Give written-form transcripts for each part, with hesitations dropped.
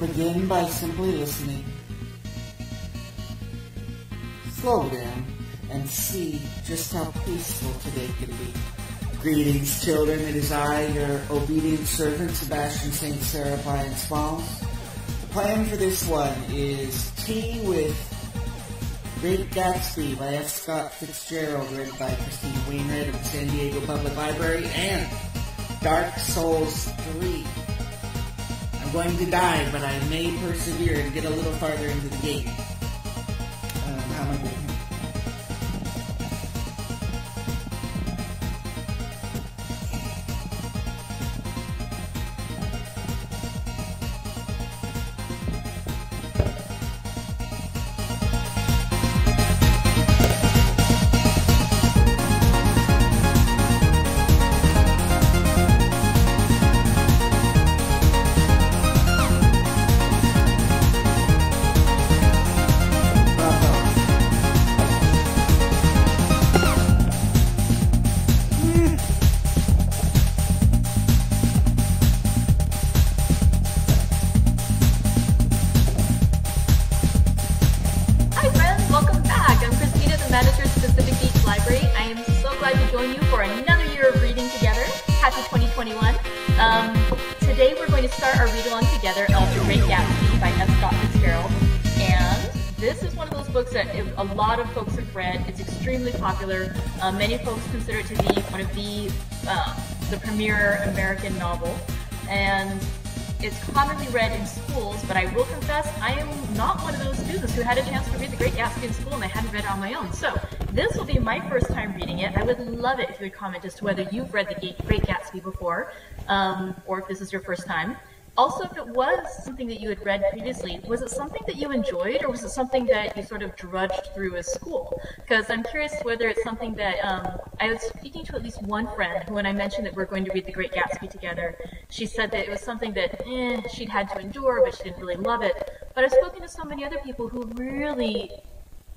Begin by simply listening. Slow down and see just how peaceful today can be. Greetings, children. It is I, your obedient servant, Sebastian Saint Serapion Smalls. The plan for this one is tea with Great Gatsby by F. Scott Fitzgerald, read by Christina Wainwright of the San Diego Public Library, and Dark Souls 3. I'm going to die, but I may persevere and get a little farther into the game. How am I doing? Today we're going to start our read-along together of The Great Gatsby by F. Scott Fitzgerald, and this is one of those books that a lot of folks have read. It's extremely popular. Many folks consider it to be one of the premier American novels, and it's commonly read in schools, but I will confess I am not one of those students who had a chance to read The Great Gatsby in school and I hadn't read it on my own. So this will be my first time reading it. I would love it if you would comment as to whether you've read The Great Gatsby before, or if this is your first time. Also, if it was something that you had read previously, was it something that you enjoyed, or was it something that you sort of drudged through as school? Because I'm curious whether it's something that, I was speaking to at least one friend who, when I mentioned that we're going to read The Great Gatsby together, she said that it was something that, she'd had to endure, but she didn't really love it. But I've spoken to so many other people who really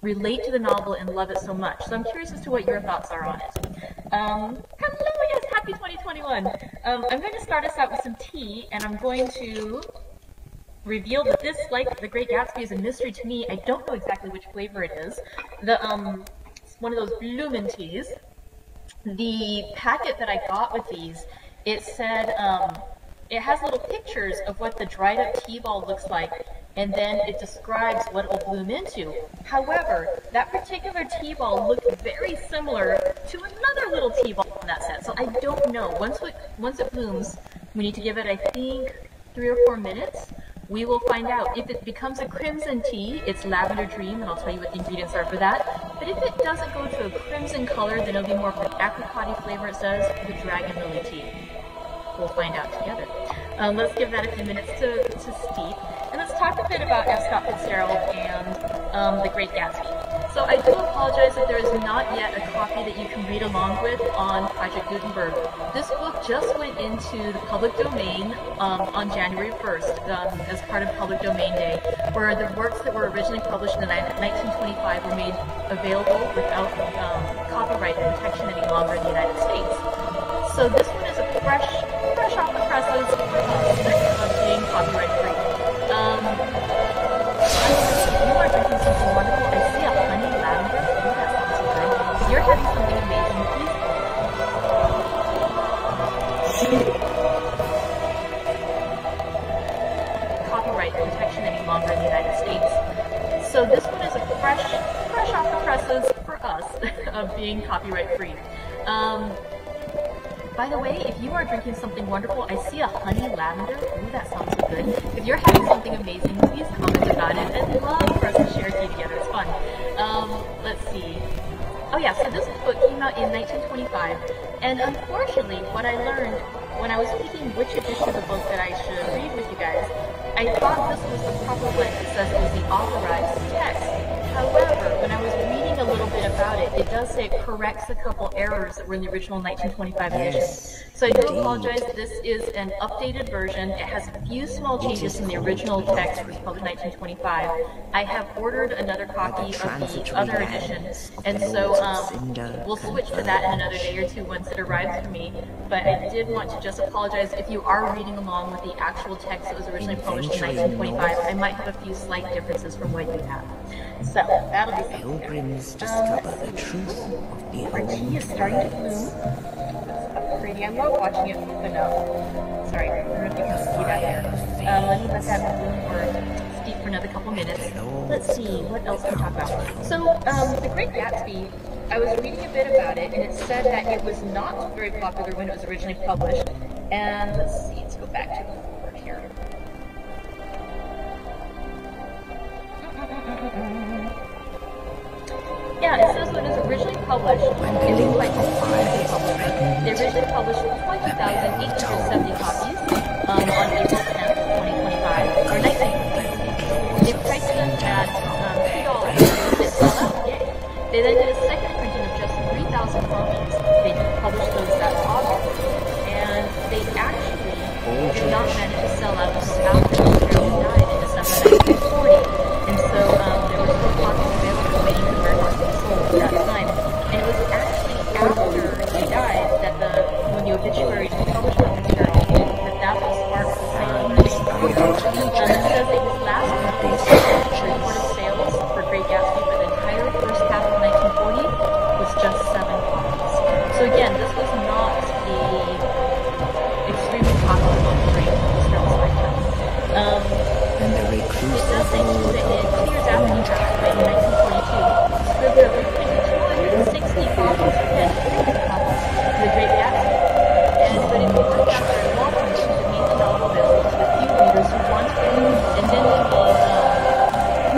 relate to the novel and love it so much. So I'm curious as to what your thoughts are on it. Hello, yes, happy 2021. I'm going to start us out with some tea, and I'm going to reveal that this, like The Great Gatsby, is a mystery to me. I don't know exactly which flavor it is. It's one of those Blumen teas. The packet that I got with these, it said, it has little pictures of what the dried up tea ball looks like, and then it describes what it will bloom into. However, that particular tea ball looked very similar to another little tea ball in that set, so I don't know. Once it blooms, we need to give it, I think, 3 or 4 minutes. We will find out. If it becomes a crimson tea, it's Lavender Dream, and I'll tell you what the ingredients are for that. But if it doesn't go to a crimson color, then it'll be more of an apricot-y flavor, it says, the Dragon Lily tea. We'll find out together. Let's give that a few minutes to steep. And let's talk a bit about F. Scott Fitzgerald and The Great Gatsby. So I do apologize that there is not yet a copy that you can read along with on Project Gutenberg. This book just went into the public domain on January 1st as part of Public Domain Day, where the works that were originally published in 1925 were made available without copyright protection any longer in the United States. So this one is a fresh off the presses of being copyright free. You are drinking something wonderful. I see a honey lavender. Oh, that sounds so good. You're having something amazing. Please. Copyright protection any longer in the United States. So this one is a fresh off the presses for us of being copyright free. By the way, if you are drinking something wonderful, I see a honey lavender. Ooh, that sounds so good. If you're having something amazing, please comment about it. I'd love for us to share tea together. It's fun. Let's see. Oh yeah, so this book came out in 1925, and unfortunately, what I learned when I was picking which edition of the book that I should read with you guys, I thought this was the proper one. It says it was the authorized text. However, when I was reading a little bit about it, it does say it corrects a couple errors that were in the original 1925 edition. So I do apologize, this is an updated version. It has a few small changes from the original text, which was published in 1925. I have ordered another copy of the other edition, and so we'll switch to that in another day or two once it arrives for me. But I did want to just apologize if you are reading along with the actual text that was originally published in 1925. I might have a few slight differences from what you have. So, that'll be something. Pilgrims discover the truth of the Our tea is starting to bloom. Pretty. I love watching it open up. Sorry, I don't know if you can see that there. Let me let that bloom or steep for another couple minutes. Let's see, what else can we talk about? So, The Great Gatsby, I was reading a bit about it, and it said that it was not very popular when it was originally published. And let's see, let's go back to the forward here. Yeah, it says when it was originally published, it was quite They originally published 20,870 copies on April 10th, 2025, or 1925. They priced them at $2. They then did a second printing of just 3,000 copies. They published those that August, and they actually did not manage to sell out until after Fitzgerald died in December 1940. And so there were still copies available waiting for warehouse to be sold at that time. And it was actually after he died that when the obituaries were published by Fitzgerald, that was sparked the sale. It says that his last reported sales for Great Gatsby for the entire first half of 1940 was just 7 copies. So again, this was not a extremely popular book during Fitzgerald's lifetime. It does say too that it clears after he passed away in 1942. So there were 260 copies of his The Great Gatsby. But it was not very long, which was made the novel available to a few readers who wanted it. And then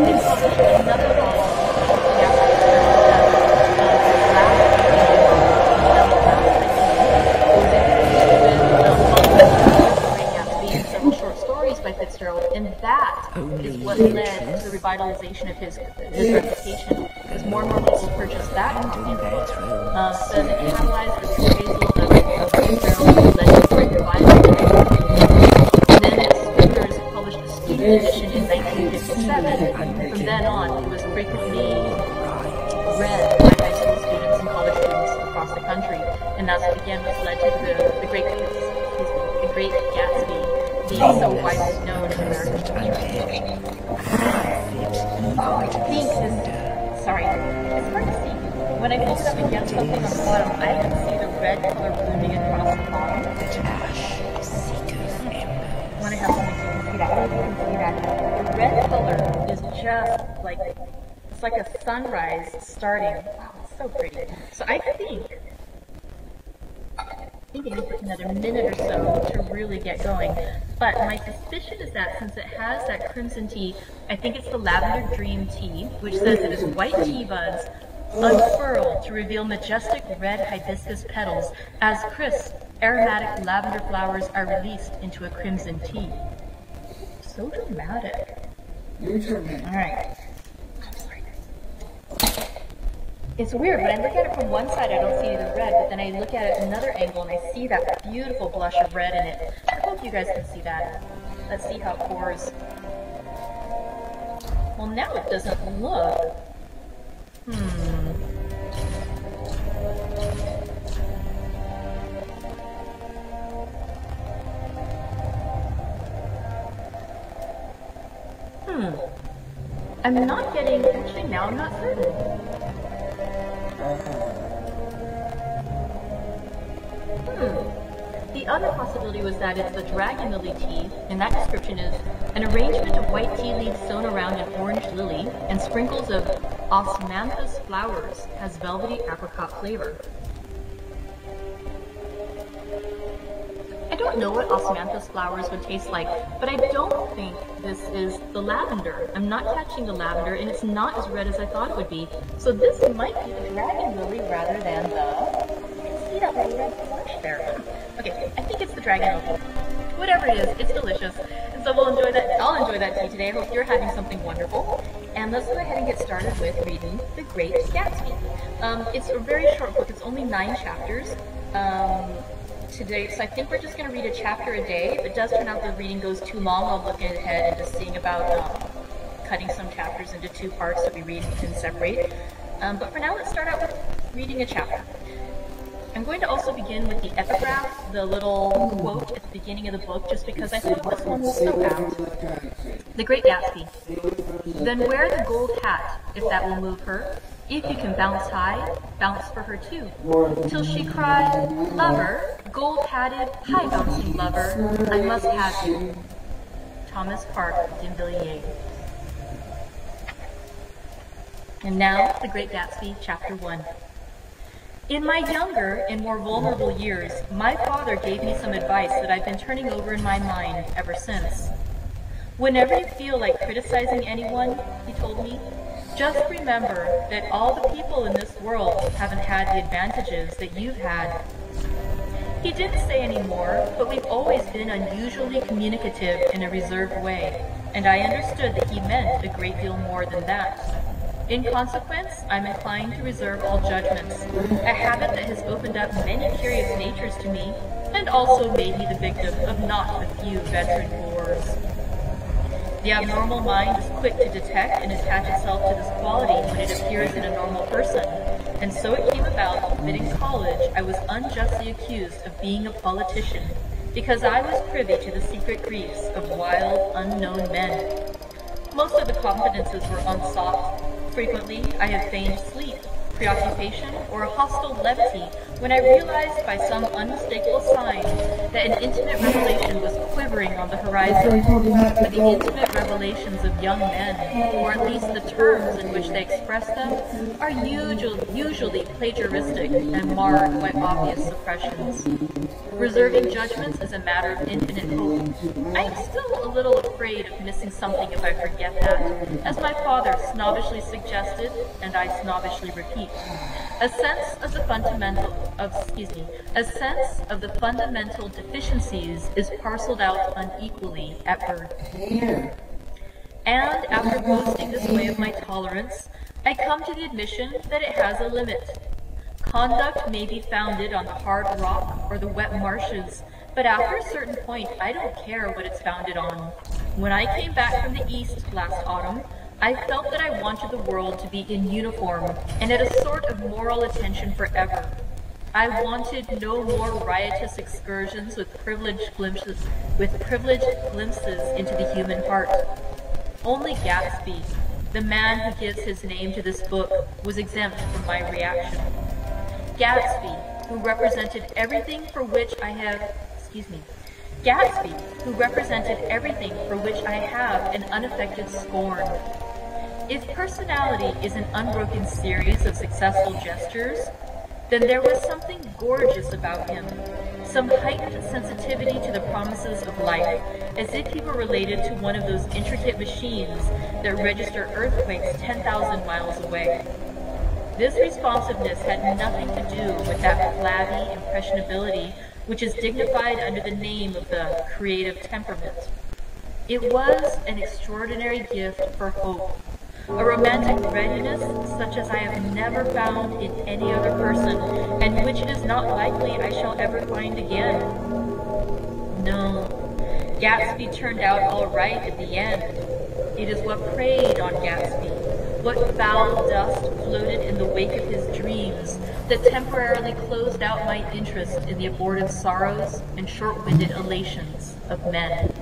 they published another novel several short stories by Fitzgerald, and that is what led to the revitalization of his reputation, because more and more people purchased that copy of the book. So it catalyzed the appraisal of Fitzgerald, led to great revival. And then Scribner's published a student edition in 1957. From then on, it was frequently read by high school students and college students across the country, and that's again what led to the Great Gatsby being so widely known in American culture. I think this, sorry, it's hard to see. When I hold it up against something on the bottom, I can see the red color blooming across the bottom. When I have something so you can see that, you can see that. The red color is just like, it's like a sunrise starting. Wow, it's so pretty. So I think it may take another minute or so to really get going. But my suspicion is that since it has that crimson tea, I think it's the Lavender Dream tea, which says it is white tea buds unfurled to reveal majestic red hibiscus petals as crisp, aromatic lavender flowers are released into a crimson tea. So dramatic. Alright. It's weird, when I look at it from one side I don't see the red, but then I look at it another angle and I see that beautiful blush of red in it. I hope you guys can see that. Let's see how it pours. Well, now it doesn't look. I'm not getting, actually now I'm not certain. The other possibility was that it's the dragon lily tea, and that description is an arrangement of white tea leaves sewn around an orange lily and sprinkles of osmanthus flowers, has velvety apricot flavor. I don't know what osmanthus flowers would taste like, but I don't think this is the lavender. I'm not catching the lavender, and it's not as red as I thought it would be. So this might be the dragon lily rather than the... You can see that little red flush there. Okay, I think it's the dragon lily. Whatever it is, it's delicious. And so we'll enjoy that. I'll enjoy that tea today. I hope you're having something wonderful. And let's go ahead and get started with reading The Great Gatsby. It's a very short book. It's only 9 chapters. today, so I think we're just going to read a chapter a day. If it does turn out the reading goes too long, I'll look ahead and just seeing about cutting some chapters into 2 parts so we read and separate. But for now, let's start out with reading a chapter. I'm going to also begin with the epigraph, the little quote at the beginning of the book, just because I thought this one will still out. The Great Gatsby. Then wear the gold hat, if that will move her. If you can bounce high, bounce for her too. Till she cried, lover, gold-hatted, high-bouncing lover, I must have you. Thomas Park D'Invilliers. And now, The Great Gatsby, Chapter 1. In my younger and more vulnerable years, my father gave me some advice that I've been turning over in my mind ever since. Whenever you feel like criticizing anyone, he told me, just remember that all the people in this world haven't had the advantages that you've had. He didn't say any more, but we've always been unusually communicative in a reserved way, and I understood that he meant a great deal more than that. In consequence, I'm inclined to reserve all judgments, a habit that has opened up many curious natures to me, and also made me the victim of not a few veteran bores. The abnormal mind is quick to detect and attach itself to this quality when it appears in a normal person, and so it came about that in college I was unjustly accused of being a politician, because I was privy to the secret griefs of wild, unknown men. Most of the confidences were unsought. Frequently, I have feigned sleep, preoccupation, or a hostile levity when I realized by some unmistakable sign that an intimate revelation was quivering on the horizon. But the intimate revelations of young men, or at least the terms in which they express them, are usually plagiaristic and marred by obvious suppressions. Reserving judgments is a matter of infinite hope. I am still a little afraid of missing something if I forget that, as my father snobbishly suggested, and I snobbishly repeat. A sense of the fundamental deficiencies is parceled out unequally at birth. And after boasting this way of my tolerance, I come to the admission that it has a limit. Conduct may be founded on the hard rock or the wet marshes, but after a certain point, I don't care what it's founded on. When I came back from the East last autumn, I felt that I wanted the world to be in uniform and at a sort of moral attention forever. I wanted no more riotous excursions with privileged glimpses into the human heart. Only Gatsby, the man who gives his name to this book, was exempt from my reaction. Gatsby, who represented everything for which I have an unaffected scorn. If personality is an unbroken series of successful gestures, then there was something gorgeous about him, some heightened sensitivity to the promises of life, as if he were related to one of those intricate machines that register earthquakes 10,000 miles away. This responsiveness had nothing to do with that flabby impressionability which is dignified under the name of the creative temperament. It was an extraordinary gift for hope, a romantic readiness such as I have never found in any other person, and which it is not likely I shall ever find again. No, Gatsby turned out all right at the end. It is what preyed on Gatsby, what foul dust floated in the wake of his dreams, that temporarily closed out my interest in the abortive sorrows and short-winded elations of men.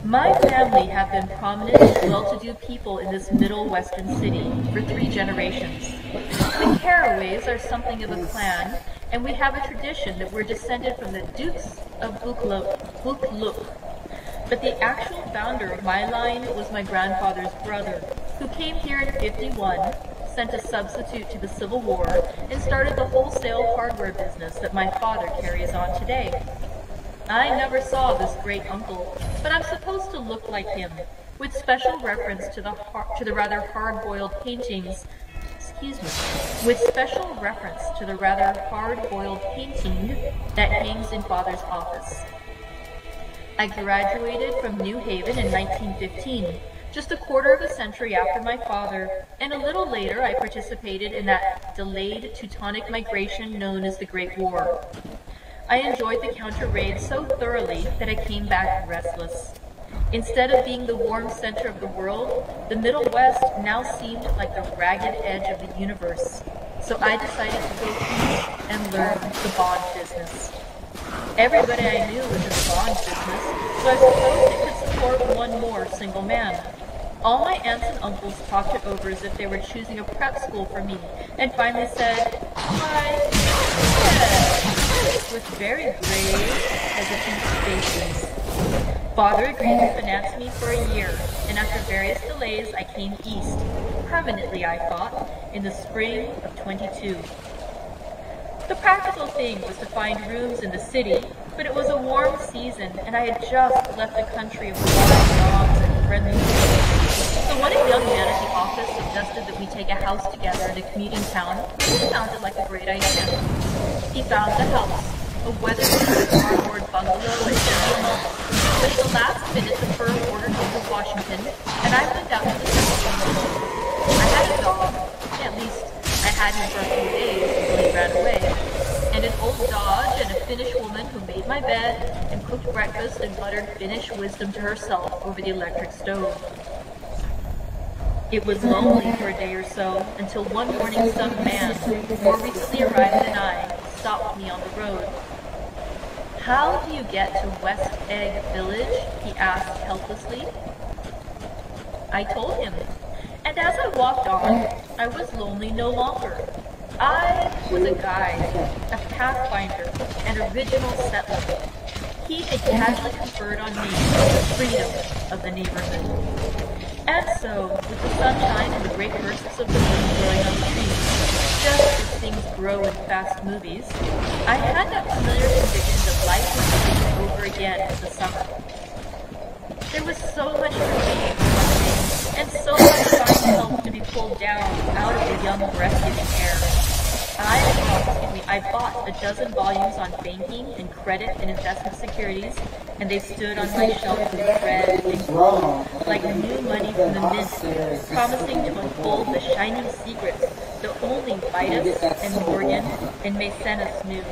My family have been prominent, well-to-do people in this middle western city for 3 generations. The Carraways are something of a clan, and we have a tradition that we're descended from the Dukes of Buccleuch. But the actual founder of my line was my grandfather's brother, who came here in '51, sent a substitute to the Civil War, and started the wholesale hardware business that my father carries on today. I never saw this great uncle, but I'm supposed to look like him, with special reference to the rather hard-boiled paintings. With special reference to the rather hard-boiled painting that hangs in Father's office. I graduated from New Haven in 1915, just a quarter of a century after my father, and a little later I participated in that delayed Teutonic migration known as the Great War. I enjoyed the counter-raid so thoroughly that I came back restless. Instead of being the warm center of the world, the Middle West now seemed like the ragged edge of the universe. So I decided to go east and learn the bond business. Everybody I knew was in the bond business, so I supposed it could support one more single man. All my aunts and uncles talked it over as if they were choosing a prep school for me, and finally said, "Why, yes," with very grave, hesitant faces. Father agreed to finance me for a year, and after various delays, I came east, permanently I thought, in the spring of 22. The practical thing was to find rooms in the city, but it was a warm season, and I had just left a country of wild dogs and friendly people. So when a young man at the office suggested that we take a house together in a commuting town, it sounded like a great idea. He found the house, a weather-proof cardboard bungalow at Seattle. But at the last minute, the firm ordered me to Washington, and I went out to the country. I had a dog, at least I had him for a few days until he ran away, and an old Dodge and a Finnish woman who made my bed and cooked breakfast and muttered Finnish wisdom to herself over the electric stove. It was lonely for a day or so, until one morning some man, more recently arrived than I, stopped me on the road. "How do you get to West Egg Village?" he asked helplessly. I told him, and as I walked on, I was lonely no longer. I was a guide, a pathfinder, an original settler. He had casually conferred on me the freedom of the neighborhood. And so, with the sunshine and the great bursts of the wind blowing on the trees, just as things grow in fast movies, I had that familiar conviction that life was beginning over again in the summer. There was so much to read, and so much fine help to be pulled down out of the young, breathtaking air. I bought a dozen volumes on banking and credit and investment securities, and they stood on my shelf in red and gold, like new money from the mint, promising to unfold the shining secrets that only Vitus and Morgan and Maecenas knew.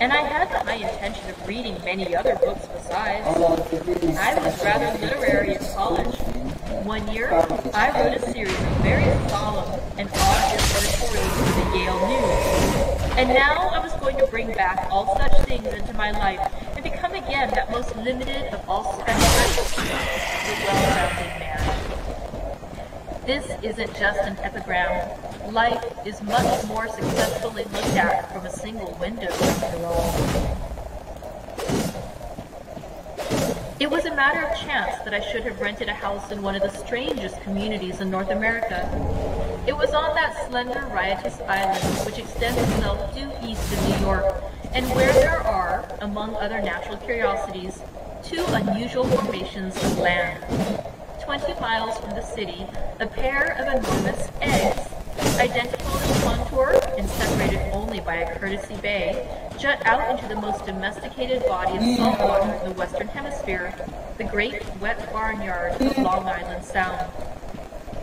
And I had the high intention of reading many other books besides. I was rather literary in college. One year, I wrote a series of very solemn and odd editorials for the Yale News. And now I was going to bring back all such things into my life and become again that most limited of all spectacles, the well-rounded man. This isn't just an epigram. Life is much more successfully looked at from a single window, after all. It was a matter of chance that I should have rented a house in one of the strangest communities in North America. It was on that slender, riotous island which extends itself due east of New York, and where there are, among other natural curiosities, two unusual formations of land. 20 miles from the city, a pair of enormous eggs, identical in contour and separated only by a courtesy bay, jut out into the most domesticated body of saltwater in the Western Hemisphere, the great wet barnyard of Long Island Sound.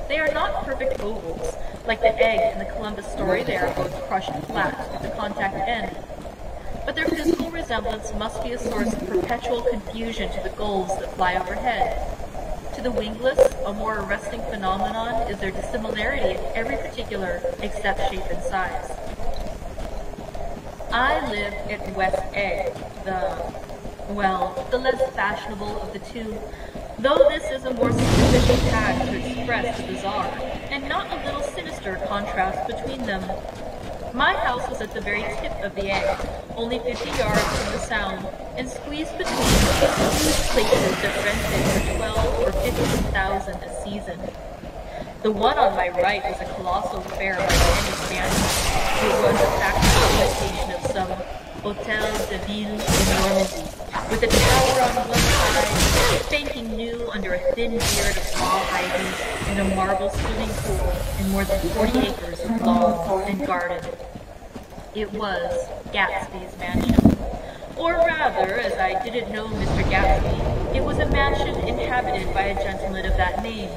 They are not perfect ovals. Like the egg in the Columbus story, they are both crushed flat at the contact end. But their physical resemblance must be a source of perpetual confusion to the gulls that fly overhead. To the wingless, a more arresting phenomenon is their dissimilarity in every particular except shape and size. I live at West Egg, the less fashionable of the two, though this is a more superficial tag to express the bizarre, and not a little sinister contrast between them. My house was at the very tip of the egg, only 50 yards from the Sound, and squeezed between huge places that rented for 12 or 15,000 a season. The one on my right was a colossal affair by any standard. It was a factory imitation of some Hôtel de Ville in Normandy, with a tower on one side, spanking new under a thin beard of raw ivy, and a marble swimming pool, and more than 40 acres of lawn and garden. It was Gatsby's mansion. Or rather, as I didn't know Mr. Gatsby, It was a mansion inhabited by a gentleman of that name.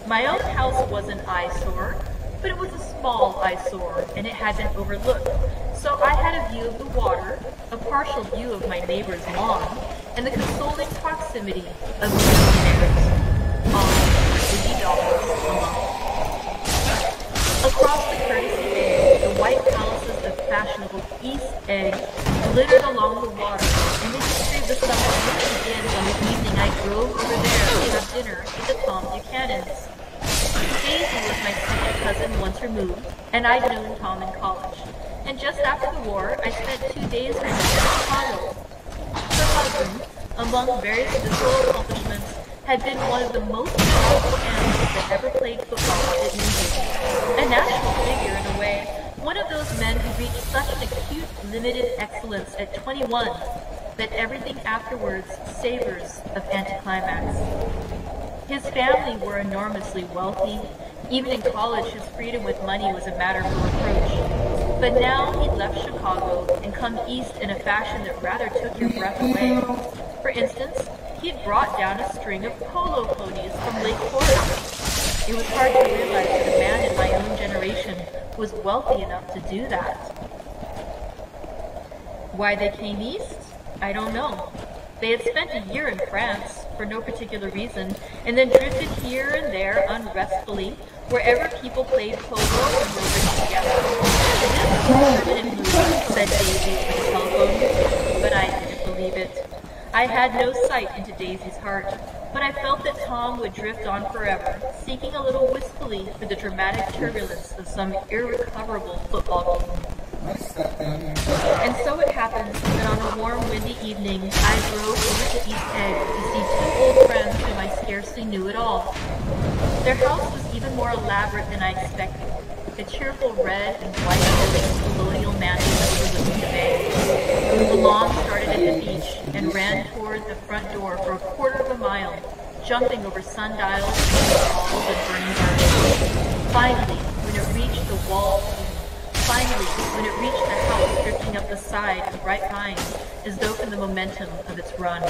My own house was an eyesore, but it was a small eyesore, and it had been overlooked, so I had a view of the water, a partial view of my neighbor's lawn, and the consoling proximity of the millionaires, on $50 a month. Across the Courtesy Bay, the white palaces of fashionable East Egg glittered along the water, and the history of the summer really begins on the evening I drove over there to have dinner with the Tom Buchanans. Daisy was my second cousin once removed, and I'd known Tom in college. And just after the war, I spent 2 days with her in Chicago. Her husband, among various physical accomplishments, had been one of the most powerful analysts that ever played football at New Haven. A national figure in a way, one of those men who reached such an acute, limited excellence at 21 that everything afterwards savors of anticlimax. His family were enormously wealthy. Even in college, his freedom with money was a matter for reproach. But now he'd left Chicago and come east in a fashion that rather took your breath away. For instance, he'd brought down a string of polo ponies from Lake Forest. It was hard to realize that a man in my own generation was wealthy enough to do that. Why they came east? I don't know. They had spent a year in France, for no particular reason, and then drifted here and there unrestfully, wherever people played polo and were rich together. This permanent move, said Daisy over the telephone, but I didn't believe it. I had no sight into Daisy's heart, but I felt that Tom would drift on forever, seeking a little wistfully for the dramatic turbulence of some irrecoverable football game. And so it happened that on a warm, windy evening, I drove over to East Egg to see 2 old friends whom I scarcely knew at all. Their house was even more elaborate than I expected, a cheerful red and white building colonial mansion overlooking the bay. The lawn started at the beach and ran toward the front door for a quarter of a mile, jumping over sundials, walls, and burning gardens. Finally, when it reached the house drifting up the side and right behind, as though from the momentum of its run.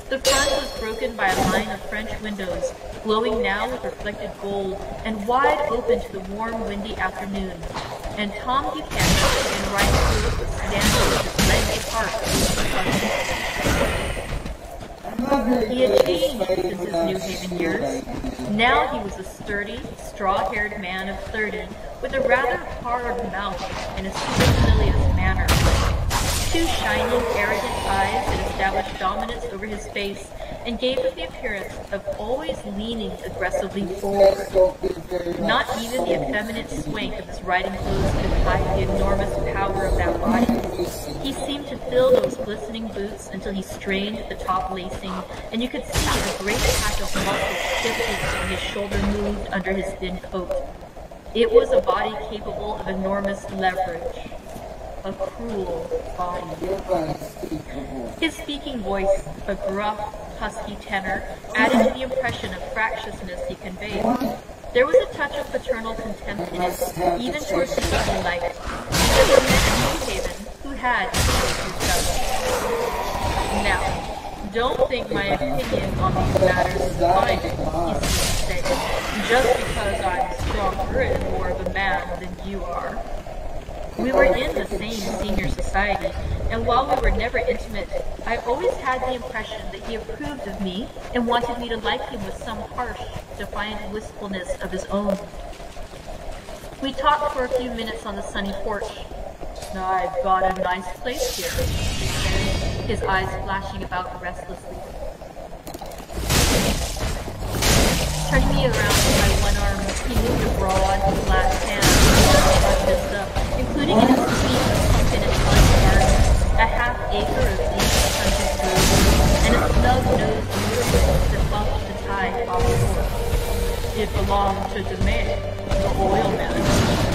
The front was broken by a line of French windows, glowing now with reflected gold, and wide open to the warm, windy afternoon. And Tom Buchanan and right through it was standing with his legs apart. He had changed since his New Haven years. Now he was a sturdy, straw-haired man of 30, with a rather hard mouth and a supercilious manner. 2 shining, arrogant eyes that established dominance over his face and gave it the appearance of always leaning aggressively forward. Not even the effeminate swank of his riding clothes could hide the enormous power of that body. He seemed to fill those glistening boots until he strained at the top lacing, and you could see a great patch of muscle shifted when his shoulder moved under his thin coat. It was a body capable of enormous leverage. A cruel body. His speaking voice, a gruff, husky tenor, added to the impression of fractiousness he conveyed. There was a touch of paternal contempt in it, even towards the people he liked. There were men in New Haven who had Now, don't think my opinion on these matters is binding, he seemed to say, just because I'm stronger and more of a man than you are. We were in the same senior society, and while we were never intimate, I always had the impression that he approved of me and wanted me to like him with some harsh, defiant wistfulness of his own. We talked for a few minutes on the sunny porch. I've got a nice place here, he said, his eyes flashing about restlessly. Turning me around with my one arm, he moved a broad, flat hand, including in his feet a pumpkin and pine garden, a half-acre of deep country road, and a snub-nosed motorboat that bumped the tide off the wharf. It belonged to DeMay, the oil man.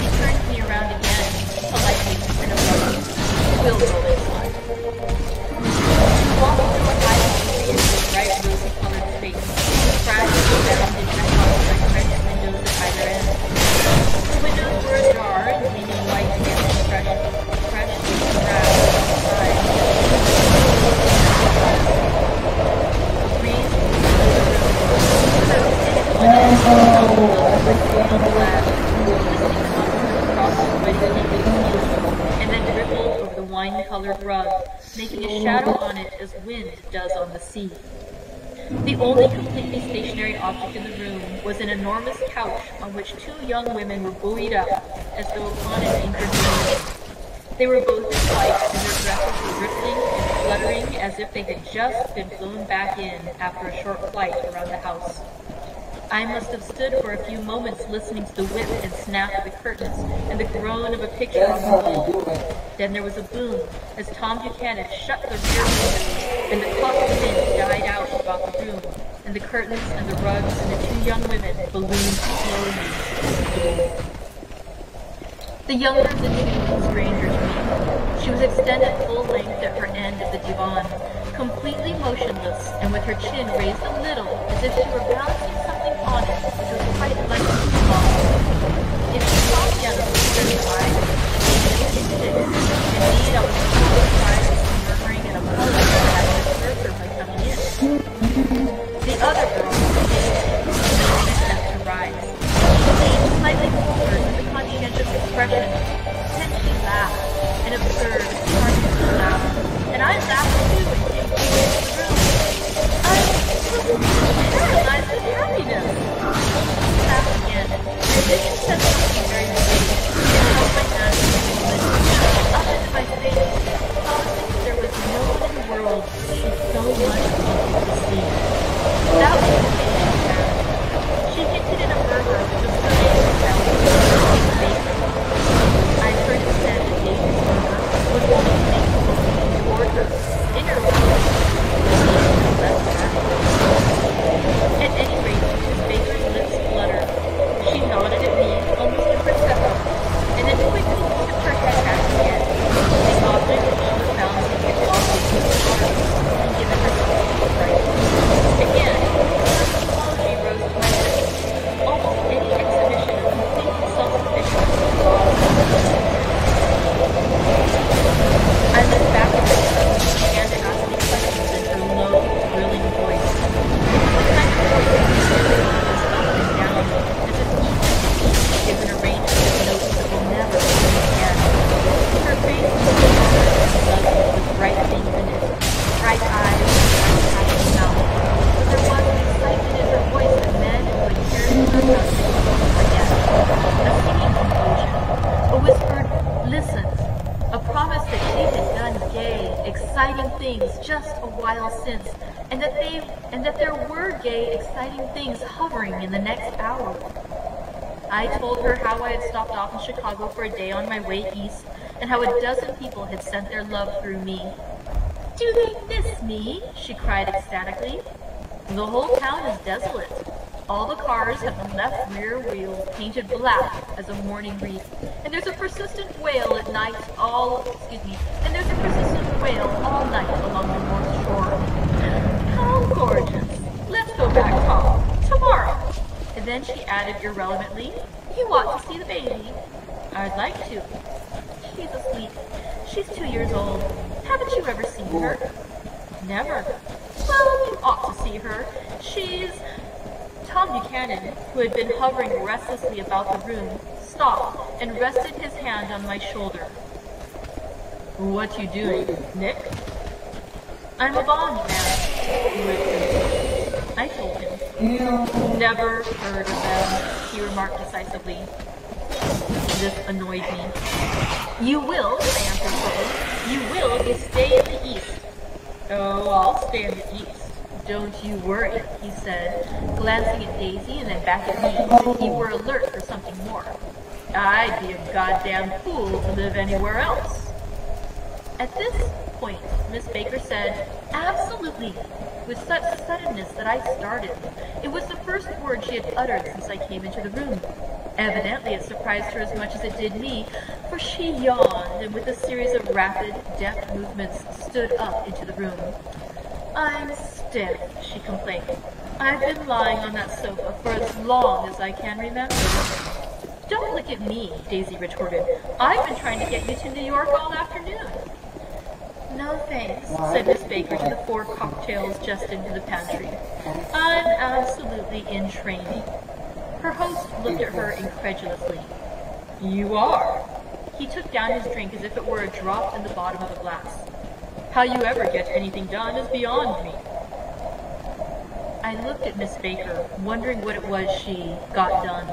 He turned me around again, politely and abruptly. We'll go inside. He walked through a high street with a bright rosy-colored face, crashed around in the house like French windows at either end. The windows were ajar and gleaming white against the fresh grass outside. rug, making a shadow on it as wind does on the sea. The only completely stationary object in the room was an enormous couch on which two young women were buoyed up as though upon an anchored balloon. They were both in white, and their dresses were rippling and fluttering as if they had just been blown back in after a short flight around the house. I must have stood for a few moments listening to the whip and snap of the curtains and the groan of a picture on the wall. Then there was a boom as Tom Buchanan shut the rear window, and the clock of wind died out about the room, and the curtains and the rugs and the two young women ballooned slowly. The younger of the two was a stranger to me. She was extended full length at her end of the divan, completely motionless, and with her chin raised a little, as if she were balancing something on it, which was quite like a small. If she talked down the her eyes, she did. Indeed, I was so surprised at murmuring an apology that I had disturbed her by coming in. The other girl was to rise. She leaned slightly forward with a conscientious expression. Then she laughed, an absurd, tarnished laugh, and I laughed too and came into the room. I was paralyzed with happiness. She laughed again, and then she said something very sweet. She held my hand up into my face, promising that there was no one in the world she so much wanted to see. That was the thing she had. She hinted at a burger which was related to Davy's baker. I heard it said that Davy's burger was one of the things looking toward her, in her mouth. At any rate, Mrs. Baker's lips fluttered. She nodded at me, almost imperceptibly, and then quickly tipped her head back again, the object that she was balancing had lost its arms and given herself a fright. Again, her apology rose to my lips. Almost any exhibition of complete self-sufficiency was lost. I looked back at her and began to ask me questions in her low, thrilling voice. The kind of voice that really goes up and down, as if each given a range of notes that will never be again. Her face was lovely with bright things in it, bright eyes and bright passionate mouth. But there was an excitement in her voice that men who had cared for her couldn't forget. A singing composure, a whispered listen, a promise that she had done gay, exciting things just a while since, and that there were gay, exciting things hovering in the next hour. I told her how I had stopped off in Chicago for a day on my way east, and how a dozen people had sent their love through me. "Do they miss me?" she cried ecstatically. "The whole town is desolate. All the cars have the left rear wheel painted black as a mourning wreath, and there's a persistent wail at night all night along the North Shore. How gorgeous! Let's go back, Tom, tomorrow." And then she added irrelevantly, "You ought to see the baby." "I'd like to." "She's asleep. She's 2 years old. Haven't you ever seen her?" "Never." "Well, you ought to see her. She's..." Tom Buchanan, who had been hovering restlessly about the room, stopped and rested his hand on my shoulder. "What you doing, Nick?" "I'm a bond man." I told him. "Never heard of them," he remarked decisively. This annoyed me. "You will," I answered shortly. "You will if you stay in the East." "Oh, I'll stay in the East. Don't you worry," he said, glancing at Daisy and then back at me as if he were alert for something more. "I'd be a goddamn fool to live anywhere else." At this point, Miss Baker said, "Absolutely," with such suddenness that I started. It was the first word she had uttered since I came into the room. Evidently it surprised her as much as it did me, for she yawned and with a series of rapid, deft movements stood up into the room. "I'm stiff," she complained. "I've been lying on that sofa for as long as I can remember." "Don't look at me," Daisy retorted. "I've been trying to get you to New York all afternoon." "No thanks," said Miss Baker to the 4 cocktails just into the pantry. "I'm absolutely in training." Her host looked at her incredulously. "You are?" He took down his drink as if it were a drop in the bottom of a glass. How you ever get anything done is beyond me. I looked at Miss Baker, wondering what it was she got done.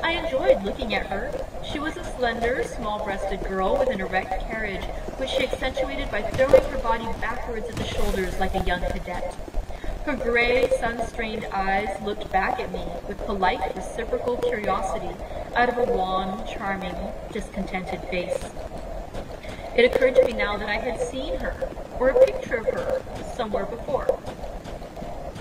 I enjoyed looking at her. She was a slender, small-breasted girl with an erect carriage, which she accentuated by throwing her body backwards at the shoulders like a young cadet. Her gray, sun-strained eyes looked back at me with polite, reciprocal curiosity out of a wan, charming, discontented face. It occurred to me now that I had seen her, or a picture of her, somewhere before.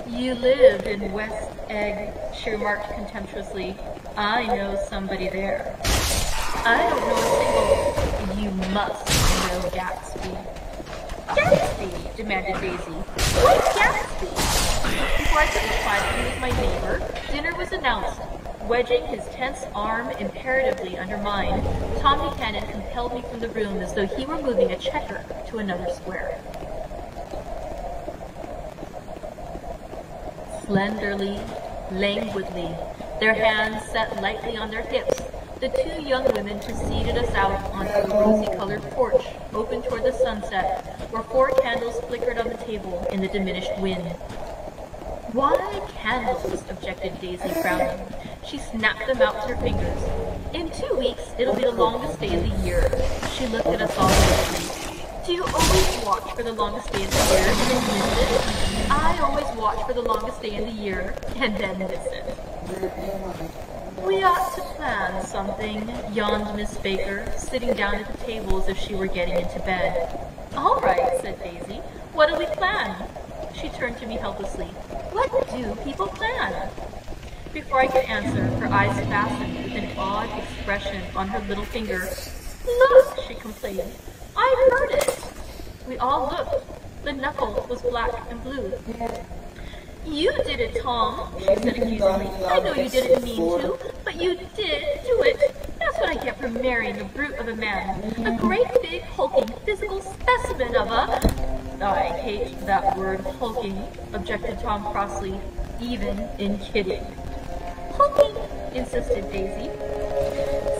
You live in West Egg, she remarked contemptuously. I know somebody there. I don't know a single. You must know Gatsby. Gatsby, demanded Daisy. What Gatsby? Before I could reply that he was my neighbor, dinner was announced. Wedging his tense arm imperatively under mine, Tom Buchanan compelled me from the room as though he were moving a checker to another square. Slenderly, languidly, their hands set lightly on their hips, the two young women preceded us out onto a rosy-colored porch, open toward the sunset, where 4 candles flickered on the table in the diminished wind. Why candles? Objected Daisy, frowning. She snapped them out with her fingers. In 2 weeks, it'll be the longest day of the year. She looked at us all closely. Do you always watch for the longest day of the year and then miss it? I always watch for the longest day of the year and then miss it. We ought to plan something, yawned Miss Baker, sitting down at the table as if she were getting into bed. All right, said Daisy. What'll we plan? She turned to me helplessly. What do people plan? Before I could answer, her eyes fastened with an odd expression on her little finger. Look, she complained. I heard it. We all looked. The knuckle was black and blue. You did it, Tom, she said accusingly. I know you didn't mean to, but you did do it. That's what I get for marrying a brute of a man. A great big hulking physical specimen of a... I hate that word, hulking, objected Tom crossly, even in kidding. Hulking, insisted Daisy.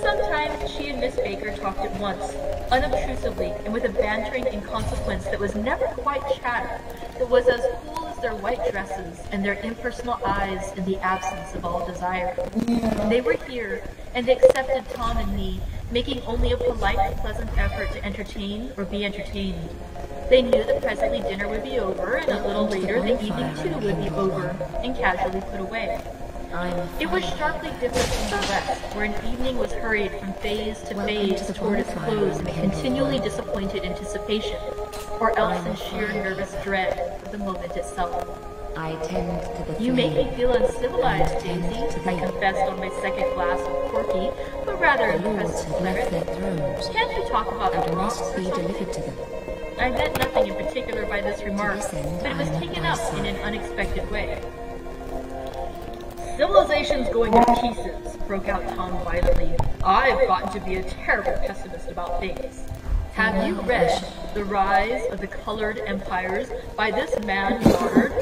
Sometimes she and Miss Baker talked at once, unobtrusively and with a bantering inconsequence that was never quite chatter, that was as cool as their white dresses and their impersonal eyes in the absence of all desire. They were here, and they accepted Tom and me, making only a polite, pleasant effort to entertain or be entertained. They knew that presently dinner would be over, and a little later the evening too would be over, and casually put away. It was sharply different from the West, where an evening was hurried from phase to phase toward its close in continually disappointed anticipation, or else in sheer nervous dread of the moment itself. I tend to the You make me feel uncivilized, Daisy, I confessed on my second glass of porky, but rather impressed spirit. Can't you talk about the rocks or something? I meant nothing in particular by this remark, but it was taken up in an unexpected way. Civilization's going to pieces, broke out Tom violently. I've gotten to be a terrible pessimist about things. Have you read The Rise of the Colored Empires by this man Goddard?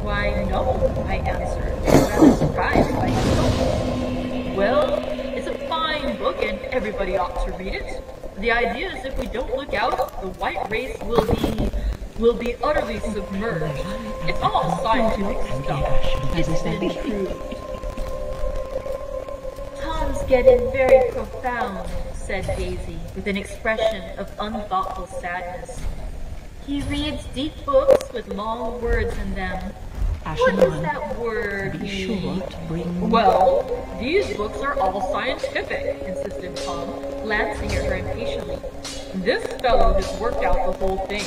Why, no, I answered, rather surprised by his tone. Well, it's a fine book and everybody ought to read it. The idea is if we don't look out, the white race will be utterly submerged. It's all scientific stuff. It's been proved. Tom's getting very profound, said Daisy, with an expression of unthoughtful sadness. He reads deep books with long words in them. What does that word mean? Well, these books are all scientific, insisted Tom, glancing at her impatiently. This fellow has worked out the whole thing.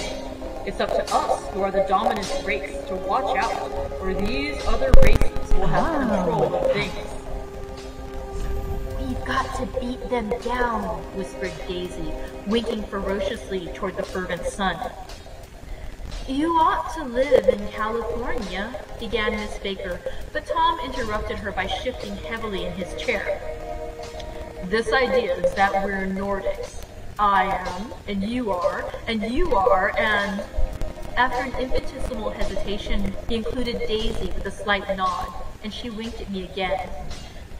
It's up to us, who are the dominant race, to watch out, or these other races will have control of things. We've got to beat them down, whispered Daisy, winking ferociously toward the fervent sun. You ought to live in California, began Miss Baker, but Tom interrupted her by shifting heavily in his chair. This idea is that we're Nordics. I am, and you are, and you are, and... After an infinitesimal hesitation, he included Daisy with a slight nod, and she winked at me again.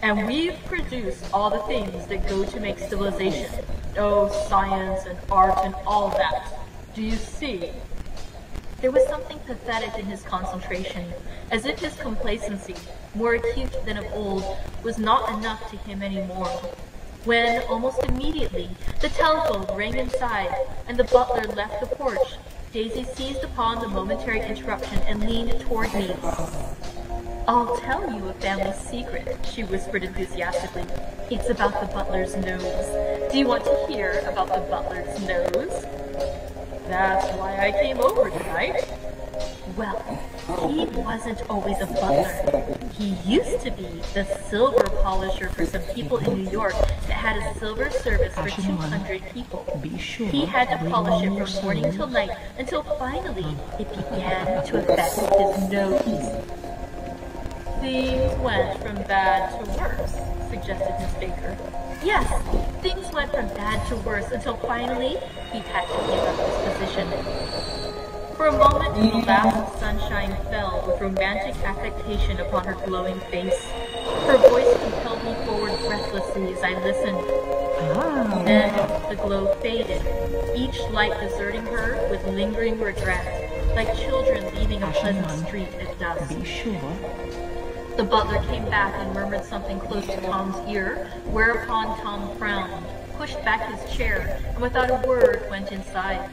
And we've produced all the things that go to make civilization. Oh, science and art and all that. Do you see? There was something pathetic in his concentration, as if his complacency, more acute than of old, was not enough to him anymore. When, almost immediately, the telephone rang inside, and the butler left the porch, Daisy seized upon the momentary interruption and leaned toward me. "I'll tell you a family secret," she whispered enthusiastically. "It's about the butler's nose. Do you want to hear about the butler's nose?" "That's why I came over tonight." "Well, he wasn't always a butler. He used to be the silver polisher for some people in New York that had a silver service for 200 people. He had to polish it from morning till night until finally it began to affect his nose." "Things went from bad to worse," suggested Miss Baker. "Yes, things went from bad to worse until finally he had to give up his position." For a moment, the laugh of sunshine fell with romantic affectation upon her glowing face. Her voice compelled me forward breathlessly as I listened. Then the glow faded, each light deserting her with lingering regret, like children leaving a pleasant street at dusk. The butler came back and murmured something close to Tom's ear, whereupon Tom frowned, pushed back his chair, and without a word went inside.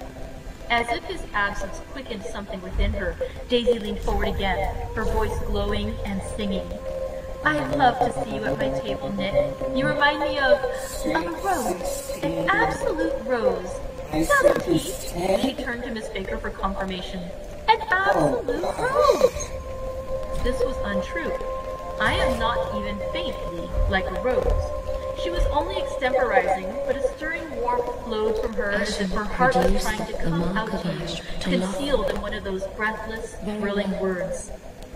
As if his absence quickened something within her, Daisy leaned forward again, her voice glowing and singing. "I'd love to see you at my table, Nick. You remind me of a rose, an absolute rose. Doesn't he?" She turned to Miss Baker for confirmation. "An absolute rose!" This was untrue. I am not even faintly like a rose. She was only extemporizing, but a stirring warmth flowed from her as if her heart was trying to come out to me, concealed in one of those breathless, thrilling words.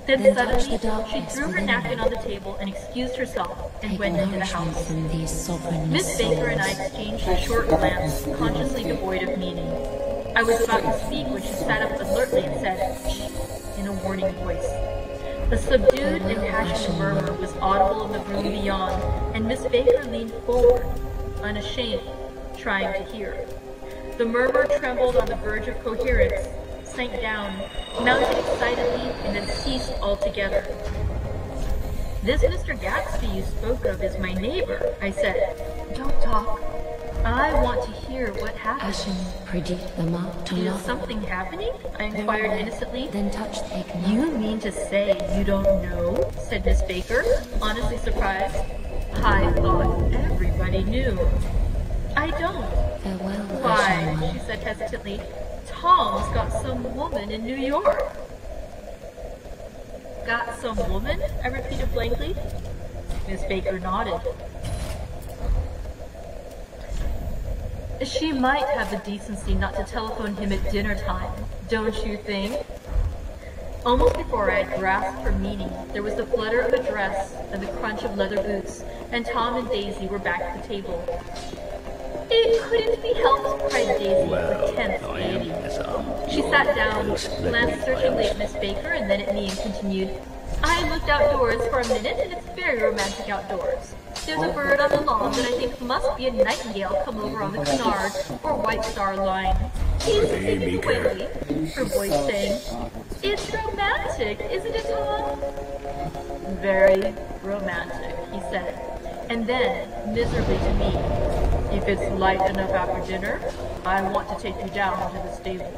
Then suddenly, she threw her napkin on the table and excused herself and went into the house. Miss Baker and I exchanged a short glance, consciously devoid of meaning. I was about to speak when she sat up alertly and said, "Shh," in a warning voice. A subdued and passionate murmur was audible in the room beyond, and Miss Baker leaned forward, unashamed, trying to hear. The murmur trembled on the verge of coherence, sank down, mounted excitedly, and then ceased altogether. "This Mr. Gatsby you spoke of is my neighbor," I said. "Don't talk. I want to hear what happened." "Is something happening?" I inquired innocently. "You mean to say you don't know?" said Miss Baker, honestly surprised. "I thought everybody knew." "I don't." "Why," she said hesitantly, "Tom's got some woman in New York." "Got some woman?" I repeated blankly. Miss Baker nodded. "She might have the decency not to telephone him at dinner time, don't you think?" Almost before I had grasped her meaning, there was the flutter of a dress and the crunch of leather boots, and Tom and Daisy were back at the table. "It couldn't be helped," cried Daisy with tense gaiety. She sat down, glanced searchingly at Miss Baker and then at me and continued, "I looked outdoors for a minute and it's very romantic outdoors. There's a bird on the lawn that I think must be a nightingale come over on the Cunard or White Star Line. He's singing away," her voice saying. "It's romantic, isn't it, Tom?" "Very romantic," he said, and then, miserably to me, "If it's light enough after dinner, I want to take you down to the stables."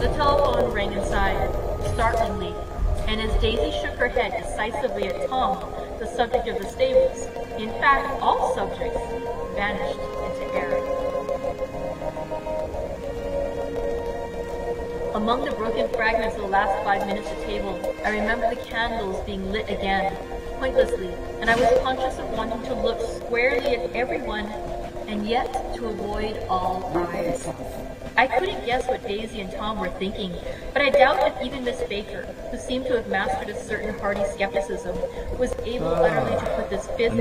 The telephone rang inside, startlingly, and as Daisy shook her head decisively at Tom, the subject of the stables, in fact all subjects, vanished into air. Among the broken fragments of the last 5 minutes at table, I remember the candles being lit again, pointlessly, and I was conscious of wanting to look squarely at everyone, and yet to avoid all eyes. I couldn't guess what Daisy and Tom were thinking, but I doubt that even Miss Baker, who seemed to have mastered a certain hearty skepticism, was able utterly to put this fifth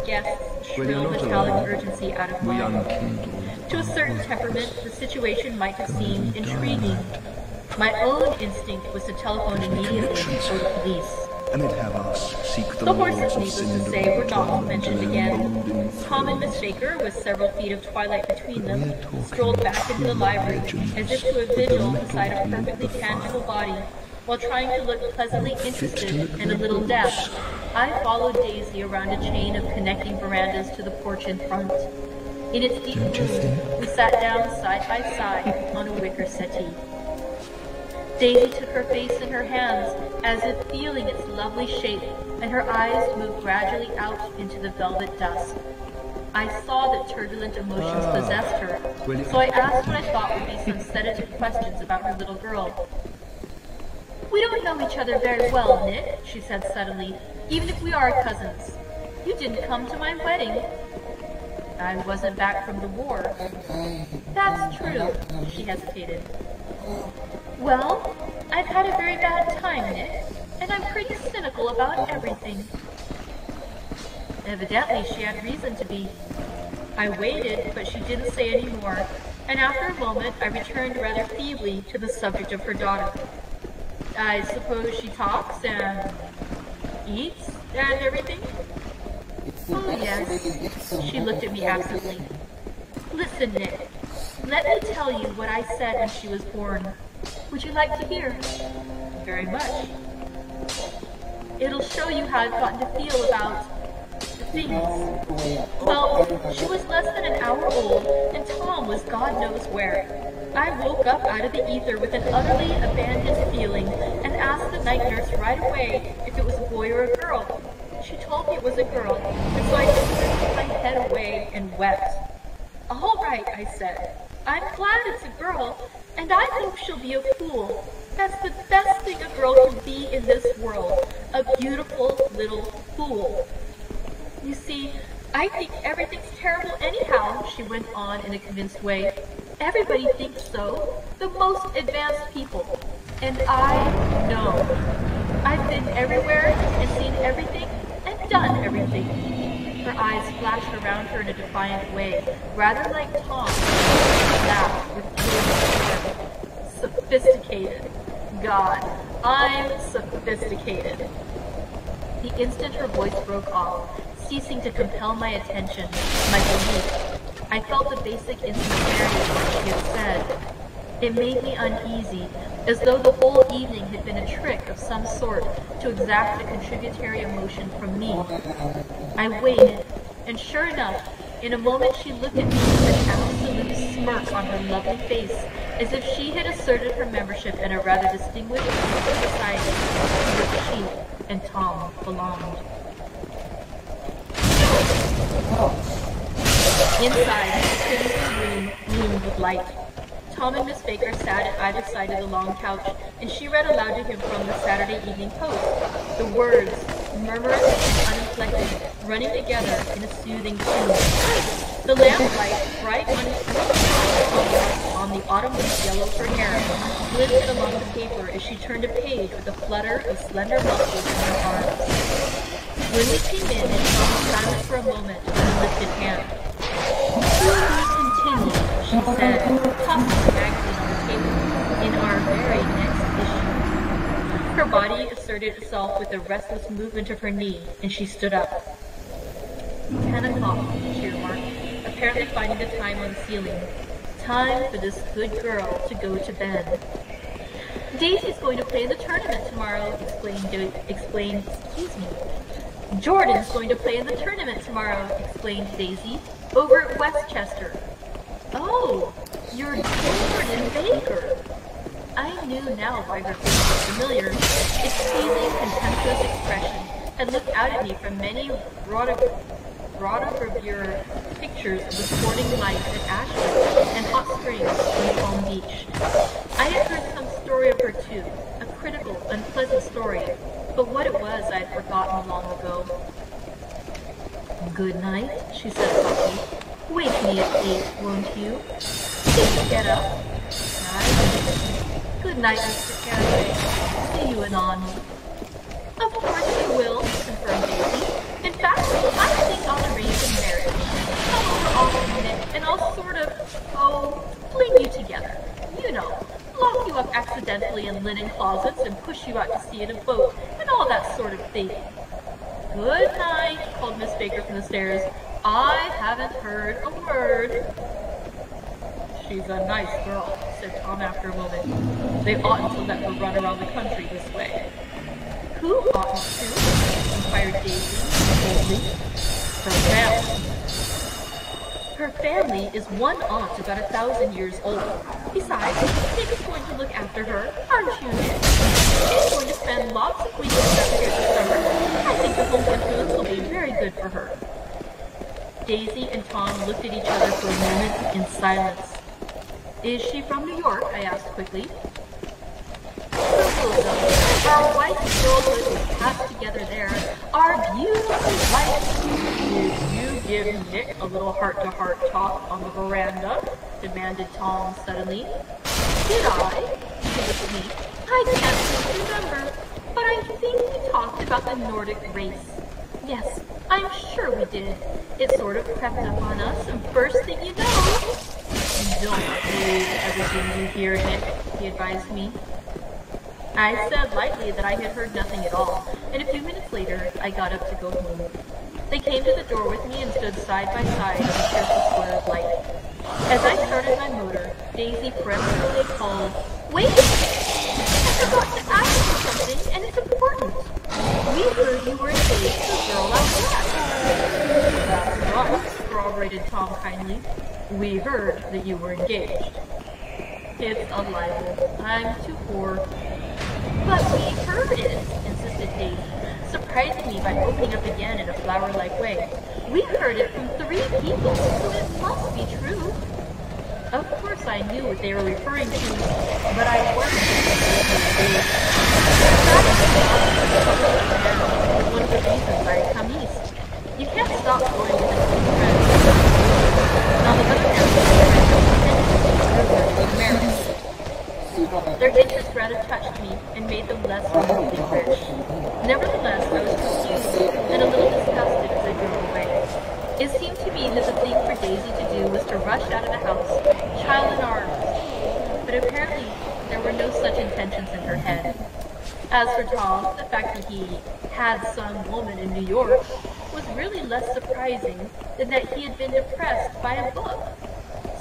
guest's shrill metallic urgency out of mind. To a certain temperament, the situation might have seemed intriguing. My own instinct was to telephone immediately for the police. and it have us seek the The lords horses, of needless to cinder say, were not bottom mentioned and again. golden Tom and thrones. Miss Baker, with several feet of twilight between them, We're talking strolled back into the true library, legends as if to a with the vigil metal inside a beneath perfectly the tangible fire. body, while trying to look pleasantly Fit to interested look and a their little boots. deaf. I followed Daisy around a chain of connecting verandas to the porch in front. In its deep Don't you gloom, think? we sat down side by side on a wicker settee. Daisy took her face in her hands, as if feeling its lovely shape, and her eyes moved gradually out into the velvet dusk. I saw that turbulent emotions possessed her, so I asked what I thought would be some sedative questions about her little girl. "We don't know each other very well, Nick," she said suddenly, "even if we are cousins. You didn't come to my wedding." "I wasn't back from the war." "That's true," she hesitated. "Well, I've had a very bad time, Nick, and I'm pretty cynical about everything." Evidently, she had reason to be. I waited, but she didn't say any more, and after a moment, I returned rather feebly to the subject of her daughter. "I suppose she talks and eats and everything?" "Oh, yes." She looked at me absently. "Listen, Nick, let me tell you what I said when she was born. Would you like to hear?" "Very much." "It'll show you how I've gotten to feel about things. Well, she was less than an hour old, and Tom was God knows where. I woke up out of the ether with an utterly abandoned feeling, and asked the night nurse right away if it was a boy or a girl. She told me it was a girl, and so I just turned my head away and wept. "All right," I said. "I'm glad it's a girl, and I hope she'll be a fool. That's the best thing a girl can be in this world, a beautiful little fool. You see, I think everything's terrible anyhow," she went on in a convinced way. "Everybody thinks so, the most advanced people. And I know. I've been everywhere and seen everything and done everything." Her eyes flashed around her in a defiant way, rather like Tom's. She laughed with feeling. "Sophisticated. God, I'm sophisticated." The instant her voice broke off, ceasing to compel my attention, my belief, I felt the basic insincerity of what she had said. It made me uneasy, as though the whole evening had been a trick of some sort to exact a contributory emotion from me. I waited, and sure enough, in a moment she looked at me with an absolute smirk on her lovely face, as if she had asserted her membership in a rather distinguished group of society to which she and Tom belonged. Inside, the crimson room loomed with light. Tom and Miss Baker sat at either side of the long couch, and she read aloud to him from the Saturday Evening Post, the words, murmurous and uninflected, running together in a soothing tune. The lamplight, bright on the autumn leaf yellow of her hair, glinted along the paper as she turned a page with a flutter of slender muscles in her arms. When we came in, and Tom was silent for a moment with a lifted hand. "Continue," she said, tossing the magazine on the table, "in our very next issue." Her body asserted itself with a restless movement of her knee, and she stood up. 10 o'clock, she remarked, apparently finding the time on the ceiling. "Time for this good girl to go to bed." "Daisy's going to play in the tournament tomorrow," explained "Jordan's going to play in the tournament tomorrow," explained Daisy, "over at Westchester." "Oh, you're Jordan Baker." I knew now why her face was familiar. Its teasing, contemptuous expression had looked out at me from many rotogravure pictures of the sporting life at Ashland and hot springs on Palm Beach. I had heard some story of her too, a critical, unpleasant story, but what it was I had forgotten long ago. "Good night," she said softly. "Wake me at 8, won't you? Please get up." "Good night, Mr. Carraway. See you anon." "Of course you will," confirmed Daisy. "In fact, I think I'll arrange a marriage. Come over often, Nick, and I'll sort of, fling you together. You know, lock you up accidentally in linen closets and push you out to sea in a boat, and all all that sort of thing. Good night, called Miss Baker from the stairs. I haven't heard a word. She's a nice girl, said Tom after a moment. They oughtn't to let her run around the country this way. Who oughtn't to? Inquired Daisy, boldly. Her family. Her family is one aunt about 1,000 years old. Besides, Nick is going to look after her, aren't you, Nick? She's going to spend lots of weekends up here this summer. I think the home influence will be very good for her. Daisy and Tom looked at each other for a moment in silence. Is she from New York? I asked quickly. Our white girlhood was passed together there. Our beautiful white. Did you give Nick a little heart-to-heart talk on the veranda? Demanded Tom suddenly. Did I? He looked at me. I can't seem to remember, but I think we talked about the Nordic race. Yes, I'm sure we did. It sort of crept up on us, and first thing you know... Don't believe everything you hear, Nick, he advised me. I said lightly that I had heard nothing at all, and a few minutes later, I got up to go home. They came to the door with me and stood side by side in the cheerful square of light. As I started my motor, Daisy peremptorily called, Wait! I forgot to ask you something, and it's important. We heard you were engaged to a girl out west. That's right, corroborated Tom kindly. We heard that you were engaged. It's a libel. I'm too poor. But we heard it, insisted Daisy, surprising me by opening up again in a flower-like way. We heard it from 3 people, so it must be true. Of course I knew what they were referring to, but I worried that one of the reasons I come east. You can't stop going with a close friend. And on the other hand, their interest rather touched me and made them less remotely rich. Nevertheless, I was confused and a little disgusted as I drove away. It seemed to me that the thing for Daisy to do was to rush out of the house, child in arms. But apparently, there were no such intentions in her head. As for Tom, the fact that he had some woman in New York was really less surprising than that he had been depressed by a book.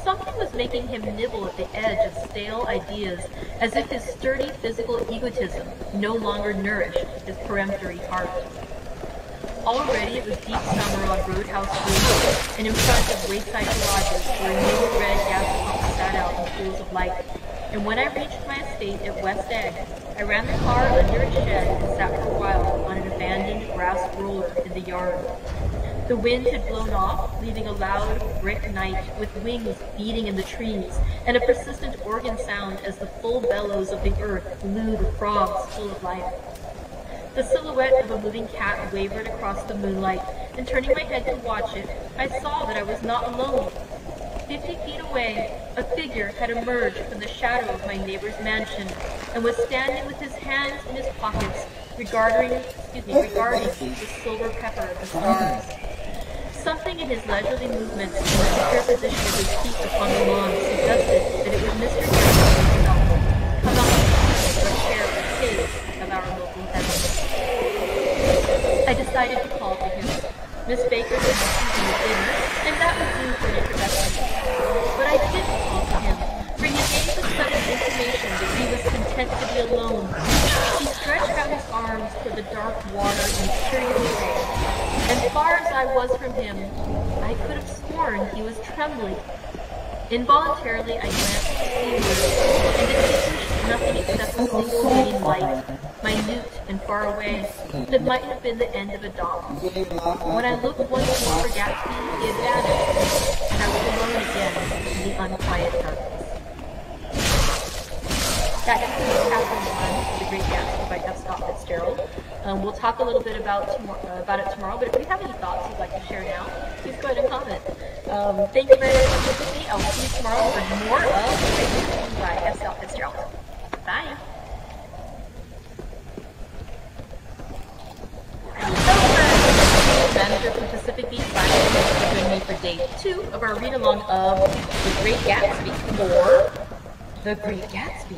Something was making him nibble at the edge of stale ideas, as if his sturdy physical egotism no longer nourished his peremptory heart. Already it was deep summer on Roadhouse Road, and in front of wayside garages where a new red gas pump sat out in pools of light. And when I reached my estate at West Egg, I ran the car under a shed and sat for a while on an abandoned grass roller in the yard. The wind had blown off, leaving a loud, brick night with wings beating in the trees and a persistent organ sound as the full bellows of the earth blew the frogs full of life. The silhouette of a moving cat wavered across the moonlight, and turning my head to watch it, I saw that I was not alone. 50 feet away, a figure had emerged from the shadow of my neighbor's mansion and was standing with his hands in his pockets, regarding the silver pepper of the stars. Something in his leisurely movements and the secure position of his feet upon the lawn suggested that it was Mr. Gatsby himself, come out to share the shades of our local heaven. I decided to call to him. Miss Baker was receiving the dinner, and that would do for an introduction. But I didn't call to him, for he gave a sudden intimation that he was content to be alone. He stretched out his arms toward the dark water in curious way. And far as I was from him, I could have sworn he was trembling. Involuntarily, I glanced seaward, and distinguished nothing except a single green light, minute and far away, that might have been the end of a dock. When I looked once more for Gatsby, he had vanished, and I was alone again in the unquiet darkness. That concludes Chapter 1 of The Great Gatsby by F. Fitzgerald. We'll talk a little bit about it tomorrow, but if you have any thoughts you'd like to share now, please go ahead and comment. Thank you very much for listening. I'll see you tomorrow for more of The Great Gatsby by F. Fitzgerald. Bye! Manager from Pacific Beach Live joining me for day 2 of our read-along of The Great Gatsby, or The Great Gatsby.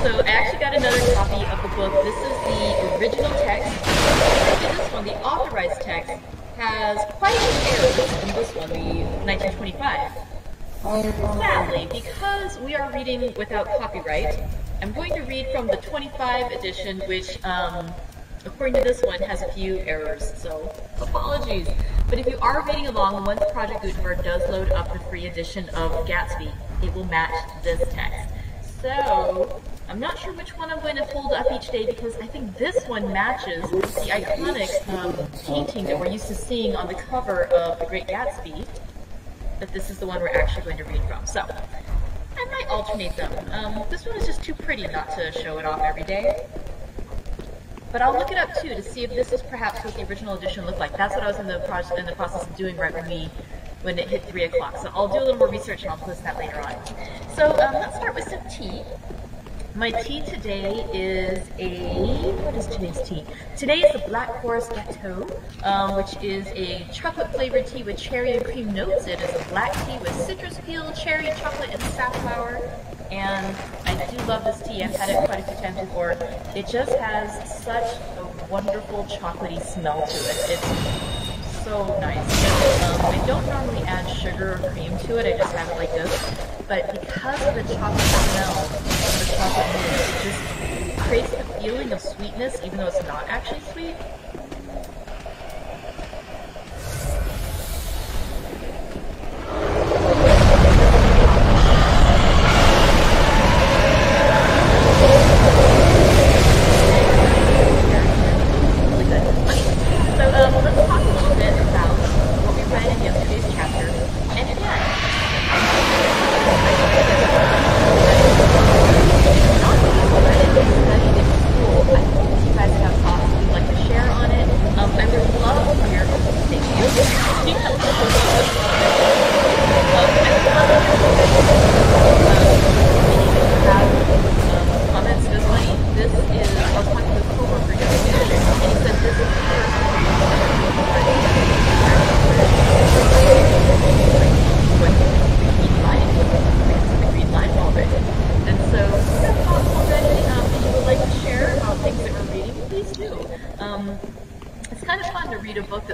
So I actually got another copy of the book. This is the original text. This one, the authorized text, has quite a few errors in this one, the 1925. Sadly, because we are reading without copyright, I'm going to read from the 25 edition, which, according to this one, has a few errors, so apologies. But if you are reading along, once Project Gutenberg does load up the free edition of Gatsby, it will match this text. So, I'm not sure which one I'm going to hold up each day because I think this one matches the iconic painting that we're used to seeing on the cover of The Great Gatsby. But this is the one we're actually going to read from. So, I might alternate them. This one is just too pretty not to show it off every day. But I'll look it up too to see if this is perhaps what the original edition looked like. That's what I was in the process of doing right when it hit 3 o'clock. So I'll do a little more research and I'll post that later on. So let's start with some tea. My tea today is what is today's tea? Today is the Black Forest Gâteau, which is a chocolate-flavored tea with cherry and cream notes. It is a black tea with citrus peel, cherry, chocolate, and safflower. And I do love this tea. I've had it quite a few times before. It just has such a wonderful chocolatey smell to it. It's so nice. I don't normally add sugar or cream to it. I just have it like this. But because of the chocolate smell of the chocolate mousse, it just creates the feeling of sweetness, even though it's not actually sweet.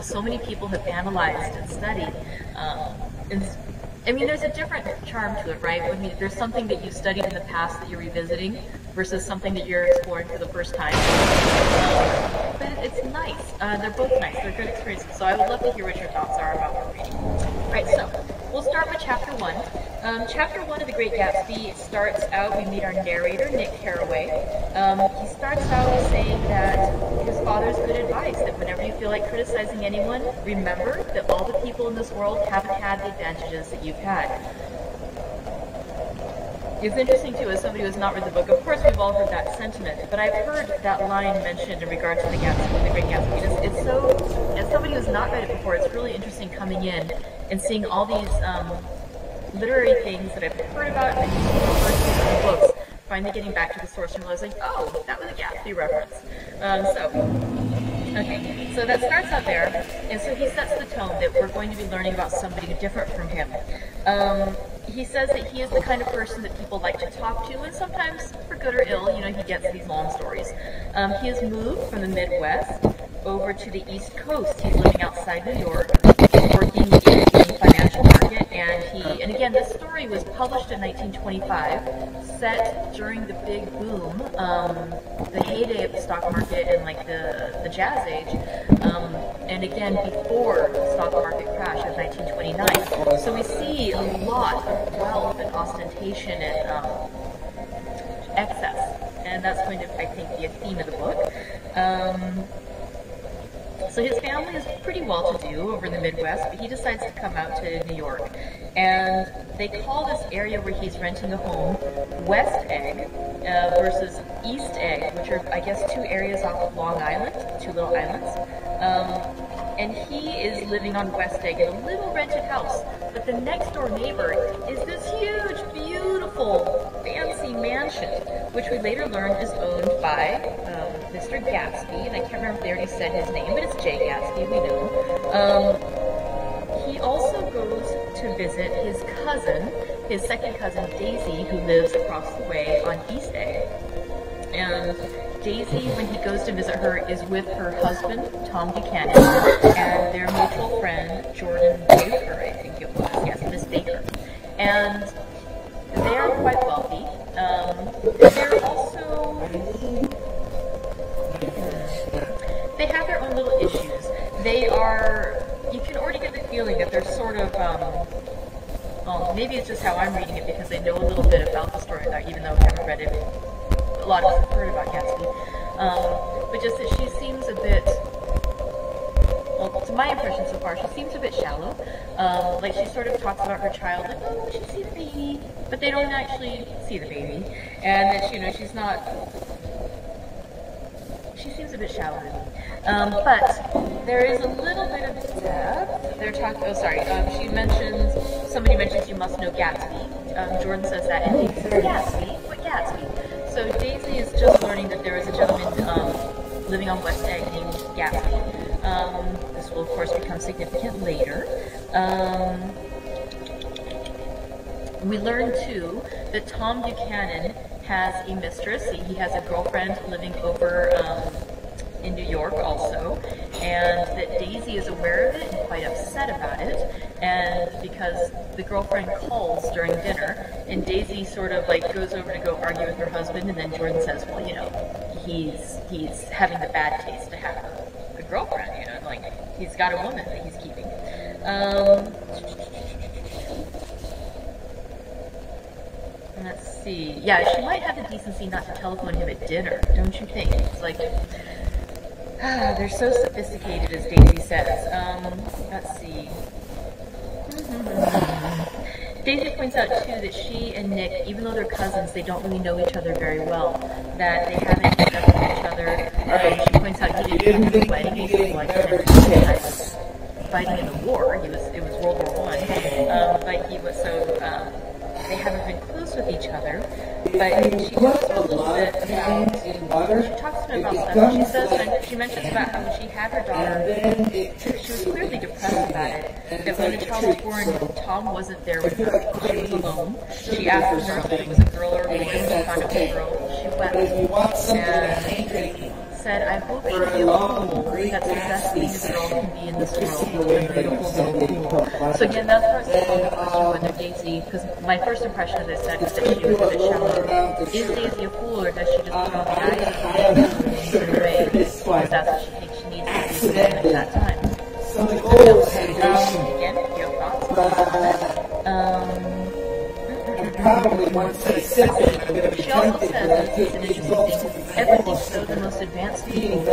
So many people have analyzed and studied. I mean, there's a different charm to it, right? When there's something that you studied in the past that you're revisiting versus something that you're exploring for the first time. But it's nice. They're both nice. They're good experiences. So I would love to hear what your thoughts are about what we're reading. All right, so we'll start with Chapter 1. Chapter 1 of The Great Gatsby starts out, we meet our narrator, Nick Carraway. He starts out saying that his father's good advice, that whenever you feel like criticizing anyone, remember that all the people in this world haven't had the advantages that you've had. It's interesting too, as somebody who has not read the book, of course we've all heard that sentiment, but I've heard that line mentioned in regards to the Great Gatsby. It's so, as somebody who's not read it before, it's really interesting coming in and seeing all these literary things that I've heard about and in books, finally getting back to the source and realizing, oh, that was a Gatsby reference. Okay, so that starts out there, and so he sets the tone that we're going to be learning about somebody different from him. He says that he is the kind of person that people like to talk to, and sometimes, for good or ill, you know, he gets these long stories. He has moved from the Midwest over to the East Coast. He's living outside New York, working in the financial market, and again, this story was published in 1925, set during the big boom, the heyday of the stock market and like the jazz age, and again before the stock market crash of 1929. So we see a lot of wealth and ostentation and excess, and that's going to, I think, be a theme of the book. So his family is pretty well-to-do over in the Midwest, but he decides to come out to New York. And they call this area where he's renting a home West Egg versus East Egg, which are, I guess, two areas off of Long Island, two little islands. And he is living on West Egg in a little rented house. But the next door neighbor is this huge, beautiful, fancy mansion, which we later learn is owned by Mr. Gatsby, and I can't remember if they already said his name, but it's J. Gatsby, we know. He also goes to visit his cousin, his second cousin Daisy, who lives across the way on East Egg. And Daisy, when he goes to visit her, is with her husband, Tom Buchanan, and their mutual friend, Jordan Baker, I think it was. Yes, Miss Baker. And they are quite wealthy. They're also... They have their own little issues. They are... You can already get the feeling that they're sort of... well, maybe it's just how I'm reading it because I know a little bit about the story, even though I haven't read it. A lot of us have heard about Gatsby. But just that she seems a bit... Well, to my impression so far, she seems a bit shallow. Like she sort of talks about her child, like, oh, she sees the baby, but they don't actually see the baby. And that, you know, she's not... She seems a bit shallow to me. But there is a little bit of depth. They're talking, oh sorry, somebody mentions you must know Gatsby. Jordan says that, and Daisy says, Gatsby? What Gatsby? So Daisy is just learning that there is a gentleman living on West Egg named Gatsby. This will of course become significant later. We learn too that Tom Buchanan has a mistress. He has a girlfriend living over in New York also, and that Daisy is aware of it and quite upset about it, and because the girlfriend calls during dinner, and Daisy sort of like goes over to go argue with her husband, and then Jordan says, well, you know, he's having the bad taste to have a girlfriend, you know, like he's got a woman that he's keeping. Let's see. Yeah, she might have the decency not to telephone him at dinner, don't you think? It's like, they're so sophisticated, as Daisy says. Let's see. Daisy points out, too, that she and Nick, even though they're cousins, they don't really know each other very well. That they haven't met up with each other. She points out he didn't come to the wedding. He was like fighting in the war. It was World War I. But he was so... they haven't been close with each other, but she talks a little bit about, she talks to him about stuff. She mentions about how when she had her daughter, she was clearly depressed about it, that when the child was born, Tom wasn't there with her. She was alone. She asked the nurse if it was a girl or a boy, and she found it was a girl. She wept, and said, I hope she'll be a fool. That's the best thing a girl can be in this world, a beautiful little fool. So again, that's where it's the question whether Daisy, because my first impression, as I said, is that she was a bit shallow. Is Daisy a fool, or does she just put on the eyes of the way, because that's what she thinks she needs to do at that time? Again, you have thoughts on that? Probably once they sit there, she also says, and this is an interesting thing, everything's so the most advanced people,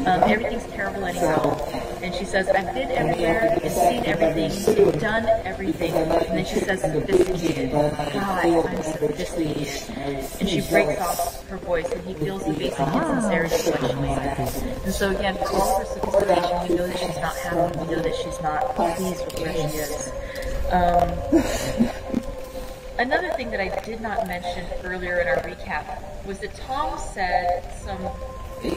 everything's terrible anyhow. And she says, I've been everywhere, and seen everything, and done everything. And then she says, sophisticated. God, I'm sophisticated. And she breaks off her voice, and he feels the basic insincerity of what she says. And so again, for all her sophistication, we know that she's not happy, we know that she's not pleased with where she is. Another thing that I did not mention earlier in our recap was that Tom said some kind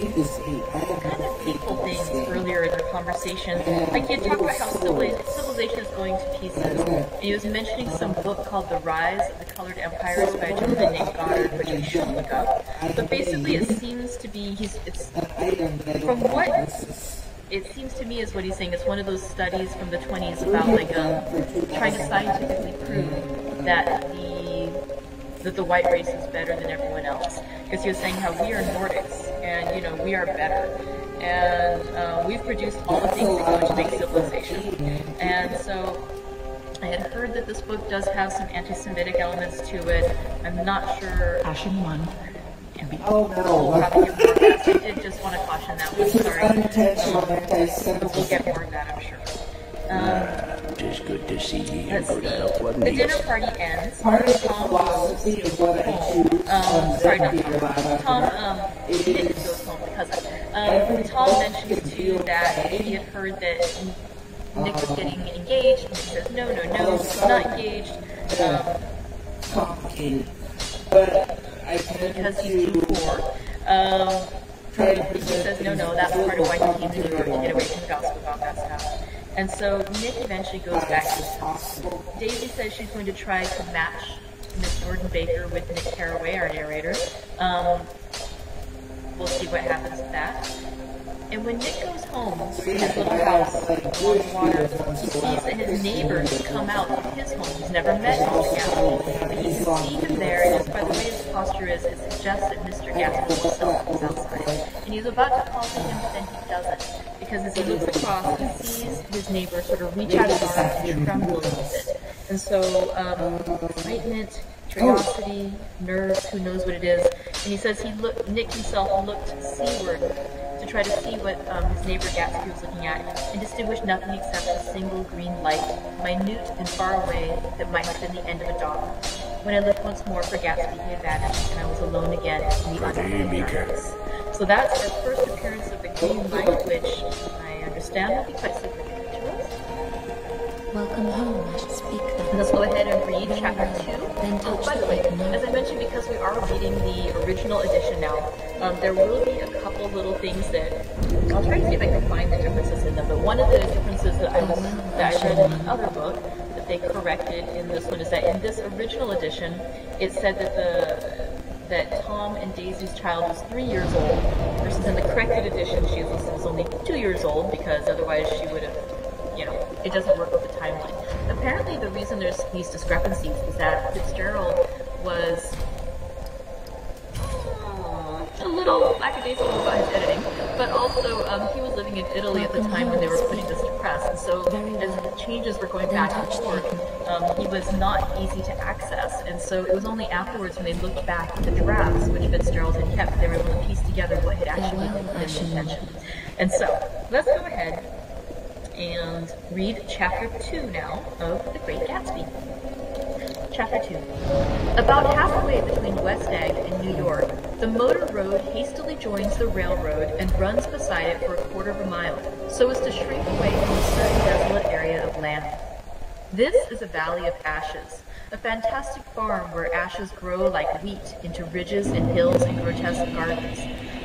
of hateful things earlier in the conversation. Like he had talked about how civilization is going to pieces, and he was mentioning some book called The Rise of the Colored Empires by a gentleman named Goddard, which we should look up. But basically it seems to be, from what it seems to me is what he's saying, it's one of those studies from the 20s about like trying to scientifically prove that the white race is better than everyone else, because he was saying how we are Nordics and you know we are better, and we've produced all the things that go to make civilization. And so I had heard that this book does have some anti-Semitic elements to it. I'm not sure. Caution one. Oh no! I did just want to caution that one. Sorry. We'll get more of that, I'm sure. Just good to see you. Let's see. The dinner party ends. Tom goes home. Sorry, not Tom. Nick goes home because Tom mentions too that he had heard that Nick was getting engaged, and he says, no, he's not engaged. Complicated. But because he's too poor. He says, no, that's part of why he came to New York, to get away from the gossip about that stuff. And so Nick eventually goes back to his house. Daisy says she's going to try to match Miss Jordan Baker with Nick Carraway, our narrator. we'll see what happens with that. And when Nick goes home to his little house along the water, he sees that his neighbors come out of his home. He's never met Mr. Gatsby, but he can see him there, and just by the way his posture is, it suggests that Mr. Gatsby himself is outside. And he's about to call to him, but then he doesn't, because as he looks across, he sees his neighbor sort of reach out his arm and tremble a little bit. And so, excitement, curiosity, nerves, who knows what it is. And he says Nick himself looked seaward to try to see what his neighbor Gatsby was looking at, and distinguished nothing except a single green light, minute and far away, that might have been the end of a dock. When I looked once more for Gatsby, he had vanished, and I was alone again in the unknown darkness. So that's our first appearance of the green light, which I understand will be quite significant to us. Welcome home, I should speak then. Let's go ahead and read chapter 2. Then touch By the way, as I mentioned, because we are reading the original edition now, there will be a couple little things that I'll try to see if I can find the differences in them. But one of the differences that I read in the other book that they corrected in this one is that in this original edition, it said that Tom and Daisy's child was 3 years old, versus in the corrected edition she was only 2 years old, because otherwise she would have, it doesn't work with the timeline. Apparently the reason there's these discrepancies is that Fitzgerald was a little lackadaisical about his editing, but also he was living in Italy at the time when they were putting this to press, and so as the changes were going back and forth, he was not easy to access, and so it was only afterwards when they looked back at the drafts, which Fitzgerald had kept, they were able to piece together what had actually been put in the intention. And so, let's go ahead and read chapter 2 now of The Great Gatsby. Chapter 2. About halfway between West Egg and New York, the motor road hastily joins the railroad and runs beside it for a quarter of a mile, so as to shrink away from a certain desolate area of land. This is a valley of ashes, a fantastic farm where ashes grow like wheat into ridges and hills and grotesque gardens,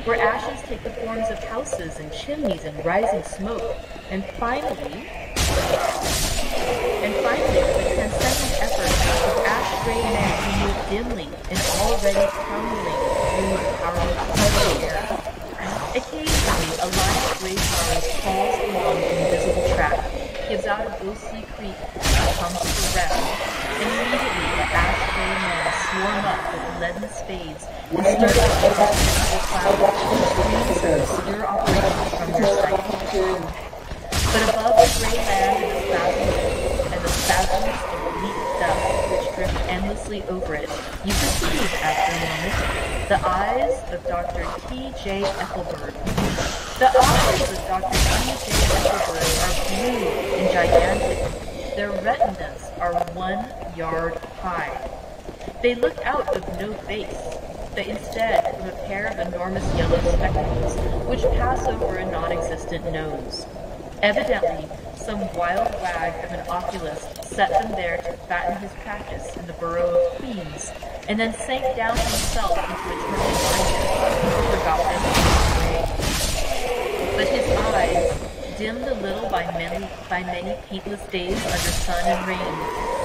where ashes take the forms of houses and chimneys and rising smoke, and finally, with a transcendent effort, the ash-gray men who move dimly and already crumbling through the powerful air. Occasionally, a line of gray cars falls along an invisible track, gives out a ghostly creak, and comes to rest, and immediately the ash-gray men swarm up with leaden spades and stir up the invisible cloud, which screens of obscure operations from their sight. But above the gray land and the spasms of bleak dust which drift endlessly over it, you perceive, after a moment, the eyes of Dr. T.J. Ethelbert. The eyes of Dr. T.J. Ethelbert are blue and gigantic. Their retinas are 1 yard high. They look out of no face, but instead from a pair of enormous yellow spectacles which pass over a non-existent nose. Evidently, some wild wag of an oculist set them there to fatten his practice in the borough of Queens, and then sank down himself into a turning blanket and forgot them away. But his eyes, dimmed a little by many paintless days under sun and rain,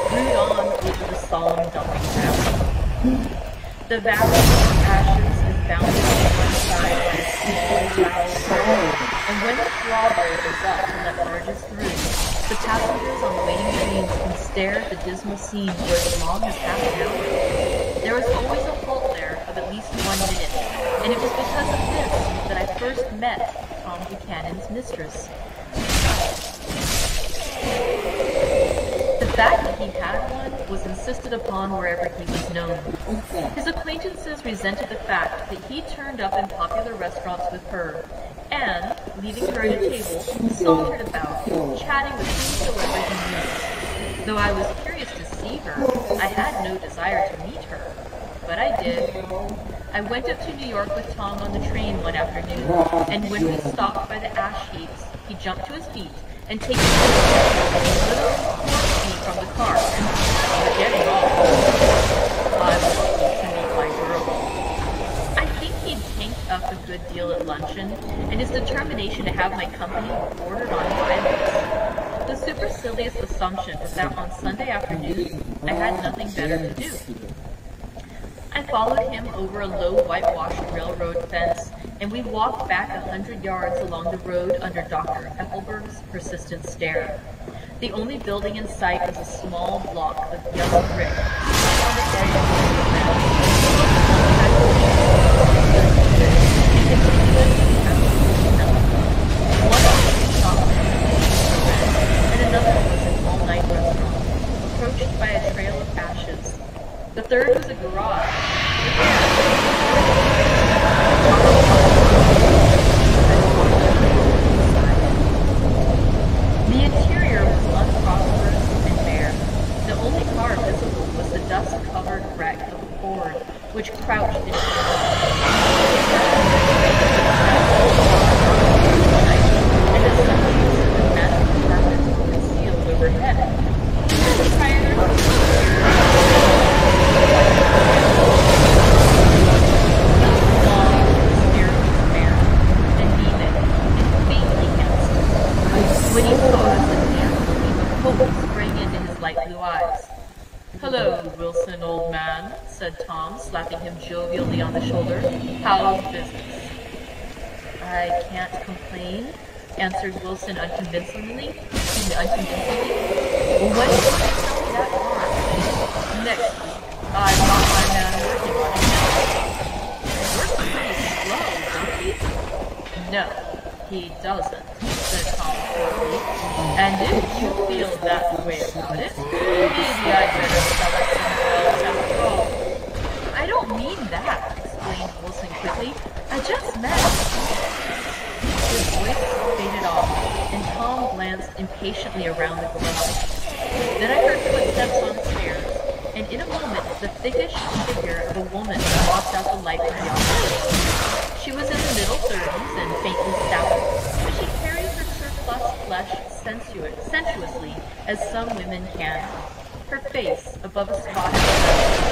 brood on over the solemn dumping valley. The valley of ashes is bounded on one side by a steep loud road, and when the throttle is up to let barges through, the passengers on waiting trains can stare at the dismal scene for as long as half an hour. There is always a halt there of at least 1 minute, and it was because of this that I first met Tom Buchanan's mistress. The fact that he had one was insisted upon wherever he was known. His acquaintances resented the fact that he turned up in popular restaurants with her, and, leaving her at a table, sauntered about, chatting with whomsoever he knew. Though I was curious to see her, I had no desire to meet her. But I did. I went up to New York with Tom on the train one afternoon, and when we stopped by the ash heaps, he jumped to his feet and taking me literally forced me from the car, forgetting all. I was to meet my girl. I think he'd tanked up a good deal at luncheon, and his determination to have my company bordered on violence. The supercilious assumption was that on Sunday afternoons I had nothing better to do. I followed him over a low whitewashed railroad fence and we walked back 100 yards along the road under Dr. Ethelberg's persistent stare. The only building in sight was a small block of yellow brick. One of them stopped and another was an all-night restaurant, approached by a trail of ashes. The third was a garage. The interior was unprosperous and bare. The only car visible was the dust-covered wreck of a Ford, which crouched in its and a substance of massive carpet concealed overhead. The proprietor when he saw us, a damp gleam of hope sprang into his light blue eyes. "Hello, Wilson, old man," said Tom, slapping him jovially on the shoulder. "How's business?" "I can't complain," answered Wilson unconvincingly. Well, when did you tell me that time? "Next week. I've got my man working on it now." "Works pretty slow, don't he?" "No, he doesn't," said Tom shortly. "And if you feel that way about it, maybe I'd better sell it somewhere else after all." "I don't mean that," explained Wilson quickly. "I just meant..." His voice faded off, and Tom glanced impatiently around the garage. Then I heard footsteps on the stairs, and in a moment the thickish figure of a woman walked out the light from the office. She was in the middle 30s and faintly stout, but she carried her surplus flesh sensuously, as some women can. Her face, above a spot of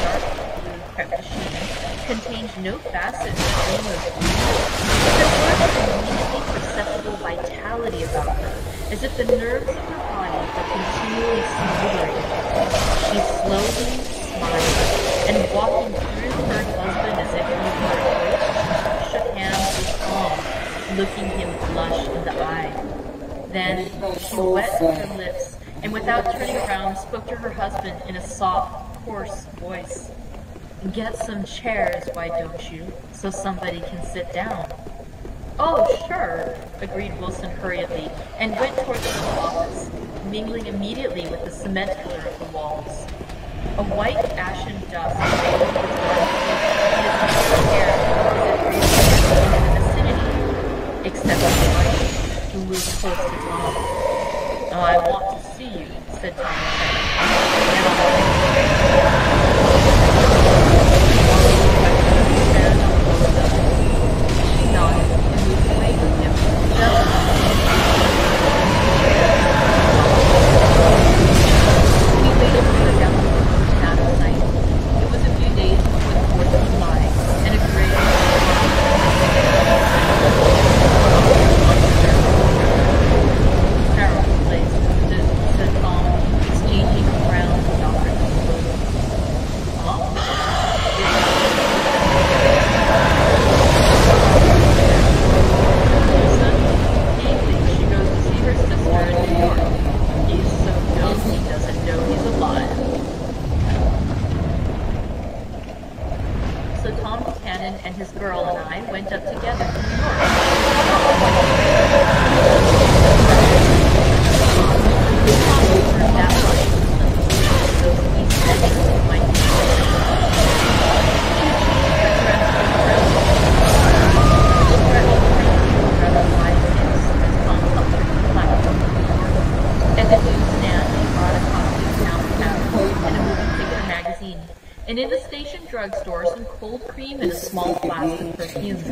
dark blue crepe de chine, contained no facet or gleam of beauty, but there was an immediately perceptible vitality about her, as if the nerves of her body were continually smoldering. She slowly smiled, and walking through her husband as if he were a ghost, shook hands with Tom, looking him flush in the eye. Then she wet her lips, and without turning around, spoke to her husband in a soft, hoarse voice. "Get some chairs, why don't you, so somebody can sit down." "Oh, sure," agreed Wilson hurriedly, and went toward the little office, mingling immediately with the cement color of the walls. A white ashen dust veiled his dark face, and his hair was in the vicinity, except for the wife, who moved close to Tom. "I want to see you," said Tom. She nodded and moved away with him. We waited for her down the road and out of sight. It was a few days before the 4th of July, and a gray terrible place, said Tom, exchanging a frown with Dr. Ethelberg. "Huh?" He thinks she goes to see her sister in New York. He's so dumb he doesn't know he's alive. So Tom Buchanan and his girl and I went up together to New York. That much those East Texas might be. She changed her dress to brown, which threatened rather wide hips as Tom helped her reflect. At the newsstand, she bought a copy of Town Cattle and a moving picture magazine, and in the station drugstore some cold cream and a small flask of perfume.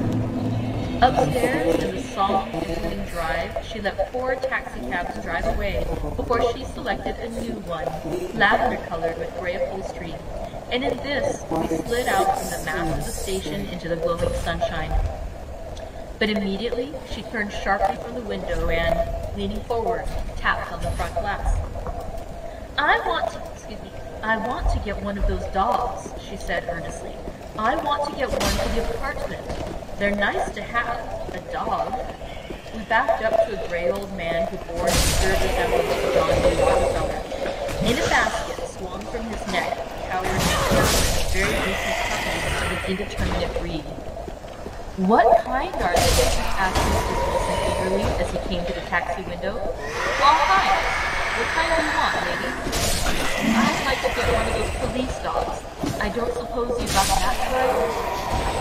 Upstairs, in the solemn evening drive, she let 4 taxicabs drive away before she selected a new one, lavender-colored with gray upholstery. And in this, we slid out from the mass of the station into the glowing sunshine. But immediately, she turned sharply from the window and, leaning forward, tapped on the front glass. I want to get one of those dolls," she said earnestly. "I want to get one for the apartment." They're nice to have. A dog. We backed up to a gray old man who bore an absurd resemblance to John D. Rockefeller. In a basket swung from his neck, cowered a very recent puppies of an indeterminate breed. What kind are they? Asked Mrs. Wilson eagerly as he came to the taxi window. All kinds. What kind do you want, lady? I'd like to get one of those police dogs. I don't suppose you got that right?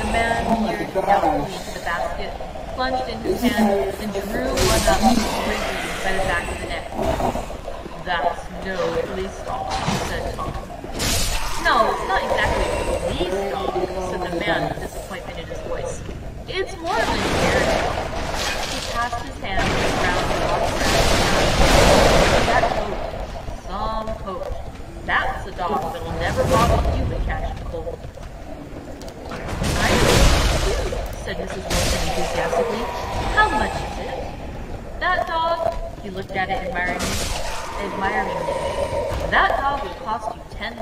The man peered doubtfully into the basket, plunged in his hand, and drew one up wriggling by the back of the neck. That's no police dog, said Tom. No, it's not exactly a police dog, said the man with disappointment in his voice. It's more of an airedale. He passed his hand around the box. That coat. Some coat. That's a dog that'll never bother you and catch a cold. I know, said Mrs. Wilson enthusiastically. How much is it? That dog? He looked at it admiringly. That dog will cost you $10.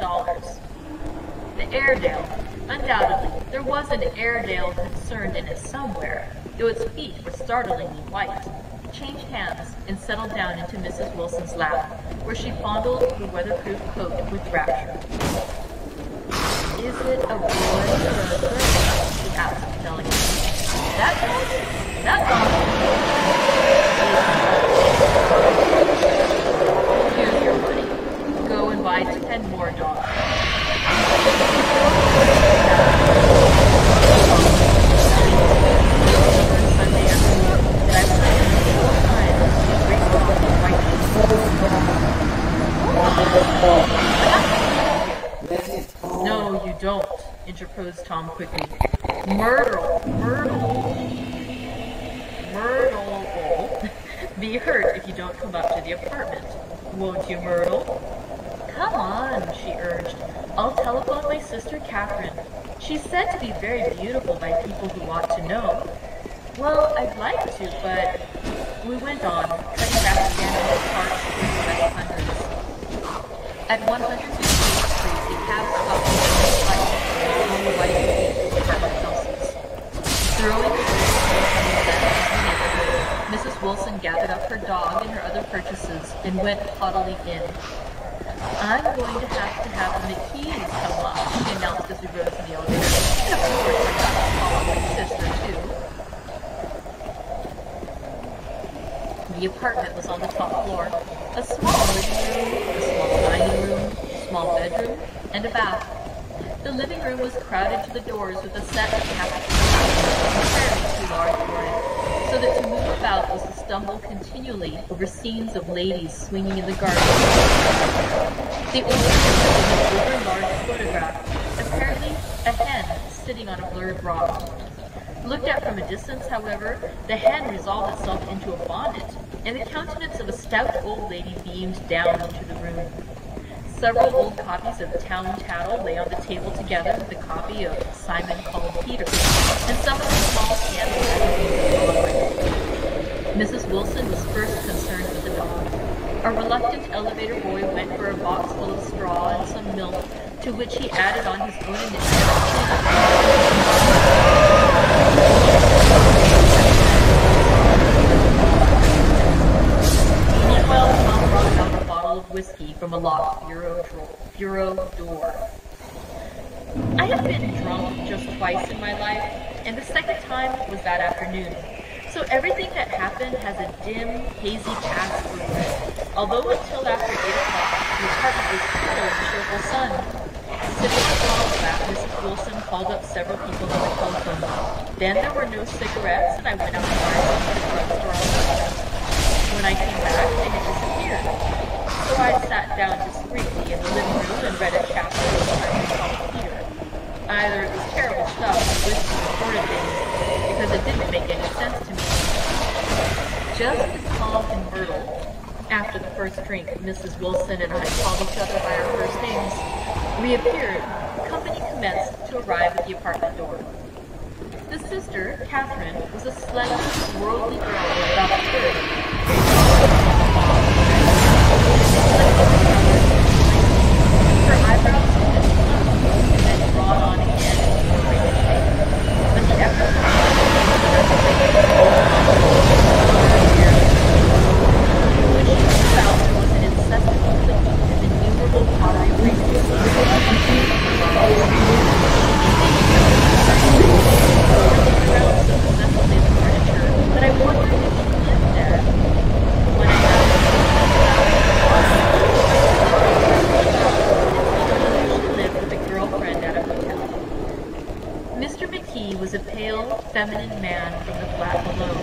The Airedale. Undoubtedly, there was an Airedale concerned in it somewhere, though its feet were startlingly white. Changed hands and settled down into Mrs. Wilson's lap, where she fondled the weatherproof coat with rapture. Is it a boy or a girl? She asked delicately. That dog? Here's your money. Go and buy 10 more dogs. Sunday afternoon, and I No, you don't, interposed Tom quickly. Myrtle will be hurt if you don't come up to the apartment. Won't you, Myrtle? Come on, she urged. I'll telephone my sister Catherine. She's said to be very beautiful by people who want to know. Well, I'd like to, but... We went on, cutting back again in the parks through the west hundreds. At 158th Street, the cab stopped on the white gate apartment houses. Throwing the Mrs. Wilson gathered up her dog and her other purchases and went haughtily in. I'm going to have the McKees come up, she announced as we rose in the elevator. And of course, I got to call my sister, too. The apartment was on the top floor. A small living room, a small dining room, a small bedroom, and a bath. The living room was crowded to the doors with a set of tapestries, entirely too large for it, so that to move about was to stumble continually over scenes of ladies swinging in the garden. The only difference was an overlarge photograph, apparently a hen sitting on a blurred rock. Looked at from a distance, however, the hen resolved itself into a bonnet, and the countenance of a stout old lady beamed down into the room. Several old copies of Town Tattle lay on the table together with a copy of Simon Called Peter, and some of the small scandal magazines. Mrs. Wilson was first concerned with the dog. A reluctant elevator boy went for a box full of straw and some milk, to which he added on his own initiative. Meanwhile, Tom brought out a bottle of whiskey from a locked bureau door. I have been drunk just twice in my life, and the second time was that afternoon. So everything that happened has a dim, hazy past over it, although until after 8 o'clock, the apartment was full of cheerful sun. Sitting on the wall lap, Mrs. Wilson called up several people on the telephone. Then there were no cigarettes, and I went outside to the drugstore on the corner. When I came back, they had disappeared. So I sat down discreetly in the living room and read a chapter of Simon Called Peter. Either it was terrible stuff or whiskey reported things, because it didn't make any sense to me. Just as Tom and Myrtle, after the first drink, Mrs. Wilson and I called each other by our first names, reappeared, company commenced to arrive at the apartment door. The sister, Catherine, was a slender, worldly girl of about 30. Her eyebrows had been and then drawn on again in a rated shape. But the effort pale, feminine man from the flat below.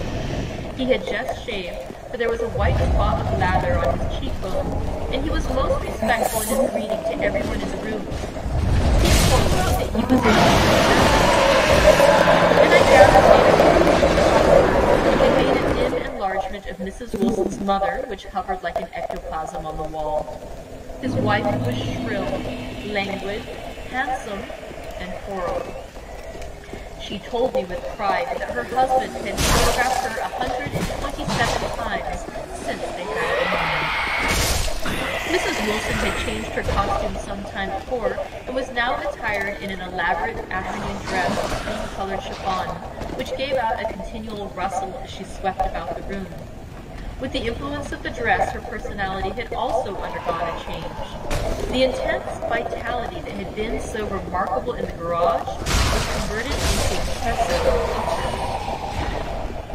He had just shaved, but there was a white spot of lather on his cheekbone, and he was most respectful in his greeting to everyone in the room. He told me that he was in and I gathered he made an enlargement of Mrs. Wilson's mother, which hovered like an ectoplasm on the wall. His wife was shrill, languid, handsome, and coral. She told me with pride that her husband had photographed her 127 times since they had been married. Mrs. Wilson had changed her costume some time before and was now attired in an elaborate afternoon dress of cream-colored chiffon, which gave out a continual rustle as she swept about the room. With the influence of the dress, her personality had also undergone a change. The intense vitality that had been so remarkable in the garage was converted into excessive culture.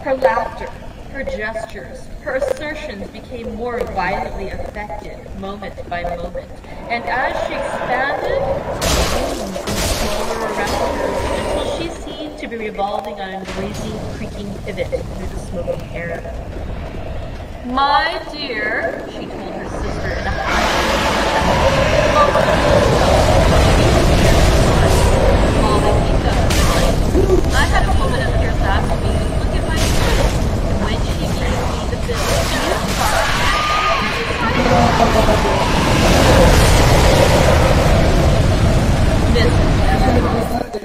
Her laughter, her gestures, her assertions became more violently affected moment by moment, and as she expanded, the room grew smaller around her until she seemed to be revolving on a noisy, creaking pivot through the smoking air. "My dear," she told her sister in a high I had a woman up here last week look at my foot, and when she gave me the bill,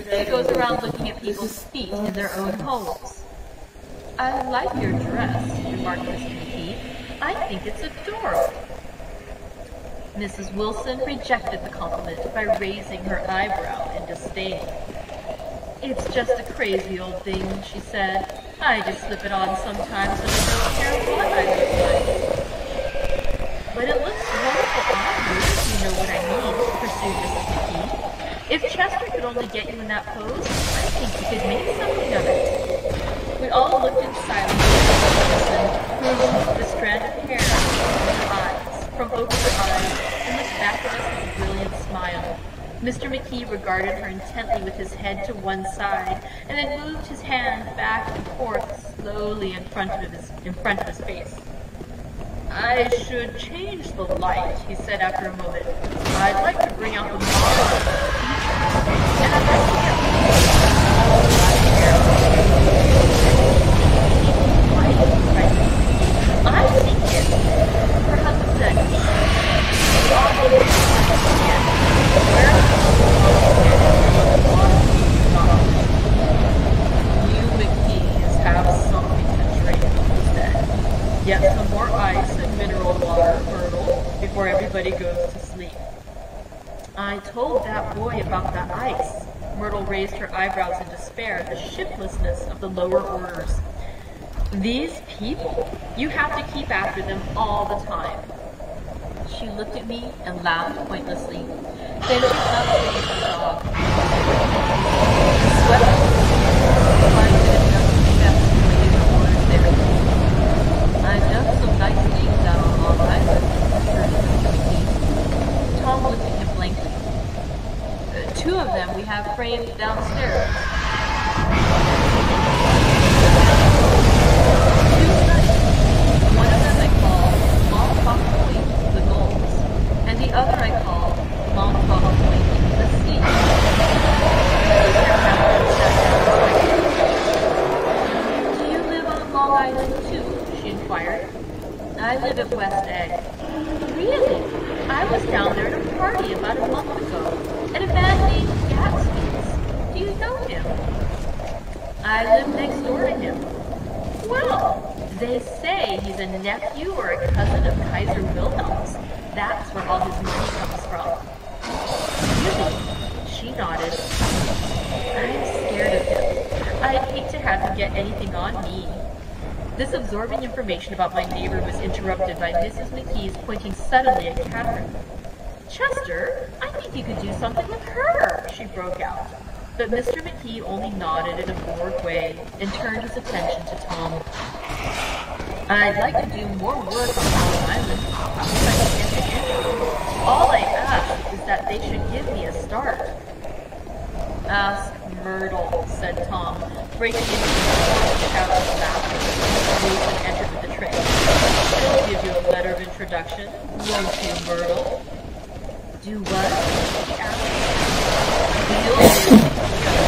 she goes around looking at people's feet in their own homes. "I like your dress," remarked Mr. McKee. "I think it's adorable." Mrs. Wilson rejected the compliment by raising her eyebrow in disdain. "It's just a crazy old thing," she said. "I just slip it on sometimes when I don't care what I look like." "But it looks wonderful on you, if you know what I mean," pursued Mrs. McKee. "If Chester could only get you in that pose, I think you could make something of it." We all looked in silence at who removed the strand of hair from over her eyes and looked back at us with a brilliant smile. Mr. McKee regarded her intently with his head to one side, and then moved his hand back and forth slowly in front of his face. "I should change the light," he said after a moment. "I'd like to bring out the model of the features, and I'd like to get all my hair." "I think it," her husband said. "You McKees have something to drink," he said. "Get some more ice and mineral water, Myrtle, before everybody goes to sleep." "I told that boy about the ice." Myrtle raised her eyebrows in despair at the shiftlessness of the lower orders. "These people, you have to keep after them all the time." She looked at me and laughed pointlessly. Then she stopped sitting the dog. Swept "I've done some nice things out on Long Island," assured Mr. McKee. Tom looked at him blankly. "Two of them we have framed downstairs." One of them I call Montauk Point, the Knolls, and the other I call Montauk Point, the Sea. "Do you live on Long Island too?" she inquired. "I live at West Egg." "Really? I was down there at a party about a month ago, at a man named Gatsby's. Do you know him?" "I live next door to him." "Well, they say he's a nephew or a cousin of Kaiser Wilhelm's. That's where all his money comes from." "Really?" She nodded. "I'm scared of him. I'd hate to have him get anything on me." This absorbing information about my neighbor was interrupted by Mrs. McKee's pointing suddenly at Catherine. "Chester, I think you could do something with her," she broke out. But Mr. McKee only nodded in a bored way and turned his attention to Tom. "I'd like to do more work on Long Island. All I ask is that they should give me a start." "Ask Myrtle, said Tom, breaking into a shout of laughter as Wilson entered with the tray. I'll give you a letter of introduction, won't you, Myrtle? Do what? She asked. We'll give you a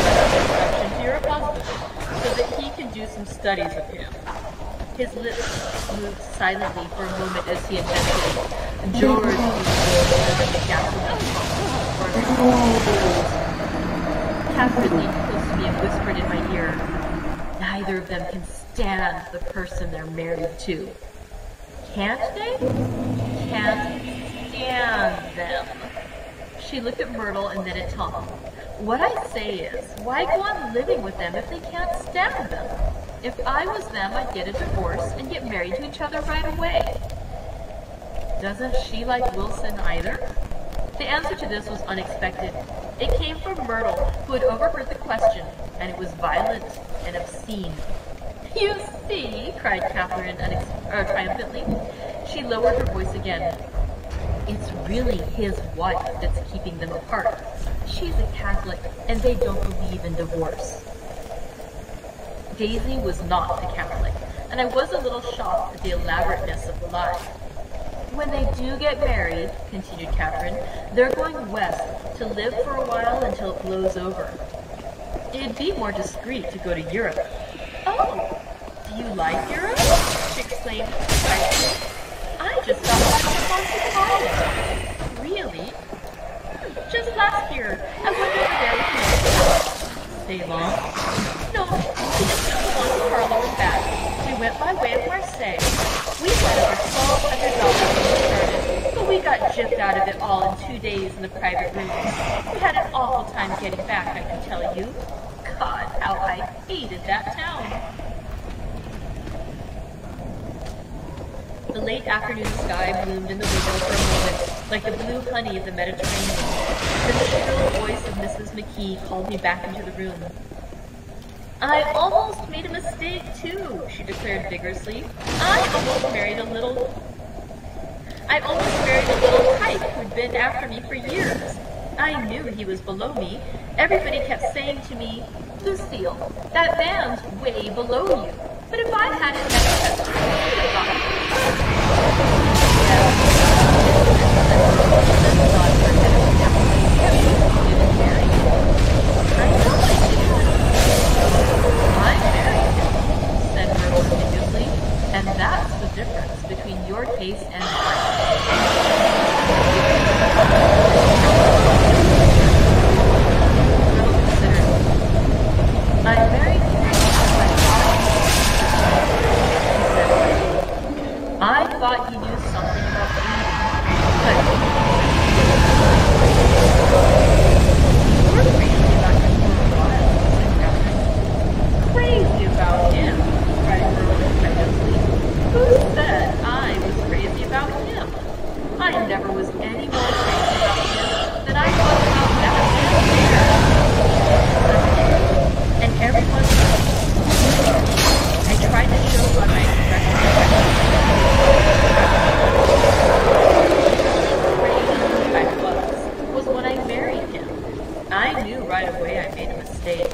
letter of introduction to your husband, so that he can do some studies of him. His lips moved silently for a moment as he invented George the Gatsby. Catherine leaned close to me and whispered in my ear, neither of them can stand the person they're married to. Can't they? Can't stand them. She looked at Myrtle and then at Tom. What I say is, why go on living with them if they can't stand them? If I was them, I'd get a divorce and get married to each other right away. Doesn't she like Wilson either? The answer to this was unexpected. It came from Myrtle, who had overheard the question, and it was violent and obscene. You see, cried Catherine triumphantly. She lowered her voice again. It's really his wife that's keeping them apart. She's a Catholic, and they don't believe in divorce. Daisy was not a Catholic, and I was a little shocked at the elaborateness of the lie. When they do get married, continued Catherine, they're going west to live for a while until it blows over. It'd be more discreet to go to Europe. Oh, do you like Europe? She exclaimed excitedly. I just got back from college. Really? Just last year, I went over there with you. Stay long? No, we just took to Monte Carlo and back. We went by way of Marseille. We had over $1,200 when we started, but we got gypped out of it all in 2 days in the private rooms. We had an awful time getting back, I can tell you. God, how I hated that town. The late afternoon sky bloomed in the window for a moment, like the blue honey of the Mediterranean. Then the shrill voice of Mrs. McKee called me back into the room. I almost made a mistake, too, she declared vigorously. I almost married a little tyke who'd been after me for years. I knew he was below me. Everybody kept saying to me, Lucille, that man's way below you. But if I hadn't met him, I would have gotten it. I married him, said Myrtle continuously, and that's the difference between your case and mine. Myrtle considered. I married him I thought he knew something about bleeding, but you were crazy about him for a while, said Catherine. Crazy about him? Cried Myrtle incredulously. Who said I was crazy about him? I never was any more crazy about him than I was about that man there. And everyone I tried to show by my expression was when I married him. I knew right away I made a mistake.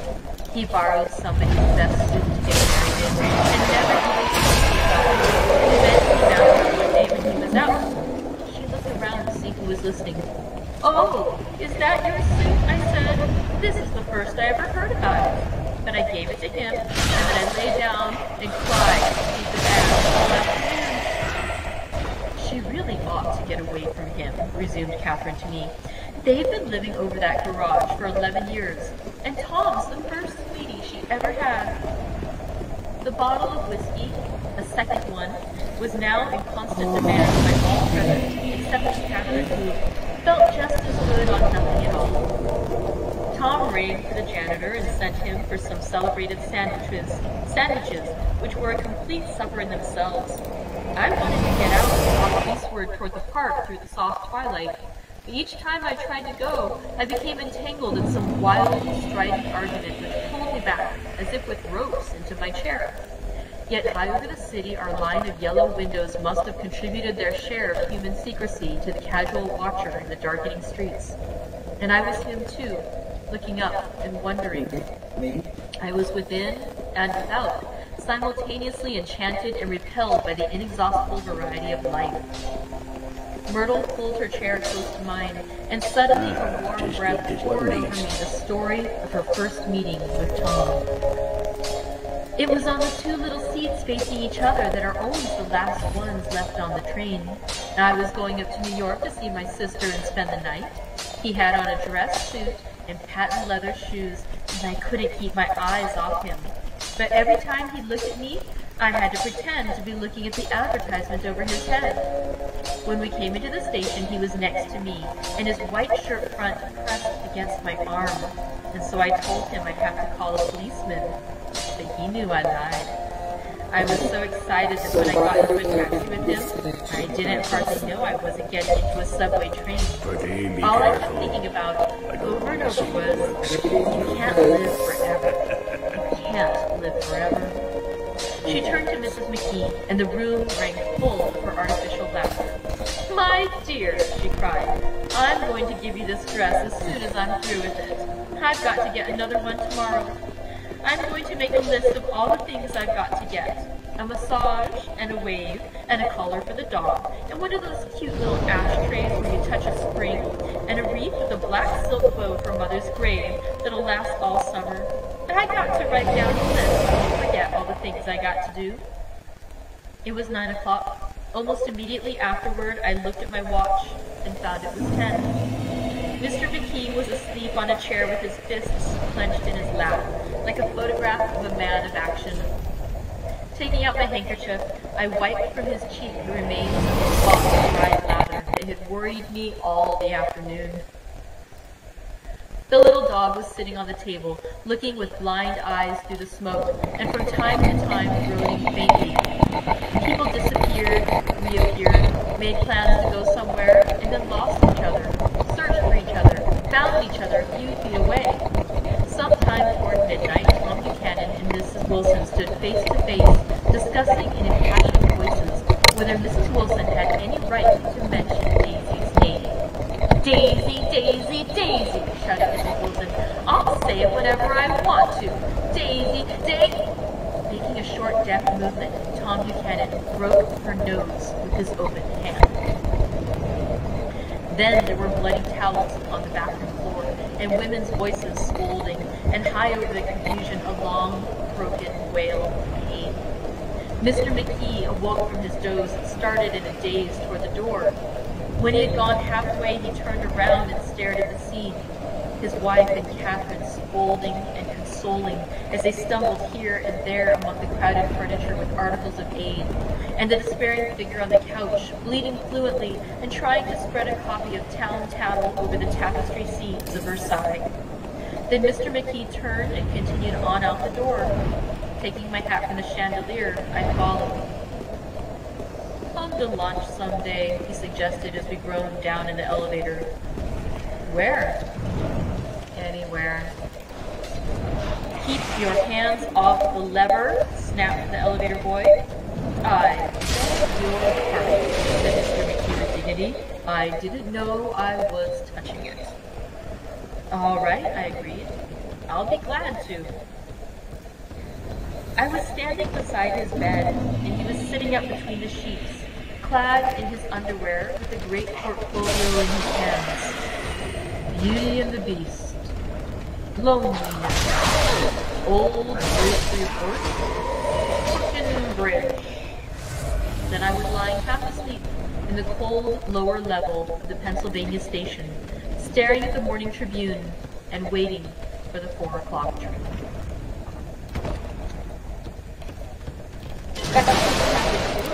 He borrowed somebody's best suit to get married in and never even told me about it. And then he found out one day when he was out. She looked around to see who was listening. Oh, is that your suit? I said. This is the first I ever heard about it. But I gave it to him, and then I lay down and cried to keep the bag all afternoon. She really ought to get away from him, resumed Catherine to me. They've been living over that garage for 11 years, and Tom's the first sweetie she ever had. The bottle of whiskey, a second one, was now in constant demand by all present, except Catherine, who felt just as good on nothing at all. Tom rang for the janitor and sent him for some celebrated sandwiches, which were a complete supper in themselves. I wanted to get out and walk eastward toward the park through the soft twilight. But each time I tried to go, I became entangled in some wild, strident argument which pulled me back, as if with ropes, into my chair. Yet high over the city, our line of yellow windows must have contributed their share of human secrecy to the casual watcher in the darkening streets. And I was him too, looking up and wondering. I was within and without, simultaneously enchanted and repelled by the inexhaustible variety of life. Myrtle pulled her chair close to mine, and suddenly her warm breath poured over me the story of her first meeting with Tom. It was on the two little seats facing each other that are always the last ones left on the train. I was going up to New York to see my sister and spend the night. He had on a dress suit and patent leather shoes, and I couldn't keep my eyes off him. But every time he looked at me, I had to pretend to be looking at the advertisement over his head. When we came into the station, he was next to me, and his white shirt front pressed against my arm. And so I told him I'd have to call a policeman, but he knew I lied. I was so excited that when I got into a taxi with him, I didn't hardly know I wasn't getting into a subway train. All I kept thinking about over and over was, you can't live forever. You can't live forever. She turned to Mrs. McKee, and the room rang full of her artificial laughter. My dear, she cried, I'm going to give you this dress as soon as I'm through with it. I've got to get another one tomorrow. I'm going to make a list of all the things I've got to get. A massage, and a wave, and a collar for the dog, and one of those cute little ashtrays where you touch a spring, and a wreath with a black silk bow for Mother's grave that'll last all summer. I got to write down a list and forget all the things I got to do. It was 9 o'clock. Almost immediately afterward, I looked at my watch and found it was 10. Mr. McKee was asleep on a chair with his fists clenched in his lap, like a photograph of a man of action. Taking out my handkerchief, I wiped from his cheek the remains of the spot of dried lather that had worried me all the afternoon. The little dog was sitting on the table, looking with blind eyes through the smoke, and from time to time groaning faintly. People disappeared, reappeared, made plans to go somewhere, and then lost each other, searched for each other, found each other a few feet away. Sometime toward midnight, Tom Buchanan and Mrs. Wilson stood face to face, discussing in impassioned voices whether Mrs. Wilson had any right to mention Daisy's name. Daisy, Daisy, Daisy, shouted Mrs. Wilson. I'll say it whenever I want to. Daisy, Daisy. Making a short, deft movement, Tom Buchanan broke her nose with his open hand. Then there were bloody towels on the bathroom floor, and women's voices scolding, and high over the confusion a long, broken wail of pain. Mr. McKee awoke from his doze and started in a daze toward the door. When he had gone halfway, he turned around and stared at the scene. His wife and Catherine scolding and consoling as they stumbled here and there among the crowded furniture with articles of aid, and the despairing figure on the couch, bleeding fluently and trying to spread a copy of Town Tattle over the tapestry scenes of Versailles. Then Mr. McKee turned and continued on out the door. Taking my hat from the chandelier, I followed. Come to lunch someday, he suggested as we groaned down in the elevator. Where? Anywhere. Keep your hands off the lever, snapped the elevator boy. I beg your pardon, said Mr. McKee with dignity. I didn't know I was touching it. All right, I agreed. I'll be glad to. I was standing beside his bed, and he was sitting up between the sheets, clad in his underwear with a great portfolio in his hands. Beauty and the Beast. Loneliness. Old Grocery Report. Brooklyn Bridge. Then I was lying half asleep in the cold lower level of the Pennsylvania station, staring at the Morning Tribune and waiting for the 4 o'clock train.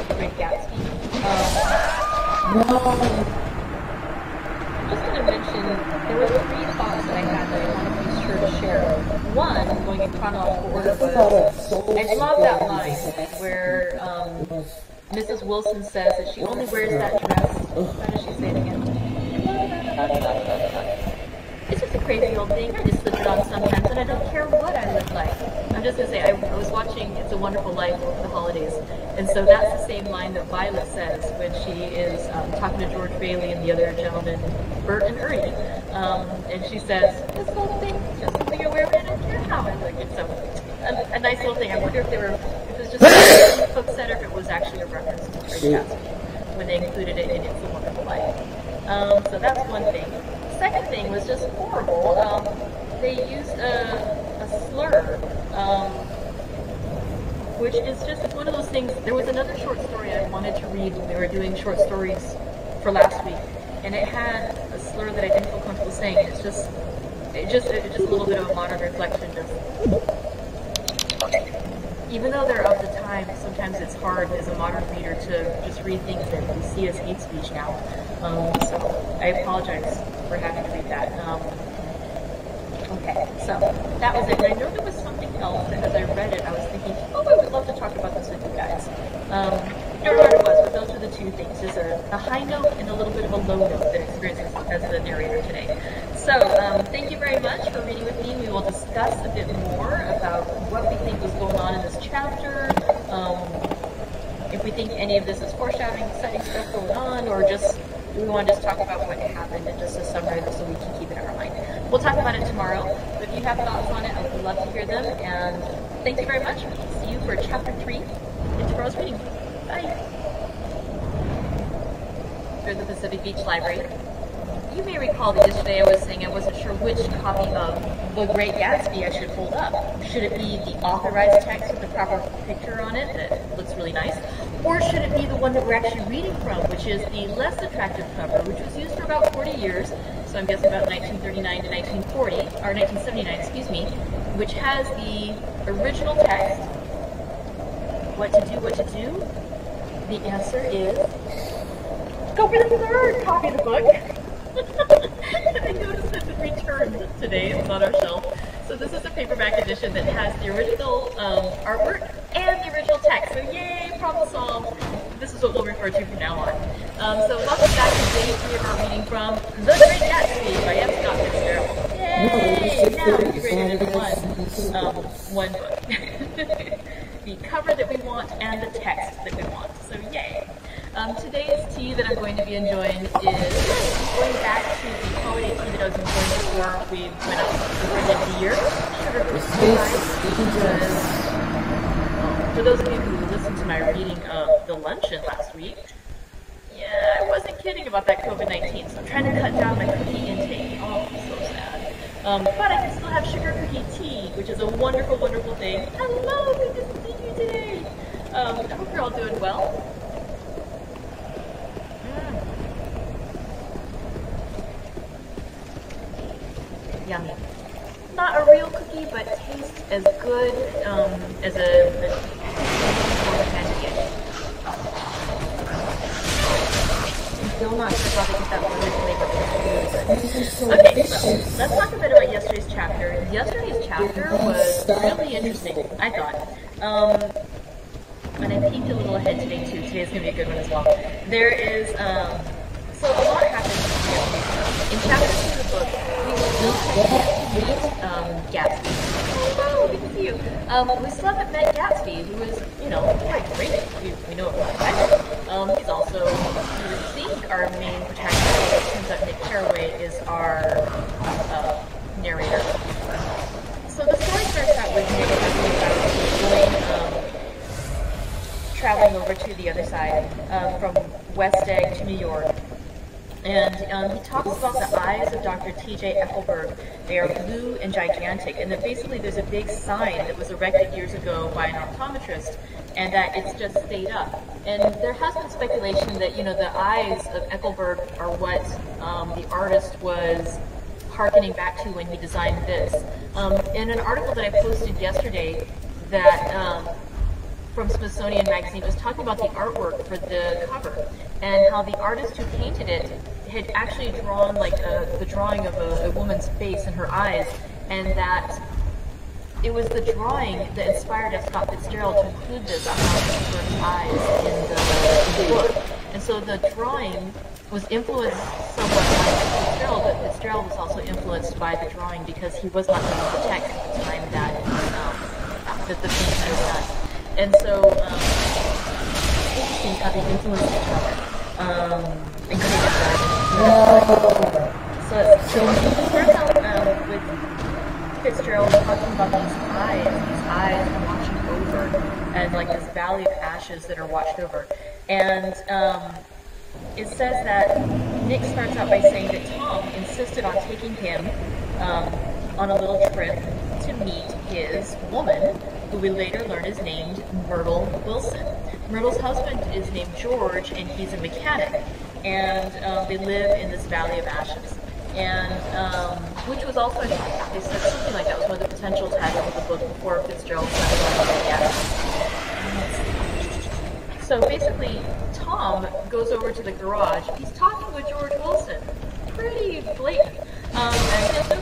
Great Gatsby. I'm just going to mention, there were 3 thoughts that I had that I want to be sure to share. One, going in chronological order, was, I love that line where Mrs. Wilson says that she only wears that dress. How does she say it again? It's just a crazy old thing. I just slip it on sometimes, and I don't care what I look like. I'm just going to say, I was watching It's a Wonderful Life over the holidays, and so that's the same line that Violet says when she is talking to George Bailey and the other gentleman, Bert and Ernie. And she says, this whole thing is just something you're wearing in your house. Like, it's a nice little thing. I wonder if it was just a book set or if it was actually a reference to Great Gatsby when they included it in It's a Wonderful Life. So that's one thing. Second thing was just horrible. They used a slur, which is just one of those things. There was another short story I wanted to read when we were doing short stories for last week, and it had a slur that I didn't feel comfortable saying. It's just a little bit of a modern reflection. Even though they're of the time, sometimes it's hard as a modern reader to just read things that we see as hate speech now. So I apologize for having to read that. Okay, so that was it. And I know there was something else that as I read it, I was thinking, oh, I would love to talk about this with you guys. I don't know what it was, but those are the two things. There's a high note and a little bit of a low note that experiences as the narrator today. So thank you very much for reading with me. We will discuss a bit more about what we think was going on in this chapter. If we think any of this is foreshadowing, exciting stuff going on, or just we want to just talk about what happened and just a summary so we can keep it in our mind. We'll talk about it tomorrow. But if you have thoughts on it, I would love to hear them. And thank you very much. We'll see you for Chapter 3 in tomorrow's reading. Bye. Through the Pacific Beach Library. You may recall that yesterday I was saying I wasn't sure which copy of The Great Gatsby I should hold up. Should it be the authorized text with the proper picture on it that looks really nice? Or should it be the one that we're actually reading from, which is the less attractive cover, which was used for about 40 years, so I'm guessing about 1939 to 1940, or 1979, excuse me, which has the original text. What to do? The answer is go for the third copy of the book. I noticed that it returned today. It's on our shelf. So this is a paperback edition that has the original artwork and the original text. So yay, problem solved. This is what we'll refer to from now on. So welcome back to day 3 of our reading from The Great Gatsby by Scott Fitzgerald. Yay! Now we've rated it one book. The cover that we want and the text that we want. So yay. Today's tea that I'm going to be enjoying is going back to the holiday tea that I was enjoying before we went up before the end of the year. For those of you who listened to my reading of The Luncheon last week, yeah, I wasn't kidding about that COVID-19, so I'm trying to cut down my cookie intake. Oh, I'm so sad. But I can still have sugar cookie tea, which is a wonderful, wonderful thing. Hello, good to see you today. I hope you're all doing well. Yummy. Not a real cookie, but tastes as good as a pancake. I'm still not sure how to get that word to make it. Okay, so let's talk a bit about yesterday's chapter. Yesterday's chapter was really interesting, I thought. And I peeked a little ahead today too. Today's going to be a good one as well. There is, so a lot happens in chapter 2 of the book. We still haven't met Gatsby. Oh, good to see you. We still haven't met Gatsby, who is, quite great. We know it well, right? He's also, we think, our main protagonist. It turns out Nick Carraway is our narrator. So the story starts out with Nick traveling over to the other side, from West Egg to New York. And he talks about the eyes of Dr. T.J. Ethelberg. They are blue and gigantic, and that basically there's a big sign that was erected years ago by an optometrist, and that it's just stayed up. And there has been speculation that, the eyes of Ethelberg are what the artist was hearkening back to when he designed this. In an article that I posted yesterday that from Smithsonian Magazine was talking about the artwork for the cover, and how the artist who painted it had actually drawn the drawing of a woman's face and her eyes, and that it was the drawing that inspired Scott Fitzgerald to include this about Ethelberg's eyes in the book. And so the drawing was influenced somewhat by Fitzgerald, but Fitzgerald was also influenced by the drawing because he was not doing the text at the time that the painting was done. And so, interesting how they influenced each other. So So we start out with Fitzgerald talking about these eyes watching over, and like this valley of ashes that are watched over. And it says that Nick starts out by saying that Tom insisted on taking him on a little trip to meet his woman, who we later learn is named Myrtle Wilson. Myrtle's husband is named George, and he's a mechanic, and they live in this valley of ashes. And which was also, they said something like that was one of the potential titles of the book before Fitzgerald started on the ashes. So basically, Tom goes over to the garage. He's talking with George Wilson. Pretty blatant. And so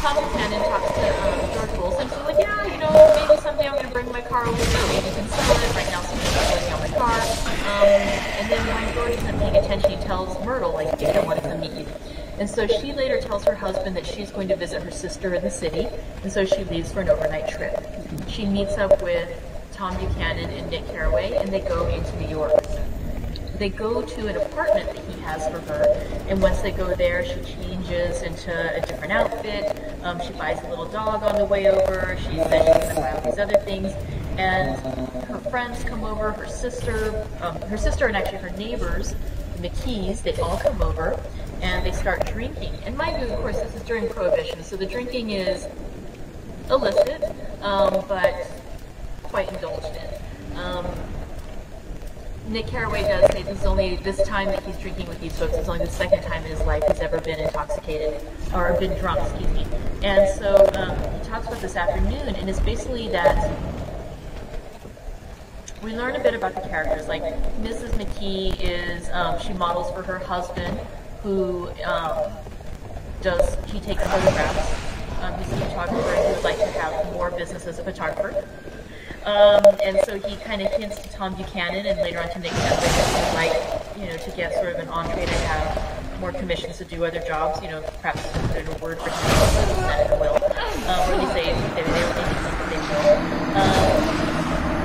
Tom Buchanan talks to George Wilson. She's like, yeah, you know, maybe someday I'm going to bring my car over here. Maybe you can sell it. Right now, somebody's working on my car. And then when George isn't paying attention, he tells Myrtle, like, yeah, I wanted to meet you. And so she later tells her husband that she's going to visit her sister in the city. And so she leaves for an overnight trip. She meets up with Tom Buchanan and Nick Carraway, and they go into New York. They go to an apartment that he has for her, and once they go there, she changes into a different outfit. She buys a little dog on the way over. She says she's going to buy all these other things, and her friends come over. Her sister and actually her neighbors, the McKees, they all come over, and they start drinking. And mind you, of course, this is during Prohibition, so the drinking is illicit, but quite indulged in. Nick Carraway does say this is only this time that he's drinking with these folks. It's only the second time in his life he's ever been intoxicated, or been drunk, excuse me. And so he talks about this afternoon, and it's basically that we learn a bit about the characters. Like Mrs. McKee is, she models for her husband, who he takes photographs. He's a photographer, and he would like to have more business as a photographer. And so he kind of hints to Tom Buchanan and later on to Nick Carraway that he'd like, you know, to get sort of an entree to have more commissions to do other jobs, you know, perhaps put in a word for him, that in a will, or at least they were thinking something they will.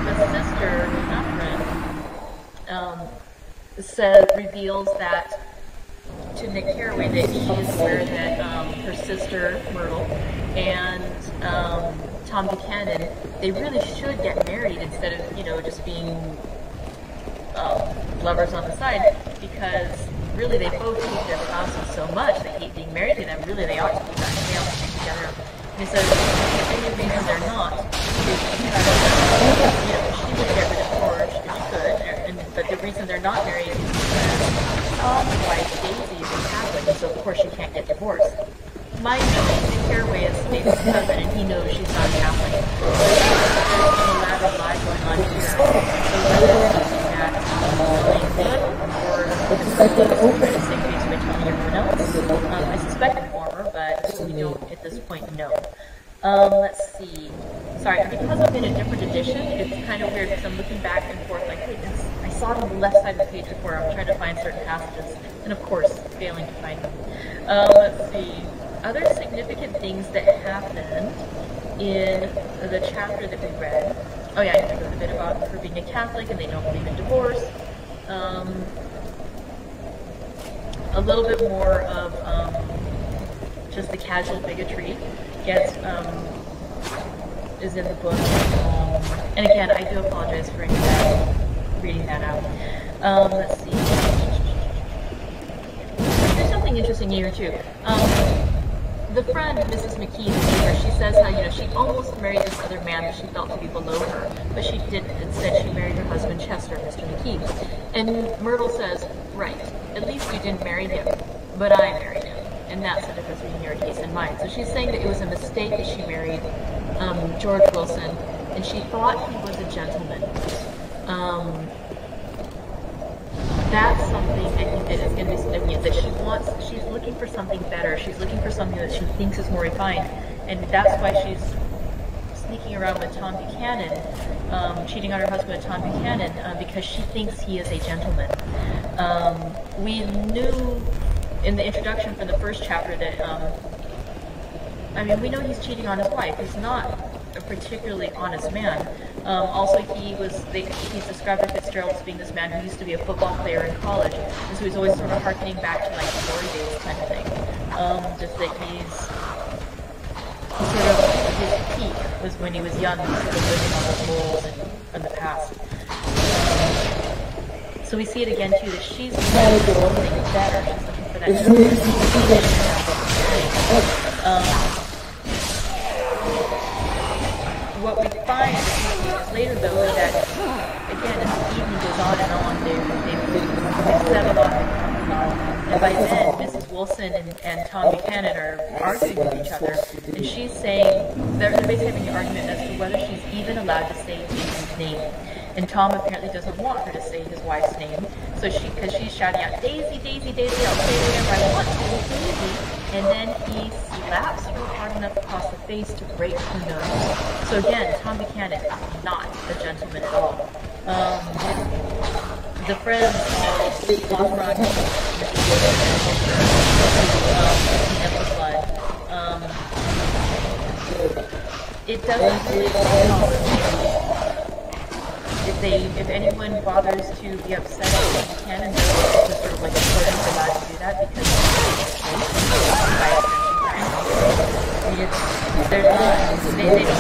The sister, Catherine, reveals that to Nick Carraway that he is aware that her sister, Myrtle, and Tom Buchanan, they really should get married instead of, you know, just being lovers on the side, because really they both hate their spouses so much, they hate being married to them, really they ought to be back together. And he says, the only reason they're not is because, you know, she would get rid of George if she could, but the reason they're not married is because Tom's wife, Daisy, is a Catholic, and so of course she can't get divorced. Mind you, Nick Carraway is Daisy husband, and he knows she's not Catholic. So there's an elaborate lie going on here. So whether it's something that's really good, or it's the same case by telling everyone else, I suspect the former, but we don't at this point know. Let's see. Sorry, because I'm in a different edition, it's kind of weird because I'm looking back and forth like, wait, I saw it on the left side of the page before. I'm trying to find certain passages, and of course, failing to find them. Let's see. Other significant things that happened in the chapter that we read. Oh yeah, I talked a bit about her being a Catholic and they don't believe in divorce. A little bit more of just the casual bigotry is in the book. And again, I do apologize for reading that out. Let's see. There's something interesting here too. The friend, Mrs. McKee, the neighbor, she says how, you know, she almost married this other man that she felt to be below her, but she didn't. Instead, she married her husband, Chester, Mr. McKee. And Myrtle says, right, at least you didn't marry him, but I married him. And that's the difference between your case and mine. So she's saying that it was a mistake that she married George Wilson, and she thought he was a gentleman. That's something I think that is going to be significant, that she's looking for something better. She's looking for something that she thinks is more refined. And that's why she's sneaking around with Tom Buchanan, cheating on her husband with Tom Buchanan, because she thinks he is a gentleman. We knew in the introduction for the first chapter that, we know he's cheating on his wife. He's not a particularly honest man. Also, he's described by Fitzgerald as being this man who used to be a football player in college, and so he's always sort of harkening back to like the glory days kind of thing. Just that he's sort of, his peak was when he was young, sort of living on those morals in the past. So we see it again too, that she's looking for something better, she's looking for that what we find later though is that, again, as the evening goes on and on, they've settled on it. And by then, Mrs. Wilson and Tom Buchanan are arguing with each other, and she's saying, they're basically having an argument as to whether she's even allowed to say Jason's name. And Tom apparently doesn't want her to say his wife's name, so because she's shouting out, Daisy, Daisy, Daisy, I'll say whatever I want to, Daisy. And then he slaps her hard enough across the face to break her nose. So again, Tom Buchanan, not a gentleman at all. The friends all run it doesn't really if anyone bothers to be upset at Tom Buchanan, they're just sort of like important for allowed to do that because they don't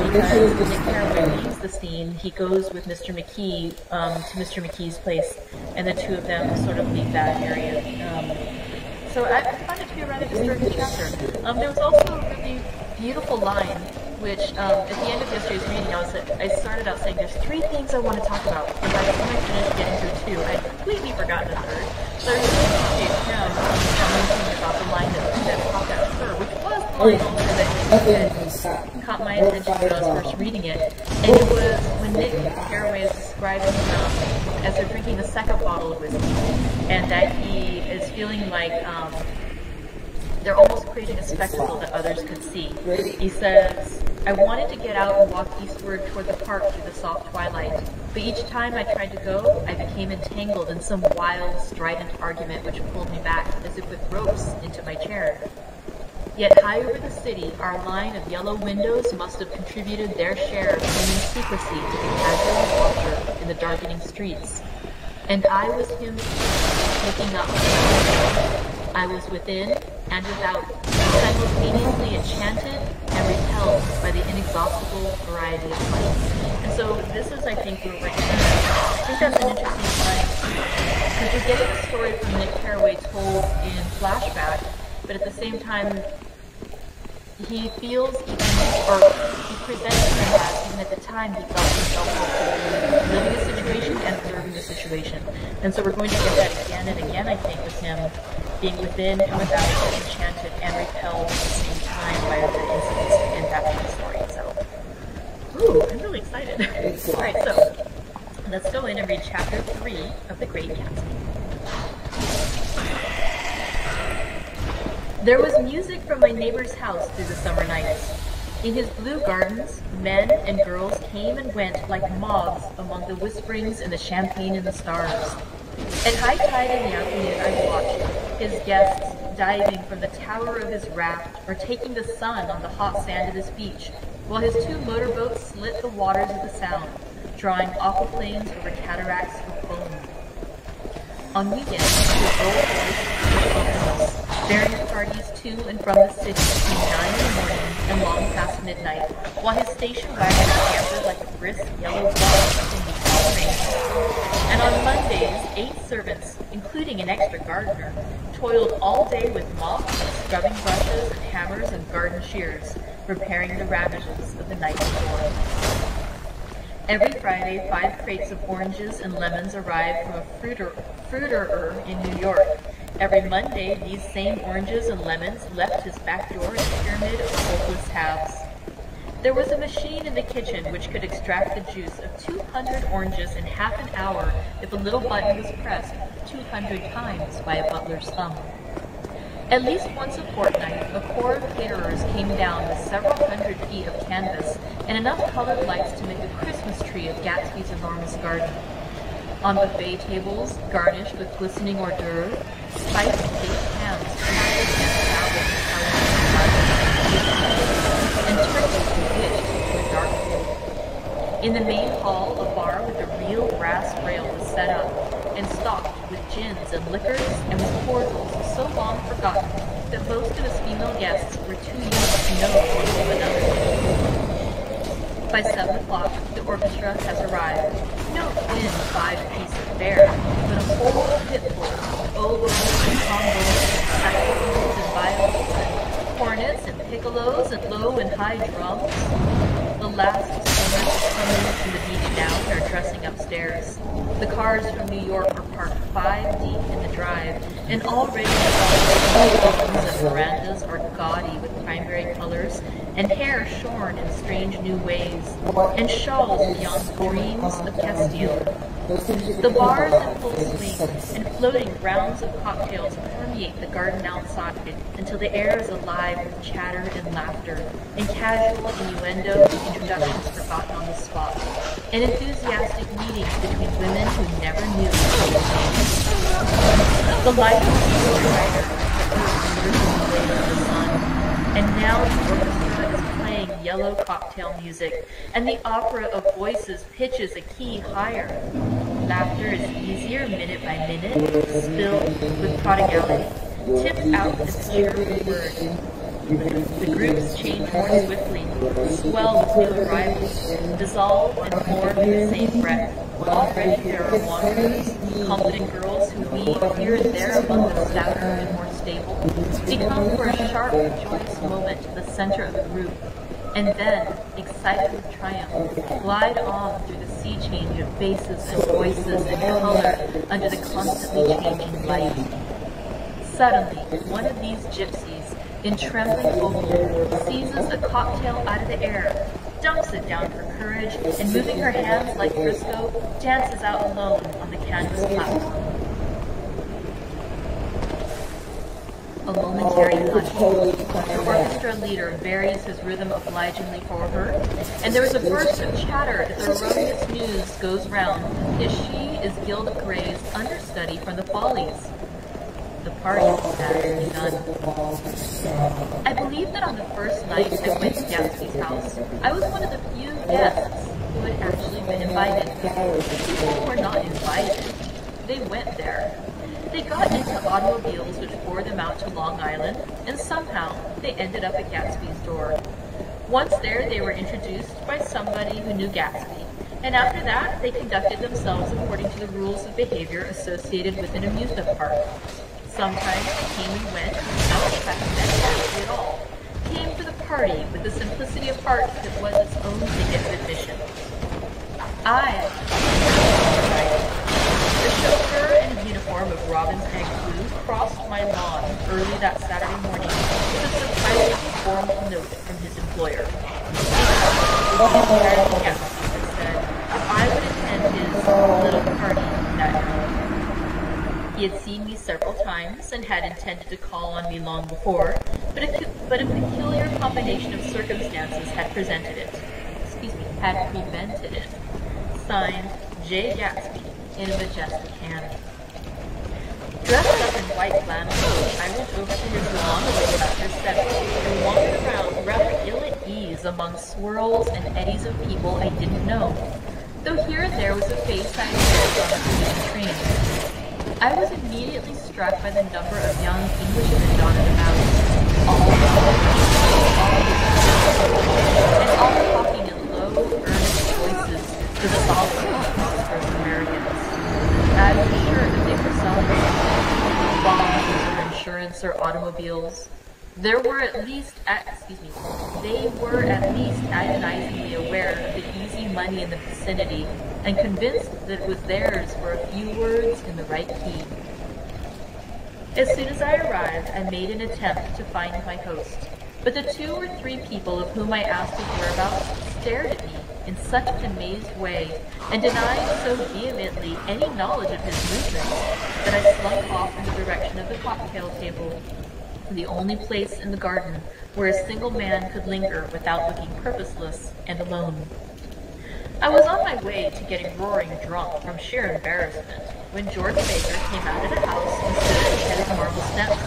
because Nick Carraway leaves the scene, he goes with Mr. McKee to Mr. McKee's place, and the two of them sort of leave that area. So I found it to be a rather disturbing chapter. There was also a really beautiful line, which at the end of yesterday's reading, I started out saying there's 3 things I want to talk about, and by the time I finished getting through 2, I had completely forgotten the third. So I really appreciate him commenting about the line that popped out to her, which was the line also that caught my attention when I was first reading it. And it was when Nick Carraway is describing as they're drinking the second bottle of whiskey, and that he is feeling like they're almost creating a spectacle that others could see. He says, I wanted to get out and walk eastward toward the park through the soft twilight, but each time I tried to go, I became entangled in some wild, strident argument which pulled me back, as if with ropes, into my chair. Yet high over the city, our line of yellow windows must have contributed their share of human secrecy to the casual watcher in the darkening streets. And I was him looking up. I was within and without, simultaneously enchanted and repelled by the inexhaustible variety of light. And so this is, I think, where we're going I think that's an interesting line, because we're getting a story from Nick Carraway told in flashback, but at the same time, he feels even, or he presents it as, even at the time, he felt himself also living the situation and observing the situation. And so we're going to get that again and again, I think, with him being within and without, enchanted and repelled at the same time by the incidents in that story. So, ooh, I'm really excited. Alright, so let's go in and read chapter 3 of The Great Gatsby. There was music from my neighbor's house through the summer nights. In his blue gardens, men and girls came and went like moths among the whisperings and the champagne and the stars. At high tide in the afternoon, I watched his guests diving from the tower of his raft or taking the sun on the hot sand of his beach, while his 2 motorboats slit the waters of the Sound, drawing aquaplanes over cataracts of foam. On weekends, his old boys were bearing parties to and from the city between 9 in the morning and long past midnight, while his station wagon scampered like a brisk yellow ball in the rain. And on Mondays, 8 servants, including an extra gardener, toiled all day with mops, scrubbing brushes, and hammers and garden shears, repairing the ravages of the night before. Every Friday, 5 crates of oranges and lemons arrived from a fruiterer in New York. Every Monday, these same oranges and lemons left his back door in a pyramid of hopeless halves. There was a machine in the kitchen which could extract the juice of 200 oranges in half an hour if a little button was pressed 200 times by a butler's thumb. At least once a fortnight, a corps of caterers came down with several hundred feet of canvas and enough colored lights to make a Christmas tree of Gatsby's enormous garden. On buffet tables, garnished with glistening hors d'oeuvres, spiced baked hams cracked against salads and turkeys bewitched to a dark blue. In the main hall, a bar with a real brass rail was set up and stocked with gins and liquors, and with cordials so long forgotten that most of his female guests were too young to know one from another. By 7 o'clock, the orchestra has arrived. No thin 5-piece affair, but a whole pitful of oboes and trombones and saxophones and violins and cornets and piccolos and low and high drums. The last swimmers coming from the beach now are dressing upstairs. The cars from New York are parked 5 deep in the drive, and already the balconies and verandas are gaudy with primary colors, and hair shorn in strange new ways, and shawls beyond dreams of Castile. The bars in full swing, and floating rounds of cocktails permeate the garden outside until the air is alive with chatter and laughter, and casual innuendo and introductions forgotten on the spot, and enthusiastic meetings between women who never knew each other's names. The light of the brighter, the way of the sun, and now the orchestra is playing yellow cocktail music, and the opera of voices pitches a key higher. Laughter is easier minute by minute, spilled with prodigality, tipped out as a cheerful word. The groups change more swiftly, swell with new arrivals, dissolve and form in the same breath. Already there are wanderers, confident girls who weave here and there among the stouter and more stable, become for a sharp, joyous moment the center of the group, and then, excited with triumph, glide on through the sea change of faces and voices and color under the constantly changing light. Suddenly, one of these gypsies, in trembling vocal, seizes a cocktail out of the air, dumps it down for courage, and moving her hands like Frisco, dances out alone on the canvas platform. A momentary hush. The orchestra leader varies his rhythm obligingly for her, and there is a burst of chatter as the erroneous news goes round that she is Gilda Gray's understudy from the Follies. The party has begun. I believe that on the first night I went to Gatsby's house, I was one of the few guests who had actually been invited. People were not invited. They went there. They got into automobiles which bore them out to Long Island, and somehow they ended up at Gatsby's door. Once there, they were introduced by somebody who knew Gatsby, and after that, they conducted themselves according to the rules of behavior associated with an amusement park. Sometimes they came and went without having met Gatsby at all, came for the party with the simplicity of heart that was its own ticket of admission. The chauffeur in a uniform of robin's egg blue crossed my lawn early that Saturday morning with a surprisingly formal note from his employer. Gatsby had said if I would attend his little party that night. He had seen me several times and had intended to call on me long before, but a peculiar combination of circumstances had prevented it. Signed, J. Gatsby, in a majestic hand. Dressed up in white flannel, I went over to his lawn away after 7 and wandered around rather ill at ease among swirls and eddies of people I didn't know, though here and there was a face I had heard on a recent train. I was immediately struck by the number of young Englishmen dotted about, all talking in low, earnest voices to the solemn prosperous Americans. I was sure that they were selling bonds or insurance or automobiles. They were at least agonizingly aware of the easy money in the vicinity and convinced that it was theirs for a few words in the right key. As soon as I arrived, I made an attempt to find my host, but the 2 or 3 people of whom I asked his whereabouts stared at me in such an amazed way and denied so vehemently any knowledge of his movements that I slunk off in the direction of the cocktail table, the only place in the garden where a single man could linger without looking purposeless and alone. I was on my way to getting roaring drunk from sheer embarrassment when George Baker came out of the house and stood at the head of marble steps,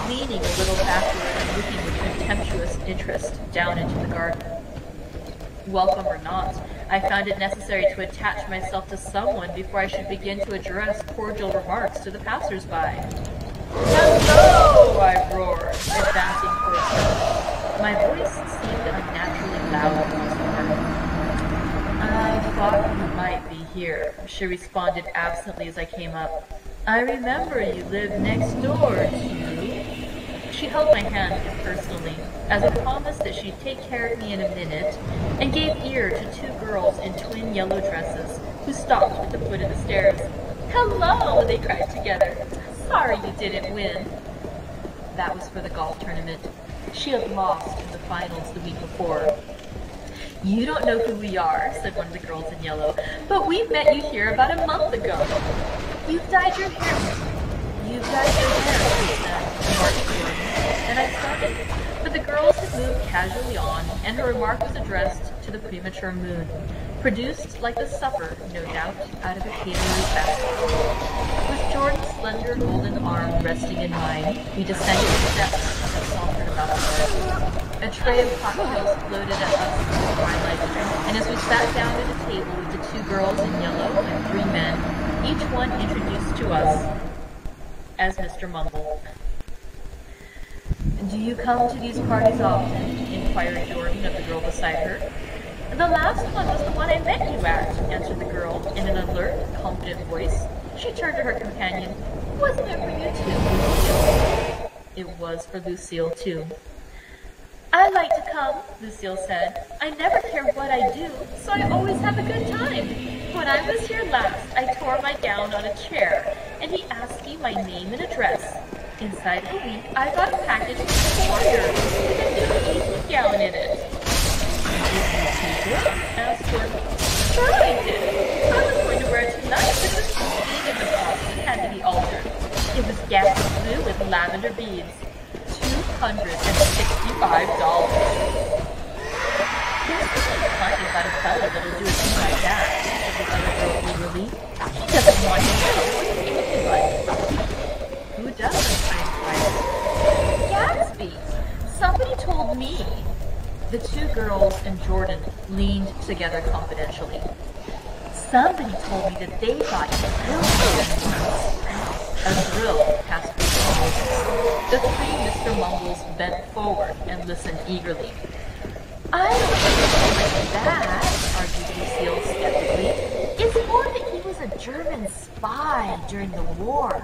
leaning a little backward and looking with contemptuous interest down into the garden. Welcome or not, I found it necessary to attach myself to someone before I should begin to address cordial remarks to the passers-by. "Hello!" I roared, advancing towards her. My voice seemed unnaturally loud once more. "I thought you might be here," she responded absently as I came up. "I remember you lived next door to..." She held my hand impersonally, as a promise that she'd take care of me in a minute, and gave ear to two girls in twin yellow dresses, who stopped at the foot of the stairs. "Hello!" they cried together. "Sorry you didn't win." That was for the golf tournament. She had lost in the finals the week before. "You don't know who we are," said one of the girls in yellow, "but we met you here about a month ago." "You've dyed your hair." "You've dyed your hair," she said, remarked Jordan, and I started. But the girls had moved casually on, and her remark was addressed to the premature moon, produced like the supper, no doubt, out of a caterer's basket. With Jordan's slender golden arm resting in mine, we descended the steps and sauntered about the garden. A tray of cocktails floated at us in the twilight, and as we sat down at a table with the two girls in yellow and three men, each one introduced to us as Mr. Mumble. "Do you come to these parties often?" inquired Jordan of the girl beside her. "The last one was the one I met you at," answered the girl in an alert, confident voice. She turned to her companion. "Wasn't it for you too, Lucille?" It was for Lucille too. "I like to come," Lucille said. "I never care what I do, so I always have a good time. When I was here last, I tore my gown on a chair, and he asked me my name and address. Inside of a week, I got a package from the courier with a new evening gown in it." "Did you take it?" asked Jordan. "Sure I did. I was going to wear it tonight, but the seam in the box had to be altered. It was gassy blue with lavender beads. $265. Talking about a fellow that'll do a thing like that," said the other girl eagerly. "He doesn't want to know what anybody." "Who doesn't?" I inquired. "Gatsby. Somebody told me." The two girls and Jordan leaned together confidentially. "Somebody told me that they thought you killed him." A thrill passed through the houses. The three Mr. Mumbles bent forward and listened eagerly. "I don't think like that," argued Lucille skeptically. "It's more that he was a German spy during the war."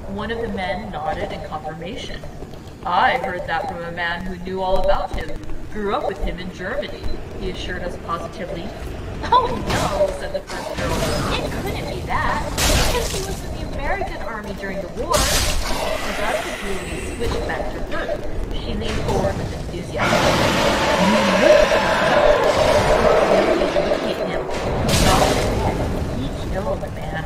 One of the men nodded in confirmation. "I heard that from a man who knew all about him. Grew up with him in Germany," he assured us positively. "Oh no," said the first girl. "It couldn't be that, because he was in the American Army during the war." As our Julie switched back to her, she leaned forward with enthusiasm. "Look at him. He killed the man."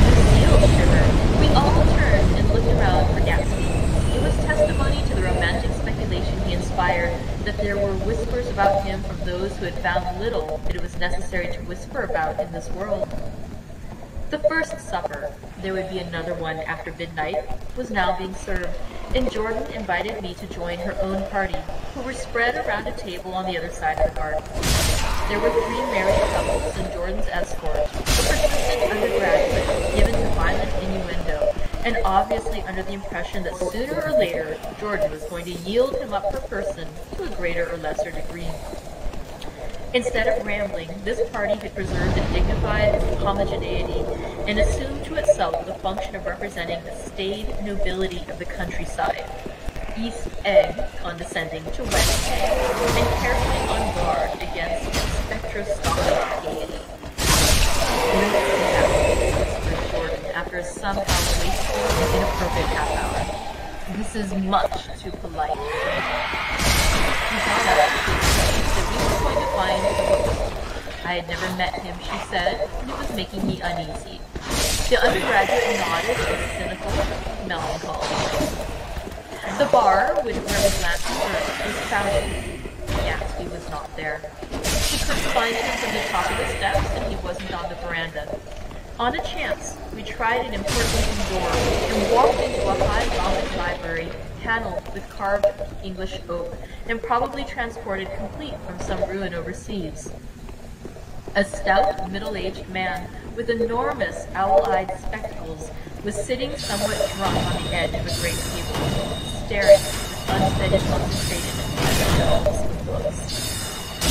Lucille shivered. We all turned and looked around for Gatsby. It was testimony to the romantic speculation he inspired that there were whispers about him from those who had found little that it was necessary to whisper about in this world. The first supper, there would be another one after midnight, was now being served, and Jordan invited me to join her own party, who were spread around a table on the other side of the garden. There were three married couples and Jordan's escort, a persistent undergraduate given to violent innuendo, and obviously under the impression that sooner or later Jordan was going to yield him up per person to a greater or lesser degree. Instead of rambling, this party had preserved a dignified homogeneity and assumed to itself the function of representing the staid nobility of the countryside. East Egg condescending to West Egg, and carefully on guard against spectroscopic gaiety. "Let's sit down," whispered Jordan after a somehow wasteful and inappropriate half-hour. "This is much too polite." He got up quickly, that we were going to find the host. I had never met him, she said, and it was making me uneasy. The undergraduate nodded with cynical melancholy. The bar, where we glanced first, was crowded. Gatsby was not there. She couldn't find him from the top of the steps, and he wasn't on the veranda. On a chance, we tried an important door and walked into a high Gothic library, paneled with carved English oak, and probably transported complete from some ruin overseas. A stout, middle-aged man with enormous owl-eyed spectacles was sitting somewhat drunk on the edge of a great table, staring with unsteady concentration at the shelves of books.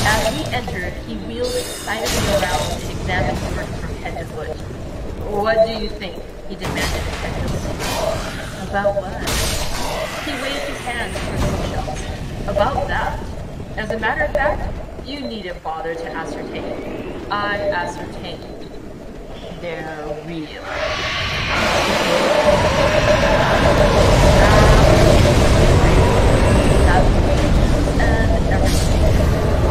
As we entered, he wheeled excitedly around and examined the work from head to foot. "What do you think?" he demanded intensely. "About what?" He waved his hands toward the bookshelves. "About that. As a matter of fact, you needn't bother to ascertain. I ascertained. They're real." And everything.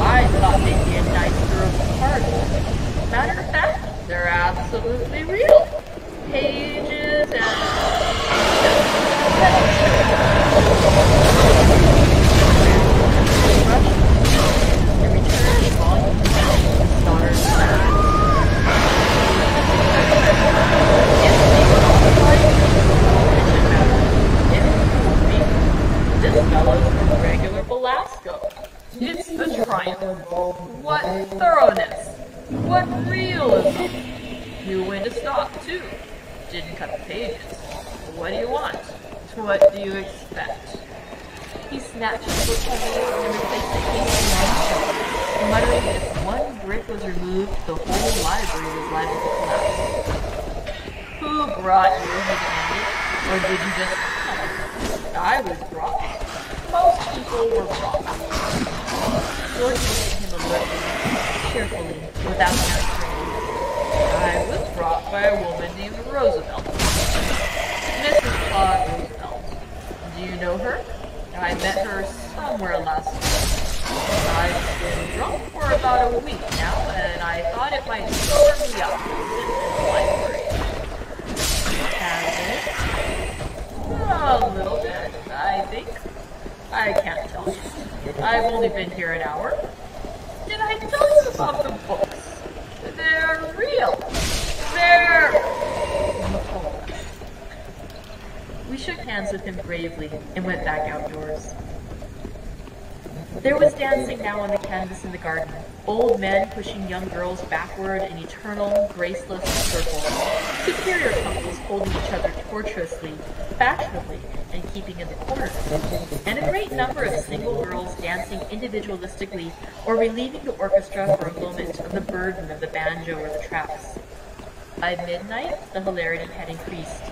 I thought they'd be a nice durable part. Matter of fact, they're absolutely real. Pages and... and returned a volume of Stoddard's back. This fellow's a regular Belasco. It's the triumph. What thoroughness! What realism! Knew when to stop, too. Didn't cut the pages. What do you want? What do you expect? He snatched the book from me and replaced the case in my shelf, muttering that if one brick was removed, the whole library was liable to collapse. "Who brought you?" he demanded. "Or did you just come?" "I was brought. Most people were brought." George looked at him alertly, cheerfully, without answering. "I was brought by a woman named Roosevelt. Mrs. Claude Roosevelt. Do you know her? I met her somewhere last night. I've been drunk for about a week now, and I thought it might sober me up to sit in the library." "Has it?" "A little bit, I think. I can't tell you. I've only been here an hour. Did I tell you about the books? They're real. They're..." We shook hands with him gravely and went back outdoors. There was dancing now on the canvas in the garden, old men pushing young girls backward in eternal, graceless circles, superior couples holding each other tortuously, fashionably, and keeping in the corner, and a great number of single girls dancing individualistically or relieving the orchestra for a moment of the burden of the banjo or the traps. By midnight, the hilarity had increased.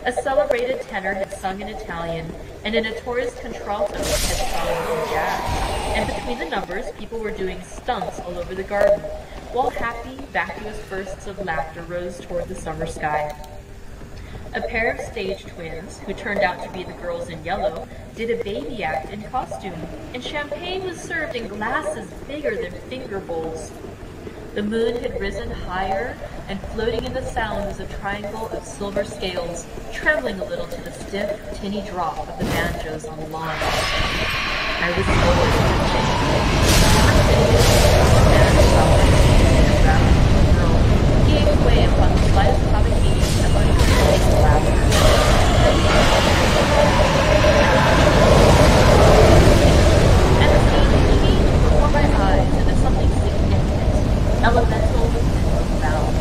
A celebrated tenor had sung in Italian, and a notorious contralto had sung in jazz, and between the numbers, people were doing stunts all over the garden, while happy, vacuous bursts of laughter rose toward the summer sky. A pair of stage twins, who turned out to be the girls in yellow, did a baby act in costume, and champagne was served in glasses bigger than finger bowls. The moon had risen higher, and floating in the sound was a triangle of silver scales, trembling a little to the stiff, tinny drop of the banjos on the lawn. I was slowly the girl gave way upon the slightest provocation of uncontrollable laughter. And the scene changed before my eyes into something significant, elemental, and profound.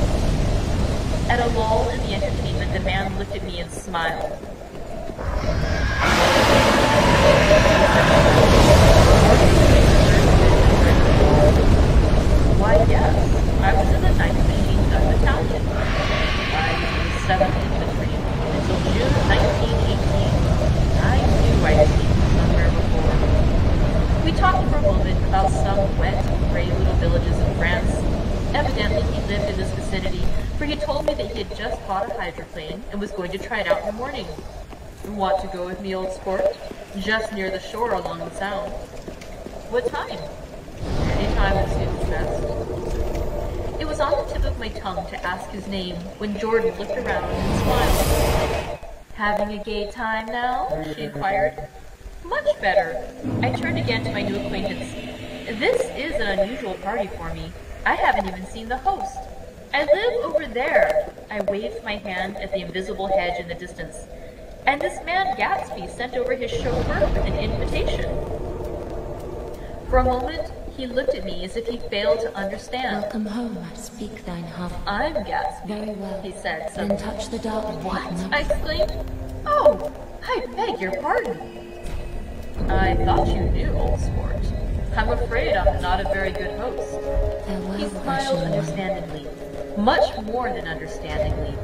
At a lull in the entertainment, the man looked at me and smiled. Why, yes, I was in the 9th Machine Gun Battalion. I was in the 7th Infantry until June 1918. I knew I'd seen him somewhere before. We talked for a moment about some wet, gray little villages in France. Evidently, he lived in this vicinity, for he told me that he had just bought a hydroplane and was going to try it out in the morning. Want to go with me, old sport? Just near the shore along the Sound. What time? Any time that suits best. It was on the tip of my tongue to ask his name when Jordan looked around and smiled. Having a gay time now? She inquired. Much better. I turned again to my new acquaintance. This is an unusual party for me. I haven't even seen the host. I live over there, I waved my hand at the invisible hedge in the distance, and this man Gatsby sent over his chauffeur with an invitation. For a moment, he looked at me as if he failed to understand. Welcome home, speak thine heart. I'm Gatsby, Very well. he said Then suddenly. touch the dark. What? I exclaimed. Oh, I beg your pardon. I thought you knew, old sport. I'm afraid I'm not a very good host. Farewell, He smiled Ashen One. understandingly, much more than understandingly.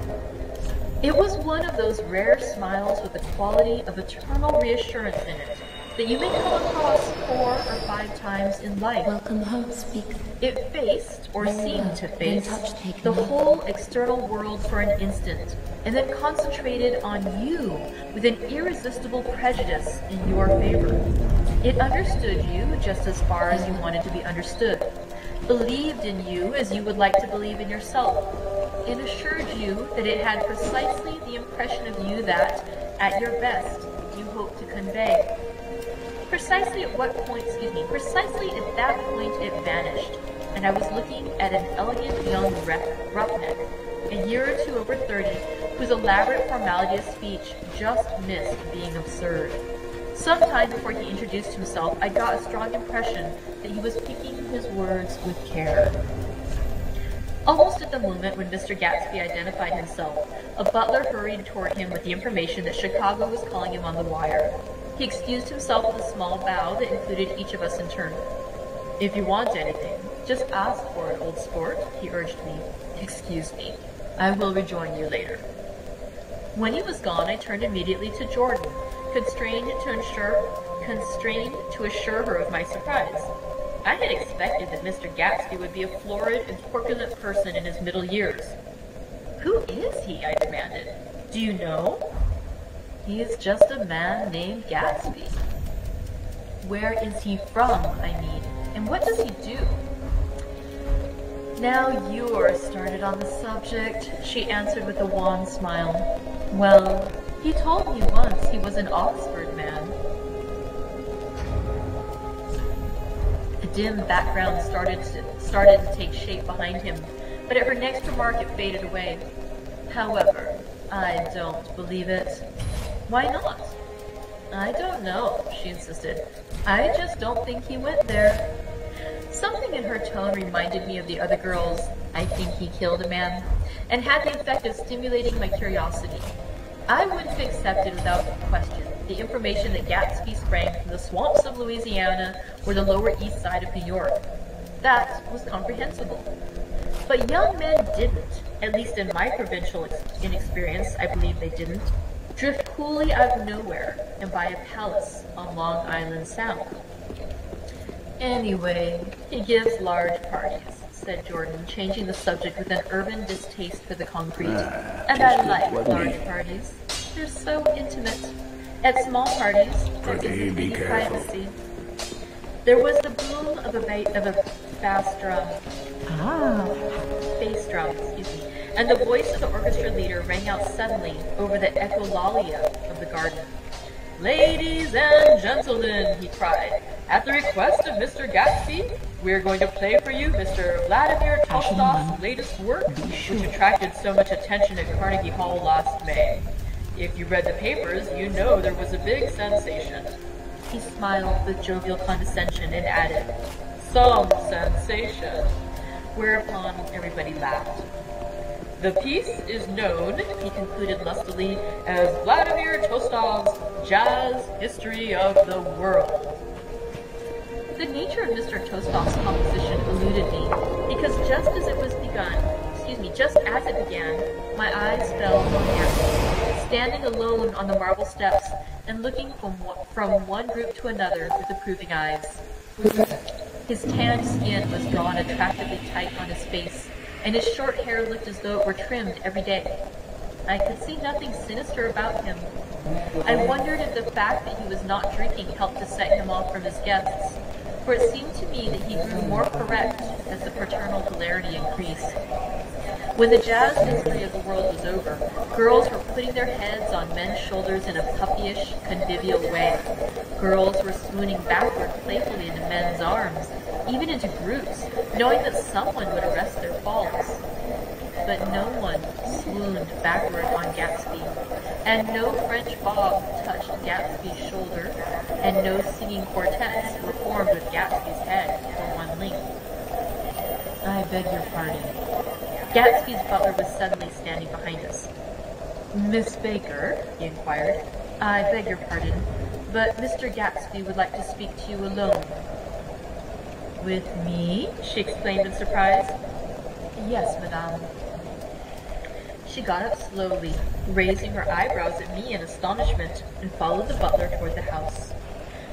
It was one of those rare smiles with the quality of eternal reassurance in it that you may come across 4 or 5 times in life. Welcome home, speak. It faced, or Very seemed well. to Then face, touch taken the me. whole external world for an instant, and then concentrated on you with an irresistible prejudice in your favor. It understood you just as far as you wanted to be understood, believed in you as you would like to believe in yourself, and assured you that it had precisely the impression of you that, at your best, you hoped to convey. Precisely at that point it vanished, and I was looking at an elegant young roughneck, a year or 2 over 30, whose elaborate formality of speech just missed being absurd. Some time before he introduced himself, I got a strong impression that he was picking his words with care. Almost at the moment when Mr. Gatsby identified himself, a butler hurried toward him with the information that Chicago was calling him on the wire. He excused himself with a small bow that included each of us in turn. If you want anything, just ask for it, old sport, he urged me. Excuse me. I will rejoin you later. When he was gone, I turned immediately to Jordan, constrained to assure her of my surprise. I had expected that Mr. Gatsby would be a florid and corpulent person in his middle years. Who is he? I demanded. Do you know? He is just a man named Gatsby. Where is he from, I mean, and what does he do? Now you're started on the subject, she answered with a wan smile. Well, he told me once he was an Oxford man. A dim background started to take shape behind him, but at her next remark it faded away. However, I don't believe it. Why not? I don't know, she insisted. I just don't think he went there. Something in her tone reminded me of the other girls' I think he killed a man, and had the effect of stimulating my curiosity. I would have accepted without question the information that Gatsby sprang from the swamps of Louisiana or the Lower East Side of New York. That was comprehensible. But young men didn't, at least in my provincial inexperience, I believe they didn't, drift coolly out of nowhere and buy a palace on Long Island Sound. Anyway, he gives large parties, said Jordan, changing the subject with an urban distaste for the concrete. And I like large parties. They're so intimate. At small parties, there isn't any privacy. There was the boom of a bass drum. Bass drum, and the voice of the orchestra leader rang out suddenly over the echolalia of the garden. Ladies and gentlemen, he cried, at the request of Mr. Gatsby, we're going to play for you Mr. Vladimir Tolstoy's latest work, which attracted so much attention at Carnegie Hall last May. If you read the papers, you know there was a big sensation. He smiled with jovial condescension and added, some sensation, whereupon everybody laughed. The piece is known, he concluded lustily, as Vladimir Tolstoy's Jazz History of the World. The nature of Mr. Tolstoy's composition eluded me, because just as it began, my eyes fell on him, standing alone on the marble steps and looking from one group to another with approving eyes. His tanned skin was drawn attractively tight on his face, and his short hair looked as though it were trimmed every day. I could see nothing sinister about him. I wondered if the fact that he was not drinking helped to set him off from his guests, for it seemed to me that he grew more correct as the paternal hilarity increased. When the jazz history of the world was over, girls were putting their heads on men's shoulders in a puppyish, convivial way. Girls were swooning backward playfully into men's arms, even into groups, knowing that someone would arrest their falls. But no one swooned backward on Gatsby, and no French fog touched Gatsby's shoulder, and no singing quartets were formed with Gatsby's head for one link. I beg your pardon. Gatsby's butler was suddenly standing behind us. Miss Baker, he inquired, I beg your pardon, but Mr. Gatsby would like to speak to you alone. With me? She exclaimed in surprise. Yes, madame. She got up slowly, raising her eyebrows at me in astonishment, and followed the butler toward the house.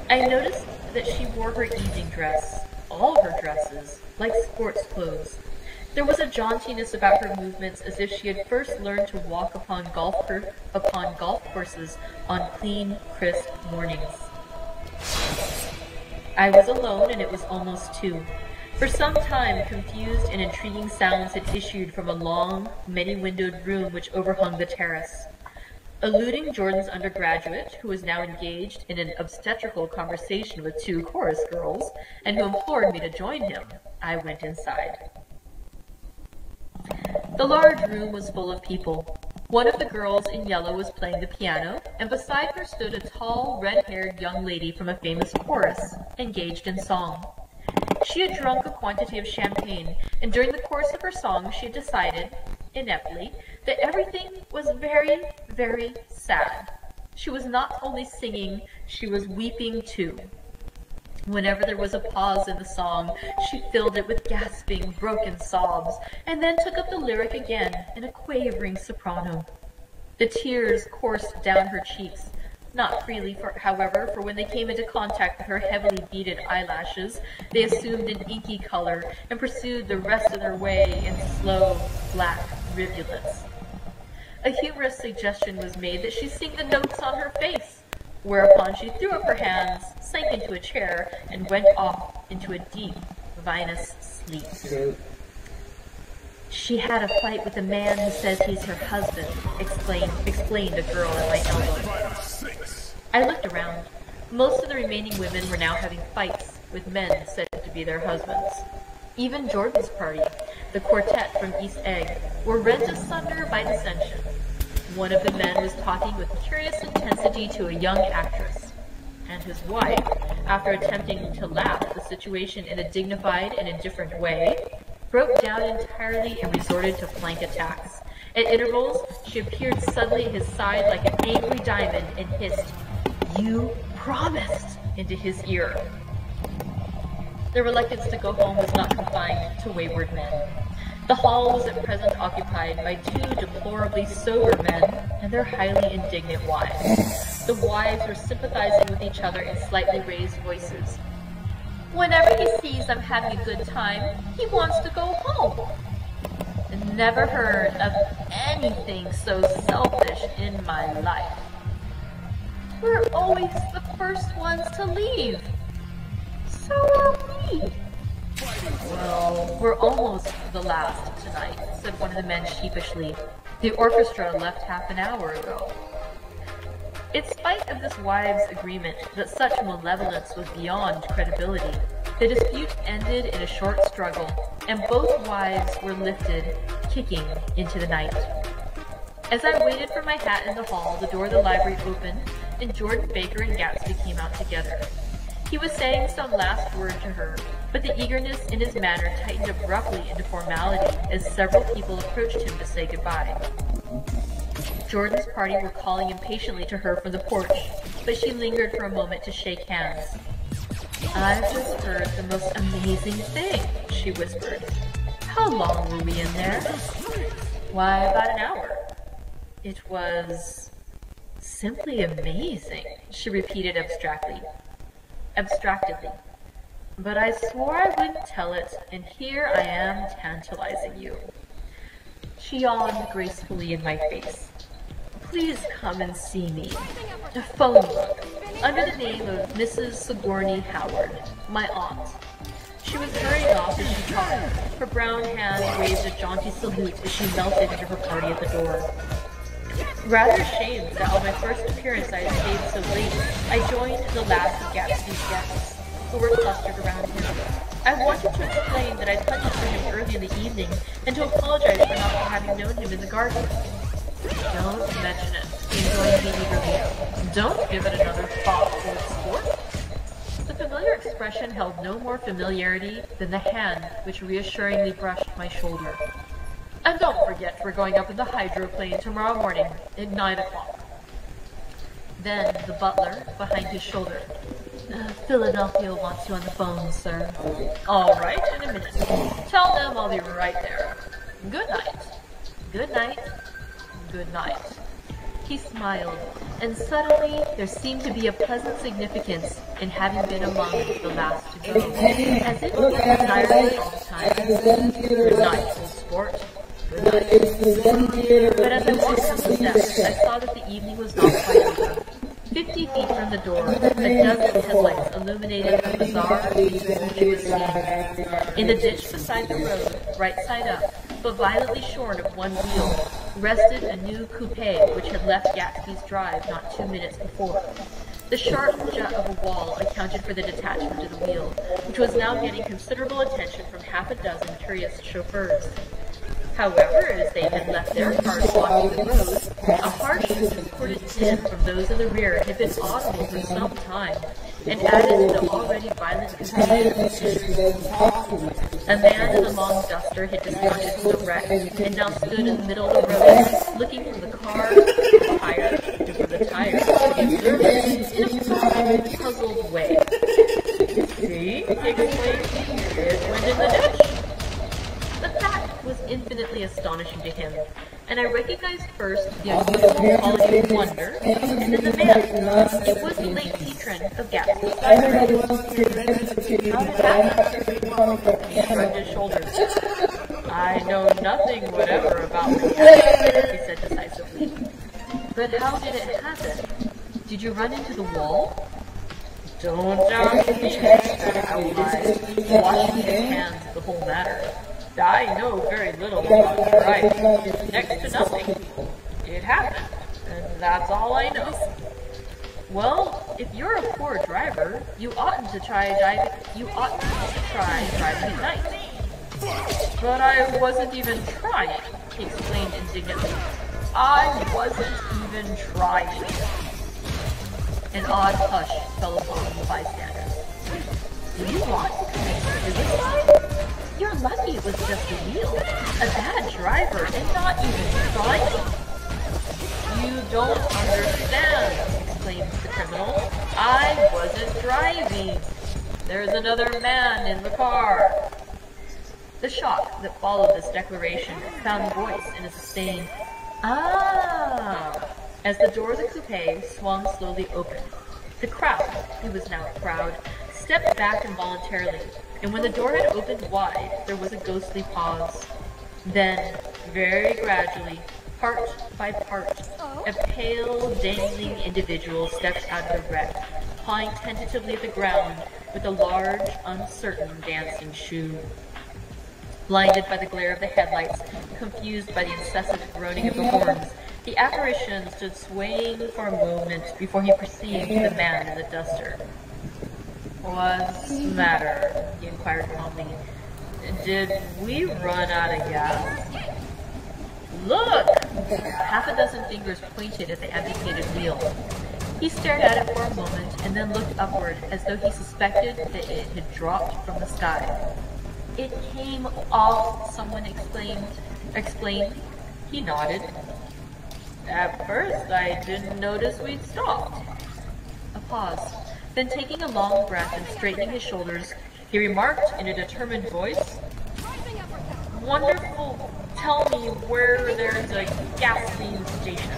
I noticed that she wore her evening dress, all her dresses, like sports clothes. There was a jauntiness about her movements as if she had first learned to walk upon golf courses on clean, crisp mornings. I was alone, and it was almost 2. For some time, confused and intriguing sounds had issued from a long, many-windowed room which overhung the terrace. Eluding Jordan's undergraduate, who was now engaged in an obstetrical conversation with 2 chorus girls, and who implored me to join him, I went inside. The large room was full of people. One of the girls in yellow was playing the piano, and beside her stood a tall, red-haired young lady from a famous chorus, engaged in song. She had drunk a quantity of champagne, and during the course of her song she had decided, ineptly, that everything was very, very sad. She was not only singing, she was weeping too. Whenever there was a pause in the song, she filled it with gasping, broken sobs, and then took up the lyric again in a quavering soprano. The tears coursed down her cheeks, not freely, however, for when they came into contact with her heavily beaded eyelashes, they assumed an inky color and pursued the rest of their way in slow, black rivulets. A humorous suggestion was made that she sing the notes on her face, whereupon she threw up her hands, sank into a chair, and went off into a deep, vinous sleep. She had a fight with a man who says he's her husband, explained a girl at my elbow. I looked around. Most of the remaining women were now having fights with men said to be their husbands. Even Jordan's party, the quartet from East Egg, were rent asunder by dissension. One of the men was talking with curious intensity to a young actress, and his wife, after attempting to laugh at the situation in a dignified and indifferent way, broke down entirely and resorted to flank attacks. At intervals, she appeared suddenly at his side like an angry diamond and hissed, "You promised," into his ear. The reluctance to go home was not confined to wayward men. The hall was at present occupied by 2 deplorably sober men and their highly indignant wives. The wives were sympathizing with each other in slightly raised voices. "Whenever he sees I'm having a good time, he wants to go home." Never heard of anything so selfish in my life. "We're always the first ones to leave. So are we." "Well, we're almost the last tonight," said one of the men sheepishly. "The orchestra left half an hour ago." In spite of this wives' agreement that such malevolence was beyond credibility, the dispute ended in a short struggle, and both wives were lifted, kicking, into the night. As I waited for my hat in the hall, the door of the library opened, and Jordan Baker and Gatsby came out together. He was saying some last word to her, but the eagerness in his manner tightened abruptly into formality as several people approached him to say goodbye. Jordan's party were calling impatiently to her from the porch, but she lingered for a moment to shake hands. "I've just heard the most amazing thing," she whispered. "How long were we in there?" "Why, about an hour." "It was simply amazing," she repeated abstractedly. "But I swore I wouldn't tell it, and here I am tantalizing you." She yawned gracefully in my face. "Please come and see me. A phone book, under the name of Mrs. Sigourney Howard, my aunt." She was hurrying off as she talked. Her brown hand waved a jaunty salute as she melted into her party at the door. Rather ashamed that on my first appearance I had stayed so late, I joined the last of Gatsby's guests, who were clustered around him. I wanted to explain that I'd hunted for him early in the evening, and to apologize for not having known him in the garden. Don't mention it, he joined me eagerly. Don't give it another thought, old sport. The familiar expression held no more familiarity than the hand which reassuringly brushed my shoulder. And don't forget, we're going up in the hydroplane tomorrow morning at 9 o'clock. Then the butler, behind his shoulder. Philadelphia wants you on the phone, sir. All right, in a minute. Tell them I'll be right there. Good night. Good night. Good night. He smiled, and suddenly there seemed to be a pleasant significance in having been among the last to go, as if he was desiring all the time. Good night, old sport. Good night. But as I walked down the steps, I saw that the evening was not quite over. 50 feet from the door, a dozen headlights illuminated the bizarre tumultuous scene. In the ditch beside the road, right side up, but violently shorn of one wheel, rested a new coupe which had left Gatsby's drive not 2 minutes before. The sharp jut of a wall accounted for the detachment of the wheel, which was now getting considerable attention from half a dozen curious chauffeurs. However, as they had left their cars blocking the road, a harsh and discordant din from those in the rear had been audible for some time, and added to the already violent confusion. A man in a long duster had dismounted from the wreck, and now stood in the middle of the road, looking from the car to the tire, and from the tire to the observer, in a sort of puzzled way. See, he exclaimed, it went in the ditch. The fact was infinitely astonishing to him, and I recognized first the unusual quality of wonder, and then the man. It was the late patron of Gatsby. How did that happen? He shrugged his shoulders. I know nothing whatever about the Gatsby, he said decisively. But how did it happen? Did you run into the wall? Don't ask me, said Allies, washing his hands of the whole matter. I know very little about driving, next to nothing. It happened, and that's all I know. Well, if you're a poor driver, you oughtn't to try driving at night. But I wasn't even trying, he explained indignantly. I wasn't even trying. An odd hush fell upon the bystanders. Do you want to commit suicide? You're lucky it was just a wheel. A bad driver and not even trying. You don't understand, exclaimed the criminal. I wasn't driving. There's another man in the car. The shock that followed this declaration found voice in a sustained, ah, as the door of the coupe swung slowly open. The crowd, it was now a crowd, stepped back involuntarily, and when the door had opened wide, there was a ghostly pause. Then, very gradually, part by part, a pale, dangling individual stepped out of the wreck, pawing tentatively at the ground with a large, uncertain dancing shoe. Blinded by the glare of the headlights, confused by the incessant groaning of the horns, the apparition stood swaying for a moment before he perceived the man in the duster. What's the matter? He inquired calmly. Did we run out of gas? Look! Half a dozen fingers pointed at the amputated wheel. He stared at it for a moment and then looked upward as though he suspected that it had dropped from the sky. It came off, someone explained. He nodded. At first, I didn't notice we'd stopped. A pause. Then taking a long breath and straightening his shoulders, he remarked in a determined voice, Wonderful, tell me where there's a gasoline station.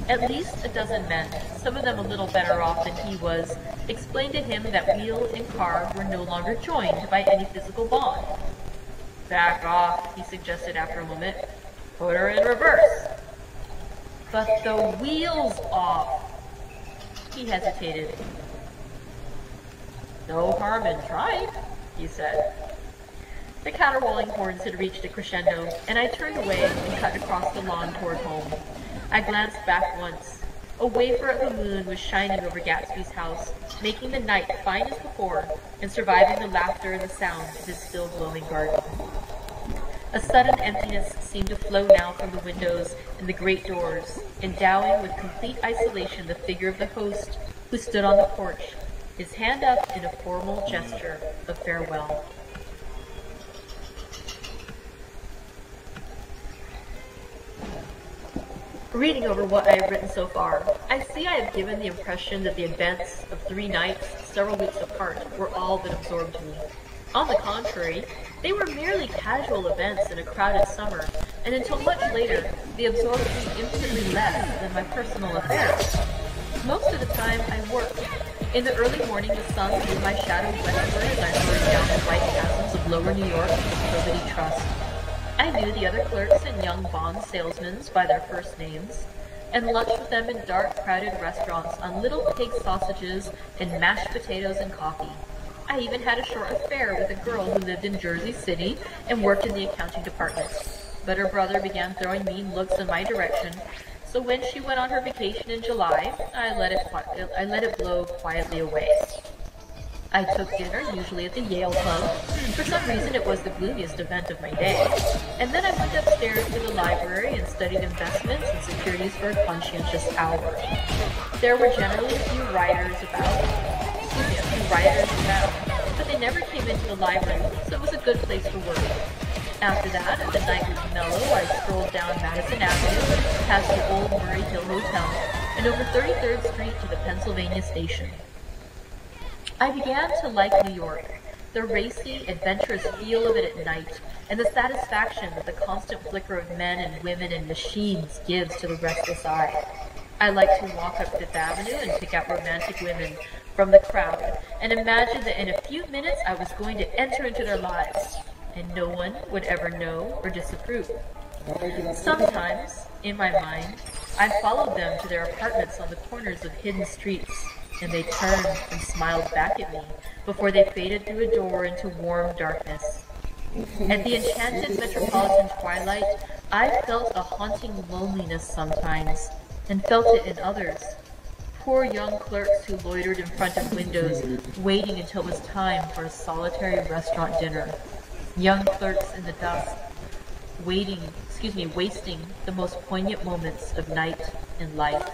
At least a dozen men, some of them a little better off than he was, explained to him that wheel and car were no longer joined by any physical bond. Back off, he suggested after a moment. Put her in reverse. But the wheel's off. He hesitated. No harm in trying, he said. The caterwauling horns had reached a crescendo, and I turned away and cut across the lawn toward home. I glanced back once. A wafer of the moon was shining over Gatsby's house, making the night fine as before, and surviving the laughter and the sounds of his still glowing garden. A sudden emptiness seemed to flow now from the windows and the great doors, endowing with complete isolation the figure of the host who stood on the porch, his hand up in a formal gesture of farewell. Reading over what I have written so far, I see I have given the impression that the events of 3 nights, several weeks apart, were all that absorbed me. On the contrary, they were merely casual events in a crowded summer, and until much later, they absorbed me infinitely less than my personal affairs. Most of the time, I worked. In the early morning, the sun threw my shadow westward as I hurried down the white chasms of lower New York to the Probity Trust. I knew the other clerks and young bond salesmen by their first names, and lunched with them in dark, crowded restaurants on little pig sausages and mashed potatoes and coffee. I even had a short affair with a girl who lived in Jersey City and worked in the accounting department. But her brother began throwing mean looks in my direction, so when she went on her vacation in July, I let it blow quietly away. I took dinner, usually at the Yale Club. For some reason, it was the gloomiest event of my day. And then I went upstairs to the library and studied investments and securities for a conscientious hour. There were generally a few writers around, but they never came into the library, so it was a good place for work. After that, as the night was mellow, I strolled down Madison Avenue, past the old Murray Hill Hotel, and over 33rd Street to the Pennsylvania Station. I began to like New York, the racy, adventurous feel of it at night, and the satisfaction that the constant flicker of men and women and machines gives to the restless eye. I liked to walk up Fifth Avenue and pick out romantic women from the crowd, and imagine that in a few minutes I was going to enter into their lives, and no one would ever know or disapprove. Sometimes, in my mind, I followed them to their apartments on the corners of hidden streets, and they turned and smiled back at me before they faded through a door into warm darkness. At the enchanted metropolitan twilight, I felt a haunting loneliness sometimes, and felt it in others. Poor young clerks who loitered in front of windows, waiting until it was time for a solitary restaurant dinner. Young clerks in the dusk, wasting the most poignant moments of night and life.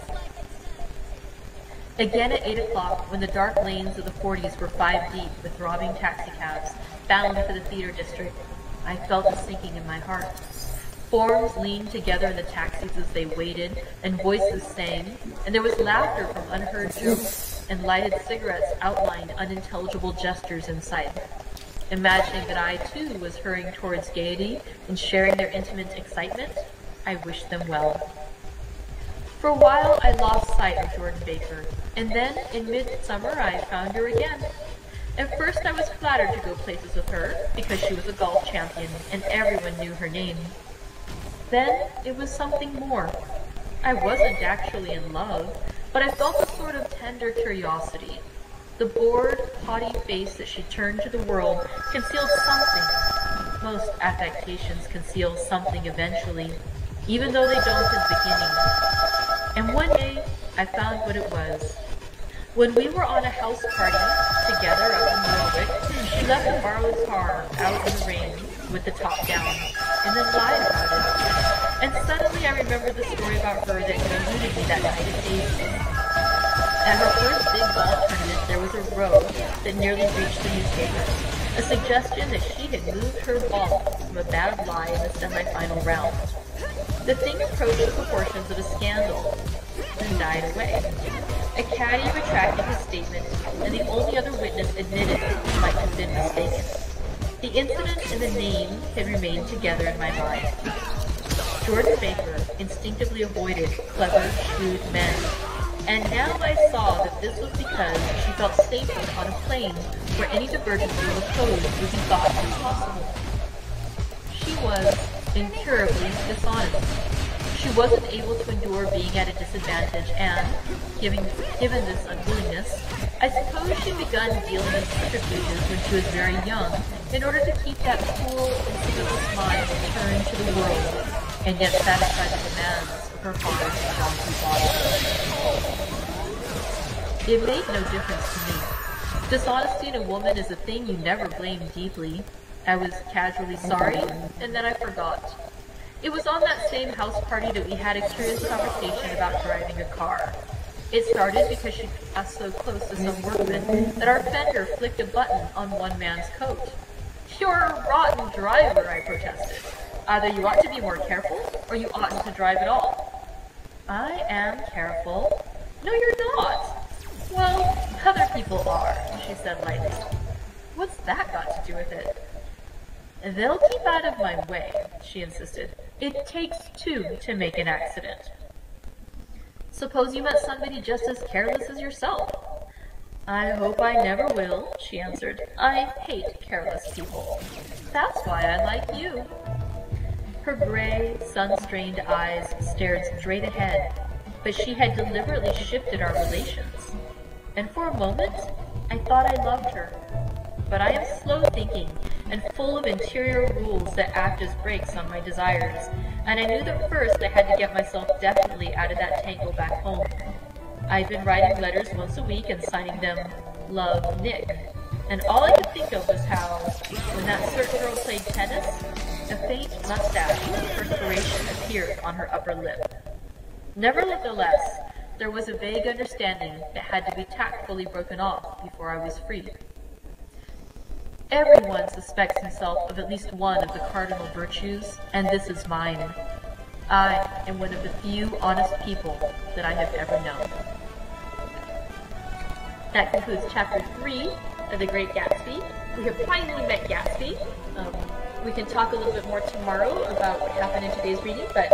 Again at 8 o'clock, when the dark lanes of the 40s were 5 deep with throbbing taxicabs bound for the theater district, I felt a sinking in my heart. Forms leaned together in the taxis as they waited, and voices sang, and there was laughter from unheard jokes, and lighted cigarettes outlined unintelligible gestures in sight. Imagining that I, too, was hurrying towards gaiety and sharing their intimate excitement, I wished them well. For a while, I lost sight of Jordan Baker, and then, in midsummer, I found her again. At first, I was flattered to go places with her, because she was a golf champion, and everyone knew her name. Then, it was something more. I wasn't actually in love, but I felt a sort of tender curiosity. The bored, haughty face that she turned to the world concealed something. Most affectations conceal something eventually, even though they don't at the beginning. And one day, I found what it was. When we were on a house party together up in Warwick, she left a borrowed car out in the rain with the top down, and then lied about it. And suddenly I remembered the story about her that had eluded me that night at Daisy. At her first big golf tournament, there was a row that nearly reached the newspapers, a suggestion that she had moved her ball from a bad lie in the semifinal round. The thing approached the proportions of a scandal, then died away. A caddy retracted his statement, and the only other witness admitted he might have been mistaken. The incident and the name had remained together in my mind. Jordan Baker instinctively avoided clever, shrewd men, and now I saw that this was because she felt safer on a plane where any divergence from the code would be thought impossible. She was incurably dishonest. She wasn't able to endure being at a disadvantage, and, given this unwillingness, I suppose she begun dealing in subterfuges when she was very young, in order to keep that cool and cynical smile turned to the world, and yet satisfy the demands of her father's donkey body. It made no difference to me. Dishonesty in a woman is a thing you never blame deeply. I was casually sorry, and then I forgot. It was on that same house party that we had a curious conversation about driving a car. It started because she passed so close to some workman that our fender flicked a button on one man's coat. "You're a rotten driver," I protested. "Either you ought to be more careful, or you oughtn't to drive at all." "I am careful." "No, you're not." "Well, other people are," she said lightly. "What's that got to do with it?" "They'll keep out of my way," she insisted. "It takes two to make an accident." "Suppose you met somebody just as careless as yourself." "I hope I never will," she answered. "I hate careless people. That's why I like you." Her gray, sun-strained eyes stared straight ahead, but she had deliberately shifted our relations. And for a moment, I thought I loved her. But I am slow-thinking and full of interior rules that act as brakes on my desires, and I knew that first I had to get myself definitely out of that tangle back home. I'd been writing letters once a week and signing them, "Love, Nick," and all I could think of was how, when that certain girl played tennis, a faint mustache of perspiration appeared on her upper lip. Nevertheless, there was a vague understanding that had to be tactfully broken off before I was free. Everyone suspects himself of at least one of the cardinal virtues, and this is mine. I am one of the few honest people that I have ever known. That concludes Chapter 3 of The Great Gatsby. We have finally met Gatsby. We can talk a little bit more tomorrow about what happened in today's reading, but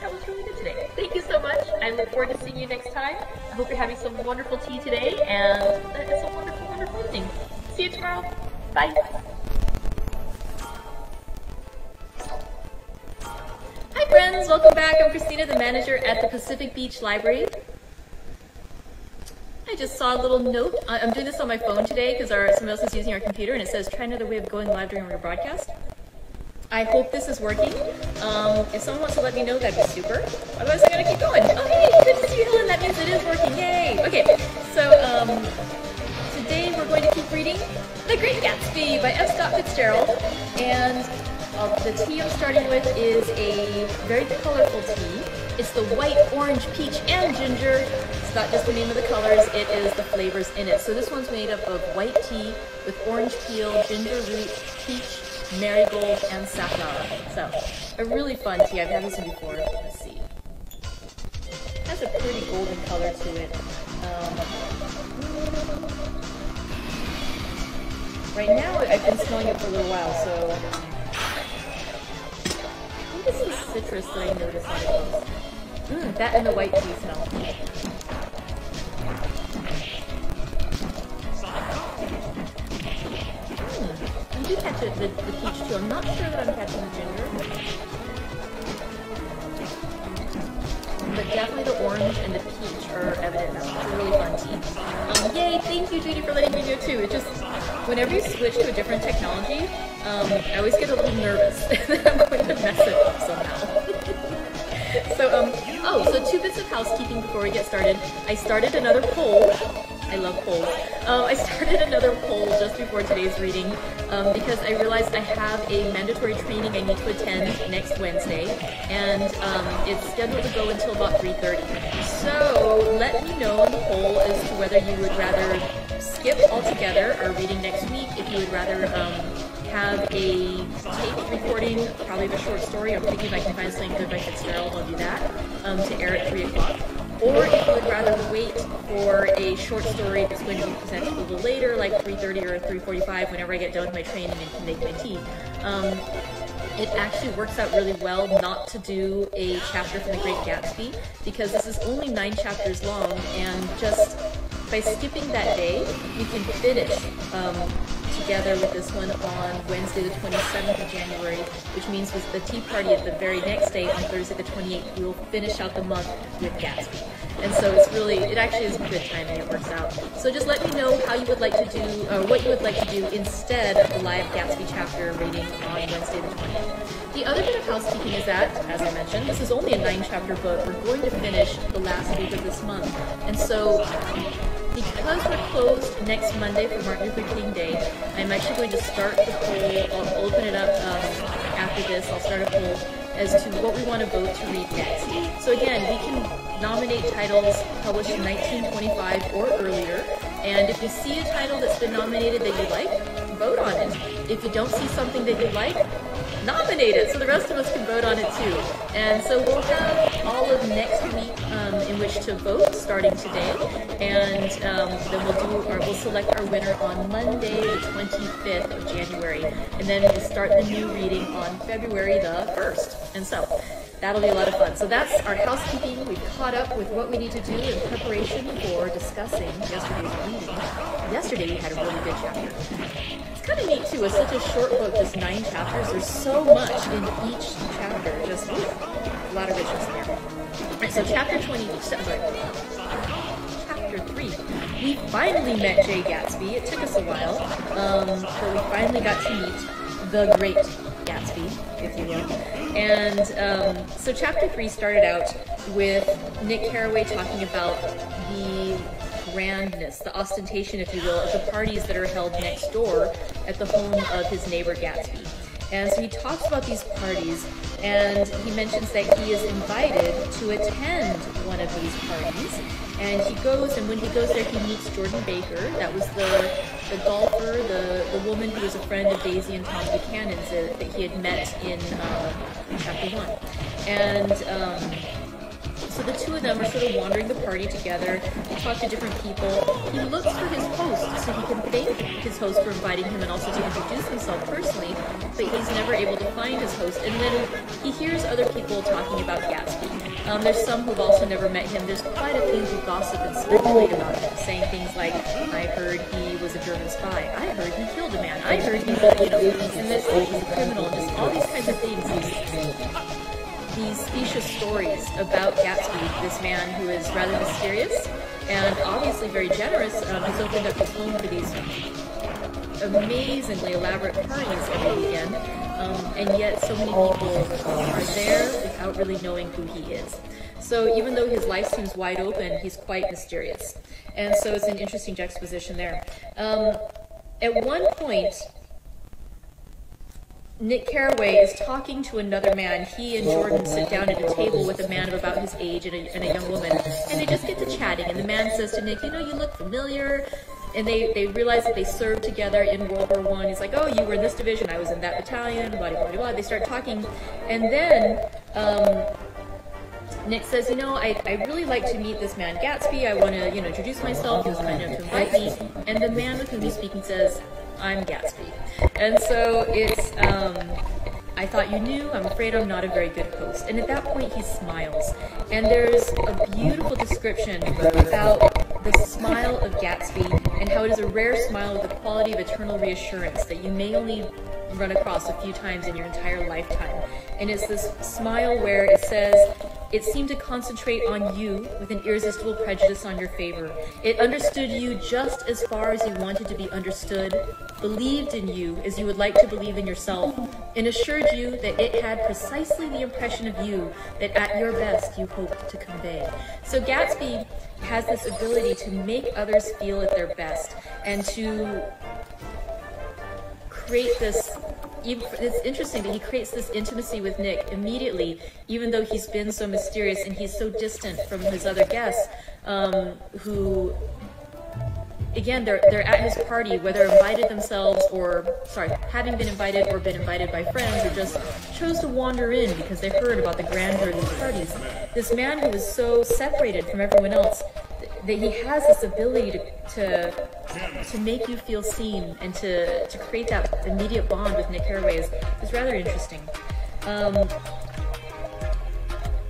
that was really good today. Thank you so much. I look forward to seeing you next time. I hope you're having some wonderful tea today, and it's a wonderful, wonderful evening. See you tomorrow. Bye. Hi friends, welcome back. I'm Christina, the manager at the Pacific Beach Library. I just saw a little note. I'm doing this on my phone today because someone else is using our computer, and it says, "Try another way of going live during your broadcast." I hope this is working. If someone wants to let me know, that'd be super. Otherwise, I'm gonna keep going. Oh, hey, good to see you, Helen. That means it is working. Yay! Okay, so today we're going to keep reading The Great Gatsby by F. Fitzgerald, and the tea I'm starting with is a very colorful tea. It's the white, orange, peach, and ginger. It's not just the name of the colors, it is the flavors in it. So this one's made up of white tea with orange peel, ginger root, peach, marigold, and safflower. So, a really fun tea. I've had this one before. Let's see. It has a pretty golden color to it. Right now, I've been smelling it for a little while, so I think this is citrus that I noticed on it. That and the white tea smell. You do catch the peach too. I'm not sure that I'm catching the ginger. But definitely the orange and the peach are evident now. It's a really fun tea. Yay, thank you Judy for letting me know too. It just, whenever you switch to a different technology, I always get a little nervous that I'm going to mess it up somehow. So two bits of housekeeping before we get started. I started another poll. I love polls. I started another poll just before today's reading because I realized I have a mandatory training I need to attend next Wednesday, and it's scheduled to go until about 3:30. So let me know on the poll as to whether you would rather skip altogether our reading next week, if you would rather have a taped recording, probably of a short story. I'm thinking if I can find something good by Fitzgerald, I'll do that, to air at 3 o'clock. Or if you would rather wait for a short story that's going to be presented a little later, like 3:30 or 3:45, whenever I get done with my training and can make my tea. It actually works out really well not to do a chapter from The Great Gatsby, because this is only 9 chapters long, and just by skipping that day, you can finish together with this one on Wednesday the 27th of January, which means with the tea party at the very next day on Thursday the 28th, we will finish out the month with Gatsby. And so it's really, it actually is good timing, it works out. So just let me know how you would like to do, what you would like to do instead of the live Gatsby chapter reading on Wednesday the 20th. The other bit of housekeeping is that, as I mentioned, this is only a 9-chapter book. We're going to finish the last week of this month. And so, because we're closed next Monday for Martin Luther King Day, I'm actually going to start the poll. I'll open it up after this. I'll start a poll as to what we want to vote to read next. So again, we can nominate titles published in 1925 or earlier, and if you see a title that's been nominated that you like, vote on it. If you don't see something that you like, nominate it so the rest of us can vote on it too. And so we'll have all of next week in which to vote starting today, and then we'll select our winner on Monday the 25th of January, and then we'll start the new reading on February the 1st. And so that'll be a lot of fun. So that's our housekeeping. We've caught up with what we need to do in preparation for discussing yesterday's reading. Yesterday we had a really good chapter. It's kind of neat too, it's such a short book, just 9 chapters. There's so much in each chapter, just a lot of richness in there. Alright, so chapter 3. We finally met Jay Gatsby. It took us a while, but we finally got to meet the Great Gatsby, if you will. And so chapter 3 started out with Nick Carraway talking about the grandness, the ostentation, if you will, of the parties that are held next door at the home of his neighbor Gatsby. And so he talks about these parties, and he mentions that he is invited to attend one of these parties. And he goes, and when he goes there, he meets Jordan Baker. That was the golfer, the woman who was a friend of Daisy and Tom Buchanan's that he had met in chapter 1. And so the two of them are sort of wandering the party together. They talk to different people. He looks for his host so he can thank his host for inviting him and also to introduce himself personally, but he's never able to find his host. And then he hears other people talking about Gatsby. There's some who've also never met him. There's quite a few who gossip and speculate about him, saying things like, I heard he was a German spy. I heard he killed a man. I heard he, and this he's a criminal, and just all these kinds of things. These specious stories about Gatsby, this man who is rather mysterious and obviously very generous, has opened up his home for these amazingly elaborate parties every weekend, and yet so many people are there without really knowing who he is. So even though his life seems wide open, he's quite mysterious. And so it's an interesting juxtaposition there. At one point, Nick Carraway is talking to another man. He and Jordan sit down at a table with a man of about his age and a young woman, and they just get to chatting, and the man says to Nick, you know, you look familiar, and they realize that they served together in World War I. He's like, oh, you were in this division, I was in that battalion, blah, blah, blah, blah. They start talking, and then Nick says, you know, I really like to meet this man Gatsby. I want to, introduce myself. He was kind enough to invite me, and the man with whom he's speaking says, I'm Gatsby. And so it's, I thought you knew, I'm afraid I'm not a very good host. And at that point he smiles. And there's a beautiful description about the smile of Gatsby and how it is a rare smile with the quality of eternal reassurance that you may only run across a few times in your entire lifetime. And it's this smile where it says, it seemed to concentrate on you with an irresistible prejudice on your favor. It understood you just as far as you wanted to be understood, believed in you as you would like to believe in yourself, and assured you that it had precisely the impression of you that at your best you hoped to convey. So Gatsby has this ability to make others feel at their best and to create this. It's interesting that he creates this intimacy with Nick immediately, even though he's been so mysterious and he's so distant from his other guests, who, again, they're at his party, whether invited themselves or, having been invited or been invited by friends, or just chose to wander in because they heard about the grandeur of these parties. This man who is so separated from everyone else, that he has this ability to make you feel seen and to create that immediate bond with Nick Carraway is rather interesting.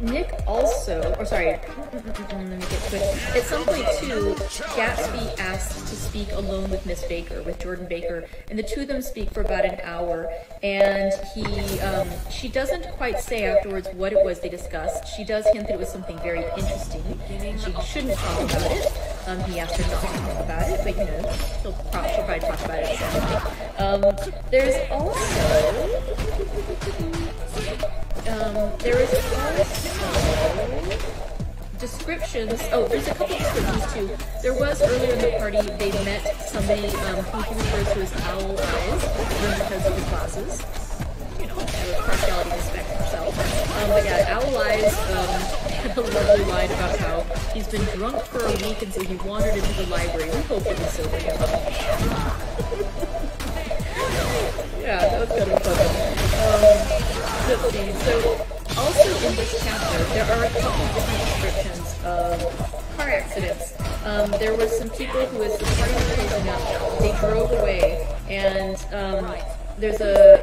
Nick also, or sorry, let me get quick. At some point too, Gatsby asked to speak alone with Miss Baker, with Jordan Baker, and the two of them speak for about an hour. And she doesn't quite say afterwards what it was they discussed. She does hint that it was something very interesting. She shouldn't talk about it. He asked her not to talk about it, but you know, she'll probably talk about it at some point. There's also descriptions. Oh, there's a couple descriptions too. There was earlier in the party, they met somebody who he refers to as Owl Eyes, because of his glasses. You know, partiality respect himself. But yeah, Owl Eyes had a lovely line about how he's been drunk for a week and so he wandered into the library. We hope it was sober him up. Yeah, that was kind of fun. Let's see. So, also in this chapter, there are a couple different descriptions of car accidents. There was some people who, as the party was closing up, they drove away, and there's a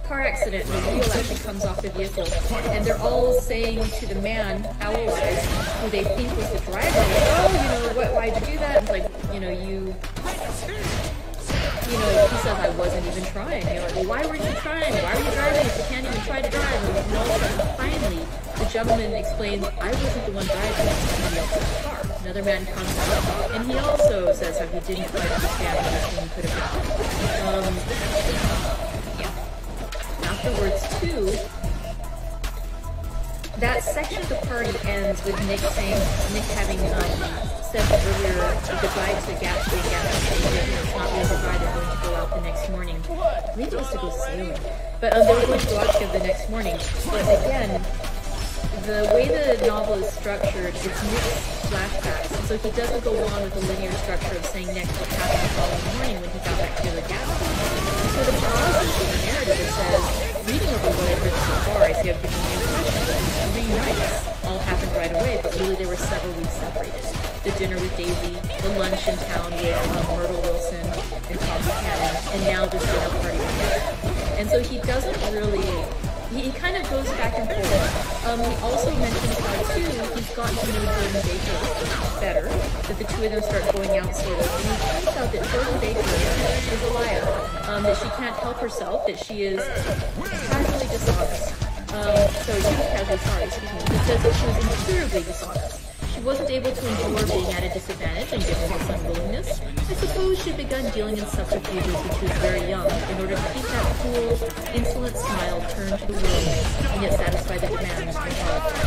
car accident, and the wheel actually comes off the vehicle, and they're all saying to the man, Owl Eyes, who they think was the driver, oh, you know, why'd you do that? And it's like, you know, he says, I wasn't even trying. You're like, well, why weren't you trying? Why were you driving if you can't even try to drive? And all of a sudden, finally, the gentleman explains, I wasn't the one driving, somebody else in the car. Another man comes up, and he also says how he didn't quite understand everything he could have done. Yeah. Afterwards, too, that section of the party ends with Nick having said earlier goodbye to Gatsby. Gatsby saying that it's not really goodbye, they're going to go out the next morning. Maybe it was to go sailing. But they were going to go out together the next morning. But again, the way the novel is structured, it's Nick's flashbacks. And so he doesn't go on with the linear structure of saying next what happened the following morning when he got back together with Gatsby. So the pauses in the narrative, it says, reading over what I've written so far, I see I've given you the impression that 3 nights all happened right away, but really they were several weeks separated. The dinner with Daisy, the lunch in town with Myrtle Wilson and Tom Buchanan, and now this dinner party with Nick. And so he doesn't really, he kind of goes back and forth. He also mentions how, too, he's gotten to know Jordan Baker better, that the two of them start going out sort of, and he points out that Jordan Baker is a liar, that she can't help herself, that she is casually dishonest. He says that she was incurably dishonest. She wasn't able to endure being at a disadvantage and given his unwillingness. I suppose she'd begun dealing in subterfuges when she was very young, in order to keep that cool, insolent smile turned to the world, and yet satisfy the demands of her heart.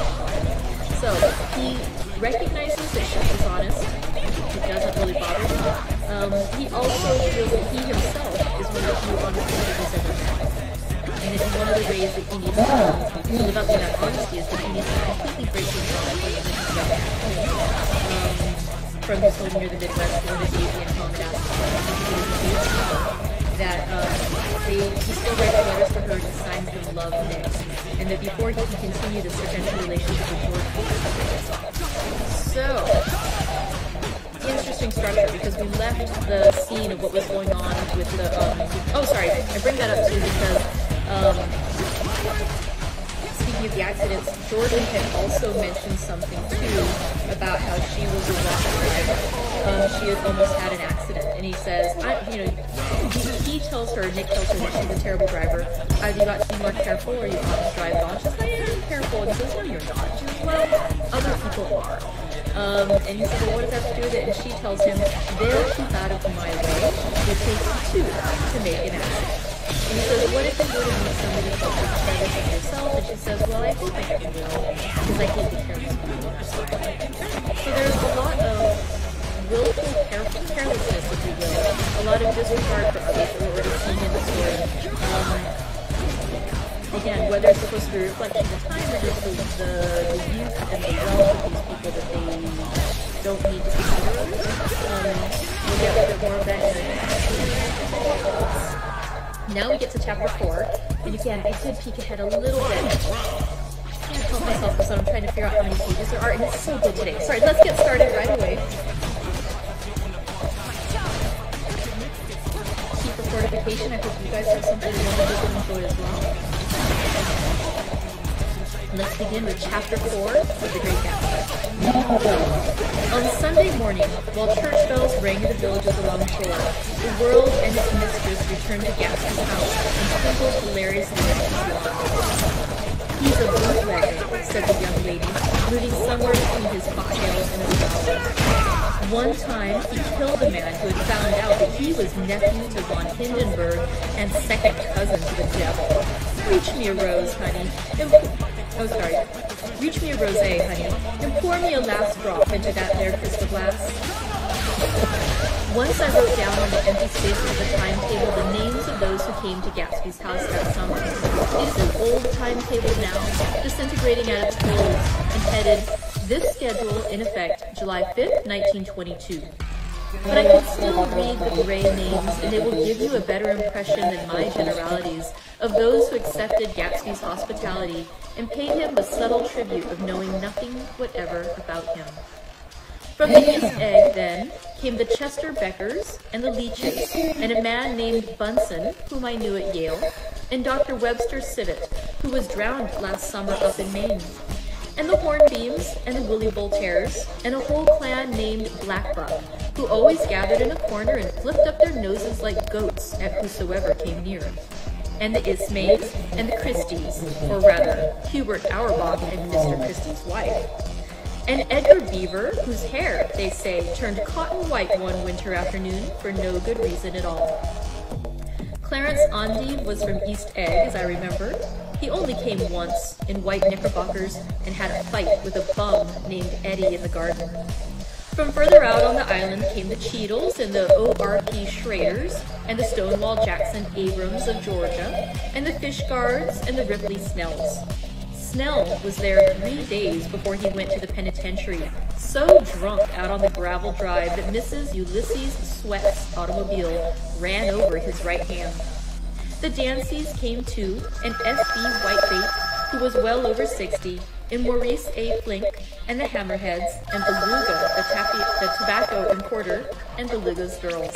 So, he recognizes that she's dishonest. It doesn't really bother him. He also feels that he himself is one of the few honest people he's ever met. And it's one of the ways that he needs to live up to that honesty is that he needs to completely break his own from his home near the Midwest, where the Daisy and Tom had asked that he still writes letters to her and signs them love Nick, and that before he can continue this potential relationship with George. So, interesting structure, because we left the scene of what was going on with the, oh sorry, I bring that up too because, speaking of the accidents, Jordan had also mentioned something too about how she was a rock driver. She had almost had an accident, and he says, he tells her, Nick tells her that she's a terrible driver. Have you got to be more careful, or you want to drive on? She's like, I am careful. And he says, no, you're not. She says, well, other people are. And he says, well, what does that have to do with it? And she tells him, they'll keep out of my way. It takes 2 to make an accident. And he says, what if you were to meet somebody who's better than yourself? And she says, well, I hope I never will, because I hate the careless people. So there's a lot of willful carelessness, if you will, a lot of disregard for others that we're already seeing in the story. Again, whether it's supposed to be a reflection of the time or just the youth and the wealth of these people that they don't need to consider others. We'll get a bit more of that in Now we get to chapter 4, and again, I did peek ahead a little bit. I can't help myself, so I'm trying to figure out how many pages there are, and it's so good today. Sorry, let's get started right away. Keep the fortification. I hope you guys have something wonderful to enjoy as well. Let's begin with Chapter 4 of The Great Gatsby. On Sunday morning, while church bells rang in the villages along the shore, the world and its mistress returned to Gatsby's house and twinkled hilariously at his lawn. "He's a bootlegger," said the young lady, moving somewhere between his cocktails and his flowers. One time, he killed a man who had found out that he was nephew to von Hindenburg and second cousin to the devil. "Reach me a rose, honey. Reach me a rosé, honey, and pour me a last drop into that there crystal glass." Once I wrote down on the empty spaces of the timetable the names of those who came to Gatsby's house that summer. It is an old timetable now, disintegrating at its folds, and headed, "This schedule in effect, July 5th, 1922. But I can still read the gray names, and they will give you a better impression than my generalities of those who accepted Gatsby's hospitality and paid him the subtle tribute of knowing nothing whatever about him. From the East Egg, then, came the Chester Beckers and the Leaches, and a man named Bunsen, whom I knew at Yale, and Dr. Webster Civet, who was drowned last summer up in Maine, and the Hornbeams and the Willie Voltaires, and a whole clan named Blackbuck, who always gathered in a corner and flipped up their noses like goats at whosoever came near, and the Ismays and the Christies, or rather, Hubert Auerbach and Mr. Christie's wife, and Edgar Beaver, whose hair, they say, turned cotton white one winter afternoon for no good reason at all. Clarence Ondive was from East Egg, as I remember. He only came once, in white knickerbockers, and had a fight with a bum named Eddie in the garden. From further out on the island came the Cheadles and the O.R.P. Schraders, and the Stonewall Jackson Abrams of Georgia, and the Fishguards and the Ripley Snells. Snell was there 3 days before he went to the penitentiary, so drunk out on the gravel drive that Mrs. Ulysses Sweat's automobile ran over his right hand. The Danceys came too, and S.B. Whitebait, who was well over 60, and Maurice A. Flink, and the Hammerheads, and Beluga, the tobacco importer, and Beluga's girls.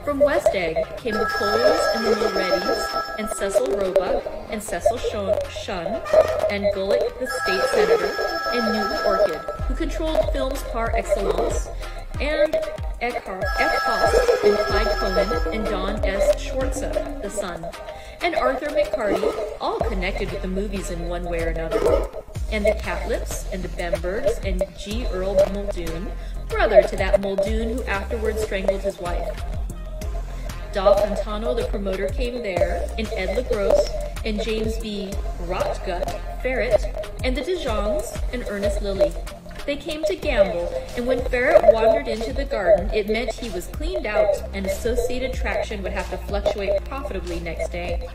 From West Egg came the Coles and the Mulreadys, and Cecil Roebuck, and Cecil Shun, and Gulick, the state senator, and Newton Orchid, who controlled films par excellence, and F. Hoss, and Clyde Cohen, and Don S. Schwartza, the son, and Arthur McCarty, all connected with the movies in one way or another, and the Catlips, and the Bembergs, and G. Earl Muldoon, brother to that Muldoon who afterwards strangled his wife. Da Fontano, the promoter, came there, and Ed LaGrosse, and James B. Rotgut Ferret, and the Dijongs, and Ernest Lilly. They came to gamble, and when Ferret wandered into the garden, it meant he was cleaned out, and associated traction would have to fluctuate profitably next day.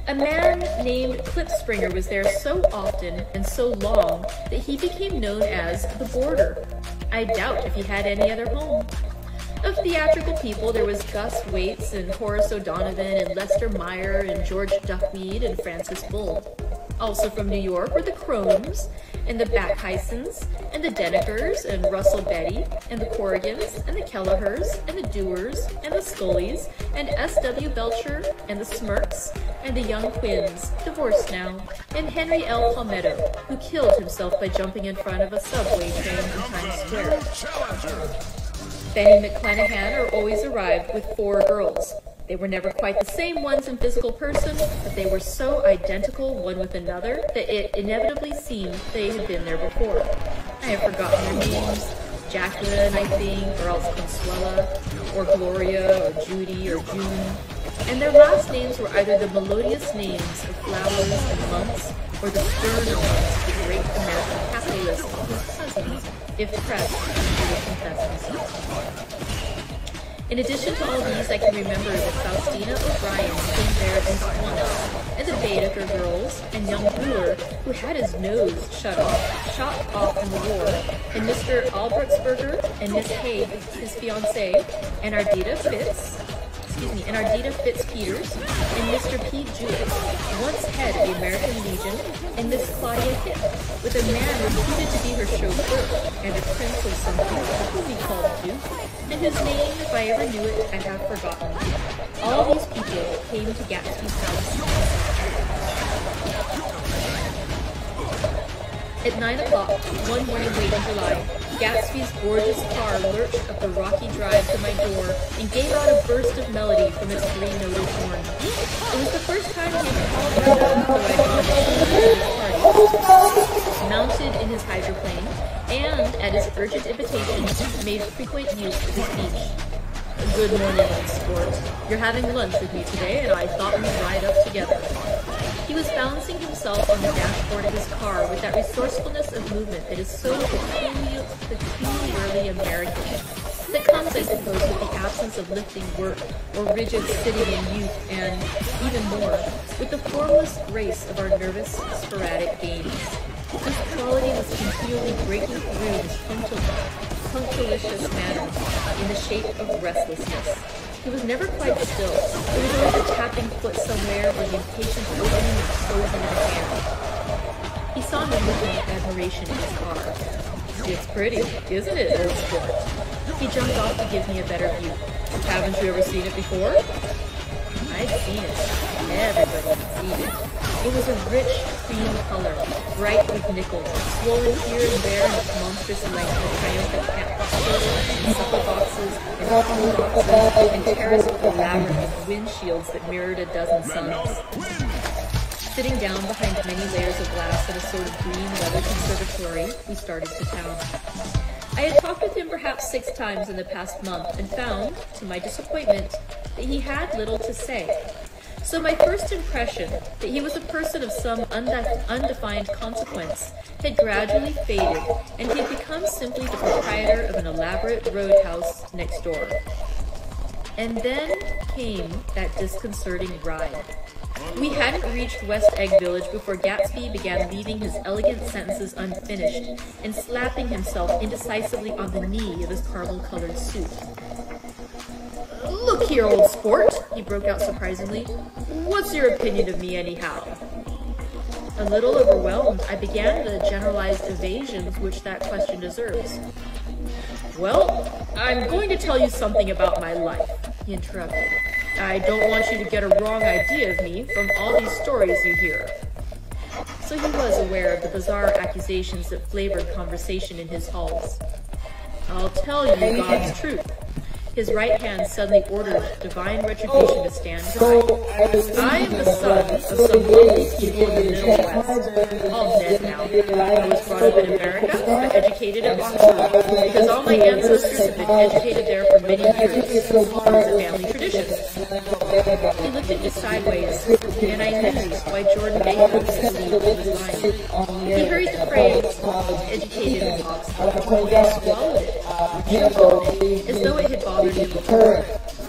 A man named Klipspringer was there so often and so long that he became known as the Boarder. I doubt if he had any other home. Of theatrical people, there was Gus Waits and Horace O'Donovan and Lester Meyer and George Duckweed and Francis Bull. Also from New York were the Cromes and the Backheisens and the Denekers and Russell Betty and the Corrigans and the Kelleher's and the Dewars and the Scullys and S.W. Belcher and the Smirks and the Young Quins, divorced now, and Henry L. Palmetto, who killed himself by jumping in front of a subway train in Times Square. Benny McClanahan always arrived with 4 girls. They were never quite the same ones in physical person, but they were so identical one with another that it inevitably seemed they had been there before. I have forgotten their names. Jacqueline, I think, or else Consuela, or Gloria, or Judy, or June. And their last names were either the melodious names of flowers and months, or the sterner ones of the great American capitalist whose cousins, if pressed, would confess themselves. In addition to all these, I can remember that Faustina O'Brien came there as once, and the Baedeker girls, and young Brewer, who had his nose shot off in the war, and Mr. Albrechtsberger, and Miss Haig, his fiancée, and Ardita Fitzpeters, and Mr. P. Jewett, once head of the American Legion, and Miss Claudia Hitt, with a man reputed to be her chauffeur, and a prince of something, whom he called Duke, and whose name, if I ever knew it, I have forgotten. All these people came to Gatsby's house. At 9 o'clock, one morning late in July, Gatsby's gorgeous car lurched up the rocky drive to my door and gave out a burst of melody from its three-noted horn. It was the first time he had called my name, though I'd gone to his party. Mounted in his hydroplane, and, at his urgent invitation, made frequent use of his speech. Good morning, sport. You're having lunch with me today, and I thought we'd ride up together. He was balancing himself on the dashboard of his car with that resourcefulness of movement that is so peculiarly American, that comes, I suppose, with the absence of lifting work or rigid sitting in youth, and, even more, with the formless grace of our nervous, sporadic games. This quality was continually breaking through his punctilious manner in the shape of restlessness. He was never quite still. There was always a tapping foot somewhere or the impatient opening and closing of a hand. He saw me looking with admiration in his car. It's pretty, isn't it, old sport? He jumped off to give me a better view. Haven't you ever seen it before? I'd seen it. Everybody had seen it. It was a rich cream color, bright with nickels, swollen here and there in its monstrous length with triumphant cat boxes, and supple boxes, and cool boxes, and terraced with a labyrinth of windshields that mirrored a dozen suns. Sitting down behind many layers of glass in a sort of green leather conservatory, we started to town. I had talked with him perhaps 6 times in the past month, and found, to my disappointment, that he had little to say. So my first impression, that he was a person of some undefined consequence, had gradually faded, and he had become simply the proprietor of an elaborate roadhouse next door. And then came that disconcerting ride. We hadn't reached West Egg Village before Gatsby began leaving his elegant sentences unfinished and slapping himself indecisively on the knee of his caramel-colored suit. "Look here, old sport," he broke out surprisingly. "What's your opinion of me, anyhow?" A little overwhelmed, I began the generalized evasions which that question deserves. "Well, I'm going to tell you something about my life," he interrupted. "I don't want you to get a wrong idea of me from all these stories you hear." So he was aware of the bizarre accusations that flavored conversation in his halls. "I'll tell you God's truth." His right hand suddenly ordered divine retribution to stand by. "I am the son of some lonely people in the Middle West. All dead now. I was brought up in America, but educated at Oxford, because all my ancestors have been educated there for many years. It was a family tradition." He looked at me sideways, and I knew why Jordan Bacon believed he was lying. He hurried the phrase, "educated at Oxford," and swallowed it, as though it had bothered him before.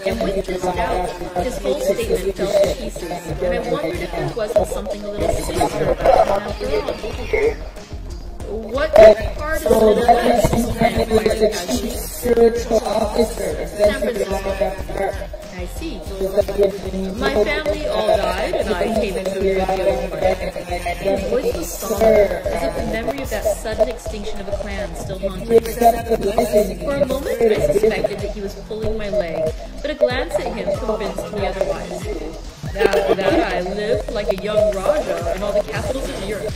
And with this doubt, his whole statement fell to pieces, and I wondered if there wasn't something a little sinister about him after all. "What part of the Middle West?" I inquired casually. "San Francisco." "I see. My family all died, and I came into the old part." His voice was somber, as if the memory of that sudden extinction of a clan still haunted him. For a moment, I suspected that he was pulling my leg, but a glance at him convinced me otherwise. After that, I lived like a young Raja in all the capitals of Europe.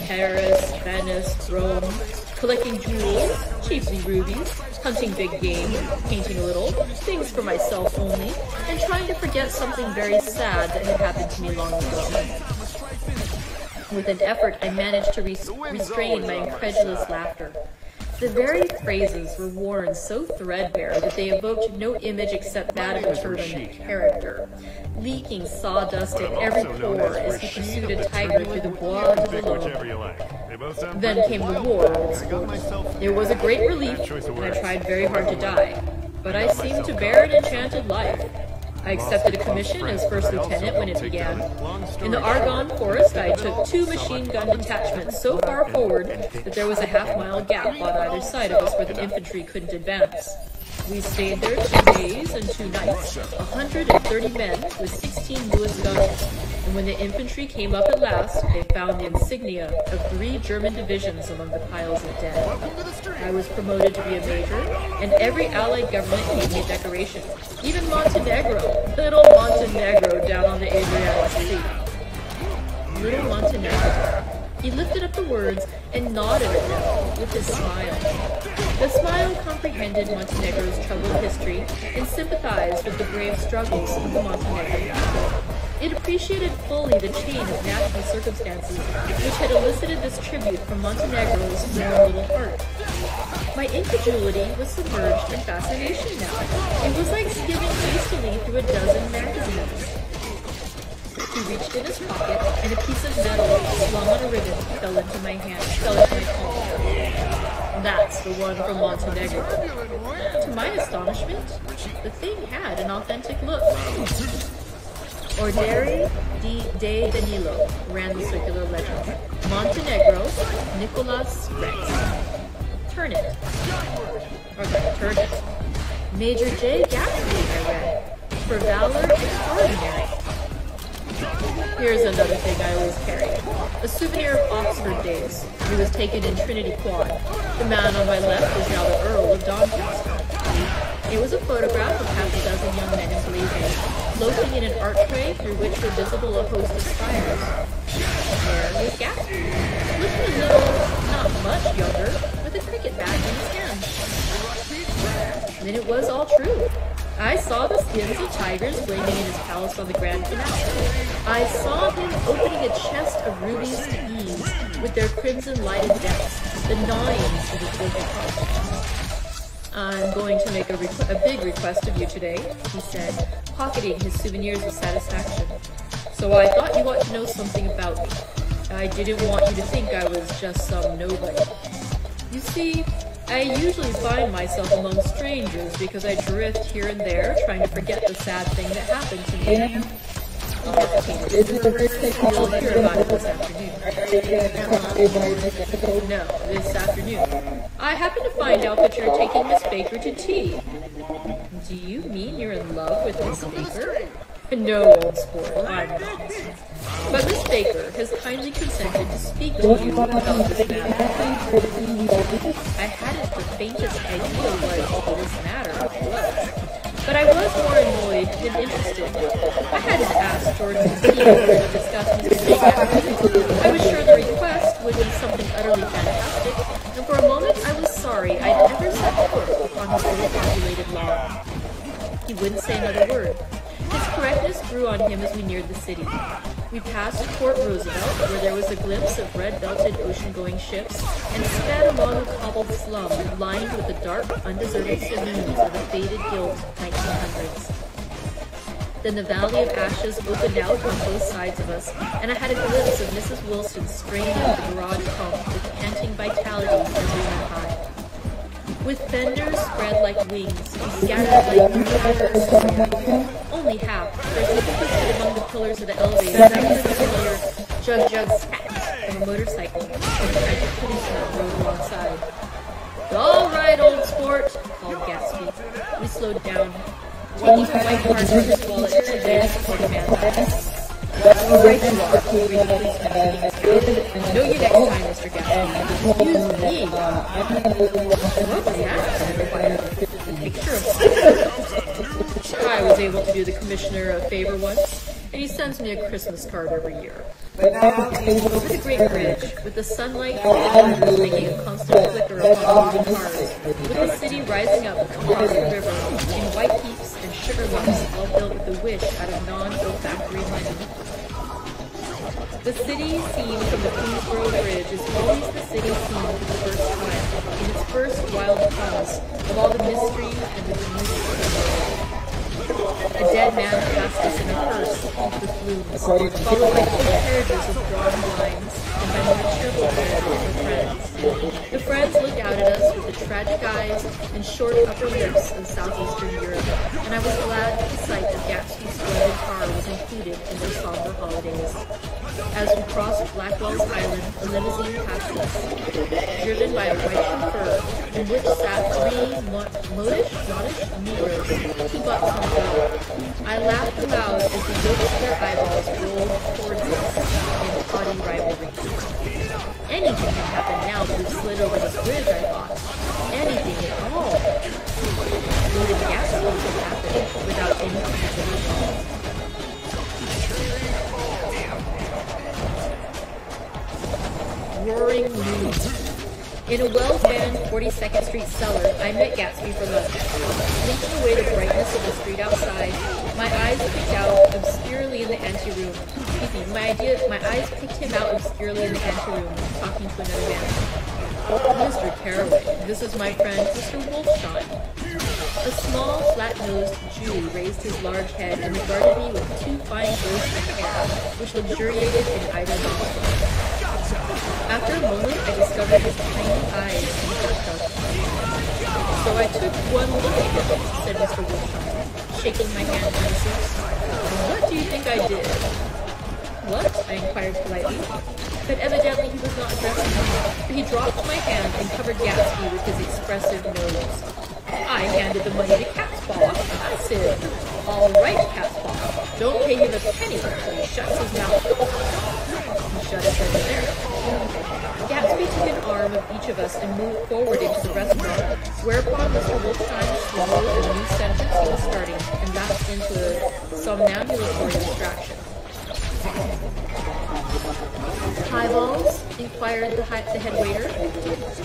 Paris, Venice, Rome, collecting jewels, chiefly rubies, hunting big game, painting a little, things for myself only, and trying to forget something very sad that had happened to me long ago. With an effort, I managed to restrain my incredulous laughter. The very phrases were worn so threadbare that they evoked no image except that of a turbaned character, leaking sawdust at every pore as he pursued a tiger through the Bois de Boulogne. Then came the war, old sport. It was a great relief, and I tried very hard to die, but I seemed to bear an enchanted life. I accepted a commission as first lieutenant when it began. In the Argonne Forest, I took 2 machine gun detachments so far forward that there was a half-mile gap on either side of us where the infantry couldn't advance. We stayed there 2 days and 2 nights, 130 men with 16 Lewis guns, and when the infantry came up at last, they found the insignia of 3 German divisions among the piles of dead. I was promoted to be a major, and every Allied government gave me a decoration. Even Montenegro, little Montenegro down on the Adriatic Sea. Little Montenegro. He lifted up the words and nodded at them with his smile. The smile comprehended Montenegro's troubled history and sympathized with the brave struggles of the Montenegrin people. It appreciated fully the chain of natural circumstances which had elicited this tribute from Montenegro's warm little heart. My incredulity was submerged in fascination now. It was like skimming hastily through a dozen magazines. He reached in his pocket, and a piece of metal slung on a ribbon fell into my palm. That's the one from Montenegro. To my astonishment, the thing had an authentic look. Ordere de Danilo, ran the circular legend. Montenegro, Nicholas Rex. Turn it. Major J. Gatsby, I read. For valor extraordinary. Here's another thing I always carry. A souvenir of Oxford days. He was taken in Trinity Quad. The man on my left is now the Earl of Doncaster. It was a photograph of half a dozen young men in blazing, floating in an archway through which were visible a host of spires. There was Gatsby, looking a little, not much younger, with a cricket bat in his hand. Then it was all true. I saw the skins of tigers flaming in his palace on the Grand Canal. I saw him opening a chest of rubies to ease with their crimson-lighted depths, the gnawings of his broken heart. I'm going to make a big request of you today, he said, pocketing his souvenirs with satisfaction. So I thought you ought to know something about me. I didn't want you to think I was just some nobody. You see, I usually find myself among strangers because I drift here and there, trying to forget the sad thing that happened to me. You'll hear about it this afternoon. No, this afternoon. I happen to find out that you're taking Miss Baker to tea. Do you mean you're in love with Miss Baker? No, old sport, I'm not. But Miss Baker has kindly consented to speak to you about this matter. I hadn't the faintest idea what this matter was. But I was more annoyed than interested. I hadn't asked Jordan to discuss Miss Baker. I was sure the request would be something utterly fantastic, and for a moment I was sorry I'd ever set foot on his little populated lawn. He wouldn't say another word. His correctness grew on him as we neared the city. We passed Port Roosevelt, where there was a glimpse of red-belted ocean-going ships, and sped along a cobbled slum lined with the dark, undeserted saloons of the faded gilt 1900s. Then the Valley of Ashes opened out on both sides of us, and I had a glimpse of Mrs. Wilson straining at the garage pump with panting vitality and lunar high. With fenders spread like wings, we scattered like fragments. Only half, for as we twisted among the pillars of the elevator, I was the familiar jug spat of a motorcycle, and the tragic policeman rode alongside. All right, old sport, called Gatsby. We slowed down, taking a white card from his wallet to there before the man left. Right you are, agreed the policeman. Know you next time, Mr. Gatsby. Excuse me. What was that? I inquired. A picture of I was able to do the commissioner a favor once, and he sends me a Christmas card every year. Over the Great Bridge, with the sunlight and the making a constant flicker upon moving cars, with the city rising up across the river in white heaps and sugar lumps all built with a wish out of non-olfactory money. The city seen from the Queensboro Bridge is always the city seen for the first time, in its first wild promise of all the mystery and the beauty of the world. A dead man passed us in a hearse with flumes, followed by 2 carriages with drawn blinds, and by more cheerful carriages with friends. The friends looked out at us with the tragic eyes and short upper lips of southeastern Europe, and I was glad that the sight of Gatsby's splendid car was included in their somber holidays. As we crossed Blackwell's Island, a limousine passed us, driven by a white chauffeur, in which sat 3 modish Negroes, 2 bucks on a bill. I laughed aloud as the yolks of their eyeballs rolled towards us in haughty rivalry. Anything can happen now that we've slid over this bridge, I thought. Anything at all. Even Gatsby could happen without any consideration. In a well-abandoned 42nd Street cellar, I met Gatsby for lunch. Blinking away the brightness of the street outside, my eyes picked out obscurely in the anteroom. Excuse me, my eyes picked him out obscurely in the anteroom, talking to another man. Mr. Caraway, this is my friend, Mr. Wolfstein. A small, flat-nosed Jew raised his large head and regarded me with two fine bursts of hair, which luxuriated in either nostril. After a moment, I discovered his tiny eyes and perked up. So I took one look at him, said Mr. Wolfstein, shaking my hand nervously. What do you think I did? What? I inquired politely. But evidently he was not addressing me. He dropped my hand and covered Gatsby with his expressive nose. I handed the money to Catspaw. I said, all right, Catspaw, don't pay him a penny until he shuts his mouth. He shut his head there. Gatsby took an arm of each of us and moved forward into the restaurant, whereupon Mr. Wolfstein swallowed a new sentence he was starting and lapsed into a somnambulatory distraction. Highballs? Inquired the head waiter.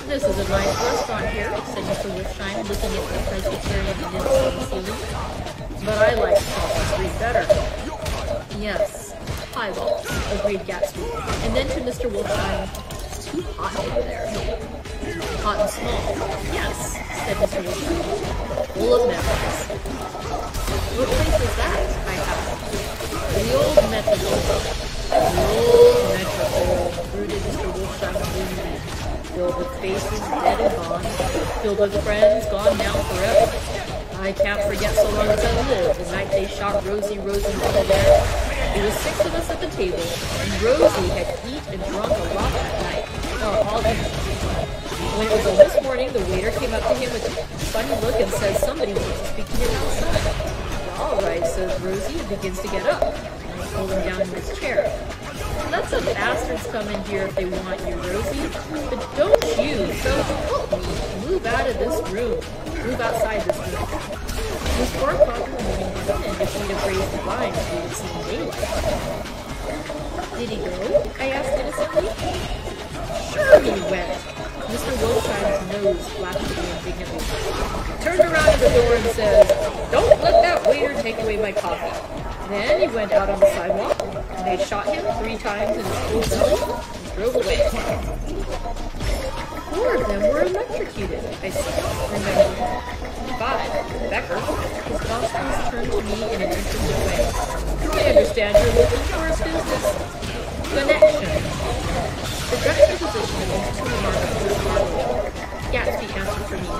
This is a nice restaurant here, said Mr. Wolfstein, looking at the Presbyterian nymphs on the ceiling. But I like Salt Street better. Yes, highballs, agreed Gatsby. And then to Mr. Wolfstein, it's too hot over there. Hot and small. Yes, said Mr. Wolfstein. Full of memories. What place is that? I asked. The old metropole. The old metropole, brooded Mr. Wolfstein gloomily. Filled with faces dead and gone. Filled with friends gone now forever. I can't forget so long as I live the night they shot Rosie over there. There was 6 of us at the table, and Rosie had eaten and drunk a lot that night. Oh, all evening. When it was this morning, the waiter came up to him with a funny look and said somebody wants to speak to him outside. All right, says Rosie, and begins to get up. And I pulled him down in his chair. Let some bastards come in here if they want you, Rosie. But don't you, so help me, move out of this room. Move outside this room. It was 4 o'clock in the morning then, and if we'd have raised the blinds, we would have seen daylight. Did he go? I asked innocently. Sure he went. Mr. Wolfstein's nose flashed at me indignantly. He turned around at the door and said, don't let that waiter take away my coffee. Then he went out on the sidewalk, and they shot him 3 times in his full belly and drove away. 4 of them were electrocuted, I said, remembering. 5, Becker. His nostrils turned to me in an interested way. I understand you're looking for a business connection. The juxtaposition of these 2 remarks was startling. Gatsby answered for me.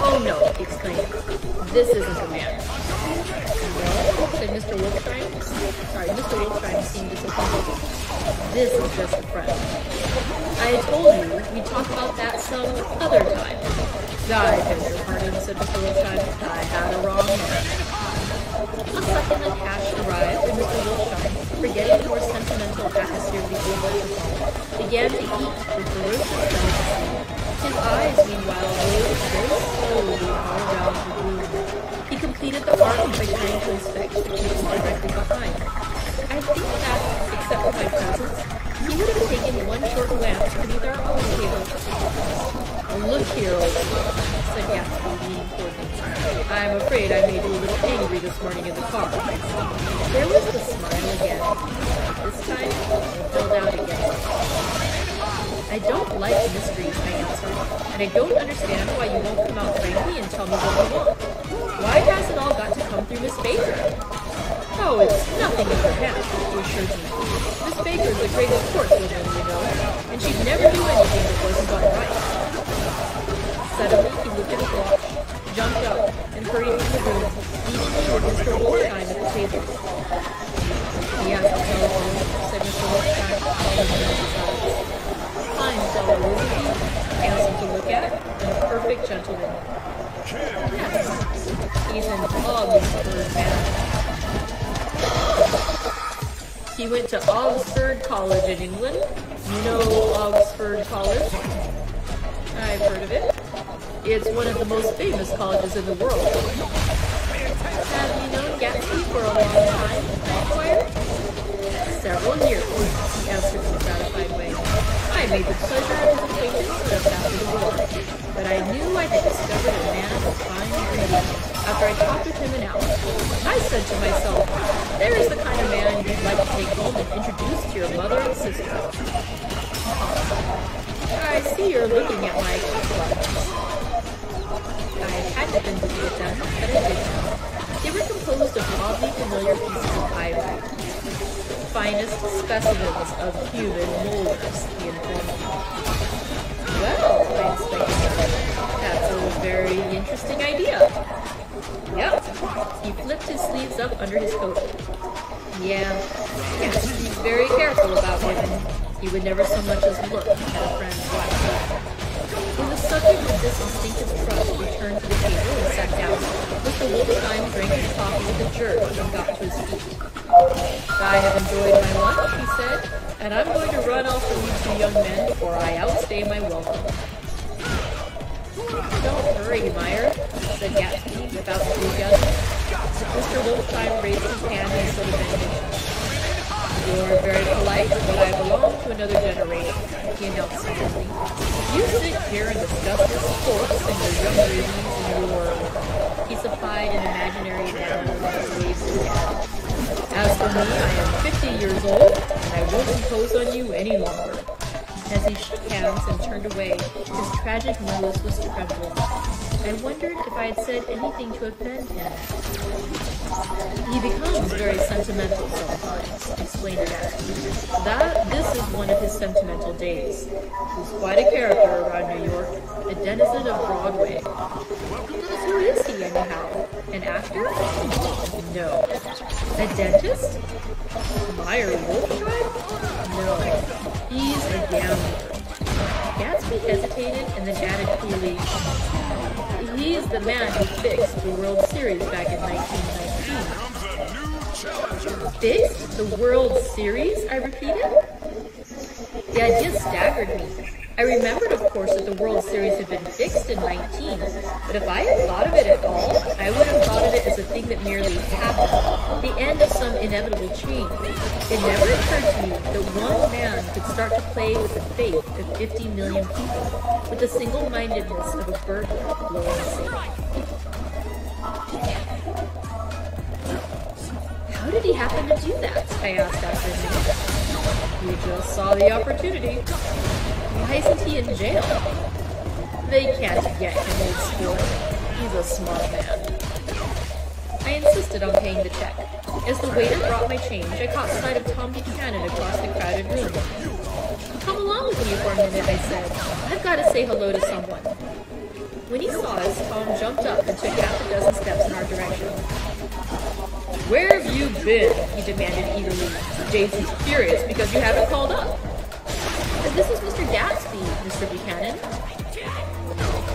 Oh no, he exclaimed. This isn't the man. No, said Mr. Wolfstein. Sorry, Mr. Wolfstein seemed disappointed. This is just a friend. I had told you we'd talk about that some other time. I beg your pardon, said Mr. Wolfstein. I had a wrong man. A second and hash arrived, and Mr. Wolfstein, forgetting the more sentimental atmosphere of the old restaurant, began to eat with ferocious delicacy. His eyes, meanwhile, roved very slowly all around the room. He completed the arc by turning to inspect the kitchen directly behind. I think that, except for my presence, he would have taken one short glance beneath our own table. Look here, old man, said Gatsby, leaning toward me. I'm afraid I made you a little angry this morning in the car. There was the smile again. This time, it filled out again. I don't like mysteries, I answered, and I don't understand why you won't come out frankly and tell me what you want. Why has it all got to come through Miss Baker? Oh, it's nothing in her past, he assured me. Miss Baker's the greatest sportswoman, you know, and she'd never do anything that wasn't done right. Suddenly, he looked at his watch, jumped up, and hurried into the room, leaving me with Mr. Wolfstein at the table. He has a telephone, said Mr. Wolfstein, following him into silence. Fine fellow, isn't he? Handsome to look at, and a perfect gentleman. Yes, he's an Oxford man. He went to Oxford College in England. You know Oxford College? I've heard of it. It's one of the most famous colleges in the world. Have you known Gatsby for a long time? I inquired. Several years, he answered in a gratified way. I made the pleasure of his acquaintance just after the to myself, there is the kind of man you'd like to take home and introduce to your mother and sister. I see you're looking at my buttons. I hadn't been looking at them, but I did now. They were composed of oddly familiar pieces of ivory. Finest specimens of human molars, he informed me. Well, I exclaimed, that's a very interesting idea. Yep. He flipped his sleeves up under his coat. Yeah, he's very careful about women. He would never so much as look at a friend's wife. When the subject of this instinctive trust returned to the table and sat down, Mr. Wolfsheim drank his coffee with a jerk and got to his feet. I have enjoyed my lunch, he said, and I'm going to run off from you two young men before I outstay my welcome. Don't hurry, Meyer, said Gatsby without enthusiasm. Mr. Wolfsheim raised his hand in sort of benediction. You're very polite, but I belong to another generation, he announced solemnly. You sit here and discuss your sports and your young ladies and your... He supplied an imaginary noun and waved his hand. As for me, I am 50 years old, and I won't impose on you any longer. As he shook hands and turned away, his tragic nose was trembling. I wondered if I had said anything to offend him. He becomes very sentimental sometimes, explained Gatsby. This is one of his sentimental days. He's quite a character around New York, a denizen of Broadway. Who is he, anyhow? An actor? No. A dentist? Meyer Wolfsheim? No. He's a gambler. Gatsby hesitated and then added coolly, he's the man who fixed the World Series back in 1919. Fixed the World Series? I repeated. The idea staggered me. I remembered, of course, that the World Series had been fixed in 19, but if I had thought of it at all, I would have thought of it as a thing that merely happened, the end of some inevitable change. It never occurred to me that one man could start to play with the fate of 50 million people, with the single-mindedness of a burglar blowing safe. How did he happen to do that? I asked after a minute. He just saw the opportunity. Why isn't he in jail? They can't get him, old sport. He's a smart man. I insisted on paying the check. As the waiter brought my change, I caught sight of Tom Buchanan across the crowded room. Come along with me for a minute, I said. I've got to say hello to someone. When he saw us, Tom jumped up and took half a dozen steps in our direction. Where have you been? He demanded eagerly. Daisy's furious because you haven't called up. This is Mr. Gatsby, Mr. Buchanan.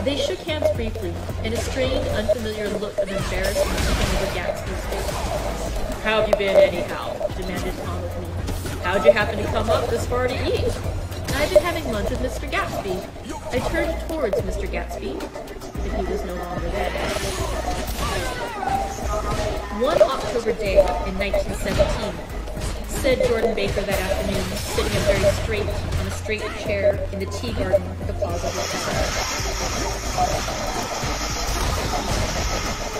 They shook hands briefly, and a strange, unfamiliar look of embarrassment came over Gatsby's face. How have you been, anyhow? Demanded Tom of me. How'd you happen to come up this far to eat? I've been having lunch with Mr. Gatsby. I turned towards Mr. Gatsby, but he was no longer there. One October day in 1917, said Jordan Baker that afternoon, sitting up very straight on a straight chair in the tea garden at the Plaza Hotel.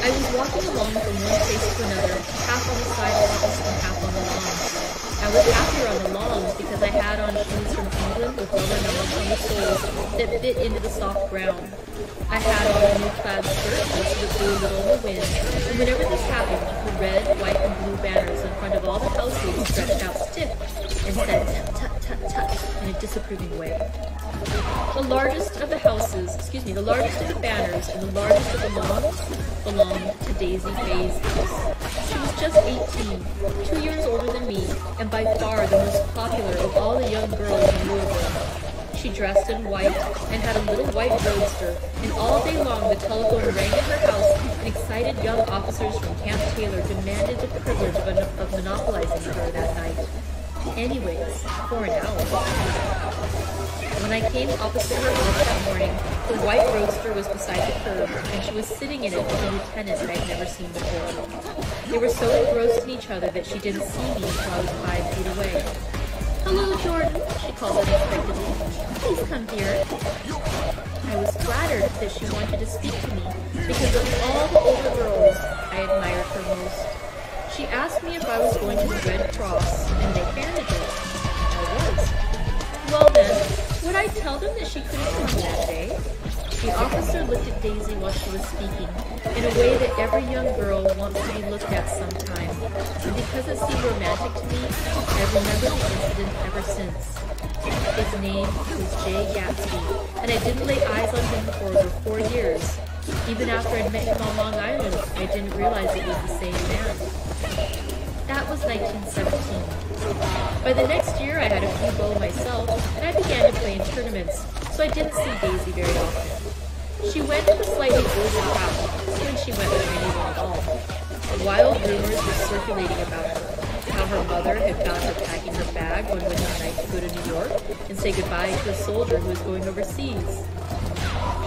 I was walking along from one place to another, half on the sidewalks and half on the lawns. I was happier on the lawns because I had on shoes from England with rubber knobs on the soles that fit into the soft ground. I had on a new plaid skirt that blew a little in the wind, and whenever this happened, the red, white, and blue banners in front of all the houses stretched out stiff and said tut-tut-tut-tut in a disapproving way. The largest of the banners and the largest of the lawns belonged to Daisy Faye's house. She was just 18, 2 years older than me, and by far the most popular of all the young girls in Louisville. She dressed in white and had a little white roadster, and all day long the telephone rang at her house, and excited young officers from Camp Taylor demanded the privilege of monopolizing her that night. Anyways, for an hour. When I came opposite her house that morning, the white roadster was beside the curb, and she was sitting in it with a lieutenant that I'd never seen before. They were so engrossed in each other that she didn't see me until I was 5 feet away. Hello, Jordan, she called unexpectedly. Please come here. I was flattered that she wanted to speak to me, because of all the older girls, I admired her most. She asked me if I was going to the Red Cross, and they bandaged it. I was. Well then, would I tell them that she couldn't come that day? The officer looked at Daisy while she was speaking, in a way that every young girl wants to be looked at sometime, and because it seemed romantic to me, I've remembered the incident ever since. His name was J. Gatsby, and I didn't lay eyes on him for over 4 years. Even after I'd met him on Long Island, I didn't realize it was the same man. That was 1917. By the next year, I had a few beaux myself, and I began to play in tournaments, so I didn't see Daisy very often. She went with a slightly older crowd, when she went with anyone at all. Wild rumors were circulating about her, how her mother had found her packing her bag one winter night to go to New York and say goodbye to a soldier who was going overseas.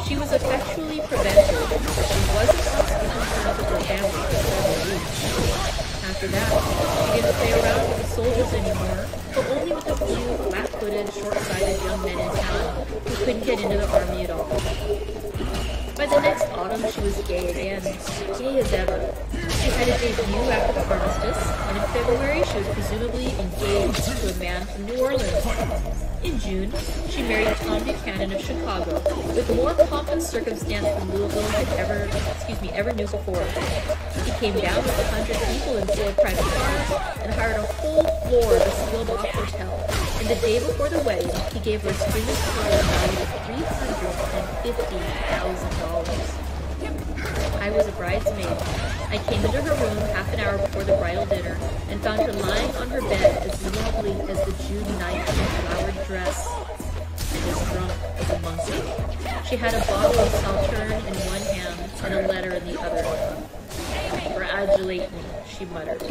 She was effectually prevented, but she wasn't on speaking terms with her family for several weeks. After that, she didn't stay around with the soldiers anymore, but only with a few flat-footed, short-sighted young men in town who couldn't get into the army at all. By the next autumn, she was gay again, gay as ever. She had a debut after the armistice, and in February she was presumably engaged to a man from New Orleans. In June, she married Tom Buchanan of Chicago, with more pomp and circumstance than Louisville had ever knew before. He came down with 100 people in 4 private cars and hired a whole floor of a sealed-off hotel. And the day before the wedding, he gave her a string of pearls valued at $350,000. I was a bridesmaid. I came into her room half an hour before the bridal dinner and found her lying on her bed as lovely as the June night in a flowered dress. I was drunk as a monkey. She had a bottle of Sauterne in one hand and a letter in the other. "Congratulate me," she muttered.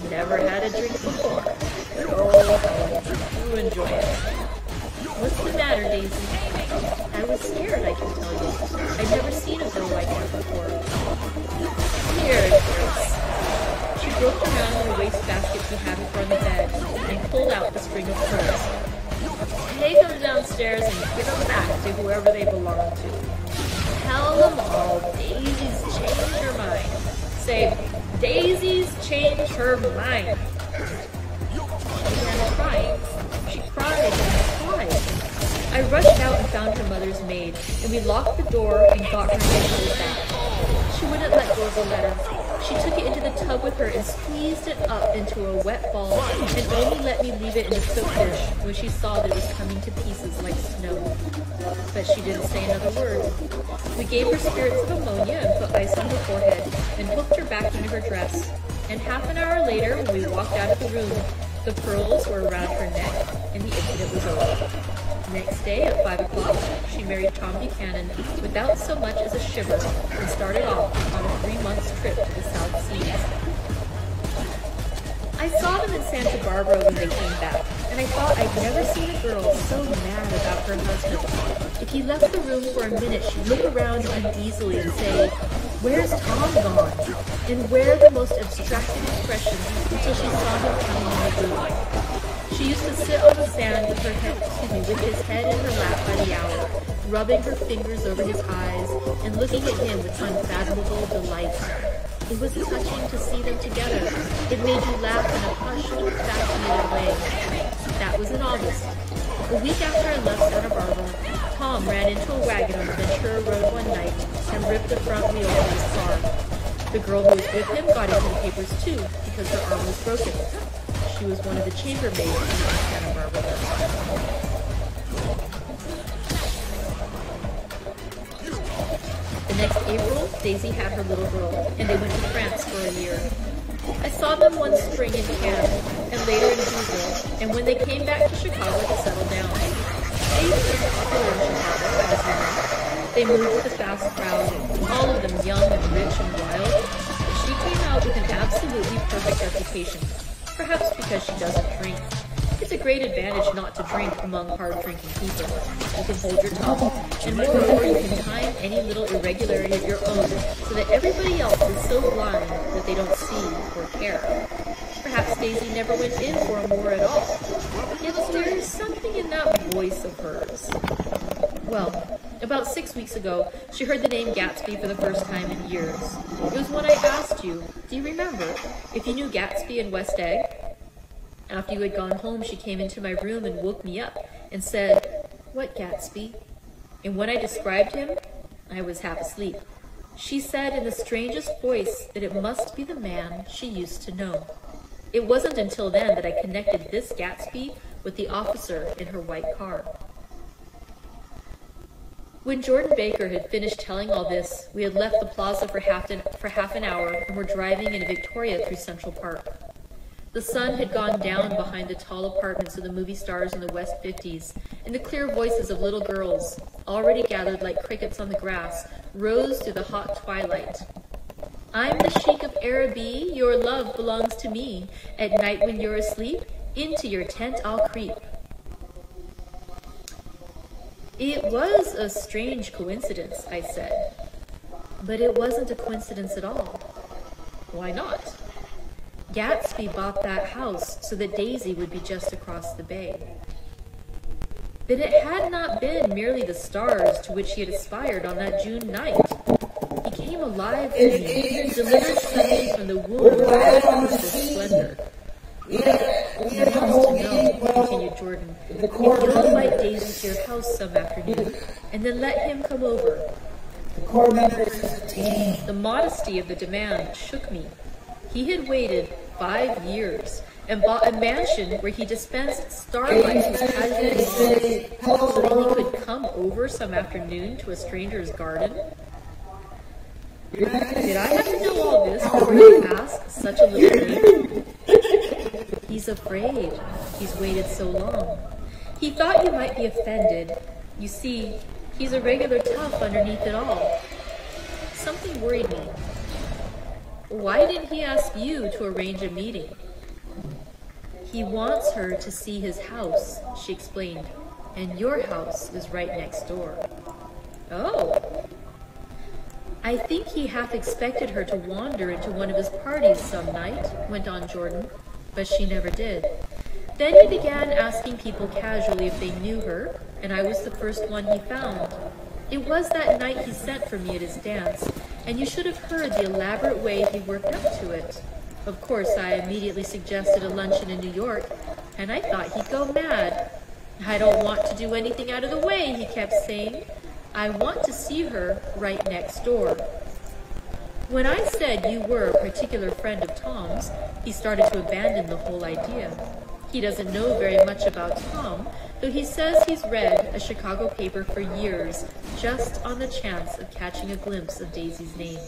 "Never had a drink before. Oh, do enjoy it." "What's the matter, Daisy?" I was scared, I can tell you. I'd never seen a girl like her before. "Here, Grace." She groped around in a wastebasket she had before the bed and pulled out the string of pearls. "Take them downstairs and give them back to whoever they belong to. Tell them all Daisy's changed her mind. Say, Daisy's changed her mind." She began crying. She cried and cried. I rushed out and found her mother's maid, and we locked the door and got her initials back. She wouldn't let go of the letter. She took it into the tub with her and squeezed it up into a wet ball, and only let me leave it in the soap dish when she saw that it was coming to pieces like snow. But she didn't say another word. We gave her spirits of ammonia and put ice on her forehead, and hooked her back into her dress. And half an hour later, when we walked out of the room, the pearls were around her neck, and the incident was over. Next day, at 5 o'clock, she married Tom Buchanan without so much as a shiver and started off on a 3-month trip to the South Seas. I saw them in Santa Barbara when they came back, and I thought I'd never seen a girl so mad about her husband. If he left the room for a minute, she'd look around uneasily and say, "Where's Tom gone?" and wear the most abstracted expression until she saw him coming in the room. She used to sit on the sand with his head in her lap by the hour, rubbing her fingers over his eyes and looking at him with unfathomable delight. It was touching to see them together. It made you laugh in a hushed, fascinated way. That was in August. A week after I left Santa Barbara, Tom ran into a wagon on the Ventura Road one night and ripped the front wheel of his car. The girl who was with him got into the papers too, because her arm was broken. She was one of the chambermaids in Santa Barbara. The next April, Daisy had her little girl, and they went to France for a year. I saw them one spring in Cannes, and later in Louisville, and when they came back to Chicago to settle down. Daisy was popular in Chicago, as you know. They moved with a fast crowd, all of them young and rich and wild. She came out with an absolutely perfect reputation. Perhaps because she doesn't drink. It's a great advantage not to drink among hard-drinking people. You can hold your tongue, and moreover, you can time any little irregularity of your own so that everybody else is so blind that they don't see or care. Perhaps Daisy never went in for a war at all. Yet there is something in that voice of hers. Well, About 6 weeks ago, she heard the name Gatsby for the first time in years. It was when I asked you, do you remember, if you knew Gatsby in West Egg? After you had gone home, she came into my room and woke me up and said, "What Gatsby?" And when I described him, I was half asleep. She said in the strangest voice that it must be the man she used to know. It wasn't until then that I connected this Gatsby with the officer in her white car. When Jordan Baker had finished telling all this, we had left the plaza for half an hour and were driving in Victoria through Central Park. The sun had gone down behind the tall apartments of the movie stars in the West 50s, and the clear voices of little girls, already gathered like crickets on the grass, rose through the hot twilight. "I'm the Sheik of Araby, your love belongs to me. At night when you're asleep, into your tent I'll creep." It was a strange coincidence, I said. But it wasn't a coincidence at all. Why not? Gatsby bought that house so that Daisy would be just across the bay. But it had not been merely the stars to which he had aspired on that June night. He came alive to me, delivered something from the womb of Christmas splendor. "You must know," continued Jordan, "if you'll invite Daisy to your house some afternoon, and then let him come over." The core members of the team. The modesty of the demand shook me. He had waited 5 years and bought a mansion where he dispensed starlight to his casual moms so that he could come over some afternoon to a stranger's garden. Did I have to know all this before you ask such a little thing? He's afraid. He's waited so long. He thought you might be offended. You see, he's a regular tough underneath it all. Something worried me. Why didn't he ask you to arrange a meeting? He wants her to see his house, she explained, and your house is right next door. Oh. I think he half expected her to wander into one of his parties some night, went on Jordan, but she never did. Then he began asking people casually if they knew her, and I was the first one he found. It was that night he sent for me at his dance, and you should have heard the elaborate way he worked up to it. Of course, I immediately suggested a luncheon in New York, and I thought he'd go mad. "I don't want to do anything out of the way," he kept saying. "I want to see her right next door." When I said you were a particular friend of Tom's, he started to abandon the whole idea. He doesn't know very much about Tom, though he says he's read a Chicago paper for years, just on the chance of catching a glimpse of Daisy's name.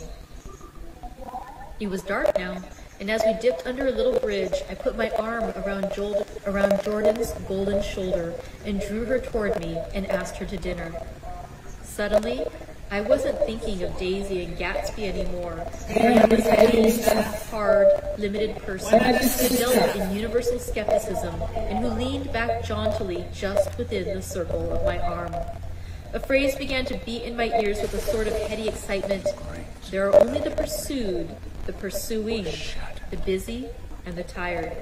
It was dark now, and as we dipped under a little bridge, I put my arm around Jordan's golden shoulder and drew her toward me and asked her to dinner. Suddenly, I wasn't thinking of Daisy and Gatsby anymore. I was a hard, limited person who dealt in universal skepticism and who leaned back jauntily just within the circle of my arm. A phrase began to beat in my ears with a sort of heady excitement. There are only the pursued, the pursuing, the busy, and the tired.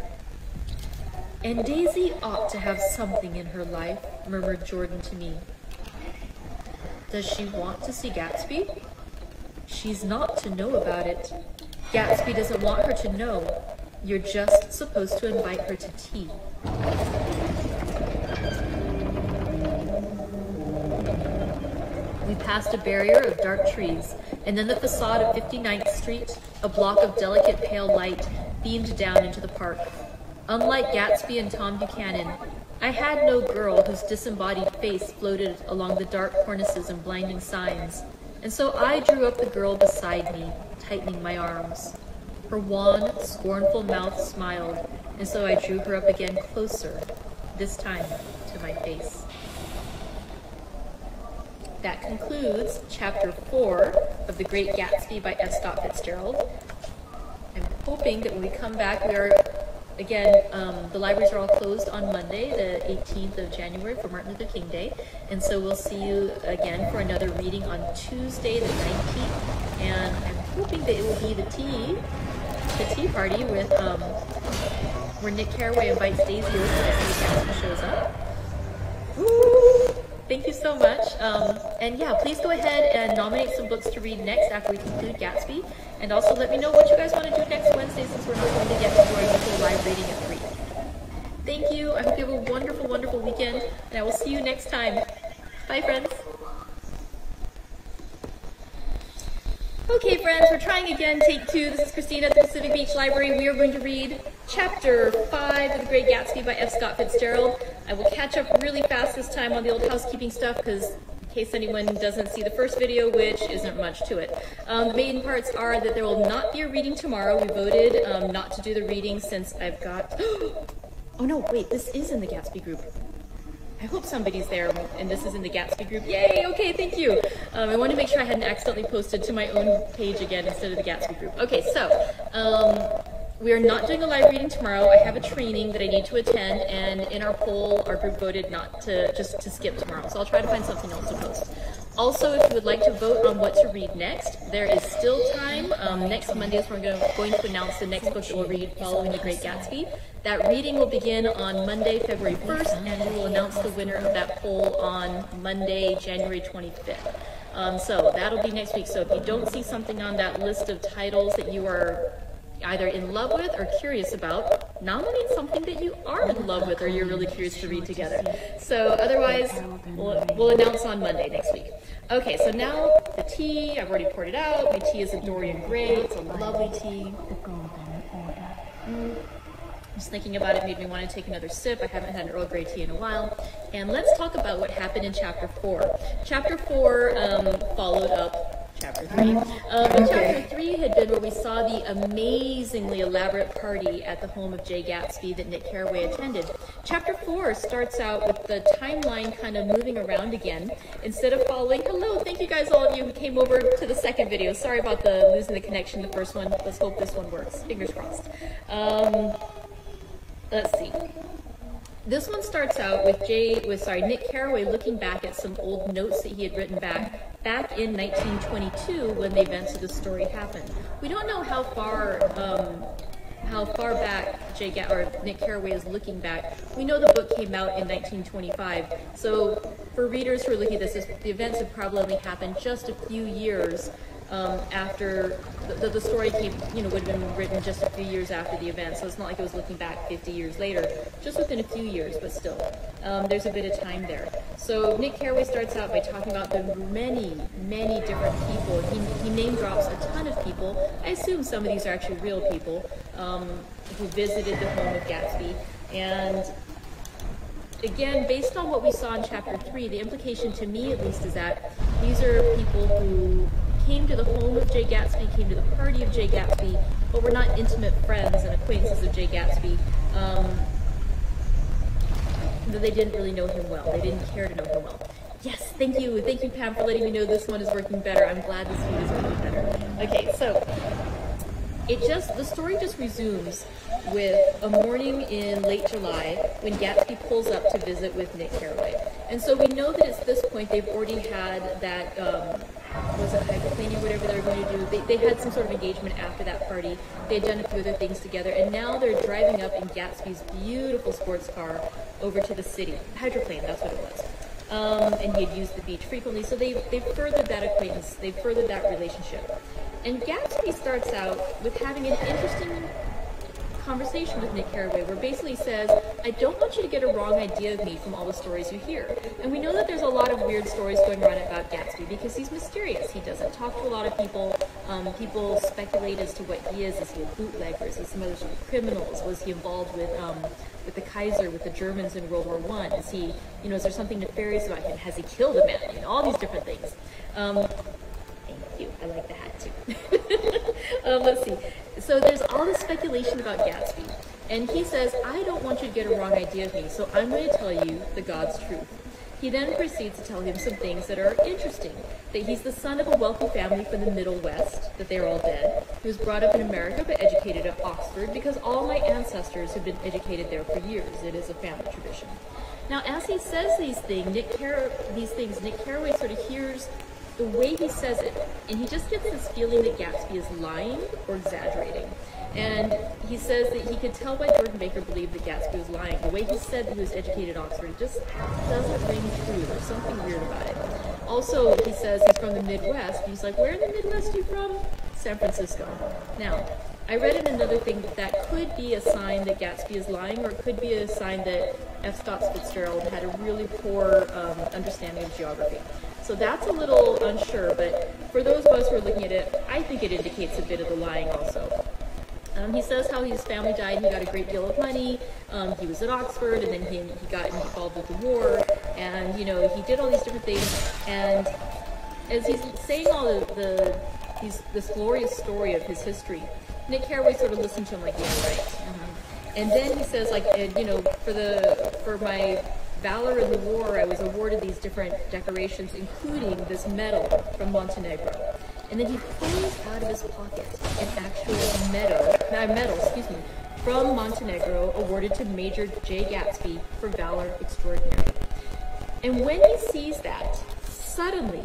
And Daisy ought to have something in her life, murmured Jordan to me. Does she want to see Gatsby? She's not to know about it. Gatsby doesn't want her to know. You're just supposed to invite her to tea. We passed a barrier of dark trees, and then the facade of 59th Street, a block of delicate pale light, beamed down into the park. Unlike Gatsby and Tom Buchanan, I had no girl whose disembodied face floated along the dark cornices and blinding signs, and so I drew up the girl beside me, tightening my arms. Her wan, scornful mouth smiled, and so I drew her up again closer, this time to my face. That concludes Chapter 4 of The Great Gatsby by F. Fitzgerald. I'm hoping that when we come back, we are again, the libraries are all closed on Monday, the 18th of January for Martin Luther King Day. And so we'll see you again for another reading on Tuesday, the 19th. And I'm hoping that it will be the tea party with, where Nick Carraway invites Daisy over as he shows up. Woo! Thank you so much. And yeah, please go ahead and nominate some books to read next after we conclude Gatsby. And also let me know what you guys want to do next Wednesday, since we're not going to get to our usual live reading at 3. Thank you. I hope you have a wonderful, wonderful weekend. And I will see you next time. Bye, friends. Okay, friends, we're trying again, take 2. This is Christina at the Pacific Beach Library. We are going to read Chapter 5 of The Great Gatsby by F. Scott Fitzgerald. I will catch up really fast this time on the old housekeeping stuff, because in case anyone doesn't see the first video, which isn't much to it. The main parts are that there will not be a reading tomorrow. We voted not to do the reading since I've got... Oh no, wait, this is in the Gatsby group. I hope somebody's there, and this is in the Gatsby group. Yay! Okay, thank you. I wanted to make sure I hadn't accidentally posted to my own page again instead of the Gatsby group. Okay, so we are not doing a live reading tomorrow. I have a training that I need to attend, and in our poll, our group voted not to, just to skip tomorrow. So I'll try to find something else to post. Also, if you would like to vote on what to read next, there is still time. Next Monday is when we're going to announce the next book that we'll read following The Great Gatsby. That reading will begin on Monday, February 1st, and we will announce the winner of that poll on Monday, January 25th. So that'll be next week. So if you don't see something on that list of titles that you are either in love with or curious about, nominate something that you are in love with or you're really curious to read together. So otherwise, we'll announce on Monday next week. Okay, so now the tea, I've already poured it out. My tea is a Dorian Gray. It's a lovely tea. Just thinking about it made me want to take another sip. I haven't had an Earl Grey tea in a while. And let's talk about what happened in Chapter 4. Chapter 4 followed up Chapter 3. Chapter 3 had been where we saw the amazingly elaborate party at the home of Jay Gatsby that Nick Carraway attended. Chapter 4 starts out with the timeline kind of moving around again. Instead of following, hello, thank you guys, all of you who came over to the second video. Sorry about the losing the connection the first one. Let's hope this one works. Fingers crossed. Let's see. This one starts out with Nick Carraway looking back at some old notes that he had written back in 1922 when the events of the story happened. We don't know how far back Nick Carraway is looking back. We know the book came out in 1925, so for readers who are looking at this, the events have probably happened just a few years after the story would have been written just a few years after the event, so it's not like it was looking back 50 years later, just within a few years, but still, there's a bit of time there. So Nick Carraway starts out by talking about the many, many different people. He name drops a ton of people. I assume some of these are actually real people who visited the home of Gatsby, and again, based on what we saw in Chapter 3, the implication to me at least is that these are people who came to the home of Jay Gatsby, came to the party of Jay Gatsby, but were not intimate friends and acquaintances of Jay Gatsby. That they didn't really know him well. They didn't care to know him well. Yes, thank you. Thank you, Pam, for letting me know this one is working better. I'm glad this one is working better. Okay, so the story just resumes with a morning in late July when Gatsby pulls up to visit with Nick Carraway. And so we know that at this point they've already had that, was it hydroplaning or whatever they were going to do. They had some sort of engagement after that party. They had done a few other things together, and now they're driving up in Gatsby's beautiful sports car over to the city. Hydroplane, that's what it was. And he had used the beach frequently, so they furthered that acquaintance, they furthered that relationship. And Gatsby starts out with having an interesting conversation with Nick Carraway, where basically says, I don't want you to get a wrong idea of me from all the stories you hear. And we know that there's a lot of weird stories going around about Gatsby because he's mysterious. He doesn't talk to a lot of people. People speculate as to what he is. Is he a bootlegger? Is he some other sort of criminals? Was he involved with the Kaiser, with the Germans in World War I? Is he, is there something nefarious about him? Has he killed a man? All these different things. Thank you. I like the hat too. Let's see. So there's all this speculation about Gatsby. And he says, I don't want you to get a wrong idea of me, so I'm going to tell you the God's truth. He then proceeds to tell him some things that are interesting. That he's the son of a wealthy family from the Middle West, that they're all dead. He was brought up in America but educated at Oxford because all my ancestors have been educated there for years. It is a family tradition. Now, as he says these things, Nick Carraway sort of hears the way he says it, and he just gets this feeling that Gatsby is lying or exaggerating. And he says that he could tell why Jordan Baker believed that Gatsby was lying. The way he said that he was educated at Oxford just doesn't ring true. There's something weird about it. Also, he says he's from the Midwest. He's like, where in the Midwest are you from? San Francisco. Now, I read in another thing that could be a sign that Gatsby is lying, or it could be a sign that F. Fitzgerald had a really poor understanding of geography. So that's a little unsure, but for those of us who are looking at it, I think it indicates a bit of the lying also. He says how his family died, he got a great deal of money, he was at Oxford, and then he got involved with the war, and, you know, he did all these different things, and as he's saying all this glorious story of his history, Nick Carraway sort of listened to him like, yeah, right. And then he says, like, you know, for my valor in the war, I was awarded these different decorations, including this medal from Montenegro. And then he pulls out of his pocket an actual medal, from Montenegro, awarded to Major J. Gatsby for valor extraordinary. And when he sees that, suddenly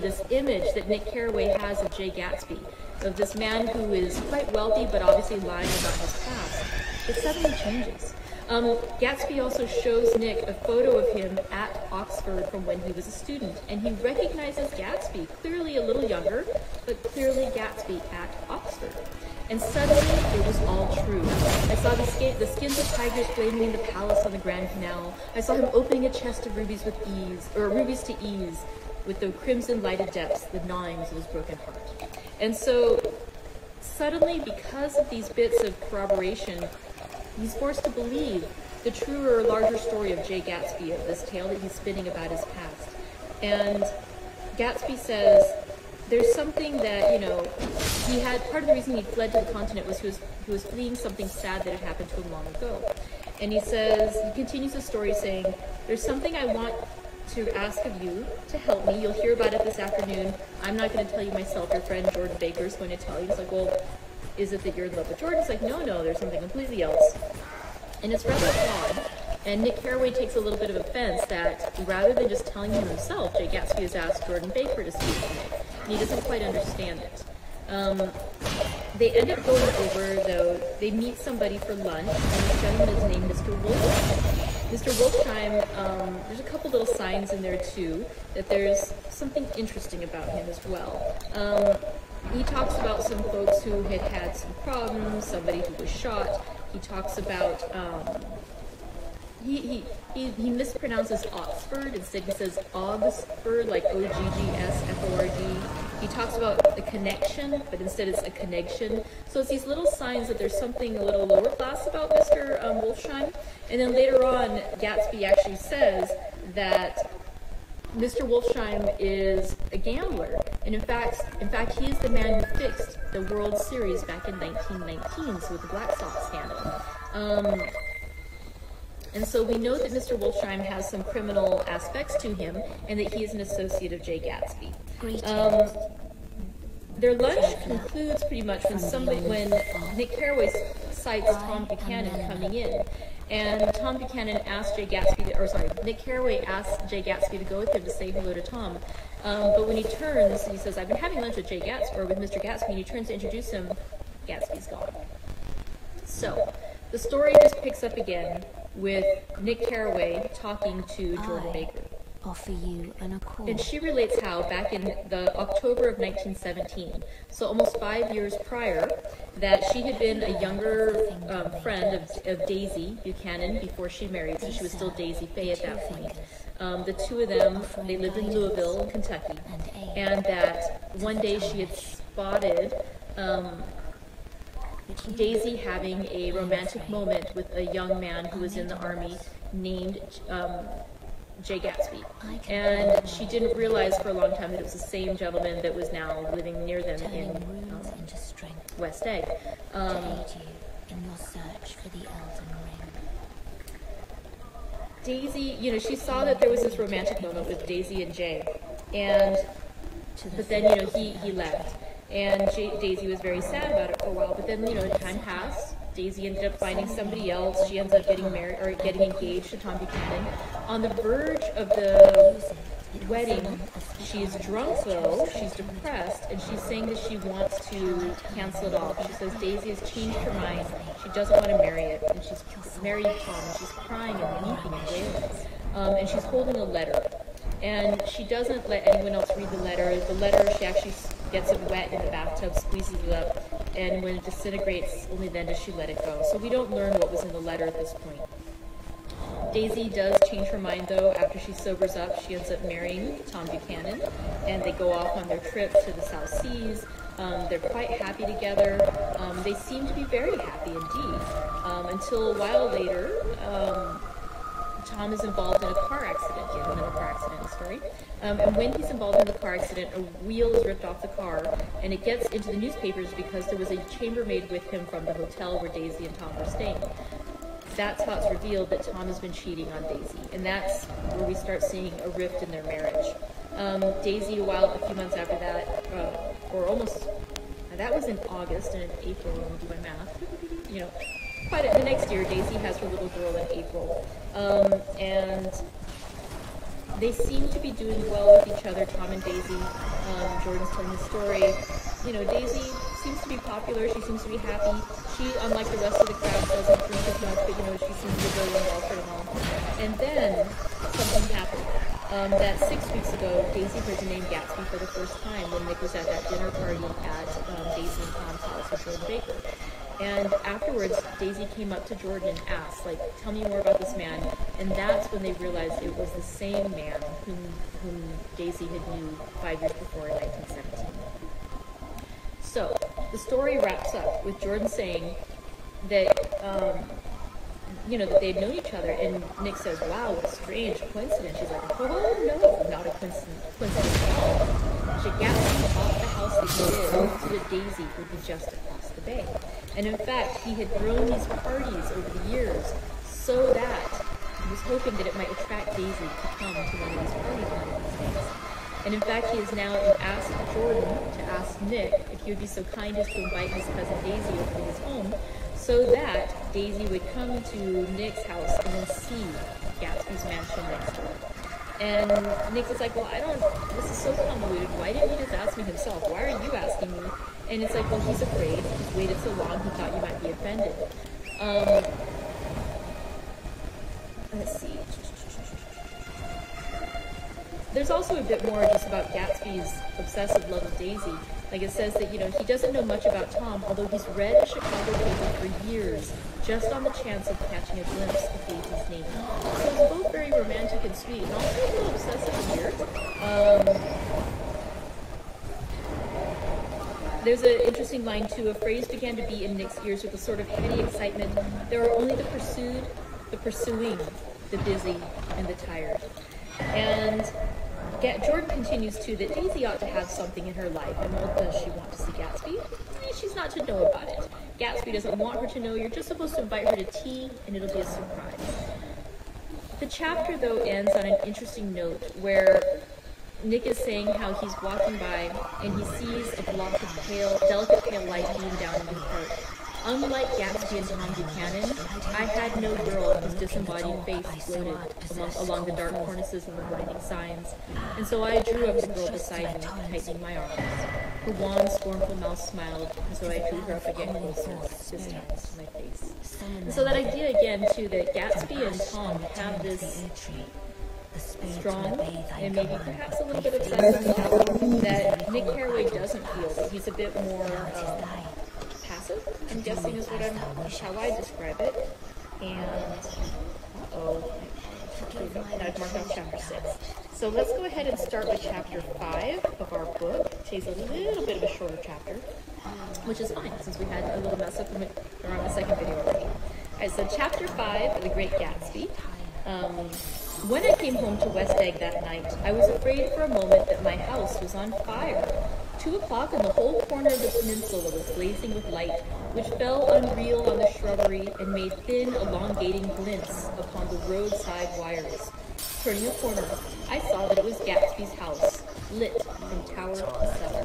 this image that Nick Carraway has of J. Gatsby, of this man who is quite wealthy but obviously lying about his past, it suddenly changes. Gatsby also shows Nick a photo of him at Oxford from when he was a student, and he recognizes Gatsby, clearly a little younger, but clearly Gatsby at Oxford. And suddenly, it was all true. I saw the skins of tigers flaming in the palace on the Grand Canal. I saw him opening a chest of rubies rubies to ease, with the crimson lighted depths, the gnawings of his broken heart. And so, suddenly, because of these bits of corroboration, he's forced to believe the truer, larger story of J. Gatsby, of this tale that he's spinning about his past. And Gatsby says there's something that, you know, he had, part of the reason he fled to the continent was he was fleeing something sad that had happened to him long ago. And he says, he continues the story saying, there's something I want to ask of you to help me. You'll hear about it this afternoon. I'm not going to tell you myself. Your friend Jordan Baker is going to tell you. He's like, well, is it that you're in love with Jordan? It's like, no, there's something completely else. And it's rather odd. And Nick Carraway takes a little bit of offense that rather than just telling him himself, J. Gatsby has asked Jordan Baker to speak to Nick. And he doesn't quite understand it. They end up going over, though, they meet somebody for lunch, and this gentleman is named Mr. Wolfsheim. Mr. Wolfsheim, there's a couple little signs in there, too, that there's something interesting about him as well. He talks about some folks who had had some problems, somebody who was shot. He talks about, he mispronounces Oxford. Instead he says Augsford, like O-G-G-S-F-O-R-D. He talks about a connection, but instead it's a connection. So it's these little signs that there's something a little lower class about Mr. Wolfsheim. And then later on, Gatsby actually says that Mr. Wolfsheim is a gambler, and in fact, he is the man who fixed the World Series back in 1919, so with the Black Sox scandal. And so we know that Mr. Wolfsheim has some criminal aspects to him, and that he is an associate of J. Gatsby. Their lunch concludes pretty much when Nick Carraway cites Tom Buchanan coming in. And Tom Buchanan asked Nick Carraway asked J. Gatsby to go with him to say hello to Tom. But when he turns, he says, I've been having lunch with with Mr. Gatsby, and he turns to introduce him, Gatsby's gone. So, the story just picks up again with Nick Carraway talking to Jordan Baker. Offer you an accord. And she relates how back in the October of 1917, so almost 5 years prior, that she had been a younger friend of Daisy Buchanan before she married, so she was still Daisy Faye at that point. The two of them, they lived in Louisville, Kentucky, and that one day she had spotted Daisy having a romantic moment with a young man who was in the army named J. Gatsby. And she didn't realize for a long time that it was the same gentleman that was now living near them in West Egg. In your search for the Elden Ring. Daisy, you know, she saw that there was this romantic moment with Daisy and Jay, but then, you know, he left, and Daisy was very sad about it for a while. But then, you know, time passed. Daisy ended up finding somebody else. She ends up getting married or getting engaged to Tom Buchanan. On the verge of the wedding, She's drunk though, she's depressed, and she's saying that she wants to cancel it off. She says Daisy has changed her mind, she doesn't want to marry it, and she's married Tom, and she's crying and weeping and wailing. And she's holding a letter. And she doesn't let anyone else read the letter. The letter, she actually gets it wet in the bathtub, squeezes it up, and when it disintegrates, only then does she let it go. So we don't learn what was in the letter at this point. Daisy does change her mind, though. After she sobers up, she ends up marrying Tom Buchanan, and they go off on their trip to the South Seas. They're quite happy together. They seem to be very happy indeed, until a while later, Tom is involved in a car accident, yet another car accident story. And when he's involved in the car accident, a wheel is ripped off the car, and it gets into the newspapers because there was a chambermaid with him from the hotel where Daisy and Tom were staying. That's how it's revealed that Tom has been cheating on Daisy, and that's where we start seeing a rift in their marriage. Daisy, a few months after that, or almost, that was in August, and in April, let me do my math, the next year, Daisy has her little girl in April, and they seem to be doing well with each other, Tom and Daisy. Jordan's telling the story. Daisy seems to be popular, she seems to be happy. She, unlike the rest of the crowd, doesn't drink as much, but she seems to be very involved for them all. And then, something happened. That 6 weeks ago, Daisy heard the name Gatsby for the first time when Nick was at that dinner party at Daisy and Tom's house with Jordan Baker. And afterwards, Daisy came up to Jordan and asked, tell me more about this man. And that's when they realized it was the same man whom Daisy had knew 5 years before in 1917. So, the story wraps up with Jordan saying that, that they'd known each other, and Nick says, wow, what a strange coincidence. She's like, oh, no, not a coincidence at all. Gatsby bought the house that he did so that Daisy would be just across the bay. And in fact, he had thrown these parties over the years so that he was hoping that it might attract Daisy to come to one of these parties one of these days. And in fact, he has now asked Jordan to ask Nick if he would be so kind as to invite his cousin Daisy over to his home so that Daisy would come to Nick's house and then see Gatsby's mansion next door. And Nick was like, well, this is so convoluted. Why didn't he just ask me himself? Why are you asking me? And it's like, well, he's afraid. He's waited so long, he thought you might be offended. Let's see. There's also a bit more just about Gatsby's obsessive love of Daisy. Like it says that, he doesn't know much about Tom, although he's read a Chicago paper for years, just on the chance of catching a glimpse of Daisy's name. So it's both very romantic and sweet, and also a little obsessive and weird. There's an interesting line, too. A phrase began to be in Nick's ears with a sort of heady excitement. There are only the pursued, the pursuing, the busy, and the tired. And Jordan continues, too, that Daisy ought to have something in her life. And well, does she want to see Gatsby? She's not to know about it. Gatsby doesn't want her to know. You're just supposed to invite her to tea, and it'll be a surprise. The chapter, though, ends on an interesting note where Nick is saying how he's walking by and he sees a block of delicate pale light beam down in his heart. Unlike Gatsby and Tom Buchanan, I had no girl whose disembodied face floated along the dark cornices of the blinding signs, and so I drew up the girl beside me, tightening my arms. Her wan, scornful mouth smiled, and so I drew her up again closer, this time to my face. And so that idea again, too, that Gatsby and Tom have this strong and maybe perhaps a little bit obsessive love that Nick Carraway doesn't feel, that he's a bit more passive, I'm guessing is how I describe it. And I've marked off chapter 6. So let's go ahead and start with chapter 5 of our book. It's a little bit of a shorter chapter, which is fine since we had a little mess up on the second video already. Alright, so chapter 5 of The Great Gatsby. When I came home to West Egg that night, I was afraid for a moment that my house was on fire. 2 o'clock and the whole corner of the peninsula was blazing with light, which fell unreal on the shrubbery and made thin, elongating glints upon the roadside wires. Turning a corner, I saw that it was Gatsby's house, lit from tower to cellar.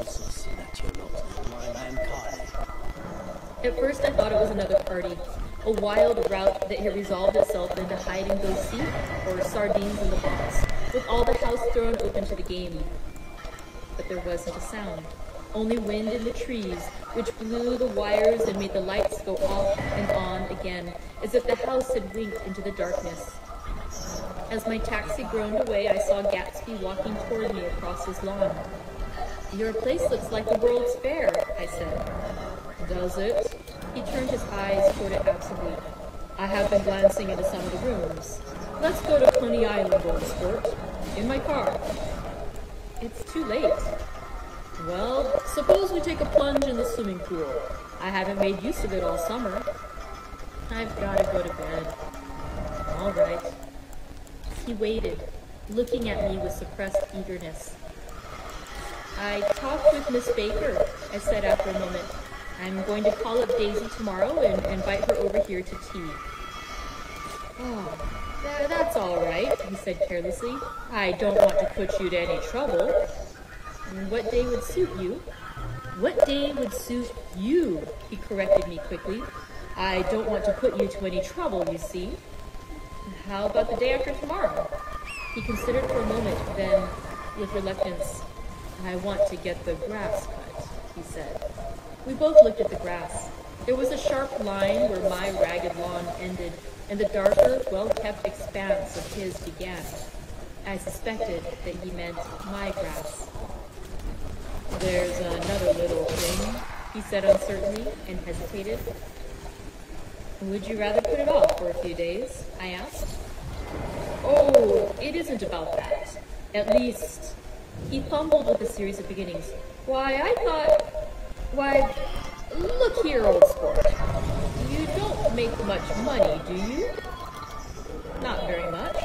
At first I thought it was another party, a wild rout that had resolved itself into hide and go seek or sardines in the box, with all the house thrown open to the game. but there wasn't a sound. Only wind in the trees, which blew the wires and made the lights go off and on again, as if the house had winked into the darkness. As my taxi groaned away, I saw Gatsby walking toward me across his lawn. "Your place looks like the World's Fair," I said. "Does it?" He turned his eyes toward it absently. "I have been glancing into some of the rooms. Let's go to Coney Island, old sport. In my car." "It's too late." "Well, suppose we take a plunge in the swimming pool. I haven't made use of it all summer." "I've got to go to bed." "All right." He waited, looking at me with suppressed eagerness. "I talked with Miss Baker," I said after a moment. "I'm going to call up Daisy tomorrow and invite her over here to tea." "Oh, that's all right," he said carelessly. "I don't want to put you to any trouble." "What day would suit you?" "What day would suit you?" he corrected me quickly. "I don't want to put you to any trouble, you see." "How about the day after tomorrow?" He considered for a moment, then, with reluctance, "I want to get the grass cut," he said. We both looked at the grass. There was a sharp line where my ragged lawn ended, and the darker, well-kept expanse of his began. I suspected that he meant my grass. "There's another little thing," he said uncertainly, and hesitated. "Would you rather put it off for a few days?" I asked. "Oh, it isn't about that. At least," he fumbled with a series of beginnings. Why, look here, old sport. You don't make much money, do you?" "Not very much."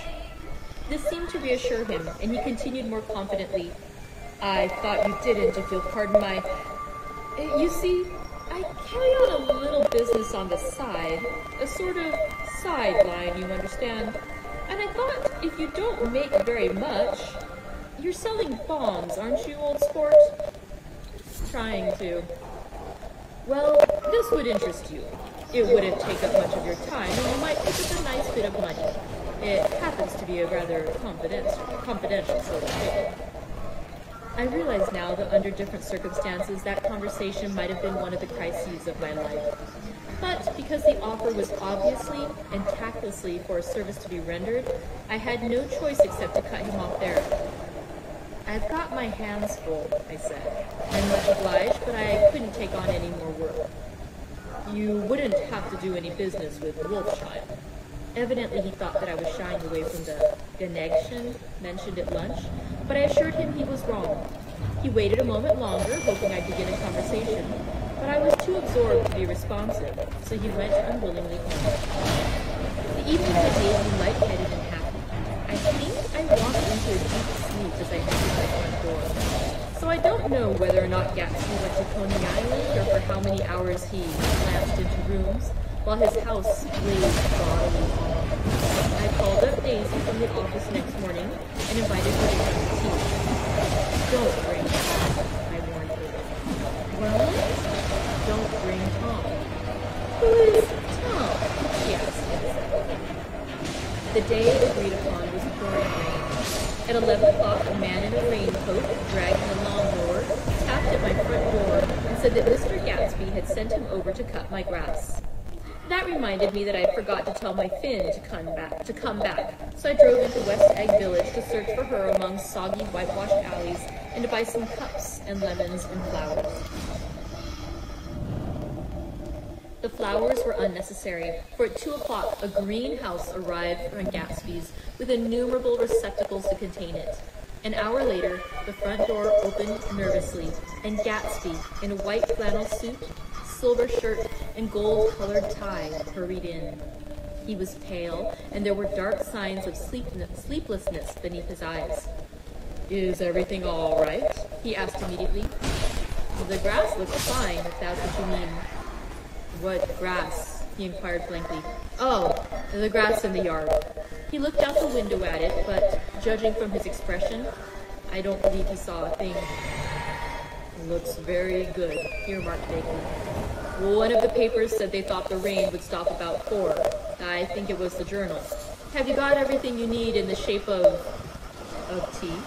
This seemed to reassure him, and he continued more confidently. "I thought you didn't, if you'll pardon my... You see, I carry on a little business on the side, a sort of sideline, you understand. And I thought, if you don't make very much... You're selling bonds, aren't you, old sport?" "Trying to." "Well, this would interest you. It wouldn't take up much of your time, and you might pick up a nice bit of money. It happens to be a rather confidential sort of thing." I realize now that under different circumstances that conversation might have been one of the crises of my life. But because the offer was obviously and tactlessly for a service to be rendered, I had no choice except to cut him off there. "I've got my hands full," I said. "I'm much obliged, but I couldn't take on any more work." "You wouldn't have to do any business with Wolfsheim." Evidently he thought that I was shying away from the connection mentioned at lunch, but I assured him he was wrong. He waited a moment longer, hoping I'd begin a conversation, but I was too absorbed to be responsive, so he went unwillingly home. The evening had made me lightheaded and happy. I think I walked into a deep sleep as I entered my front door. So I don't know whether or not Gatsby went to Coney Island or for how many hours he glanced into rooms while his house blazed gaudily on. I called up Daisy from the office next morning and invited her to come to tea. "Don't bring Tom," I warned her. "Well, don't bring Tom." "Who is Tom?" she asked innocently. The day agreed upon was pouring rain. At 11 o'clock, a man in a raincoat, dragging a lawnmower, tapped at my front door and said that Mr. Gatsby had sent him over to cut my grass. That reminded me that I forgot to tell my Finn to come back, so I drove into West Egg Village to search for her among soggy, whitewashed alleys and to buy some cups and lemons and flowers. The flowers were unnecessary, for at 2 o'clock a greenhouse arrived from Gatsby's with innumerable receptacles to contain it. An hour later, the front door opened nervously, and Gatsby, in a white flannel suit, silver shirt, and gold-colored tie, hurried in. He was pale, and there were dark signs of sleeplessness beneath his eyes. "Is everything all right?" he asked immediately. "The grass looks fine, if that's what you mean." "What grass?" he inquired blankly. "Oh, the grass in the yard." He looked out the window at it, but, judging from his expression, I don't believe he saw a thing. "Looks very good," he remarked vaguely. "One of the papers said they thought the rain would stop about 4. I think it was the Journal. Have you got everything you need in the shape of tea?"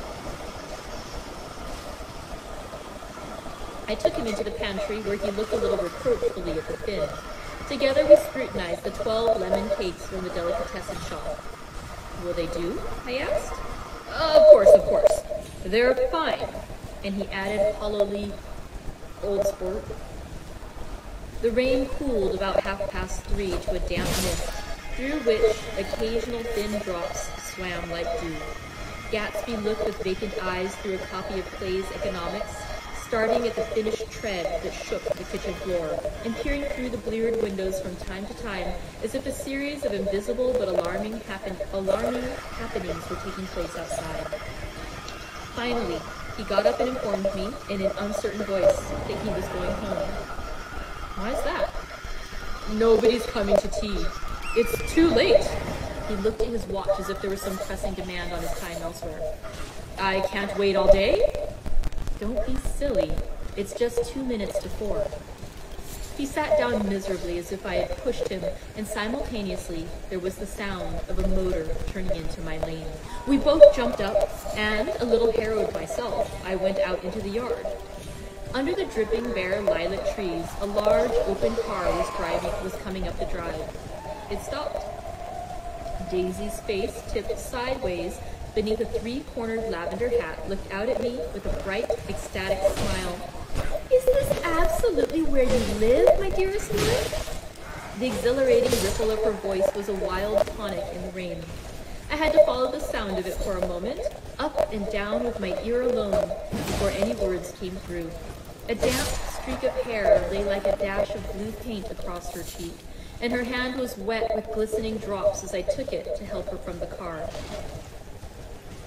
I took him into the pantry, where he looked a little reproachfully at the fin. Together we scrutinized the 12 lemon cakes from the delicatessen shop. Will they do? I asked. Of course. They're fine. And he added hollowly, old sport. The rain cooled about 3:30 to a damp mist, through which occasional thin drops swam like dew. Gatsby looked with vacant eyes through a copy of Clay's Economics, starting at the finished tread that shook the kitchen floor, and peering through the bleared windows from time to time, as if a series of invisible but alarming happenings were taking place outside. Finally, he got up and informed me, in an uncertain voice, that he was going home. Why's that? Nobody's coming to tea. It's too late. He looked at his watch as if there was some pressing demand on his time elsewhere. I can't wait all day? Don't be silly. It's just 2 minutes to 4. He sat down miserably as if I had pushed him, and simultaneously there was the sound of a motor turning into my lane. We both jumped up, and, a little harrowed myself, I went out into the yard. Under the dripping bare lilac trees, a large open car was coming up the drive. It stopped. Daisy's face, tipped sideways beneath a 3-cornered lavender hat, looked out at me with a bright, ecstatic smile. Is this absolutely where you live, my dearest Lord? The exhilarating ripple of her voice was a wild tonic in the rain. I had to follow the sound of it for a moment, up and down with my ear alone, before any words came through. A damp streak of hair lay like a dash of blue paint across her cheek, and her hand was wet with glistening drops as I took it to help her from the car.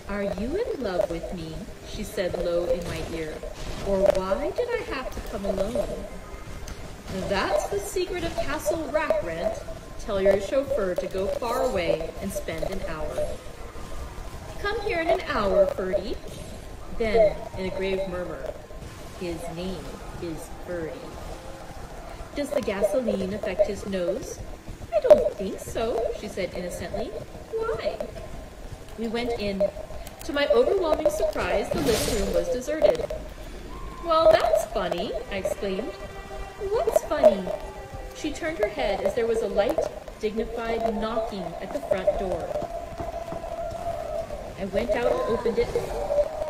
Are you in love with me? She said low in my ear. Or why did I have to come alone? That's the secret of Castle Rack Rent. Tell your chauffeur to go far away and spend an hour. Come here in an hour, Ferdy. Then, in a grave murmur, his name is Ferdy. Does the gasoline affect his nose? I don't think so, she said innocently. Why? We went in. To my overwhelming surprise, the living room was deserted. Well, that's funny, I exclaimed. What's funny? She turned her head as there was a light, dignified knocking at the front door. I went out and opened it.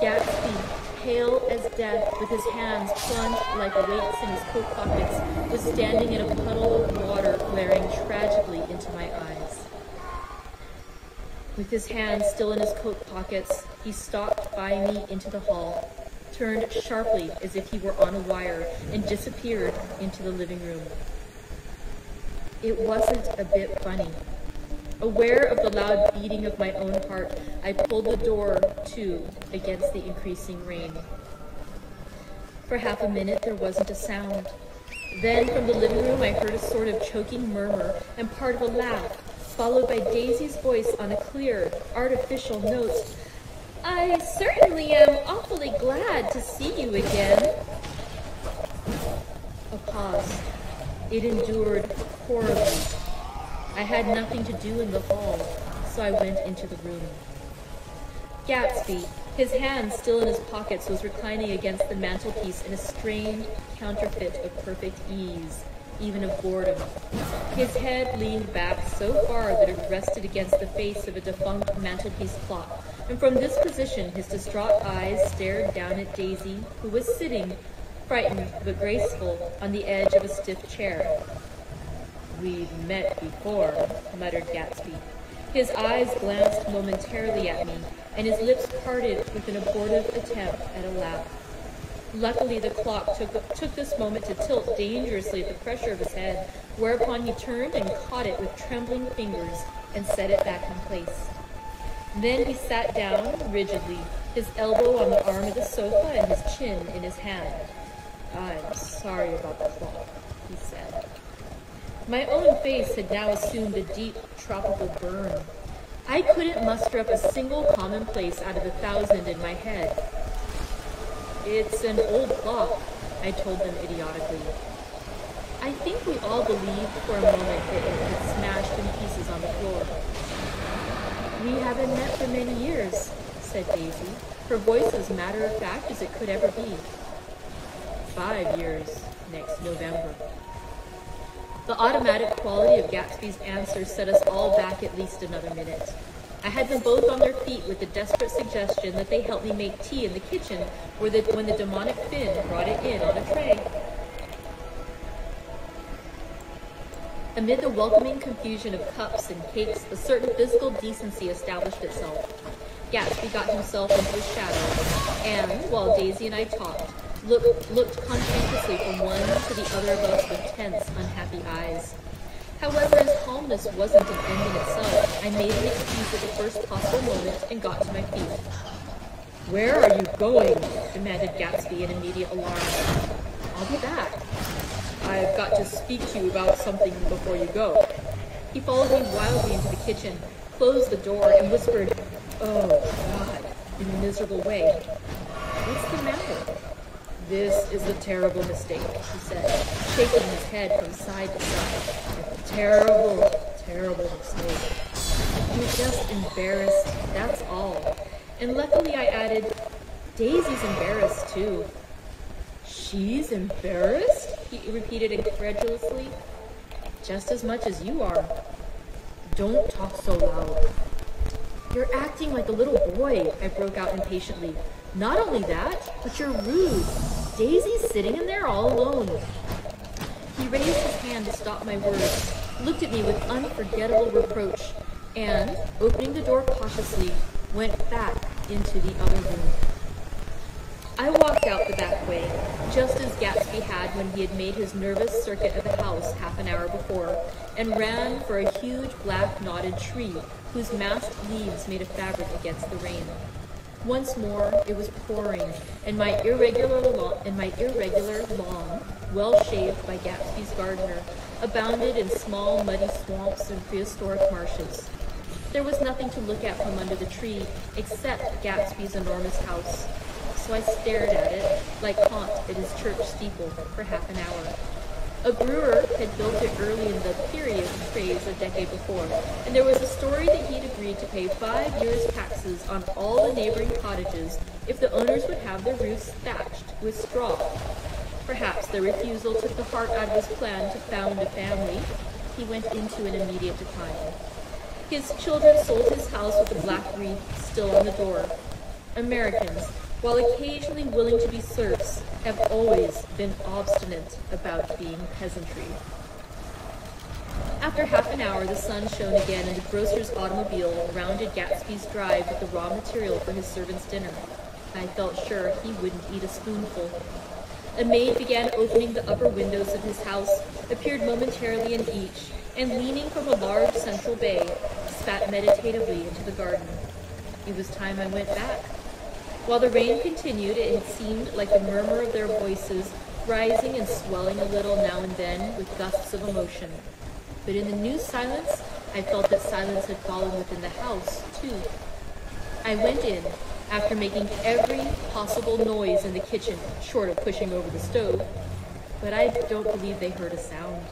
Gatsby, pale as death, with his hands plunged like weights in his coat pockets, was standing in a puddle of water, glaring tragically into my eyes. With his hands still in his coat pockets, he stalked by me into the hall, turned sharply as if he were on a wire, and disappeared into the living room. It wasn't a bit funny. Aware of the loud beating of my own heart, I pulled the door to against the increasing rain. For half a minute there wasn't a sound. Then from the living room I heard a sort of choking murmur and part of a laugh, followed by Daisy's voice on a clear, artificial note. I certainly am awfully glad to see you again. A pause. It endured horribly. I had nothing to do in the hall, so I went into the room. Gatsby, his hands still in his pockets, was reclining against the mantelpiece in a strained counterfeit of perfect ease, even of boredom. His head leaned back so far that it rested against the face of a defunct mantelpiece clock, and from this position his distraught eyes stared down at Daisy, who was sitting, frightened but graceful, on the edge of a stiff chair. We've met before, muttered Gatsby. His eyes glanced momentarily at me, and his lips parted with an abortive attempt at a laugh. Luckily, the clock took this moment to tilt dangerously at the pressure of his head, whereupon he turned and caught it with trembling fingers and set it back in place. Then he sat down rigidly, his elbow on the arm of the sofa and his chin in his hand. I'm sorry about the clock, he said. My own face had now assumed a deep, tropical burn. I couldn't muster up a single commonplace out of 1,000 in my head. It's an old clock, I told them idiotically. I think we all believed for a moment that it had smashed in pieces on the floor. We haven't met for many years, said Daisy, her voice as matter-of-fact as it could ever be. 5 years next November. The automatic quality of Gatsby's answer set us all back at least another minute. I had them both on their feet with the desperate suggestion that they help me make tea in the kitchen when the demonic Finn brought it in on a tray. Amid the welcoming confusion of cups and cakes, a certain physical decency established itself. Gatsby got himself into the shadow, and, while Daisy and I talked, looked conscientiously from one to the other of us with tense, unhappy eyes. However, his calmness wasn't an end in itself. I made an excuse at the first possible moment and got to my feet. "Where are you going?" demanded Gatsby in immediate alarm. "I'll be back. I've got to speak to you about something before you go." He followed me wildly into the kitchen, closed the door, and whispered, "Oh, God," in a miserable way. "What's the matter?" "This is a terrible mistake," he said, shaking his head from side to side. "A terrible, terrible mistake. You're just embarrassed, that's all." And luckily I added, "Daisy's embarrassed too." "She's embarrassed?" he repeated incredulously. "Just as much as you are." "Don't talk so loud." "You're acting like a little boy," I broke out impatiently. "Not only that, but you're rude. Daisy's sitting in there all alone." He raised his hand to stop my words, looked at me with unforgettable reproach, and, opening the door cautiously, went back into the other room. I walked out the back way, just as Gatsby had when he had made his nervous circuit of the house half an hour before, and ran for a huge black knotted tree whose massed leaves made a fabric against the rain. Once more it was pouring, and my irregular lawn, well shaved by Gatsby's gardener, abounded in small muddy swamps and prehistoric marshes. There was nothing to look at from under the tree except Gatsby's enormous house, so I stared at it like Kant at his church steeple for half an hour. A brewer had built it early in the period phase a decade before, and there was a story that he'd agreed to pay 5 years' taxes on all the neighboring cottages if the owners would have their roofs thatched with straw. Perhaps their refusal took the heart out of his plan to found a family. He went into an immediate decline. His children sold his house with the black wreath still on the door. Americans, while occasionally willing to be serfs, have always been obstinate about being peasantry. After half an hour, the sun shone again, and the grocer's automobile rounded Gatsby's drive with the raw material for his servant's dinner. I felt sure he wouldn't eat a spoonful. A maid began opening the upper windows of his house, appeared momentarily in each, and leaning from a large central bay, spat meditatively into the garden. It was time I went back. While the rain continued, it had seemed like the murmur of their voices, rising and swelling a little now and then with gusts of emotion. But in the new silence, I felt that silence had fallen within the house, too. I went in, after making every possible noise in the kitchen, short of pushing over the stove, but I don't believe they heard a sound.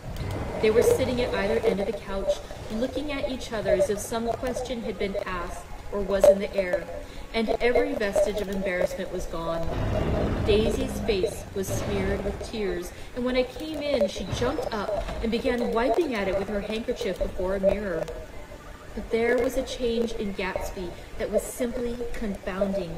They were sitting at either end of the couch, looking at each other as if some question had been asked or was in the air, and every vestige of embarrassment was gone. Daisy's face was smeared with tears, and when I came in, she jumped up and began wiping at it with her handkerchief before a mirror. But there was a change in Gatsby that was simply confounding.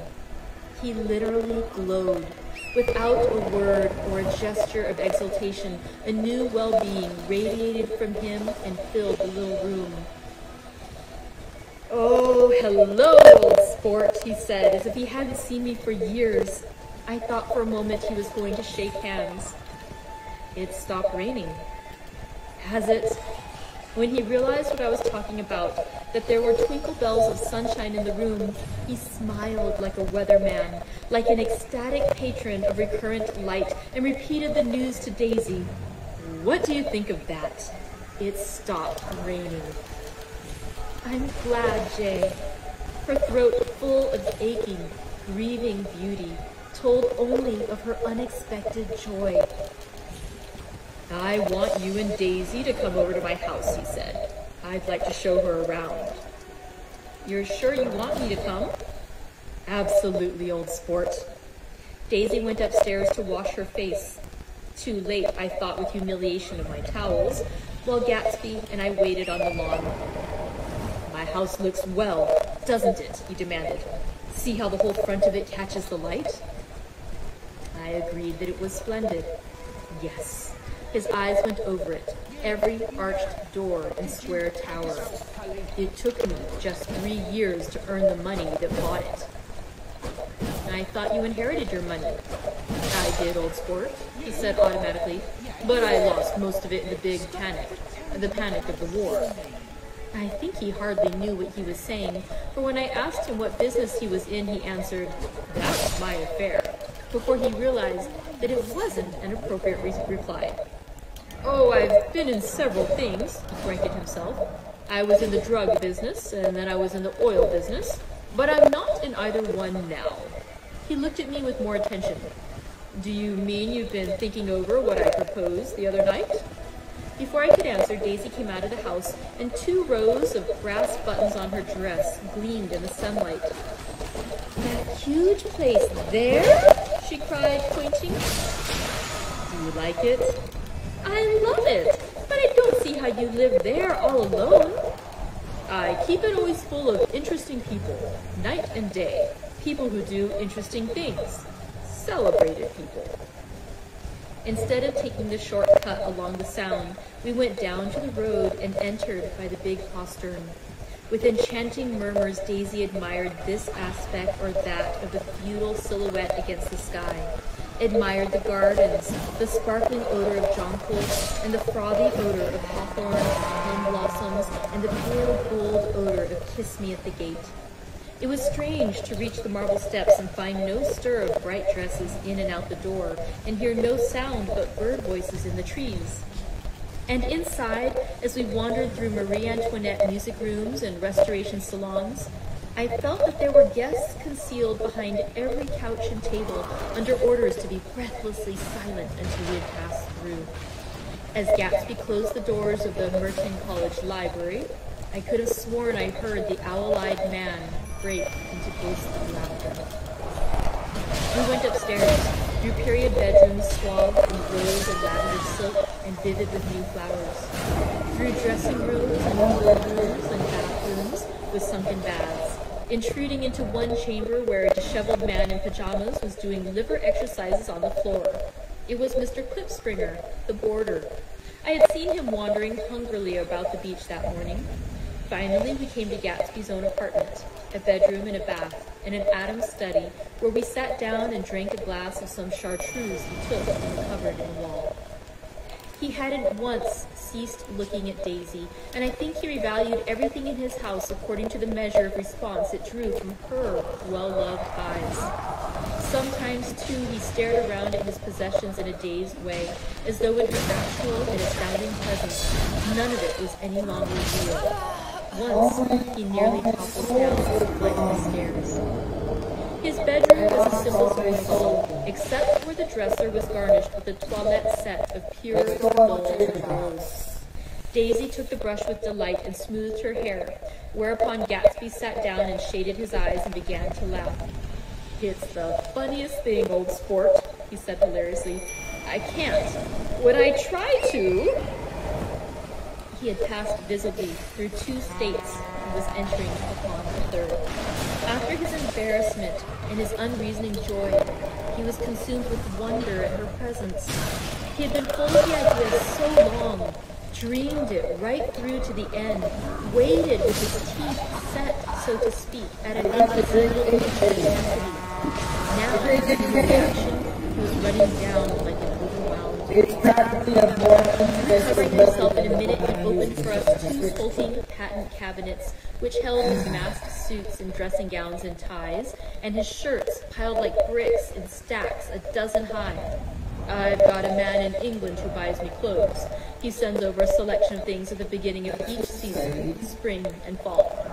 He literally glowed. Without a word or a gesture of exultation, a new well-being radiated from him and filled the little room. "Oh, hello, old sport," he said, as if he hadn't seen me for years. I thought for a moment he was going to shake hands. It stopped raining. Has it? When he realized what I was talking about, that there were twinkle bells of sunshine in the room, he smiled like a weatherman, like an ecstatic patron of recurrent light, and repeated the news to Daisy. "What do you think of that? It stopped raining." "I'm glad, Jay." Her throat full of aching, grieving beauty, told only of her unexpected joy. "I want you and Daisy to come over to my house," he said. "I'd like to show her around." "You're sure you want me to come?" "Absolutely, old sport." Daisy went upstairs to wash her face. Too late, I thought with humiliation of my towels, while Gatsby and I waited on the lawn. "My house looks well, doesn't it?" he demanded. "See how the whole front of it catches the light?" I agreed that it was splendid. Yes. His eyes went over it, every arched door and square tower. It took me just 3 years to earn the money that bought it. "I thought you inherited your money." "I did, old sport," he said automatically, "but I lost most of it in the big panic, the panic of the war." I think he hardly knew what he was saying, for when I asked him what business he was in, he answered, "That's my affair," before he realized that it wasn't an appropriate reply. "Oh, I've been in several things," he corrected himself. "I was in the drug business, and then I was in the oil business, but I'm not in either one now." He looked at me with more attention. "Do you mean you've been thinking over what I proposed the other night?" Before I could answer, Daisy came out of the house, and 2 rows of brass buttons on her dress gleamed in the sunlight. "That huge place there?" she cried, pointing. "Do you like it?" "I love it, but I don't see how you live there all alone." "I keep it always full of interesting people, night and day, people who do interesting things, celebrated people." Instead of taking the shortcut along the Sound, we went down to the road and entered by the big postern. With enchanting murmurs, Daisy admired this aspect or that of the feudal silhouette against the sky, admired the gardens, the sparkling odor of jonquil, and the frothy odor of hawthorn and plum blossoms, and the pale gold odor of kiss me at the gate. It was strange to reach the marble steps and find no stir of bright dresses in and out the door, and hear no sound but bird voices in the trees. And inside, as we wandered through Marie Antoinette music rooms and restoration salons, I felt that there were guests concealed behind every couch and table, under orders to be breathlessly silent until we had passed through. As Gatsby closed the doors of the Merton College Library, I could have sworn I heard the owl-eyed man break into ghostly laughter. We went upstairs, through period bedrooms swathed in rose and lavender silk and vivid with new flowers, through dressing rooms and wardrobes and bathrooms with sunken baths, intruding into one chamber where a disheveled man in pajamas was doing liver exercises on the floor. It was Mr. Klipspringer, the boarder. I had seen him wandering hungrily about the beach that morning. Finally, we came to Gatsby's own apartment, a bedroom and a bath, and an Adam's study, where we sat down and drank a glass of some chartreuse he took from the cupboard in the wall. He hadn't once ceased looking at Daisy, and I think he revalued everything in his house according to the measure of response it drew from her well-loved eyes. Sometimes, too, he stared around at his possessions in a dazed way, as though in her actual and astounding presence, none of it was any longer real. Once, he nearly toppled down the flight of the stairs. His bedroom was a symbol of his soul, except where the dresser was garnished with a toilette set of pure gold rose. Daisy took the brush with delight and smoothed her hair, whereupon Gatsby sat down and shaded his eyes and began to laugh. "It's the funniest thing, old sport," he said hilariously. "I can't. When I try to..." He had passed visibly through 2 states and was entering upon a 3rd. After his embarrassment and his unreasoning joy, he was consumed with wonder at her presence. He had been full of the idea so long, dreamed it right through to the end, waited with his teeth set, so to speak, at an infinite intensity. Now, in reaction, he was running down like an overwhelmed. Recovering himself in a minute, he opened for us 2 hulking patent cabinets, which held his masked suits and dressing gowns and ties, and his shirts piled like bricks in stacks a dozen high. "I've got a man in England who buys me clothes. He sends over a selection of things at the beginning of each season, spring and fall."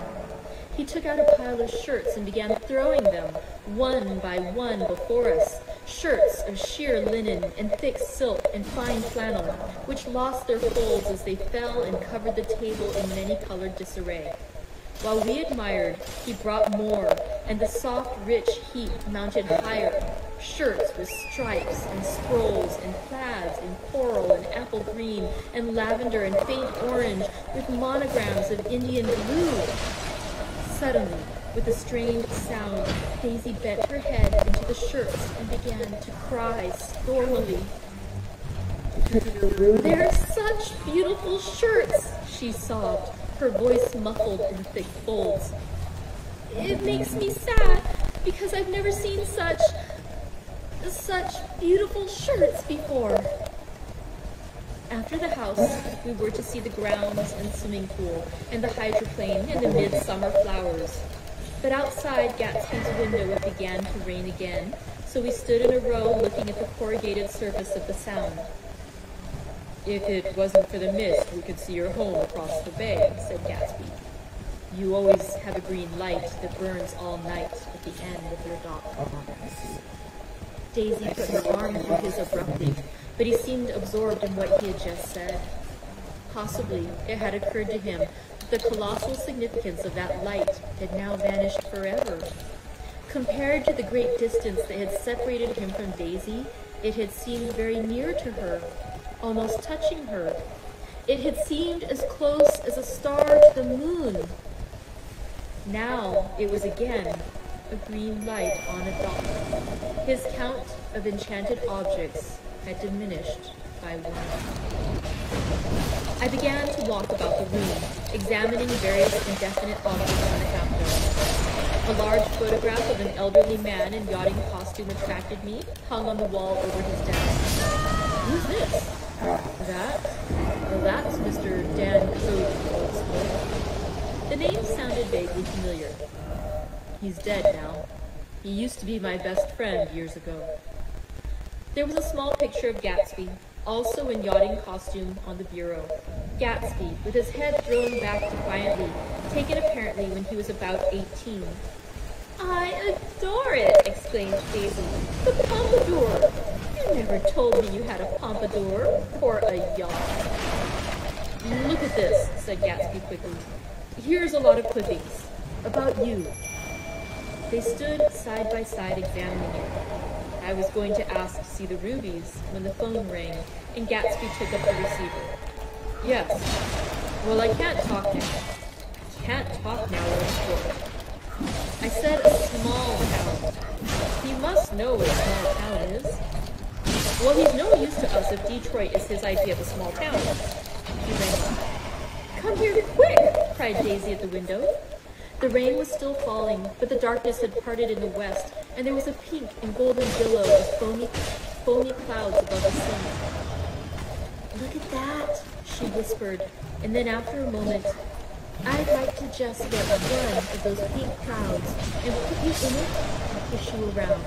He took out a pile of shirts and began throwing them, one by one, before us. Shirts of sheer linen and thick silk and fine flannel, which lost their folds as they fell and covered the table in many-colored disarray. While we admired, he brought more, and the soft, rich heap mounted higher. Shirts with stripes and scrolls and plaids in coral and apple green and lavender and faint orange with monograms of Indian blue. Suddenly, with a strained sound, Daisy bent her head into the shirts and began to cry stormily. "They're such beautiful shirts," she sobbed, her voice muffled in thick folds. "It makes me sad because I've never seen such beautiful shirts before." After the house, we were to see the grounds and swimming pool and the hydroplane and the midsummer flowers. But outside Gatsby's window it began to rain again, so we stood in a row looking at the corrugated surface of the Sound. "If it wasn't for the mist, we could see your home across the bay," said Gatsby. "You always have a green light that burns all night at the end of your dock." Daisy put her arm through his abruptly, but he seemed absorbed in what he had just said. Possibly it had occurred to him that the colossal significance of that light had now vanished forever. Compared to the great distance that had separated him from Daisy, it had seemed very near to her, almost touching her. It had seemed as close as a star to the moon. Now it was again a green light on a dock. His count of enchanted objects had diminished by one. I began to walk about the room, examining various indefinite objects on the counter. A large photograph of an elderly man in yachting costume attracted me, hung on the wall over his desk. "Who's this?" "That? Well, that's Mr. Dan Code." The name sounded vaguely familiar. "He's dead now. He used to be my best friend years ago." There was a small picture of Gatsby, also in yachting costume, on the bureau. Gatsby, with his head thrown back defiantly, taken apparently when he was about 18. "I adore it!" exclaimed Daisy. "The pompadour! You never told me you had a pompadour or a yacht." "Look at this," said Gatsby quickly. "Here's a lot of clippings. About you." They stood side by side examining it. I was going to ask to see the rubies when the phone rang, and Gatsby took up the receiver. "Yes. Well, I can't talk now." "Can't talk now, old sport." "I said a small town. He must know what a small town is." "Well, he's no use to us if Detroit is his idea of a small town." He rang on. "Come here quick!" cried Daisy at the window. The rain was still falling, but the darkness had parted in the west, and there was a pink and golden billow of foamy clouds above the sea. "Look at that," she whispered, and then after a moment, "I'd like to just get one of those pink clouds and put you in it and push you around."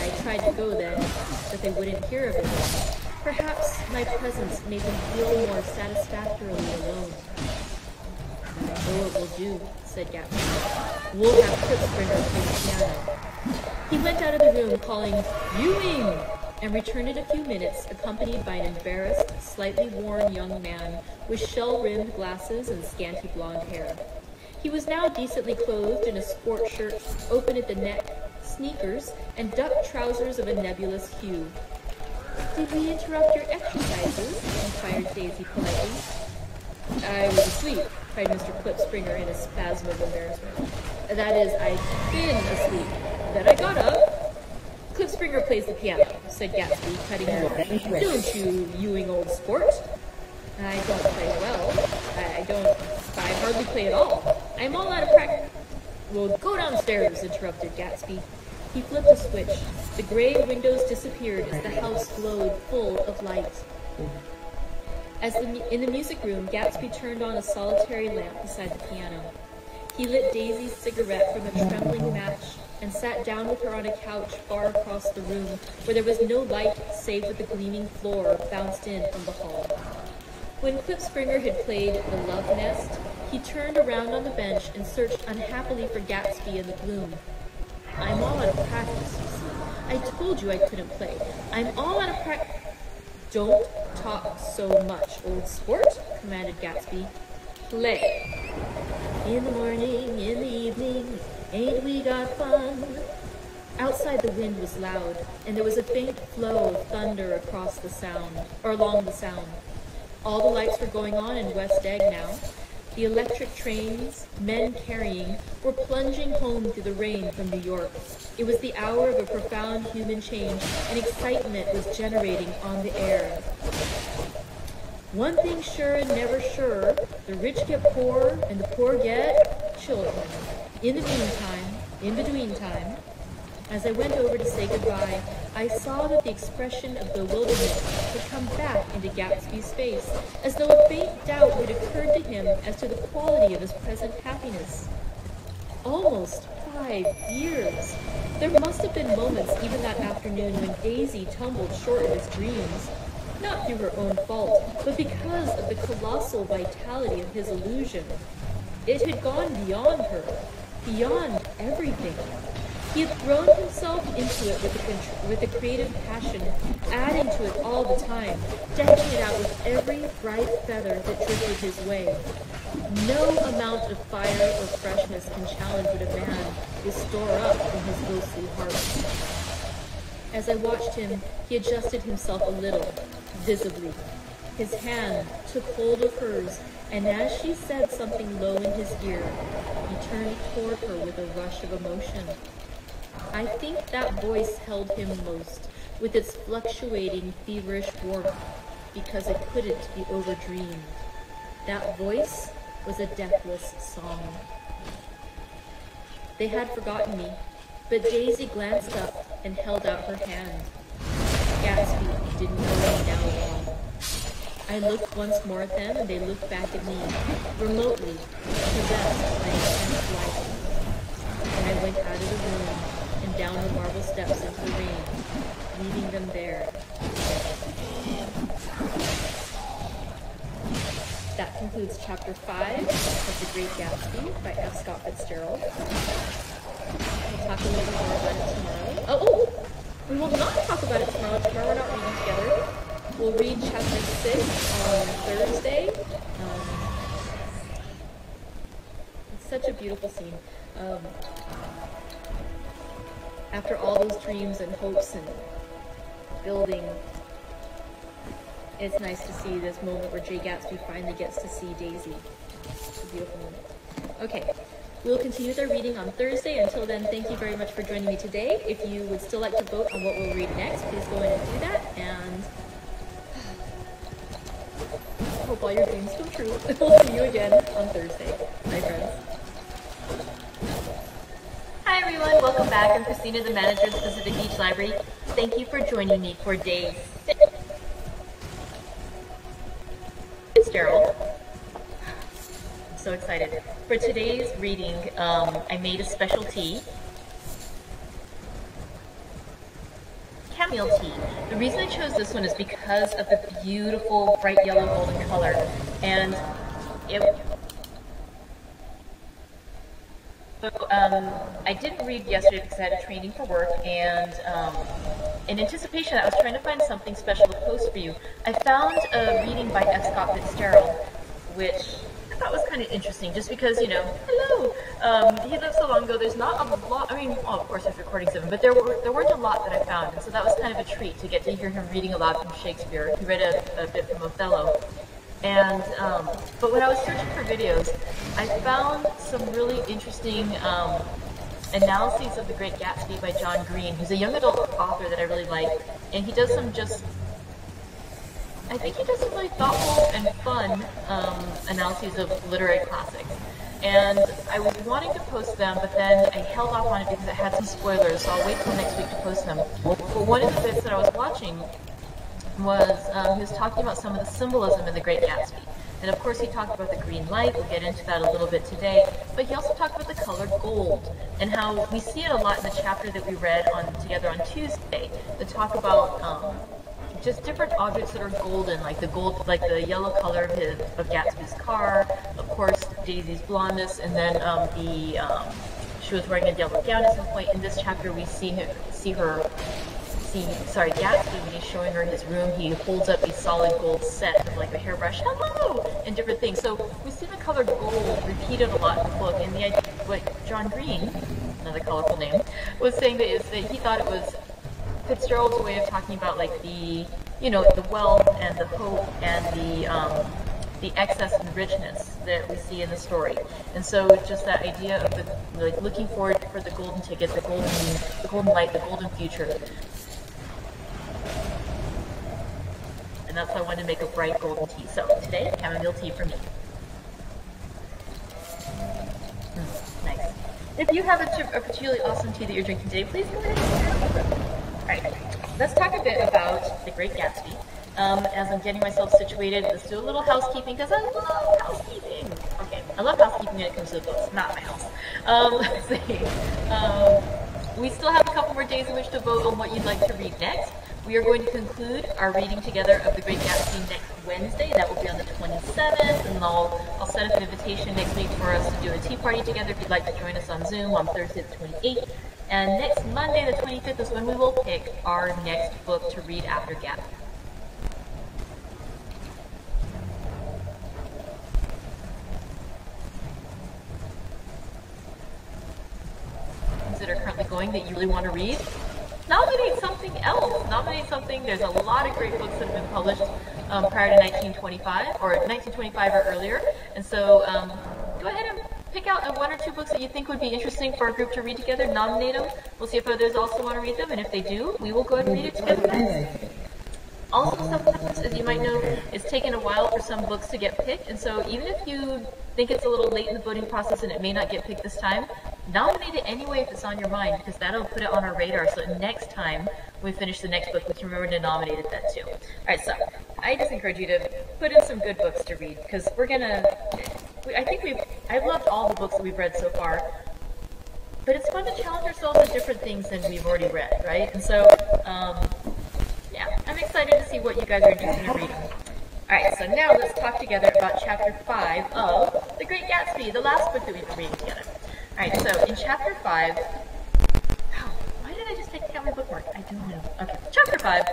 I tried to go then, but they wouldn't hear of it. Perhaps my presence made them feel more satisfactorily alone. "Oh, it will do," said Gatsby. "We'll have Fitzgerald play the piano." He went out of the room calling, "Ewing!" and returned in a few minutes, accompanied by an embarrassed, slightly worn young man with shell-rimmed glasses and scanty blonde hair. He was now decently clothed in a sport shirt, open at the neck, sneakers, and duck trousers of a nebulous hue. "Did we interrupt your exercises?" inquired Daisy politely. "I was asleep," cried Mr. Clipspringer in a spasm of embarrassment. "That is, I'd been asleep. Then I got up." "Clipspringer plays the piano," said Gatsby, cutting him off. "Don't you, Ewing, old sport?" "I don't play well. I hardly play at all. I'm all out of practice." "Well, go downstairs," interrupted Gatsby. He flipped a switch. The gray windows disappeared as the house glowed full of light. In the music room, Gatsby turned on a solitary lamp beside the piano. He lit Daisy's cigarette from a trembling match and sat down with her on a couch far across the room, where there was no light save that the gleaming floor bounced in from the hall. When Clipspringer had played The Love Nest, he turned around on the bench and searched unhappily for Gatsby in the gloom. "I'm all out of practice, you see. I told you I couldn't play. I'm all out of practice." "Don't talk so much, old sport," commanded Gatsby. "Play." "In the morning, in the evening, ain't we got fun? Outside the wind was loud, and there was a faint flow of thunder along the sound. All the lights were going on in West Egg now. The electric trains, men carrying, were plunging home through the rain from New York. It was the hour of a profound human change, and excitement was generating on the air. One thing sure and never sure, the rich get poor, and the poor get children. In between time, as I went over to say goodbye, I saw that the expression of bewilderment had come back into Gatsby's face, as though a faint doubt had occurred to him as to the quality of his present happiness. Almost 5 years! There must have been moments even that afternoon when Daisy tumbled short of his dreams. Not through her own fault, but because of the colossal vitality of his illusion. It had gone beyond her, beyond everything. He had thrown himself into it with a creative passion, adding to it all the time, decking it out with every bright feather that drifted his way. No amount of fire or freshness can challenge what a man will store up in his ghostly heart. As I watched him, he adjusted himself a little, visibly. His hand took hold of hers, and as she said something low in his ear, he turned toward her with a rush of emotion. I think that voice held him most, with its fluctuating, feverish warmth, because it couldn't be overdreamed. That voice was a deathless song. They had forgotten me, but Daisy glanced up and held out her hand. Gatsby didn't know me now at all. I looked once more at them, and they looked back at me, remotely, possessed by intense life. And I went out of the room, and down the marble steps into the rain, leaving them there. That concludes Chapter 5 of The Great Gatsby by F. Scott Fitzgerald. We'll talk a little bit more about it tomorrow. We will not talk about it tomorrow. Tomorrow we're not reading together. We'll read Chapter 6 on Thursday. It's such a beautiful scene. After all those dreams and hopes and building, it's nice to see this moment where Jay Gatsby finally gets to see Daisy. It's a beautiful moment. Okay, we will continue with our reading on Thursday. Until then, thank you very much for joining me today. If you would still like to vote on what we'll read next, please go in and do that. And I hope all your dreams come true. We'll see you again on Thursday. Bye, friends. Hi everyone, welcome back. I'm Christina, the manager of the Pacific Beach Library. Thank you for joining me for day 6. Fitzgerald. I'm so excited. For today's reading, I made a special tea. Chamomile tea. The reason I chose this one is because of the beautiful bright yellow golden color. And I didn't read yesterday because I had a training for work, and in anticipation, I was trying to find something special to post for you. I found a reading by F. Scott Fitzgerald, which I thought was kind of interesting, just because, you know, hello, he lived so long ago, there's not a lot, I mean, well, of course there's recordings of him, but there weren't a lot that I found, and so that was kind of a treat to get to hear him reading aloud from Shakespeare. He read a bit from Othello. And, but when I was searching for videos, I found some really interesting analyses of The Great Gatsby by John Green, who's a young adult author that I really like, and he does some I think he does some really thoughtful and fun analyses of literary classics. And I was wanting to post them, but then I held off on it because it had some spoilers, so I'll wait till next week to post them. But one of the bits that I was watching was he was talking about some of the symbolism in The Great Gatsby. And of course he talked about the green light, we'll get into that a little bit today, but he also talked about the color gold, and how we see it a lot in the chapter that we read together on Tuesday, that talk about just different objects that are golden, like the yellow color of Gatsby's car, of course Daisy's blondness, and then she was wearing a yellow gown at some point. In this chapter we see Gatsby, when he's showing her his room, he holds up a solid gold set with like a hairbrush, hello, and different things. So we see the color gold repeated a lot in the book, and what John Green another colorful name, was saying that he thought it was Fitzgerald's way of talking about like the, you know, the wealth and the hope and the excess and richness that we see in the story. And so it's just that idea of the, like, looking forward for the golden ticket, the golden light, the golden future. And that's why I wanted to make a bright golden tea. So today, chamomile tea for me. Nice. If you have a particularly awesome tea that you're drinking today, please go ahead and share it with us. Alright, let's talk a bit about The Great Gatsby. As I'm getting myself situated, let's do a little housekeeping, because I love housekeeping. Okay, I love housekeeping when it comes to the books, not my house. Let's see. We still have a couple more days in which to vote on what you'd like to read next. We are going to conclude our reading together of The Great Gatsby next Wednesday. That will be on the 27th, and I'll set up an invitation next week for us to do a tea party together if you'd like to join us on Zoom on Thursday the 28th. And next Monday the 25th is when we will pick our next book to read after Gatsby. That are currently going that you really want to read, nominate something else. Nominate something. There's a lot of great books that have been published prior to 1925 or 1925 or earlier, and so go ahead and pick out one or two books that you think would be interesting for our group to read together. Nominate them. We'll see if others also want to read them, and if they do, we will go ahead and read it together. Also, sometimes, as you might know, it's taken a while for some books to get picked, and so even if you think it's a little late in the voting process and it may not get picked this time, nominate it anyway if it's on your mind, because that'll put it on our radar so that next time we finish the next book, we can remember to nominate it then too. Alright, so I just encourage you to put in some good books to read, because I've loved all the books that we've read so far, but it's fun to challenge ourselves with different things than we've already read, right? And so, yeah, I'm excited to see what you guys are interested in reading. Alright, so now let's talk together about Chapter 5 of The Great Gatsby, the last book that we've been reading together. Alright, so in Chapter 5... why did I just take out my bookmark? I don't know. Okay, Chapter 5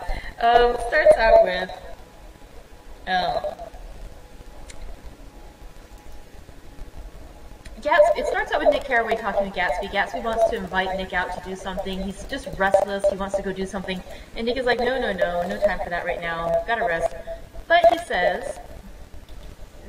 starts out with... it starts out with Nick Carraway talking to Gatsby. Gatsby wants to invite Nick out to do something. He's just restless. He wants to go do something. And Nick is like, no time for that right now. Gotta rest. But he says,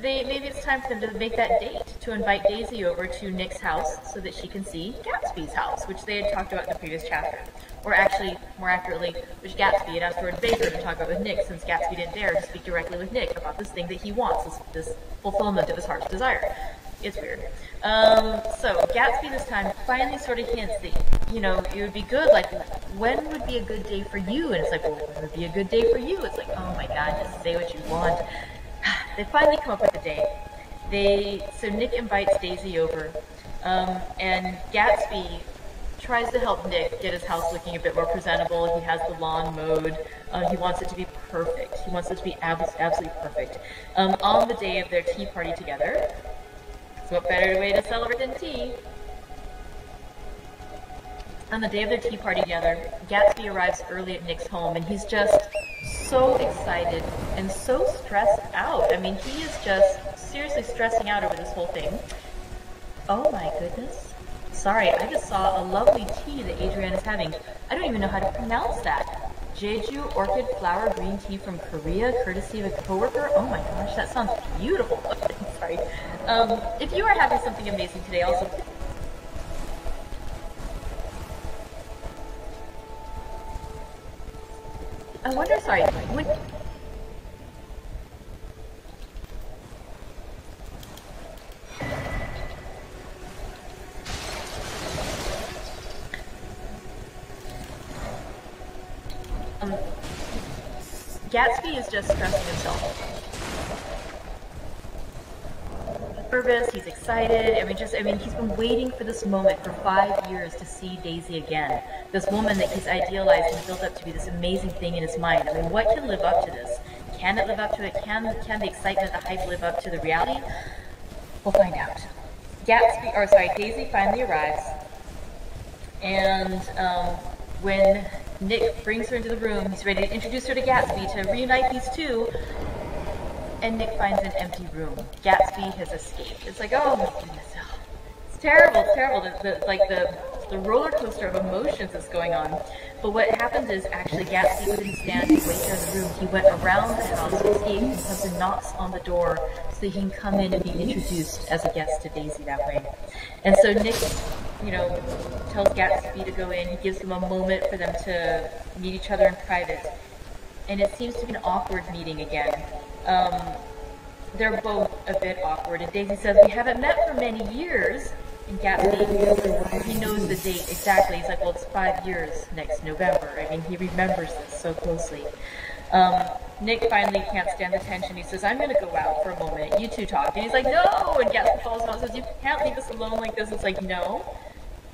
maybe it's time for them to make that date, to invite Daisy over to Nick's house so that she can see Gatsby's house, which they had talked about in the previous chapter. Or actually, more accurately, which Gatsby had asked Lord Baker to talk about with Nick, since Gatsby didn't dare to speak directly with Nick about this thing that he wants, this fulfillment of his heart's desire. It's weird. So Gatsby this time finally sort of hints that, you know, it would be good, like, when would be a good day for you? And it's like, well, when would be a good day for you? It's like, oh my god, just say what you want. They finally come up with a day. So Nick invites Daisy over, and Gatsby tries to help Nick get his house looking a bit more presentable. He has the lawn mowed. He wants it to be perfect. He wants it to be absolutely perfect. On the day of their tea party together, so what better way to celebrate than tea? On the day of their tea party together, Gatsby arrives early at Nick's home, and he's just so excited and so stressed out. I mean, he is just seriously stressing out over this whole thing. Oh my goodness. Sorry, I just saw a lovely tea that Adrienne is having. I don't even know how to pronounce that. Jeju Orchid Flower Green Tea from Korea, courtesy of a coworker. Oh my gosh, that sounds beautiful. Sorry. If you are having something amazing today, also... I wonder, sorry, when... Gatsby is just stressing himself. Nervous, he's excited. I mean, he's been waiting for this moment for 5 years to see Daisy again. This woman that he's idealized and built up to be this amazing thing in his mind. I mean, what can live up to this? Can it live up to it? Can the excitement, the hype live up to the reality? We'll find out. Daisy finally arrives, and when Nick brings her into the room, he's ready to introduce her to Gatsby to reunite these two, and Nick finds an empty room. Gatsby has escaped. It's like, oh my goodness, it's terrible, it's terrible. The It's the roller coaster of emotions that's going on. But what happens is actually Gatsby couldn't stand to wait there in the room. He went around the house, escaped, and comes and knocks on the door so that he can come in and be introduced as a guest to Daisy that way. And so Nick, tells Gatsby to go in. He gives them a moment for them to meet each other in private. And it seems to be an awkward meeting again. They're both a bit awkward. And Daisy says, we haven't met for many years. And Gatsby, he knows the date exactly. He's like, well, it's 5 years next November. I mean, he remembers this so closely. Nick finally can't stand the tension. He says, I'm going to go out for a moment. You two talk. And he's like, no! And Gatsby falls out and says, you can't leave us alone like this. It's like, no.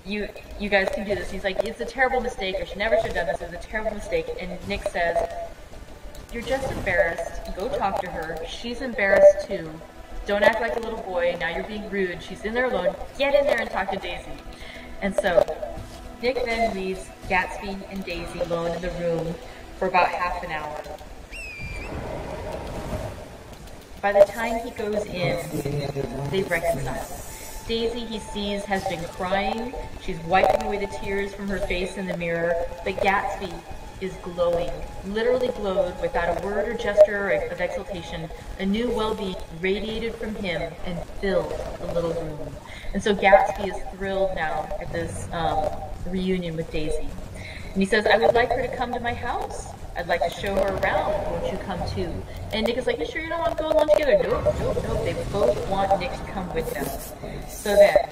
You guys can do this. He's like, it's a terrible mistake. I never should have done this. It was a terrible mistake. And Nick says, you're just embarrassed. Go talk to her. She's embarrassed too. Don't act like a little boy. Now you're being rude. She's in there alone. Get in there and talk to Daisy. And so Nick then leaves Gatsby and Daisy alone in the room for about half an hour. By the time he goes in, they reconcile. Daisy, he sees, has been crying. She's wiping away the tears from her face in the mirror. But Gatsby is glowing, literally glowed without a word or gesture of exultation. A new well-being radiated from him and filled the little room. And so Gatsby is thrilled now at this reunion with Daisy. And he says, I would like her to come to my house. I'd like to show her around. Won't you come too? And Nick is like, you sure you don't want to go along together? Nope. They both want Nick to come with them. So then,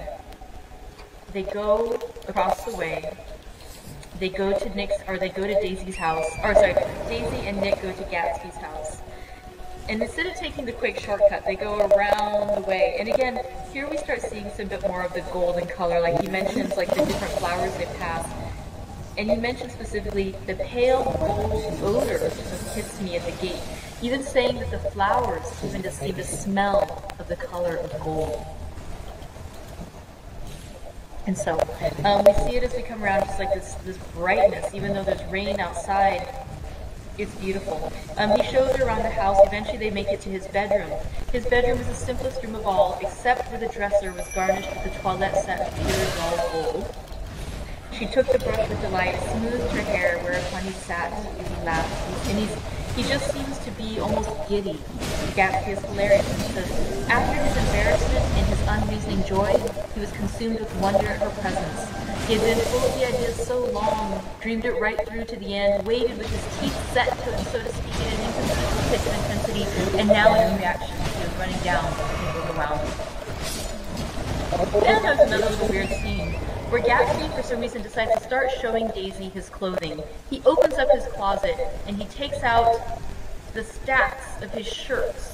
they go across the way. They go to Daisy's house. Daisy and Nick go to Gatsby's house. And instead of taking the quick shortcut, they go around the way. And again, here we start seeing some bit more of the golden color. Like he mentions like the different flowers they pass. And he mentions specifically the pale gold odor that hits me at the gate. Even saying that the flowers even just seem to smell of the color of gold. And so we see it as we come around, just like this brightness, even though there's rain outside, it's beautiful. He shows her around the house. Eventually they make it to his bedroom. His bedroom is the simplest room of all, except where the dresser was garnished with the toilette set of pure dull gold. She took the brush with delight, smoothed her hair, whereupon he sat and he laughed. And he just seems to be almost giddy. Gatsby is hilarious. He says, after his embarrassment and his unreasoning joy, he was consumed with wonder at her presence. He had been full of the idea so long, dreamed it right through to the end, waited with his teeth set to it, so to speak, in an inconceivable pitch of intensity, and now in reaction, he was running down and overwhelmed. Then there's another little weird scene, where Gatsby, for some reason, decides to start showing Daisy his clothing. He opens up his closet, and he takes out the stacks of his shirts.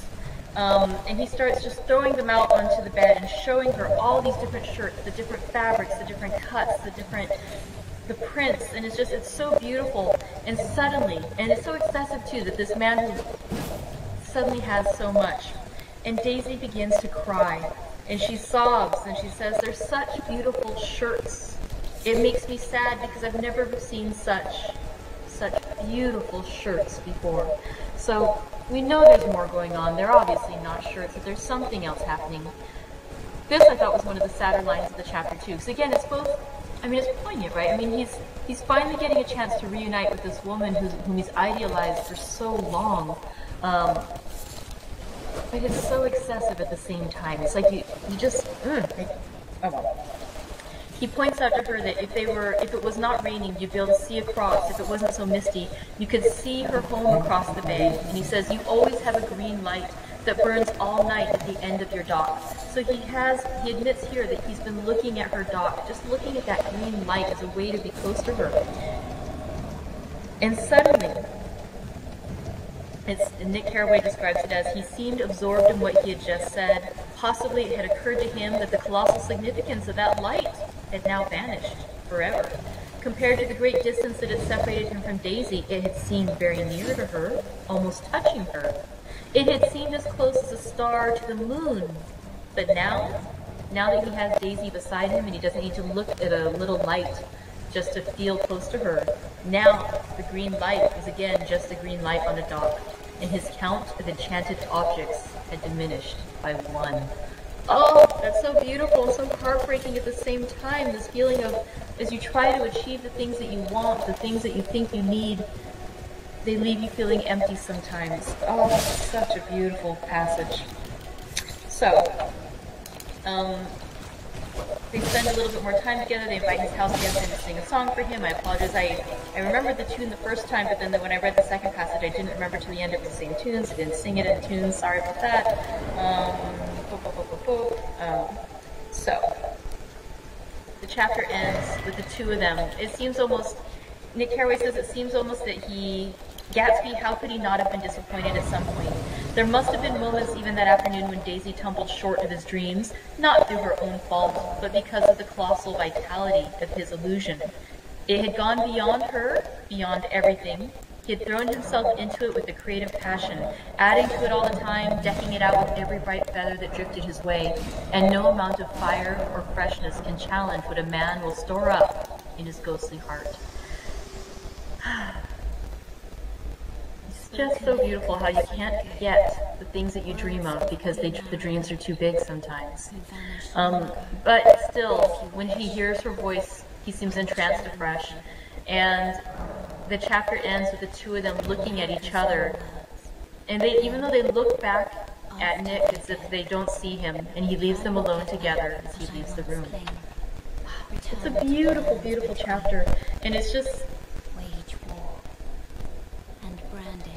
And he starts just throwing them out onto the bed and showing her all these different shirts, the different fabrics, the different cuts, the prints, and it's so beautiful. And suddenly, and it's so excessive too, that this man who suddenly has so much. And Daisy begins to cry. And she sobs and she says, they're such beautiful shirts. It makes me sad because I've never seen such beautiful shirts before. So we know there's more going on. They're obviously not shirts, but there's something else happening. This I thought was one of the sadder lines of the chapter too. Because again, it's both, it's poignant, right? He's finally getting a chance to reunite with this woman whom he's idealized for so long. But it's so excessive at the same time. It's like you just, oh well. He points out to her that if it was not raining, you'd be able to see across. If it wasn't so misty, you could see her home across the bay. And he says, you always have a green light that burns all night at the end of your dock. So he admits here that he's been looking at her dock, just looking at that green light as a way to be close to her. And suddenly, Nick Carraway describes it as, he seemed absorbed in what he had just said. Possibly it had occurred to him that the colossal significance of that light had now vanished forever. Compared to the great distance that had separated him from Daisy, it had seemed very near to her, almost touching her. It had seemed as close as a star to the moon. But now that he has Daisy beside him and he doesn't need to look at a little light just to feel close to her, now the green light is again just a green light on a dock, and his count of enchanted objects had diminished by one. Oh, that's so beautiful and so heartbreaking at the same time. This feeling of, as you try to achieve the things that you want, the things that you think you need, they leave you feeling empty sometimes. Oh, such a beautiful passage. So, they spend a little bit more time together. They invite his house guests in to sing a song for him. I apologize. I remembered the tune the first time, but then when I read the second passage, I didn't remember to the end it was the same tunes. I didn't sing it in tunes. Sorry about that. So, the chapter ends with the two of them. It seems almost, Nick Carraway says it seems almost that Gatsby, how could he not have been disappointed at some point? There must have been moments even that afternoon when Daisy tumbled short of his dreams, not through her own fault, but because of the colossal vitality of his illusion. It had gone beyond her, beyond everything. He had thrown himself into it with a creative passion, adding to it all the time, decking it out with every bright feather that drifted his way, and no amount of fire or freshness can challenge what a man will store up in his ghostly heart. It's just so beautiful how you can't get the things that you dream of because the dreams are too big sometimes. But still, when he hears her voice, he seems entranced afresh. And the chapter ends with the two of them looking at each other. And even though they look back at Nick as if they don't see him, and he leaves them alone together as he leaves the room. It's a beautiful, beautiful chapter. And it's just...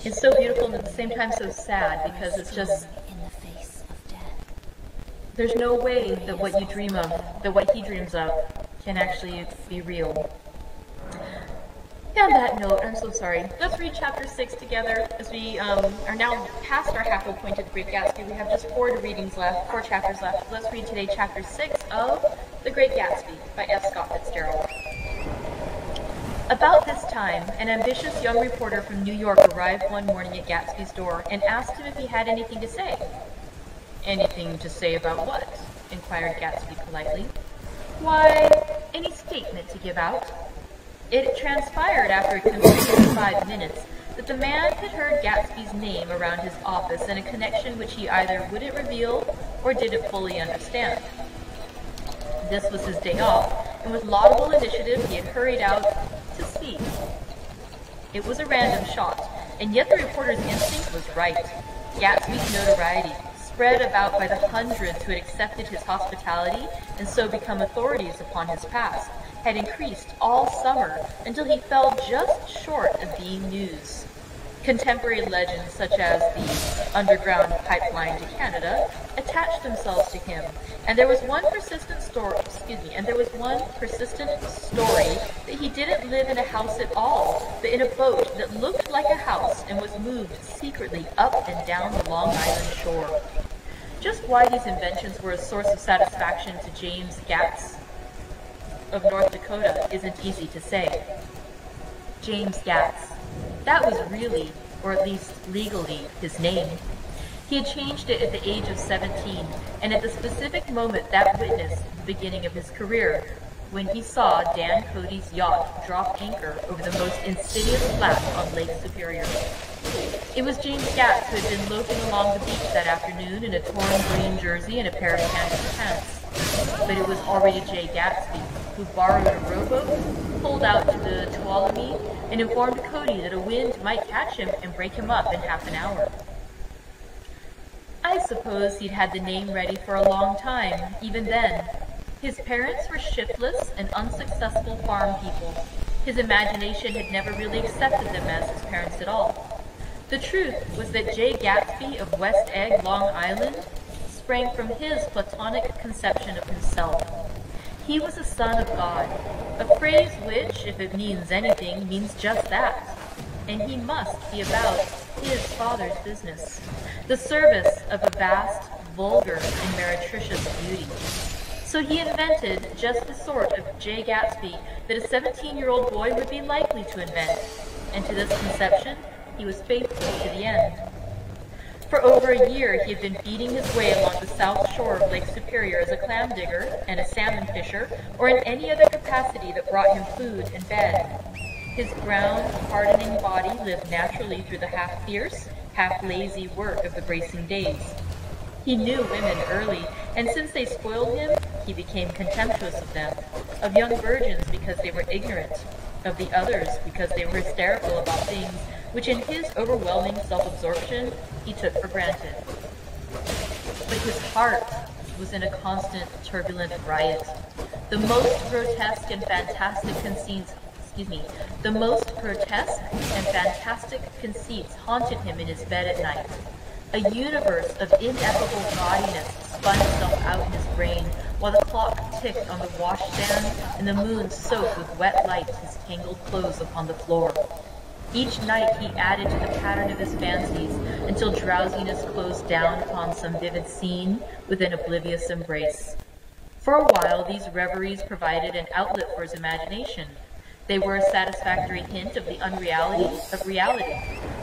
it's so beautiful and at the same time so sad because it's just... there's no way that what you dream of, that what he dreams of, can actually be real. On that note, I'm so sorry. Let's read chapter 6 together as we are now past our halfway point of The Great Gatsby. We have just 4 chapters left. Let's read today chapter 6 of The Great Gatsby by F. Scott Fitzgerald. About this time, an ambitious young reporter from New York arrived one morning at Gatsby's door and asked him if he had anything to say. Anything to say about what? Inquired Gatsby politely. Why, any statement to give out. It transpired after a considerable 5 minutes that the man had heard Gatsby's name around his office in a connection which he either wouldn't reveal or didn't fully understand. This was his day off, and with laudable initiative he had hurried out to see. It was a random shot, and yet the reporter's instinct was right. Gatsby's notoriety, spread about by the hundreds who had accepted his hospitality and so become authorities upon his past, had increased all summer until he fell just short of being news. Contemporary legends such as the underground pipeline to Canada attached themselves to him, and there was one persistent story that he didn't live in a house at all, but in a boat that looked like a house and was moved secretly up and down the Long Island shore. Just why these inventions were a source of satisfaction to James Gatz of North Dakota isn't easy to say. James Gatz. That was really, or at least legally, his name. He had changed it at the age of 17, and at the specific moment that witnessed the beginning of his career, when he saw Dan Cody's yacht drop anchor over the most insidious flat on Lake Superior. It was James Gatz who had been loafing along the beach that afternoon in a torn green jersey and a pair of canvas pants. But it was already J. Gatsby, who borrowed a rowboat, pulled out to the Tuolumne, and informed Cody that a wind might catch him and break him up in half an hour. I suppose he'd had the name ready for a long time, even then. His parents were shiftless and unsuccessful farm people. His imagination had never really accepted them as his parents at all. The truth was that J. Gatsby of West Egg, Long Island, sprang from his platonic conception of himself. He was a son of God, a phrase which, if it means anything, means just that. And he must be about his father's business, the service of a vast, vulgar, and meretricious beauty. So he invented just the sort of J. Gatsby that a 17-year-old boy would be likely to invent, and to this conception he was faithful to the end. For over a year he had been beating his way along the south shore of Lake Superior as a clam digger and a salmon fisher, or in any other capacity that brought him food and bed. His brown, hardening body lived naturally through the half-fierce, half-lazy work of the bracing days. He knew women early, And since they spoiled him, he became contemptuous of them, of young virgins because they were ignorant, of the others because they were hysterical about things which in his overwhelming self-absorption he took for granted. But his heart was in a constant turbulent riot. The most grotesque and fantastic conceits haunted him in his bed at night. A universe of ineffable gaudiness spun itself out in his brain, while the clock ticked on the washstand and the moon soaked with wet light his tangled clothes upon the floor. Each night he added to the pattern of his fancies until drowsiness closed down upon some vivid scene with an oblivious embrace. For a while these reveries provided an outlet for his imagination. They were a satisfactory hint of the unreality of reality,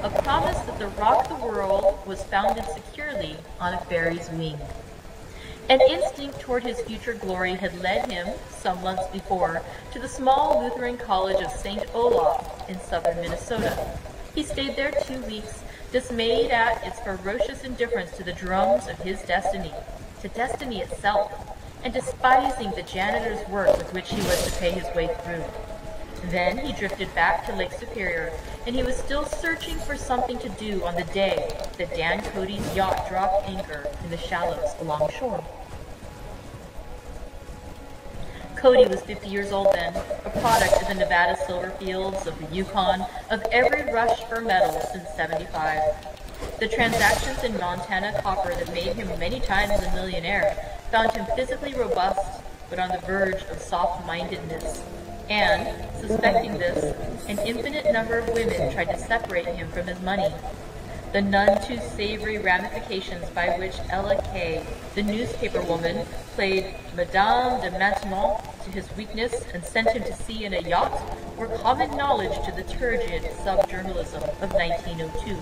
a promise that the rock the world was founded securely on a fairy's wing. An instinct toward his future glory had led him, some months before, to the small Lutheran college of St. Olaf in southern Minnesota. He stayed there 2 weeks, dismayed at its ferocious indifference to the drums of his destiny, to destiny itself, and despising the janitor's work with which he was to pay his way through. Then he drifted back to Lake Superior, and he was still searching for something to do on the day that Dan Cody's yacht dropped anchor in the shallows along shore. Cody was 50 years old then, a product of the Nevada silver fields, of the Yukon, of every rush for metal since '75. The transactions in Montana copper that made him many times a millionaire found him physically robust, but on the verge of soft-mindedness. And, suspecting this, an infinite number of women tried to separate him from his money. The none too savory ramifications by which Ella Kay, the newspaper woman, played Madame de Maintenon to his weakness and sent him to sea in a yacht were common knowledge to the turgid sub-journalism of 1902.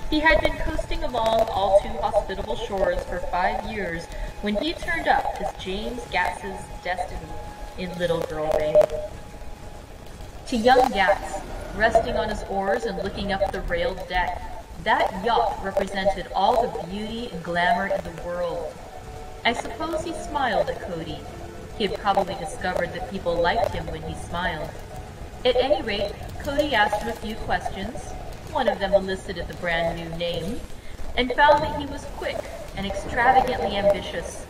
He had been coasting along all too hospitable shores for 5 years when he turned up as James Gats's destiny in Little Girl Bay. To young Gats, resting on his oars and looking up the railed deck, that yacht represented all the beauty and glamour in the world. I suppose he smiled at Cody. He had probably discovered that people liked him when he smiled. At any rate, Cody asked him a few questions. One of them elicited the brand new name, and found that he was quick and extravagantly ambitious.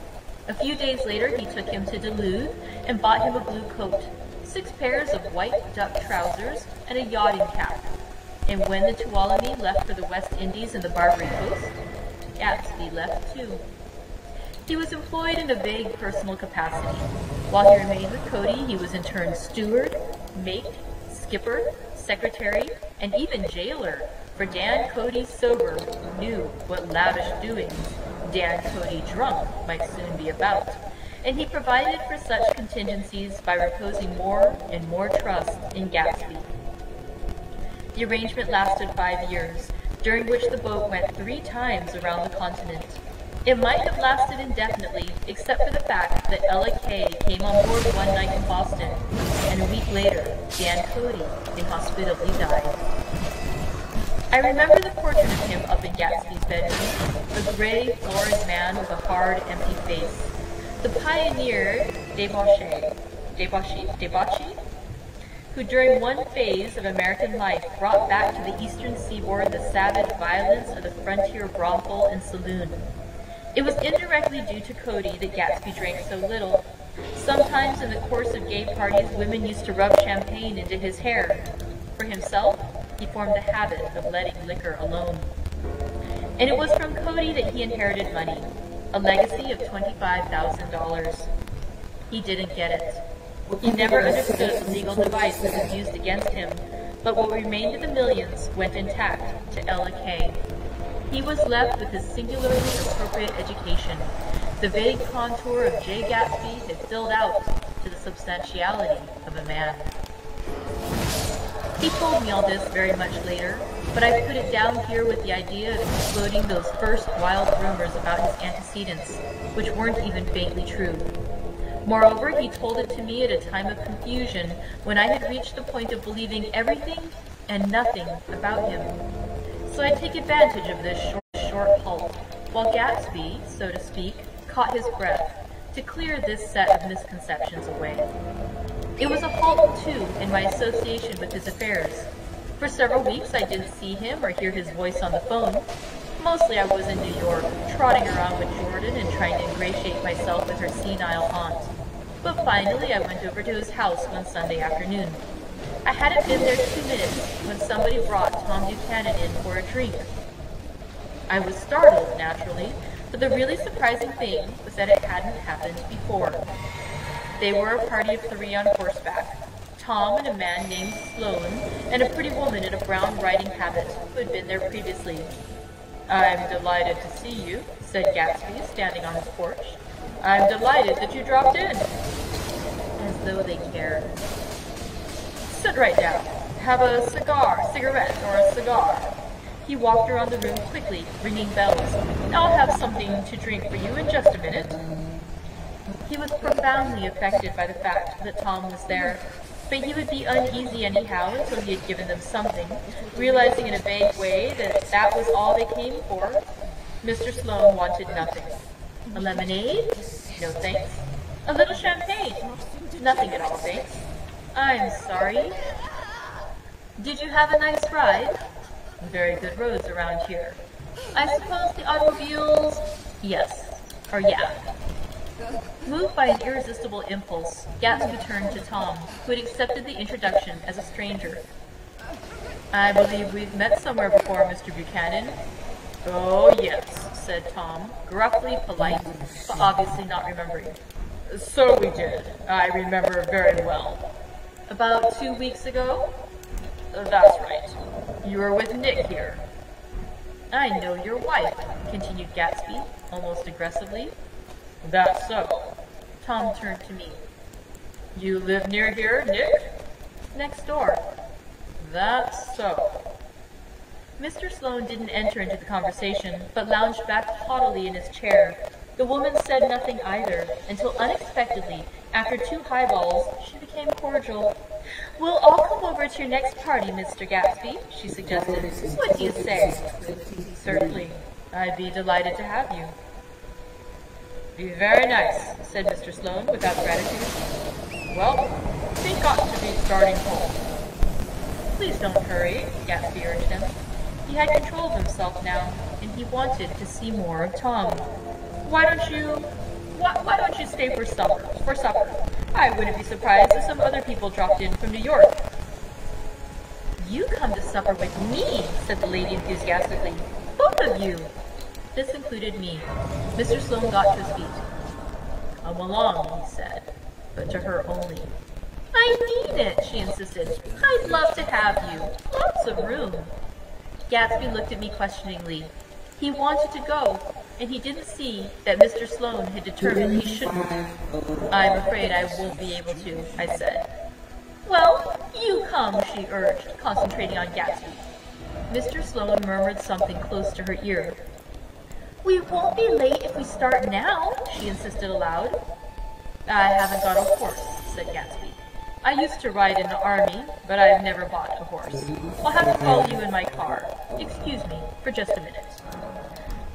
A few days later he took him to Duluth and bought him a blue coat, 6 pairs of white duck trousers, and a yachting cap. And when the Tuolumne left for the West Indies and the Barbary Coast, Gatsby left too. He was employed in a vague personal capacity. While he remained with Cody, he was in turn steward, mate, skipper, secretary, and even jailer, for Dan Cody sober knew what lavish doings Dan Cody drunk might soon be about, and he provided for such contingencies by reposing more and more trust in Gatsby. The arrangement lasted 5 years, during which the boat went 3 times around the continent. It might have lasted indefinitely, except for the fact that Ella Kay came on board one night in Boston, and a week later, Dan Cody inhospitably died. I remember the portrait of him up in Gatsby's bedroom, a gray, florid man with a hard, empty face. The pioneer debauchee, who during one phase of American life brought back to the eastern seaboard the savage violence of the frontier brothel and saloon. It was indirectly due to Cody that Gatsby drank so little. Sometimes in the course of gay parties, women used to rub champagne into his hair. For himself, he formed the habit of letting liquor alone. And it was from Cody that he inherited money, a legacy of $25,000. He didn't get it. He never understood the legal device that was used against him, but what remained of the millions went intact to Ella Kay. He was left with his singularly appropriate education. The vague contour of J. Gatsby had filled out to the substantiality of a man. He told me all this very much later, but I put it down here with the idea of exploding those first wild rumors about his antecedents, which weren't even faintly true. Moreover, he told it to me at a time of confusion, when I had reached the point of believing everything and nothing about him. So I take advantage of this short halt, while Gatsby, so to speak, caught his breath to clear this set of misconceptions away. It was a halt, too, in my association with his affairs. For several weeks I didn't see him or hear his voice on the phone. Mostly I was in New York, trotting around with Jordan and trying to ingratiate myself with her senile aunt. But finally I went over to his house one Sunday afternoon. I hadn't been there 2 minutes when somebody brought Tom Buchanan in for a drink. I was startled, naturally, but the really surprising thing was that it hadn't happened before. They were a party of 3 on horseback. Tom and a man named Sloane, and a pretty woman in a brown riding habit who had been there previously. "I'm delighted to see you," said Gatsby, standing on his porch. "I'm delighted that you dropped in." As though they cared. "Sit right down. Have a cigarette, or a cigar." He walked around the room quickly, ringing bells. "I'll have something to drink for you in just a minute." He was profoundly affected by the fact that Tom was there, but he would be uneasy anyhow until he had given them something, realizing in a vague way that that was all they came for. Mr. Sloane wanted nothing. "A lemonade? No thanks. A little champagne? Nothing at all, thanks. I'm sorry. Did you have a nice ride? Very good roads around here. I suppose the automobiles? Yes. Or yeah." Moved by an irresistible impulse, Gatsby turned to Tom, who had accepted the introduction as a stranger. "I believe we've met somewhere before, Mr. Buchanan." "Oh, yes," said Tom, gruffly polite, but obviously not remembering. "So we did. I remember very well." "About 2 weeks ago?" "That's right. You were with Nick here." "I know your wife," continued Gatsby, almost aggressively. "That's so." Tom turned to me. "You live near here, Nick?" "Next door." "That's so." Mr. Sloane didn't enter into the conversation, but lounged back haughtily in his chair. The woman said nothing either, until unexpectedly, after 2 highballs, she became cordial. "We'll all come over to your next party, Mr. Gatsby," she suggested. "What do you say?" "Certainly. I'd be delighted to have you." "Be very nice," said Mr. Sloane without gratitude. "Well, think ought to be starting home." "Please don't hurry," Gatsby urged him. He had control of himself now, and he wanted to see more of Tom. Why don't you stay for supper? I wouldn't be surprised if some other people dropped in from New York." "You come to supper with me," said the lady enthusiastically. "Both of you." This included me. Mr. Sloane got to his feet. "Come along," he said, but to her only. "I mean it," she insisted. "I'd love to have you. Lots of room." Gatsby looked at me questioningly. He wanted to go, and he didn't see that Mr. Sloane had determined he shouldn't. "I'm afraid I won't be able to," I said. "Well, you come," she urged, concentrating on Gatsby. Mr. Sloane murmured something close to her ear. "We won't be late if we start now," she insisted aloud. "I haven't got a horse," said Gatsby. "I used to ride in the army, but I've never bought a horse. I'll have to follow you in my car. Excuse me for just a minute."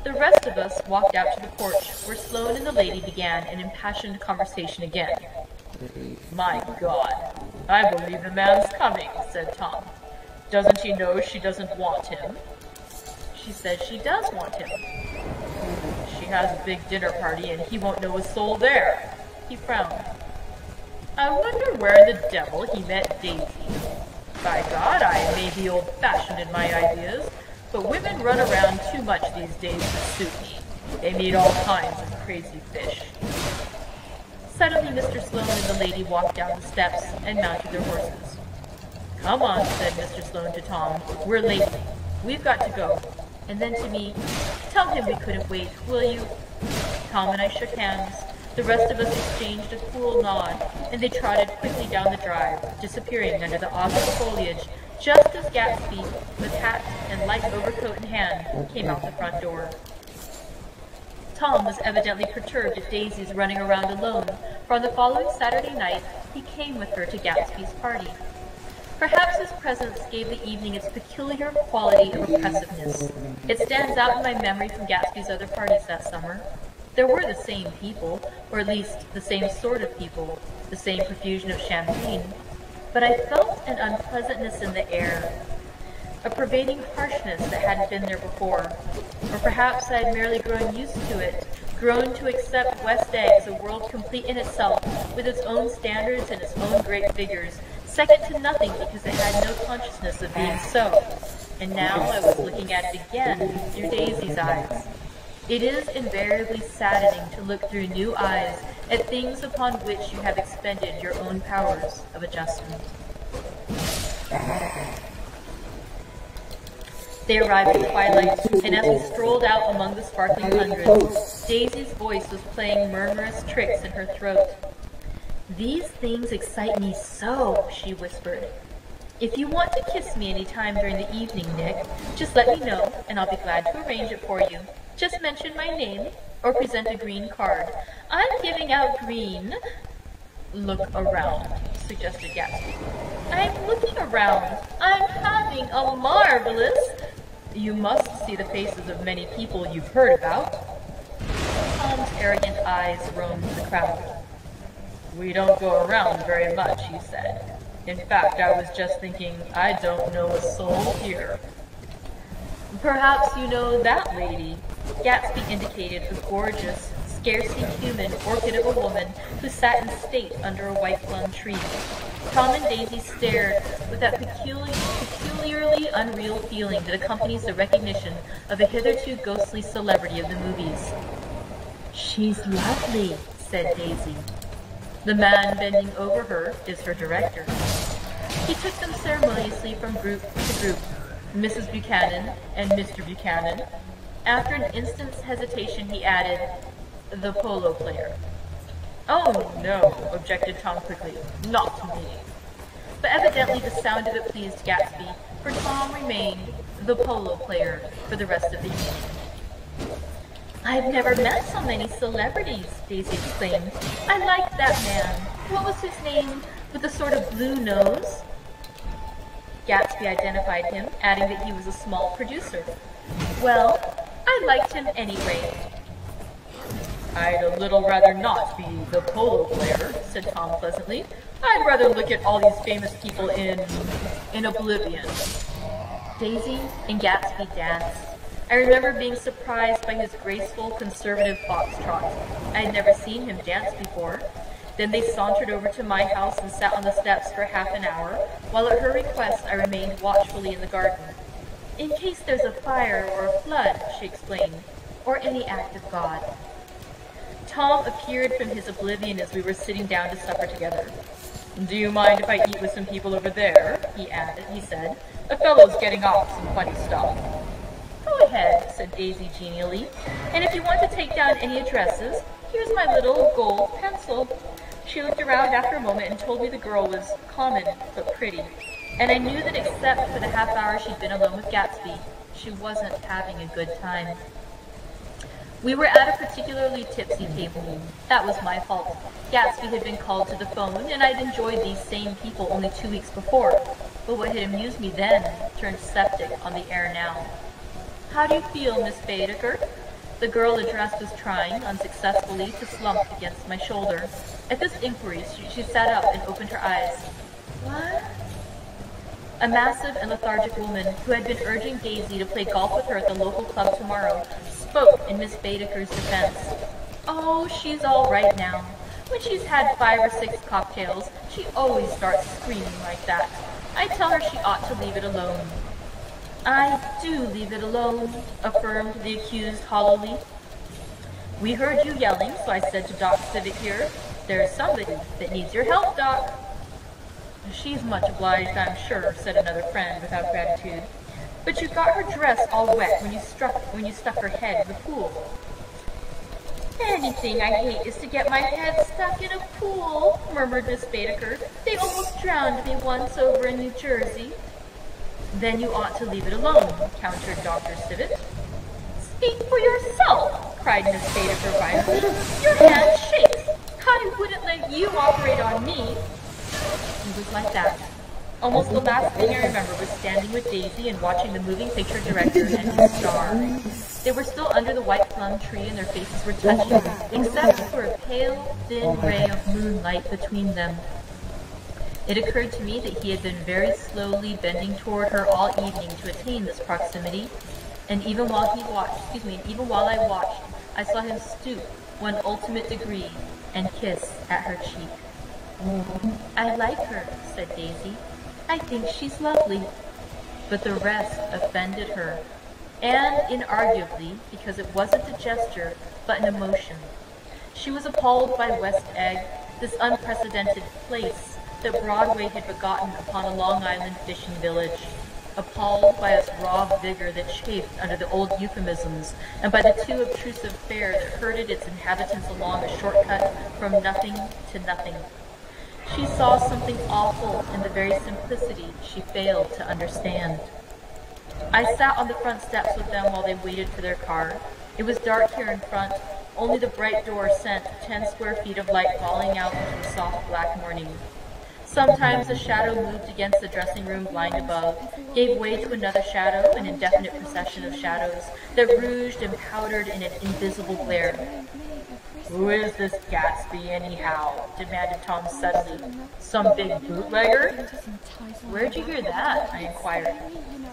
The rest of us walked out to the porch, where Sloane and the lady began an impassioned conversation again. "My God, I believe the man's coming," said Tom. "Doesn't he know she doesn't want him?" "She says she does want him." "She has a big dinner party, and he won't know a soul there." He frowned. "I wonder where the devil he met Daisy. By God, I may be old-fashioned in my ideas, but women run around too much these days to suit me. They meet all kinds of crazy fish." Suddenly Mr. Sloane and the lady walked down the steps and mounted their horses. "Come on," said Mr. Sloane to Tom. "We're late. We've got to go." And then to me, "Tell him we couldn't wait, will you?" Tom and I shook hands. The rest of us exchanged a cool nod, and they trotted quickly down the drive, disappearing under the August foliage, just as Gatsby, with hat and light overcoat in hand, came out the front door. Tom was evidently perturbed at Daisy's running around alone, for on the following Saturday night he came with her to Gatsby's party. Perhaps his presence gave the evening its peculiar quality of oppressiveness. It stands out in my memory from Gatsby's other parties that summer. There were the same people, or at least the same sort of people, the same profusion of champagne, but I felt an unpleasantness in the air, a pervading harshness that hadn't been there before. Or perhaps I had merely grown used to it, grown to accept West Egg as a world complete in itself, with its own standards and its own great figures, second to nothing because it had no consciousness of being so. And now I was looking at it again through Daisy's eyes. It is invariably saddening to look through new eyes at things upon which you have expended your own powers of adjustment. They arrived at twilight, and as we strolled out among the sparkling hundreds, Daisy's voice was playing murmurous tricks in her throat. "These things excite me so," she whispered. "If you want to kiss me any time during the evening, Nick, just let me know, and I'll be glad to arrange it for you. Just mention my name, or present a green card. I'm giving out green." "Look around," suggested Gatsby. "I'm looking around. I'm having a marvelous—" "You must see the faces of many people you've heard about." Tom's arrogant eyes roamed the crowd. "We don't go around very much," he said. "In fact, I was just thinking, I don't know a soul here." "Perhaps you know that lady." Gatsby indicated a gorgeous, scarcely human orchid of a woman who sat in state under a white plum tree. Tom and Daisy stared with that peculiarly unreal feeling that accompanies the recognition of a hitherto ghostly celebrity of the movies. "She's lovely," said Daisy. "The man bending over her is her director." He took them ceremoniously from group to group, Mrs. Buchanan and Mr. Buchanan. After an instant's hesitation, he added, "The polo player." "Oh, no," objected Tom quickly. "Not me." But evidently the sound of it pleased Gatsby, for Tom remained the polo player for the rest of the evening. "I've never met so many celebrities," Daisy exclaimed. "I like that man. What was his name, with the sort of blue nose?" Gatsby identified him, adding that he was a small producer. "Well, I liked him anyway." "I'd a little rather not be the polo player," said Tom pleasantly. "I'd rather look at all these famous people in oblivion." Daisy and Gatsby danced. I remember being surprised by his graceful, conservative foxtrot. I had never seen him dance before. Then they sauntered over to my house and sat on the steps for half an hour, while at her request I remained watchfully in the garden. "In case there's a fire or a flood," she explained, "or any act of God." Tom appeared from his oblivion as we were sitting down to supper together. "Do you mind if I eat with some people over there?" he said. "A fellow's getting off some funny stuff." "Go ahead," said Daisy genially. "And if you want to take down any addresses, here's my little gold pencil." She looked around after a moment and told me the girl was common but pretty, and I knew that except for the half hour she'd been alone with Gatsby, she wasn't having a good time. We were at a particularly tipsy table. That was my fault. Gatsby had been called to the phone, and I'd enjoyed these same people only 2 weeks before, but what had amused me then turned septic on the air now. "How do you feel, Miss Baedeker?" The girl addressed was trying, unsuccessfully, to slump against my shoulder. At this inquiry, she sat up and opened her eyes. "What?" A massive and lethargic woman, who had been urging Daisy to play golf with her at the local club tomorrow, spoke in Miss Baedeker's defense. "Oh, she's all right now. When she's had 5 or 6 cocktails, she always starts screaming like that. I tell her she ought to leave it alone." "I do leave it alone," affirmed the accused hollowly. "We heard you yelling, so I said to Doc Civic here, 'There's somebody that needs your help, Doc.'" "She's much obliged, I'm sure," said another friend without gratitude. "But you got her dress all wet when you stuck her head in the pool." "Anything I hate is to get my head stuck in a pool," murmured Miss Baedeker. "They almost drowned me once over in New Jersey." "Then you ought to leave it alone," countered Dr. Civet. "Speak for yourself," cried Miss Baedeker violently. "Your hand shakes. I wouldn't let you operate on me." It was like that. Almost the last thing I remember was standing with Daisy and watching the moving picture director and his star. They were still under the white plum tree and their faces were touching, except for a pale, thin ray of moonlight between them. It occurred to me that he had been very slowly bending toward her all evening to attain this proximity, and even while I watched, I saw him stoop one ultimate degree and kiss at her cheek. "I like her," said Daisy. "I think she's lovely." But the rest offended her, and inarguably, because it wasn't a gesture, but an emotion. She was appalled by West Egg, this unprecedented place that Broadway had begotten upon a Long Island fishing village. Appalled by its raw vigor that chafed under the old euphemisms, and by the too obtrusive fare that herded its inhabitants along a shortcut from nothing to nothing. She saw something awful in the very simplicity she failed to understand. I sat on the front steps with them while they waited for their car. It was dark here in front. Only the bright door sent 10 square feet of light falling out into the soft black morning. Sometimes a shadow moved against the dressing room blind above, gave way to another shadow, an indefinite procession of shadows that rouged and powdered in an invisible glare. "Who is this Gatsby, anyhow?" demanded Tom suddenly. "Some big bootlegger?" "Where'd you hear that?" I inquired.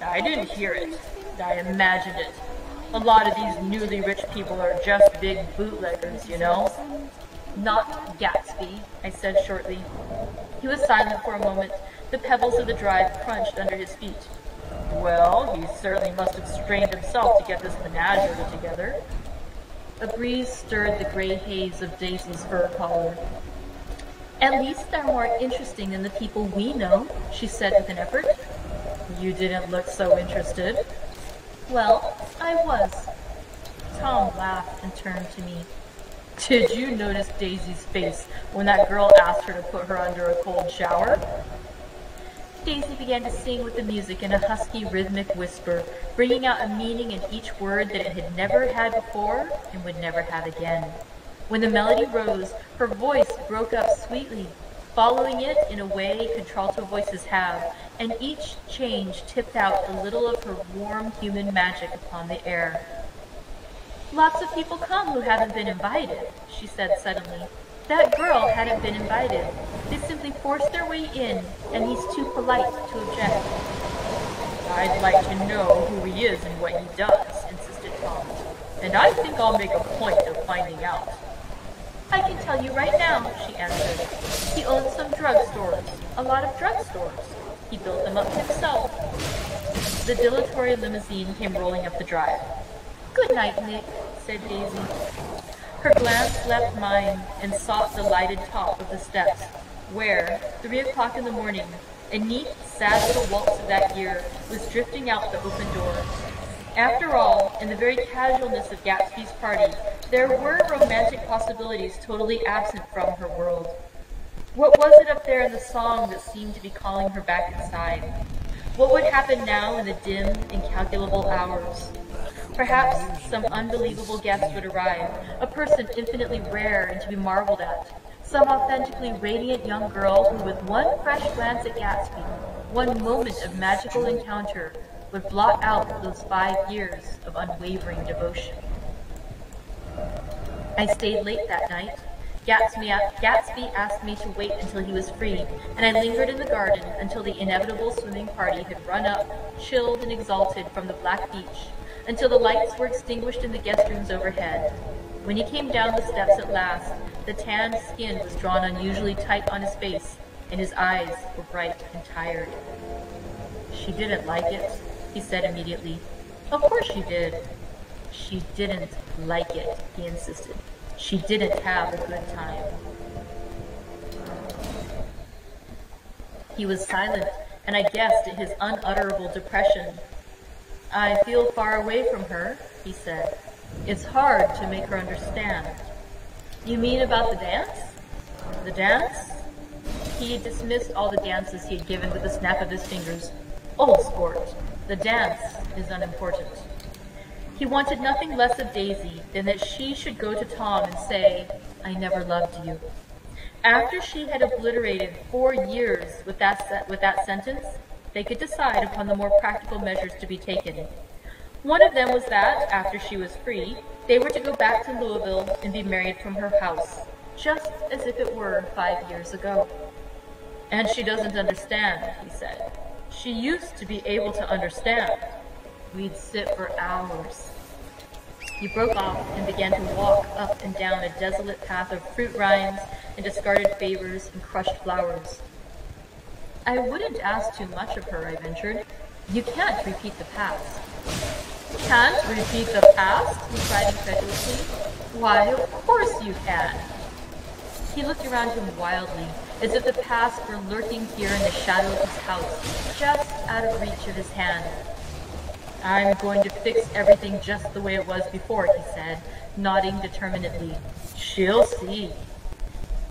"I didn't hear it. I imagined it. A lot of these newly rich people are just big bootleggers, you know." "Not Gatsby," I said shortly. He was silent for a moment. The pebbles of the drive crunched under his feet. "Well, he certainly must have strained himself to get this menagerie together." A breeze stirred the gray haze of Daisy's fur collar. "At least they're more interesting than the people we know," she said with an effort. "You didn't look so interested." "Well, I was." Tom laughed and turned to me. "Did you notice Daisy's face when that girl asked her to put her under a cold shower?" Daisy began to sing with the music in a husky, rhythmic whisper, bringing out a meaning in each word that it had never had before and would never have again. When the melody rose, her voice broke up sweetly, following it in a way contralto voices have, and each change tipped out a little of her warm human magic upon the air. "Lots of people come who haven't been invited," she said suddenly. "That girl hadn't been invited. They simply forced their way in, and he's too polite to object." "I'd like to know who he is and what he does," insisted Tom. "And I think I'll make a point of finding out." "I can tell you right now," she answered. "He owns some drugstores, a lot of drugstores. He built them up himself." The dilatory limousine came rolling up the drive. "Good night, Nick," said Daisy. Her glance left mine and sought the lighted top of the steps, where, 3 o'clock in the morning, a neat, sad little waltz of that year was drifting out the open door. After all, in the very casualness of Gatsby's party, there were romantic possibilities totally absent from her world. What was it up there in the song that seemed to be calling her back inside? What would happen now in the dim, incalculable hours? Perhaps some unbelievable guest would arrive, a person infinitely rare and to be marveled at, some authentically radiant young girl who with one fresh glance at Gatsby, one moment of magical encounter, would blot out those 5 years of unwavering devotion. I stayed late that night. Gatsby asked me to wait until he was free, and I lingered in the garden until the inevitable swimming party had run up, chilled and exalted from the black beach, until the lights were extinguished in the guest rooms overhead. When he came down the steps at last, the tanned skin was drawn unusually tight on his face, and his eyes were bright and tired. "She didn't like it," he said immediately. "Of course she did." "She didn't like it," he insisted. "She didn't have a good time." He was silent, and I guessed at his unutterable depression. "I feel far away from her," he said. "It's hard to make her understand." "You mean about the dance?" "The dance?" He had dismissed all the dances he had given with a snap of his fingers. "Old sport. The dance is unimportant." He wanted nothing less of Daisy than that she should go to Tom and say, "I never loved you." After she had obliterated 4 years with that sentence, they could decide upon the more practical measures to be taken. One of them was that, after she was free, they were to go back to Louisville and be married from her house, just as if it were 5 years ago. And she doesn't understand, he said. She used to be able to understand. We'd sit for hours. He broke off and began to walk up and down a desolate path of fruit rinds and discarded favors and crushed flowers. I wouldn't ask too much of her, I ventured. You can't repeat the past. Can't repeat the past? He cried incredulously. Why, of course you can. He looked around him wildly, as if the past were lurking here in the shadow of his house, just out of reach of his hand. I'm going to fix everything just the way it was before, he said, nodding determinedly. She'll see.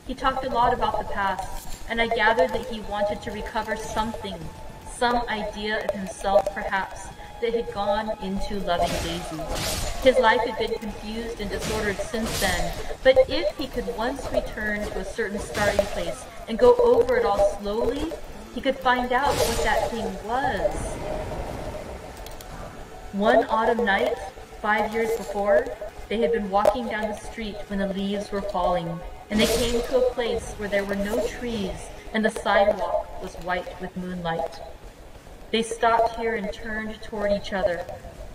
He talked a lot about the past, and I gathered that he wanted to recover something, some idea of himself perhaps, that had gone into loving Daisy. His life had been confused and disordered since then, but if he could once return to a certain starting place and go over it all slowly, he could find out what that thing was. One autumn night, 5 years before, they had been walking down the street when the leaves were falling, and they came to a place where there were no trees and the sidewalk was white with moonlight. They stopped here and turned toward each other.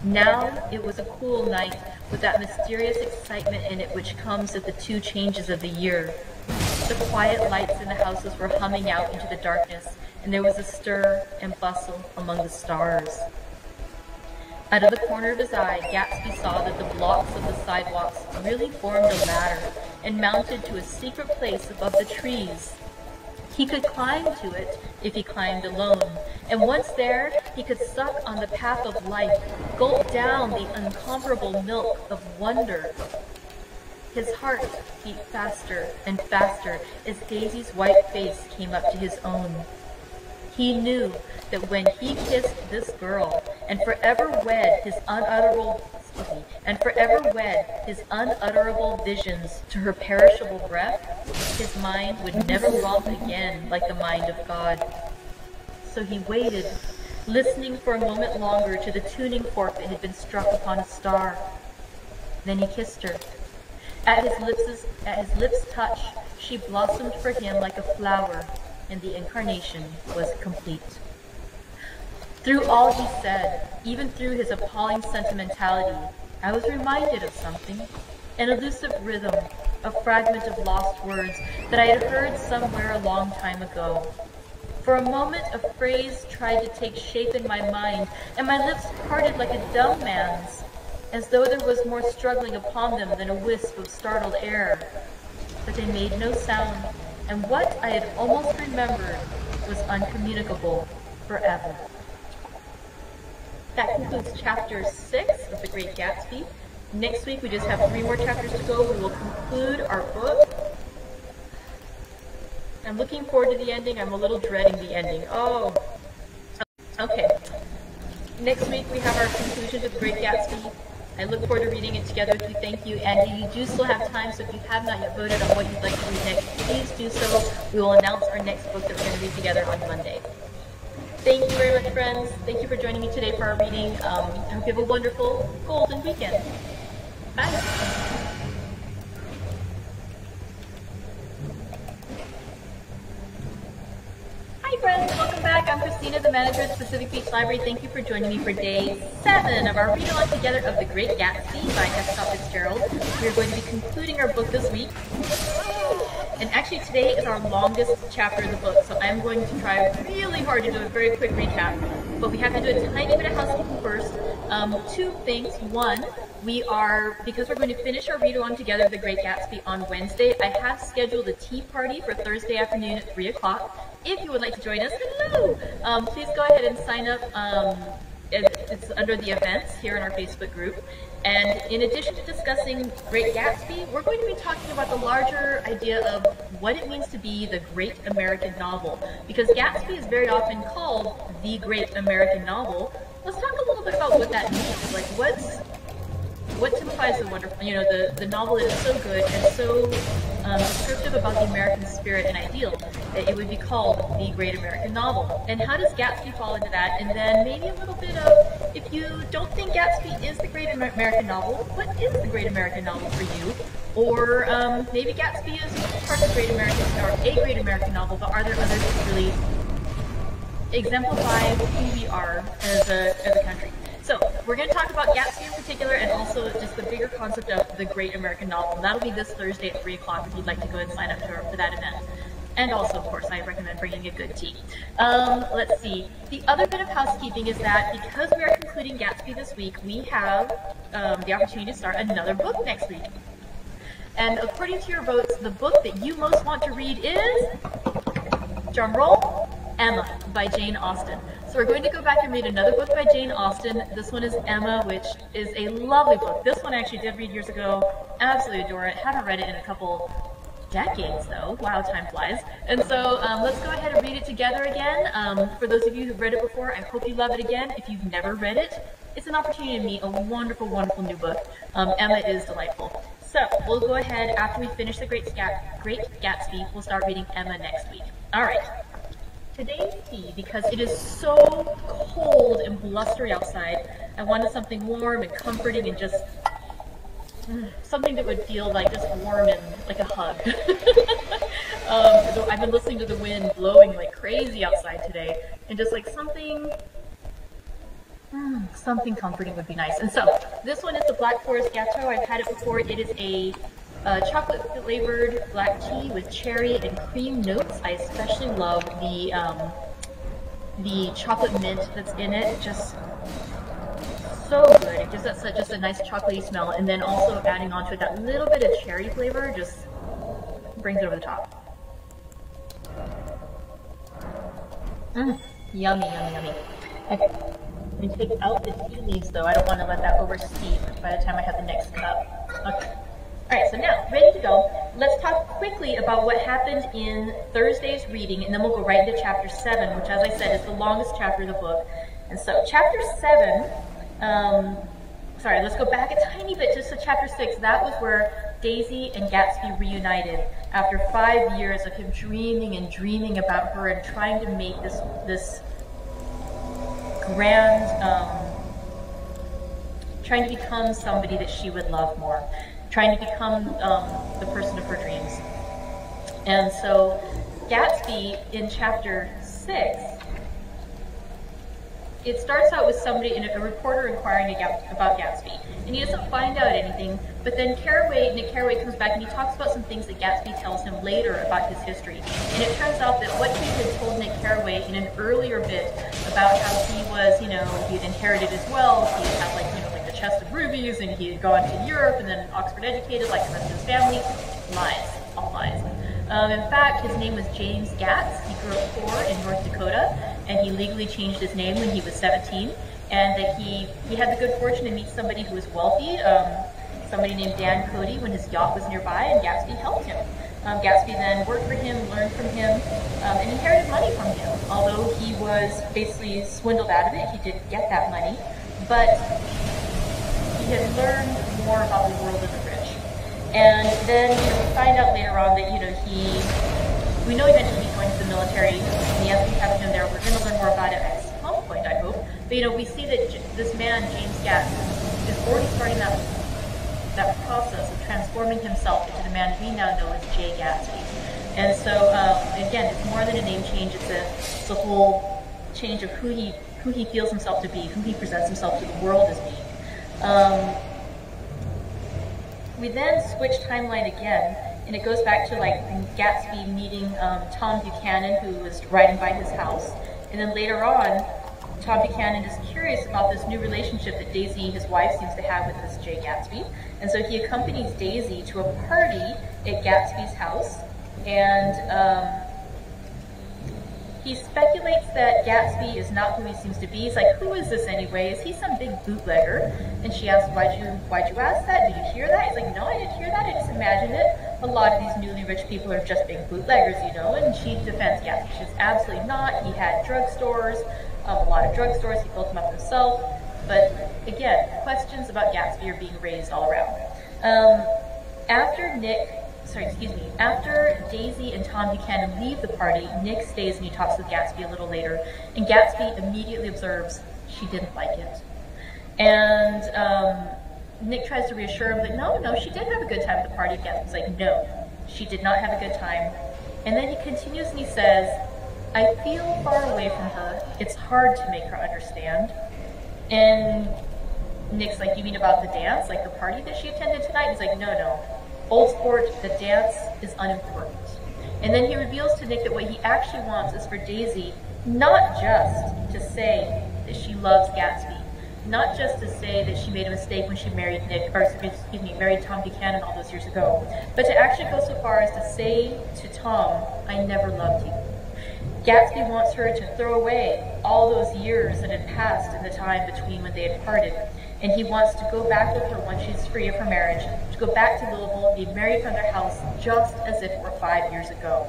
Now it was a cool night with that mysterious excitement in it which comes at the 2 changes of the year. The quiet lights in the houses were humming out into the darkness, and there was a stir and bustle among the stars. Out of the corner of his eye, Gatsby saw that the blocks of the sidewalks really formed a ladder and mounted to a secret place above the trees. He could climb to it if he climbed alone, and once there, he could suck on the path of life, gulp down the incomparable milk of wonder. His heart beat faster and faster as Daisy's white face came up to his own. He knew that when he kissed this girl and forever wed his unutterable visions to her perishable breath, his mind would never romp again like the mind of God. So he waited, listening for a moment longer to the tuning fork that had been struck upon a star. Then he kissed her. At his lips' touch, she blossomed for him like a flower, and the incarnation was complete. Through all he said, even through his appalling sentimentality, I was reminded of something, an elusive rhythm, a fragment of lost words that I had heard somewhere a long time ago. For a moment, a phrase tried to take shape in my mind, and my lips parted like a dumb man's, as though there was more struggling upon them than a wisp of startled air. But they made no sound, and what I had almost remembered was uncommunicable forever. That concludes chapter 6 of The Great Gatsby. Next week we just have 3 more chapters to go. We will conclude our book. I'm looking forward to the ending. I'm a little dreading the ending. Oh, okay. Next week we have our conclusion to The Great Gatsby. I look forward to reading it together with you. Thank you. And you do still have time, so if you have not yet voted on what you'd like to read next, please do so. We will announce our next book that we're going to read together on Monday. Thank you very much, friends. Thank you for joining me today for our reading. I hope you have a wonderful golden weekend. Bye. Hi friends, welcome back. I'm Christina, the manager at the Pacific Beach Library. Thank you for joining me for day 7 of our read-along together of The Great Gatsby by Fitzgerald. We are going to be concluding our book this week. And actually today is our longest chapter of the book, so I'm going to try really hard to do a very quick recap. But we have to do a tiny bit of housekeeping first. 2 things. One, because we're going to finish our read-along together of The Great Gatsby on Wednesday, I have scheduled a tea party for Thursday afternoon at 3 o'clock. If you would like to join us, hello! Please go ahead and sign up. It's under the events here in our Facebook group. And in addition to discussing Great Gatsby, we're going to be talking about the larger idea of what it means to be the great American novel. Because Gatsby is very often called the great American novel. Let's talk a little bit about what that means. Like, what typifies the wonderful, the novel that is so good and so descriptive about the American spirit and ideal, that it would be called the Great American Novel. And how does Gatsby fall into that? And then maybe a little bit of, if you don't think Gatsby is the Great American Novel, what is the Great American Novel for you? Or maybe Gatsby is part of the Great American, or a Great American Novel, but are there others that really exemplify who we are as a country? So, we're going to talk about Gatsby in particular, and also just the bigger concept of the Great American Novel. And that'll be this Thursday at 3 o'clock if you'd like to go and sign up for that event. And also, of course, I recommend bringing a good tea. Let's see. The other bit of housekeeping is that because we are concluding Gatsby this week, we have the opportunity to start another book next week. And according to your votes, the book that you most want to read is, drumroll, Emma by Jane Austen. So we're going to go back and read another book by Jane Austen. This one is Emma, which is a lovely book. This one I actually did read years ago. Absolutely adore it. Haven't read it in a couple decades though. Wow, time flies. And so let's go ahead and read it together again. For those of you who've read it before, I hope you love it again. If you've never read it, it's an opportunity to meet a wonderful, wonderful new book. Emma is delightful. So we'll go ahead, after we finish the Great Gatsby, we'll start reading Emma next week. All right. Today's tea, because it is so cold and blustery outside, I wanted something warm and comforting and just something that would feel like just warm and like a hug. So I've been listening to the wind blowing like crazy outside today, and just like something comforting would be nice. And so this one is the Black Forest Gâteau. I've had it before. It is a chocolate flavored black tea with cherry and cream notes. I especially love the chocolate mint that's in it. Just so good. It gives that just a nice chocolatey smell, and then also adding onto it that little bit of cherry flavor just brings it over the top. Yummy, yummy, yummy. Okay, let me take out the tea leaves though. I don't want to let that oversteep by the time I have the next cup. Okay. Alright, so now, ready to go. Let's talk quickly about what happened in Thursday's reading, and then we'll go right into chapter 7, which, as I said, is the longest chapter of the book. And so, chapter 7, sorry, let's go back a tiny bit just to chapter 6. That was where Daisy and Gatsby reunited after 5 years of him dreaming and dreaming about her and trying to make this grand, trying to become somebody that she would love more. Trying to become the person of her dreams. And so Gatsby in chapter 6, it starts out with somebody, a reporter inquiring about Gatsby. And he doesn't find out anything, but then Nick Carraway comes back and he talks about some things that Gatsby tells him later about his history. And it turns out that what he had told Nick Carraway in an earlier bit about how he was, he had inherited his wealth, he had like the chest of rubies, and he had gone to Europe and then Oxford educated like the rest of his family. Lies. All lies. In fact, his name was James Gatz. He grew up poor in North Dakota, and he legally changed his name when he was 17, and that he had the good fortune to meet somebody who was wealthy, somebody named Dan Cody, when his yacht was nearby, and Gatsby helped him. Gatsby then worked for him, learned from him, and inherited money from him. Although he was basically swindled out of it, he did get that money, but he had learned more about the world of the rich. And then, we find out later on that, we know eventually he's going to the military, and the FB having him there. We're going to learn more about it at some point, I hope. But, we see that this man, James Gatz, is already starting that process of transforming himself into the man we now know as Jay Gatsby. And so, again, it's more than a name change. It's a whole change of who he feels himself to be, who he presents himself to the world as being. We then switch timeline again, and it goes back to Gatsby meeting Tom Buchanan, who was riding by his house, and then later on, Tom Buchanan is curious about this new relationship that Daisy, his wife, seems to have with this Jay Gatsby, and so he accompanies Daisy to a party at Gatsby's house, and he speculates that Gatsby is not who he seems to be. He's like, who is this anyway? Is he some big bootlegger? And she asks, why'd you ask that? Did you hear that? He's like, no, I didn't hear that. I just imagined it. A lot of these newly rich people are just big bootleggers, And she defends Gatsby. She's absolutely not. He had drugstores, a lot of drugstores. He built them up himself. But again, questions about Gatsby are being raised all around. After Nick After Daisy and Tom Buchanan leave the party, Nick stays and he talks with Gatsby a little later, and Gatsby immediately observes she didn't like it. And Nick tries to reassure him that no, she did have a good time at the party. Gatsby's like, no, she did not have a good time. And then he continues and he says, I feel far away from her. It's hard to make her understand. And Nick's like, you mean about the dance? Like the party that she attended tonight? He's like, no. Old sport, the dance is unimportant. And then he reveals to Nick that what he actually wants is for Daisy not just to say that she loves Gatsby, not just to say that she made a mistake when she married married Tom Buchanan all those years ago, but to actually go so far as to say to Tom, I never loved you. Gatsby wants her to throw away all those years that had passed in the time between when they had parted, and he wants to go back with her once she's free of her marriage, to go back to Louisville, be married from their house, just as if it were 5 years ago.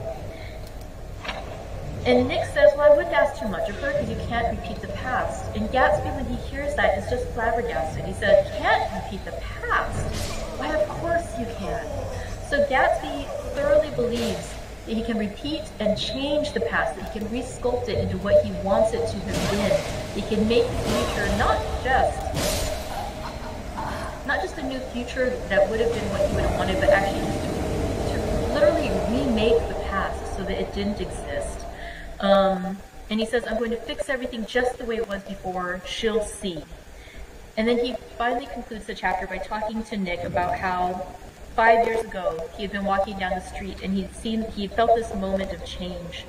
And Nick says, well, I wouldn't ask too much of her because you can't repeat the past. And Gatsby, when he hears that, is just flabbergasted. He said, can't repeat the past? Why, of course you can. So Gatsby thoroughly believes that he can repeat and change the past, that he can resculpt it into what he wants it to have been. He can make the future not just a new future that would have been what he would have wanted, but actually just to literally remake the past so that it didn't exist. And he says, I'm going to fix everything just the way it was before. She'll see. And then he finally concludes the chapter by talking to Nick about how 5 years ago he had been walking down the street and he felt this moment of change.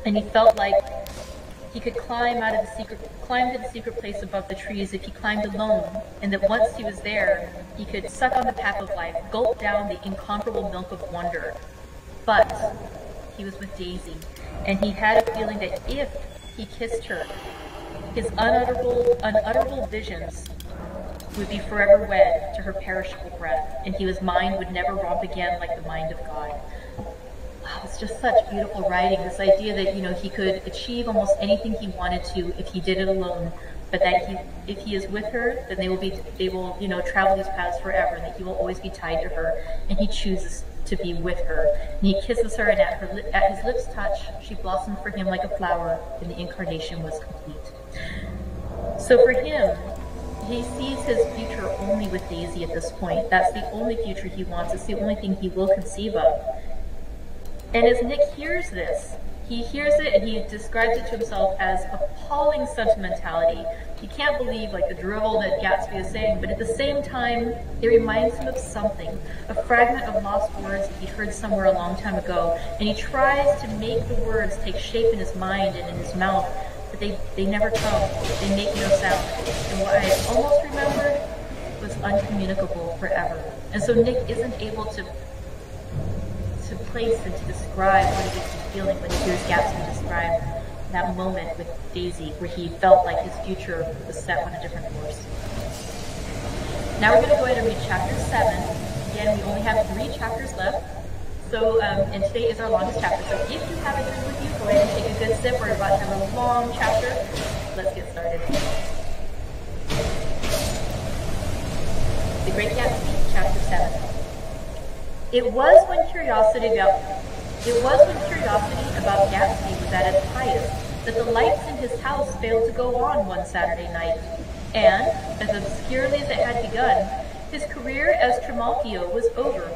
And he felt like he could climb to the secret place above the trees if he climbed alone, and that once he was there, he could suck on the pap of life, gulp down the incomparable milk of wonder. But he was with Daisy, and he had a feeling that if he kissed her, his unutterable visions would be forever wed to her perishable breath, and his mind would never romp again like the mind of God. Wow, it's just such beautiful writing, this idea that, he could achieve almost anything he wanted to if he did it alone, but that if he is with her, then they will travel these paths forever, and that he will always be tied to her, and he chooses to be with her. And he kisses her, and at his lips' touch, she blossomed for him like a flower, and the incarnation was complete. So for him, he sees his future only with Daisy at this point. That's the only future he wants. It's the only thing he will conceive of. And as Nick hears this, he hears it and he describes it to himself as appalling sentimentality. He can't believe the drivel that Gatsby is saying, but at the same time, it reminds him of something, a fragment of lost words that he'd heard somewhere a long time ago, and he tries to make the words take shape in his mind and in his mouth, but they never come. They make no sound. And what I almost remembered was uncommunicable forever. And so Nick isn't able to place and to describe what it is he's feeling when he hears Gatsby describe that moment with Daisy, where he felt like his future was set on a different course. Now we're going to go ahead and read chapter 7. Again, we only have 3 chapters left. So, and today is our longest chapter. So if you have a drink with you, go ahead and take a good sip. We're about to have a long chapter. Let's get started. The Great Gatsby, chapter 7. It was when curiosity about Gatsby was at its highest that the lights in his house failed to go on one Saturday night, and, as obscurely as it had begun, his career as Trimalchio was over.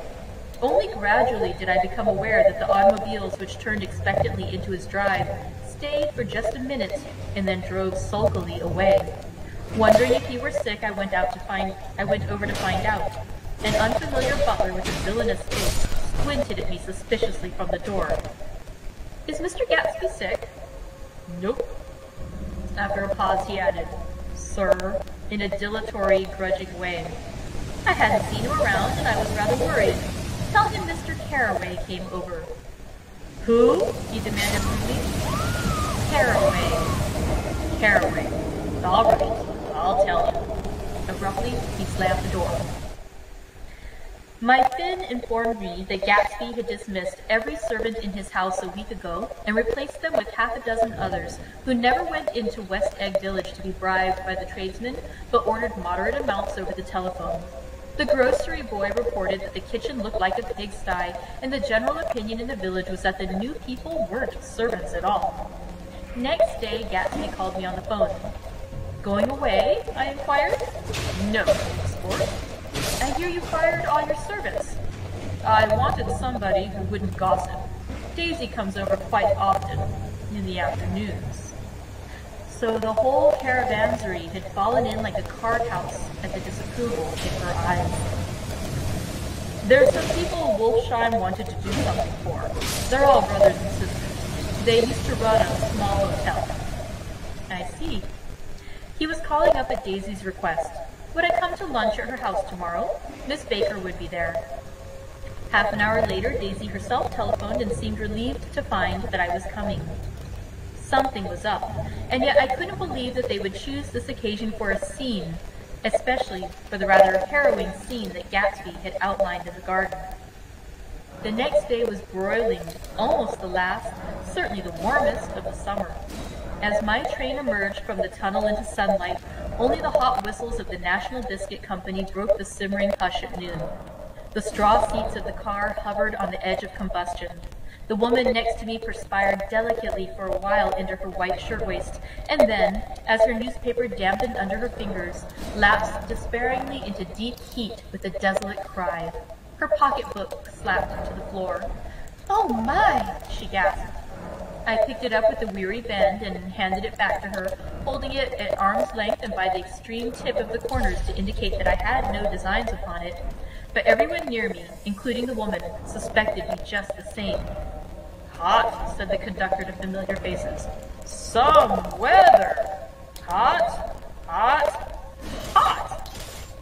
Only gradually did I become aware that the automobiles which turned expectantly into his drive stayed for just a minute and then drove sulkily away. Wondering if he were sick, I went over to find out. An unfamiliar butler with a villainous face squinted at me suspiciously from the door. Is Mr. Gatsby sick? Nope. After a pause, he added, Sir, in a dilatory, grudging way. I hadn't seen him around, and I was rather worried. Tell him Mr. Carraway came over. Who? He demanded rudely. Carraway. All right, I'll tell him. Abruptly, he slammed the door. My Finn informed me that Gatsby had dismissed every servant in his house a week ago and replaced them with half a dozen others who never went into West Egg Village to be bribed by the tradesmen, but ordered moderate amounts over the telephone. The grocery boy reported that the kitchen looked like a pigsty, and the general opinion in the village was that the new people weren't servants at all. Next day, Gatsby called me on the phone. "Going away?" I inquired. "No, sport. I hear you fired all your servants." "I wanted somebody who wouldn't gossip. Daisy comes over quite often, in the afternoons." So the whole caravanserai had fallen in like a card house at the disapproval in her eyes. "There's some people Wolfsheim wanted to do something for. They're all brothers and sisters. They used to run a small hotel." "I see." He was calling up at Daisy's request. Would I come to lunch at her house tomorrow? Miss Baker would be there. Half an hour later, Daisy herself telephoned and seemed relieved to find that I was coming. Something was up, and yet I couldn't believe that they would choose this occasion for a scene, especially for the rather harrowing scene that Gatsby had outlined in the garden. The next day was broiling, almost the last, certainly the warmest of the summer. As my train emerged from the tunnel into sunlight, only the hot whistles of the National Biscuit Company broke the simmering hush at noon. The straw seats of the car hovered on the edge of combustion. The woman next to me perspired delicately for a while into her white shirtwaist, and then, as her newspaper dampened under her fingers, lapsed despairingly into deep heat with a desolate cry. Her pocketbook slapped to the floor. "Oh my!" she gasped. I picked it up with a weary bend and handed it back to her, holding it at arm's length and by the extreme tip of the corners to indicate that I had no designs upon it. But everyone near me, including the woman, suspected me just the same. "Hot," said the conductor to familiar faces. "Some weather! Hot, hot, hot!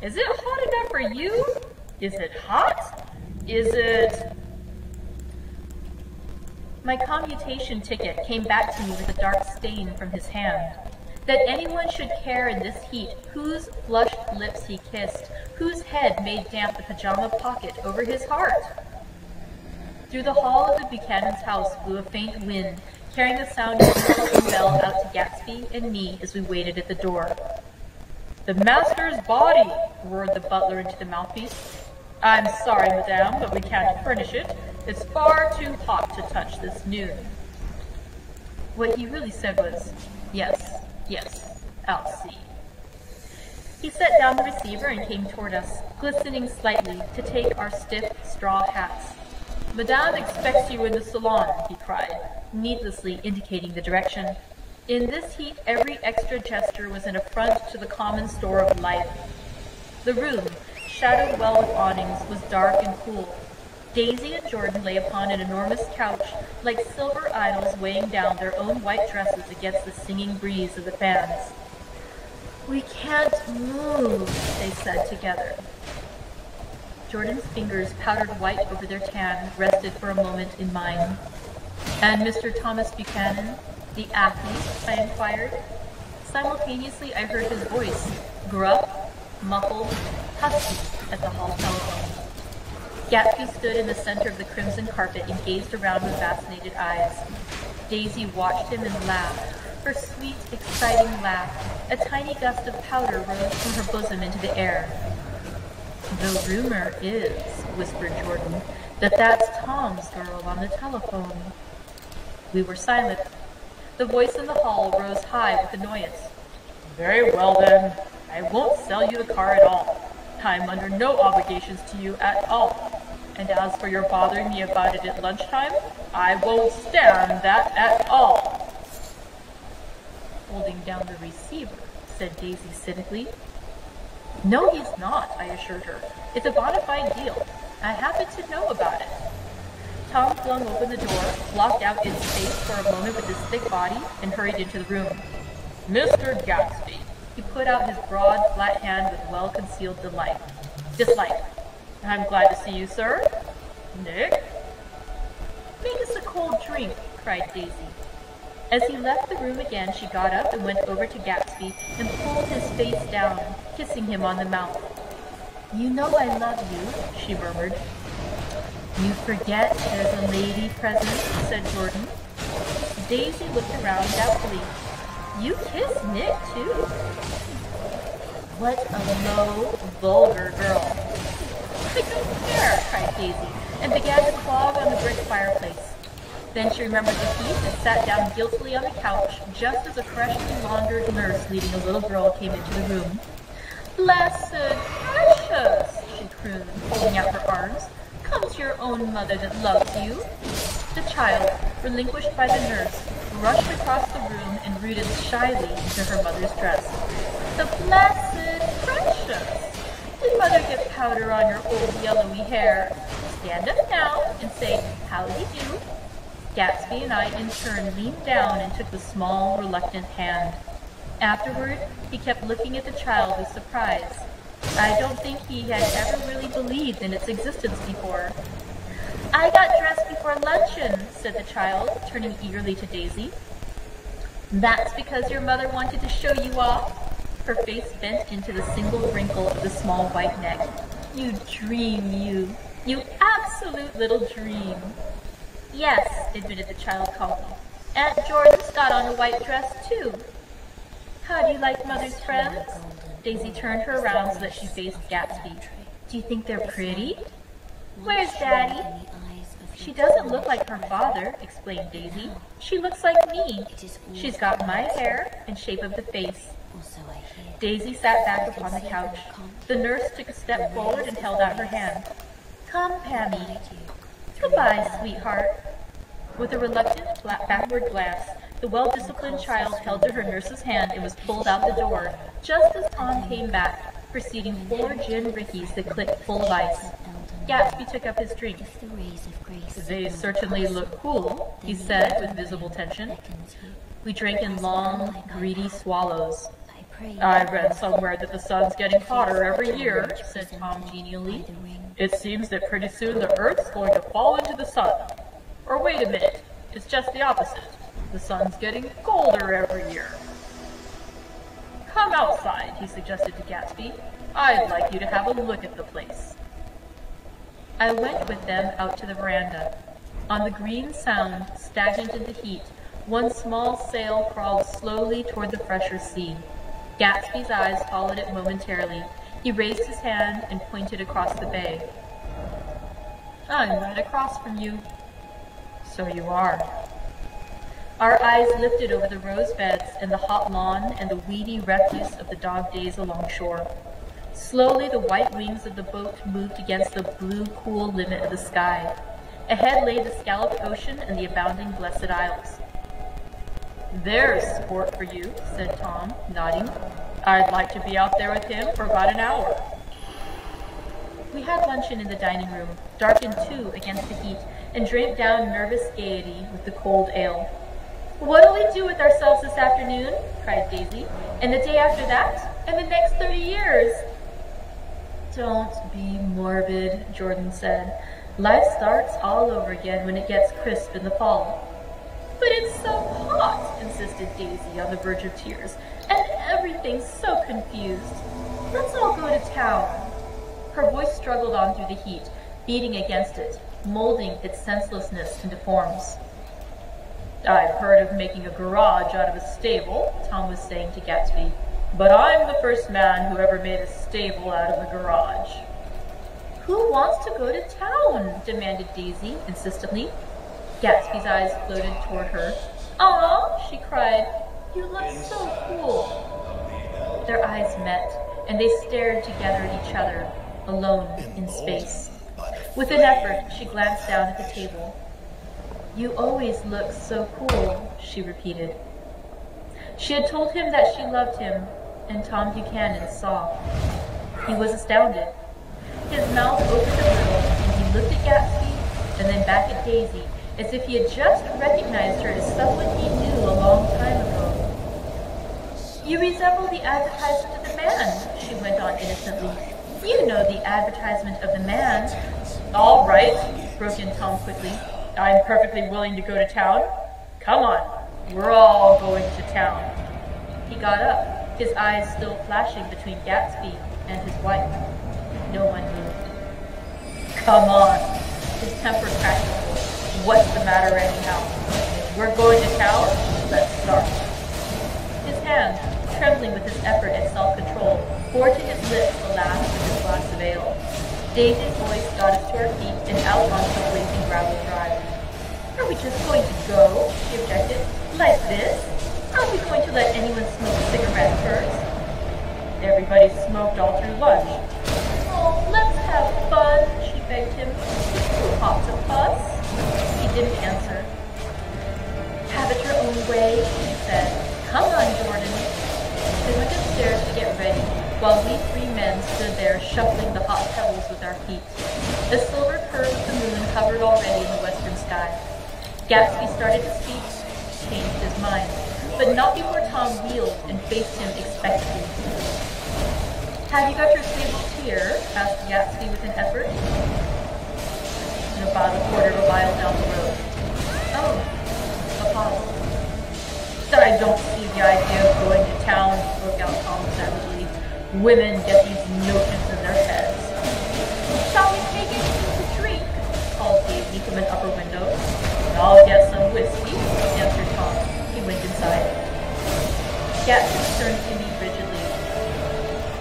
Is it hot enough for you? Is it hot? Is it..." My commutation ticket came back to me with a dark stain from his hand. That anyone should care in this heat whose flushed lips he kissed, whose head made damp the pajama pocket over his heart. Through the hall of the Buchanan's house blew a faint wind, carrying the sound of the bell out to Gatsby and me as we waited at the door. "The master's body!" roared the butler into the mouthpiece. "I'm sorry, madame, but we can't furnish it. It's far too hot to touch this noon." What he really said was, "Yes, yes, I'll see." He set down the receiver and came toward us, glistening slightly, to take our stiff straw hats. "Madame expects you in the salon," he cried, needlessly indicating the direction. In this heat, every extra gesture was an affront to the common store of life. The room, shadowed well with awnings, was dark and cool. Daisy and Jordan lay upon an enormous couch, like silver idols weighing down their own white dresses against the singing breeze of the fans. "We can't move," they said together. Jordan's fingers, powdered white over their tan, rested for a moment in mine. "And Mr. Thomas Buchanan, the athlete?" I inquired. Simultaneously I heard his voice, gruff, muffled, husky, at the hall telephone. Gatsby stood in the center of the crimson carpet and gazed around with fascinated eyes. Daisy watched him and laughed, her sweet, exciting laugh. A tiny gust of powder rose from her bosom into the air. "The rumor is," whispered Jordan, "that that's Tom's girl on the telephone." We were silent. The voice in the hall rose high with annoyance. "Very well then, I won't sell you the car at all. I'm under no obligations to you at all. And as for your bothering me about it at lunchtime, I won't stand that at all." "Holding down the receiver," said Daisy cynically. "No, he's not," I assured her. "It's a bona fide deal. I happen to know about it." Tom flung open the door, blocked out its space for a moment with his thick body, and hurried into the room. "Mr. Gatsby." He put out his broad, flat hand with well-concealed dislike. "I'm glad to see you, sir. Nick?" "Make us a cold drink," cried Daisy. As he left the room again, she got up and went over to Gatsby and pulled his face down, kissing him on the mouth. "You know I love you," she murmured. "You forget there's a lady present," said Jordan. Daisy looked around doubtfully. "You kissed Nick, too." "What a low, vulgar girl," Daisy and began to clog on the brick fireplace. Then she remembered the heat and sat down guiltily on the couch just as a freshly laundered nurse leading a little girl came into the room. "Blessed, precious," she crooned, holding out her arms. "Come to your own mother that loves you." The child, relinquished by the nurse, rushed across the room and rooted shyly into her mother's dress. "The blessed precious! Did mother get powder on your old yellowy hair? Stand up now and say, 'How do you do?'" Gatsby and I in turn leaned down and took the small, reluctant hand. Afterward, he kept looking at the child with surprise. I don't think he had ever really believed in its existence before. "I got dressed before luncheon," said the child, turning eagerly to Daisy. "That's because your mother wanted to show you off." Her face bent into the single wrinkle of the small white neck. "You dream, you. You absolute little dream." "Yes," admitted the child calmly. "Aunt Jordan's got on a white dress, too." "How do you like mother's friends?" Daisy turned her around so that she faced Gatsby. "Do you think they're pretty?" "Where's Daddy?" "She doesn't look like her father," explained Daisy. "She looks like me. She's got my hair and shape of the face." Daisy sat back upon the couch. The nurse took a step forward and held out her hand. "Come, Pammy." "Goodbye, sweetheart." With a reluctant backward glance, the well-disciplined child held to her nurse's hand and was pulled out the door, just as Tom came back, preceding 4 gin rickeys that clicked full of ice. Gatsby took up his drink. "They certainly look cool," he said with visible tension. We drank in long, greedy swallows. "I read somewhere that the sun's getting hotter every year," said Tom genially. "It seems that pretty soon the Earth's going to fall into the sun. Or wait a minute, it's just the opposite. The sun's getting colder every year." "Come outside," he suggested to Gatsby. "I'd like you to have a look at the place." I went with them out to the veranda. On the green Sound, stagnant in the heat, one small sail crawled slowly toward the fresher sea. Gatsby's eyes followed it momentarily. He raised his hand and pointed across the bay. "I'm right across from you." "So you are." Our eyes lifted over the rose beds and the hot lawn and the weedy refuse of the dog days along shore. Slowly the white wings of the boat moved against the blue, cool limit of the sky. Ahead lay the scalloped ocean and the abounding Blessed Isles. "There's sport for you," said Tom, nodding. "I'd like to be out there with him for about an hour." We had luncheon in the dining room, darkened too against the heat, and drank down nervous gaiety with the cold ale. "What'll we do with ourselves this afternoon?" cried Daisy. "And the day after that? And the next 30 years?" "Don't be morbid," Jordan said. "Life starts all over again when it gets crisp in the fall." "But it's so hot," insisted Daisy on the verge of tears, "and everything's so confused. Let's all go to town." Her voice struggled on through the heat, beating against it, molding its senselessness into forms. "I've heard of making a garage out of a stable," Tom was saying to Gatsby, "but I'm the first man who ever made a stable out of a garage." "Who wants to go to town?" demanded Daisy insistently. Gatsby's eyes floated toward her. "Aw," she cried, "you look so cool." Their eyes met, and they stared together at each other, alone in space. With an effort, she glanced down at the table. "You always look so cool," she repeated. She had told him that she loved him, and Tom Buchanan saw. He was astounded. His mouth opened a little, and he looked at Gatsby, and then back at Daisy, as if he had just recognized her as someone he knew a long time ago. "You resemble the advertisement of the Man," she went on innocently. "You know the advertisement of the Man." "All right," broke in Tom quickly. "I'm perfectly willing to go to town. Come on, we're all going to town." He got up, his eyes still flashing between Gatsby and his wife. No one moved. "Come on." His temper practical. "What's the matter anyhow? If we're going to town, let's start." His hand, trembling with his effort at self-control, bore to his lips the last of his glass of ale. Daisy's voice got us to our feet and out onto the blazing gravel drive. Are we just going to go? She objected. Like this? Are we going to let anyone smoke a cigarette first? Everybody smoked all through lunch. Oh, let's have fun, she begged him. Too hot to fuss. He didn't answer. Have it your own way, she said. Come on, Jordan. They went upstairs to get ready, while we three men stood there shuffling the hot pebbles with our feet. The silver curve of the moon hovered already in the western sky. Gatsby started to speak, changed his mind, but not before Tom wheeled and faced him expectantly. Have you got your stables here? Asked Gatsby with an effort. In about a quarter of a mile down the road. Oh, a pause. I don't see the idea of going to town, broke out Tom savagely. Women get these notions in their heads. Shall we take anything to drink? Called Davy from an upper window. I'll get some whiskey, answered Tom. He went inside. Gatsby turned to me rigidly.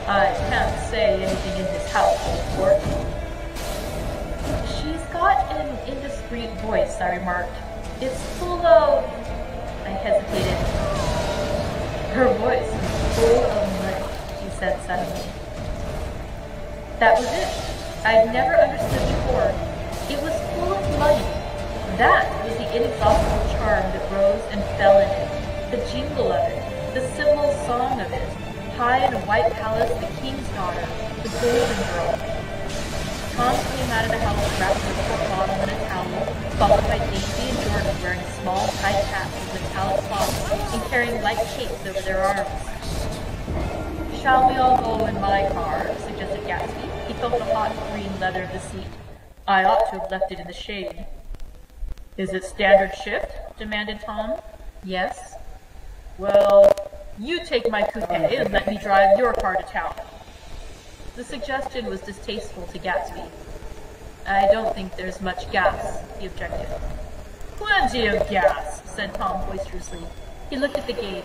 I can't say anything in this house, old sport. She's got an indiscreet voice, I remarked. It's full of... I hesitated. Her voice was full of money, he said suddenly. That was it. I'd never understood before. It was full of money. That was the inexhaustible charm that rose and fell in it, the jingle of it, the syllable song of it. High in a white palace, the king's daughter, the golden girl. Tom came out of the house wrapped in a quart bottle and a towel, followed by Daisy and Jordan wearing small tight hats with metallic cloths and carrying light capes over their arms. Shall we all go in my car? Suggested Gatsby. He felt the hot green leather of the seat. I ought to have left it in the shade. Is it standard shift? Demanded Tom. Yes. Well, you take my coupe and let me drive your car to town. The suggestion was distasteful to Gatsby. I don't think there's much gas, he objected. Plenty of gas, said Tom boisterously. He looked at the gauge.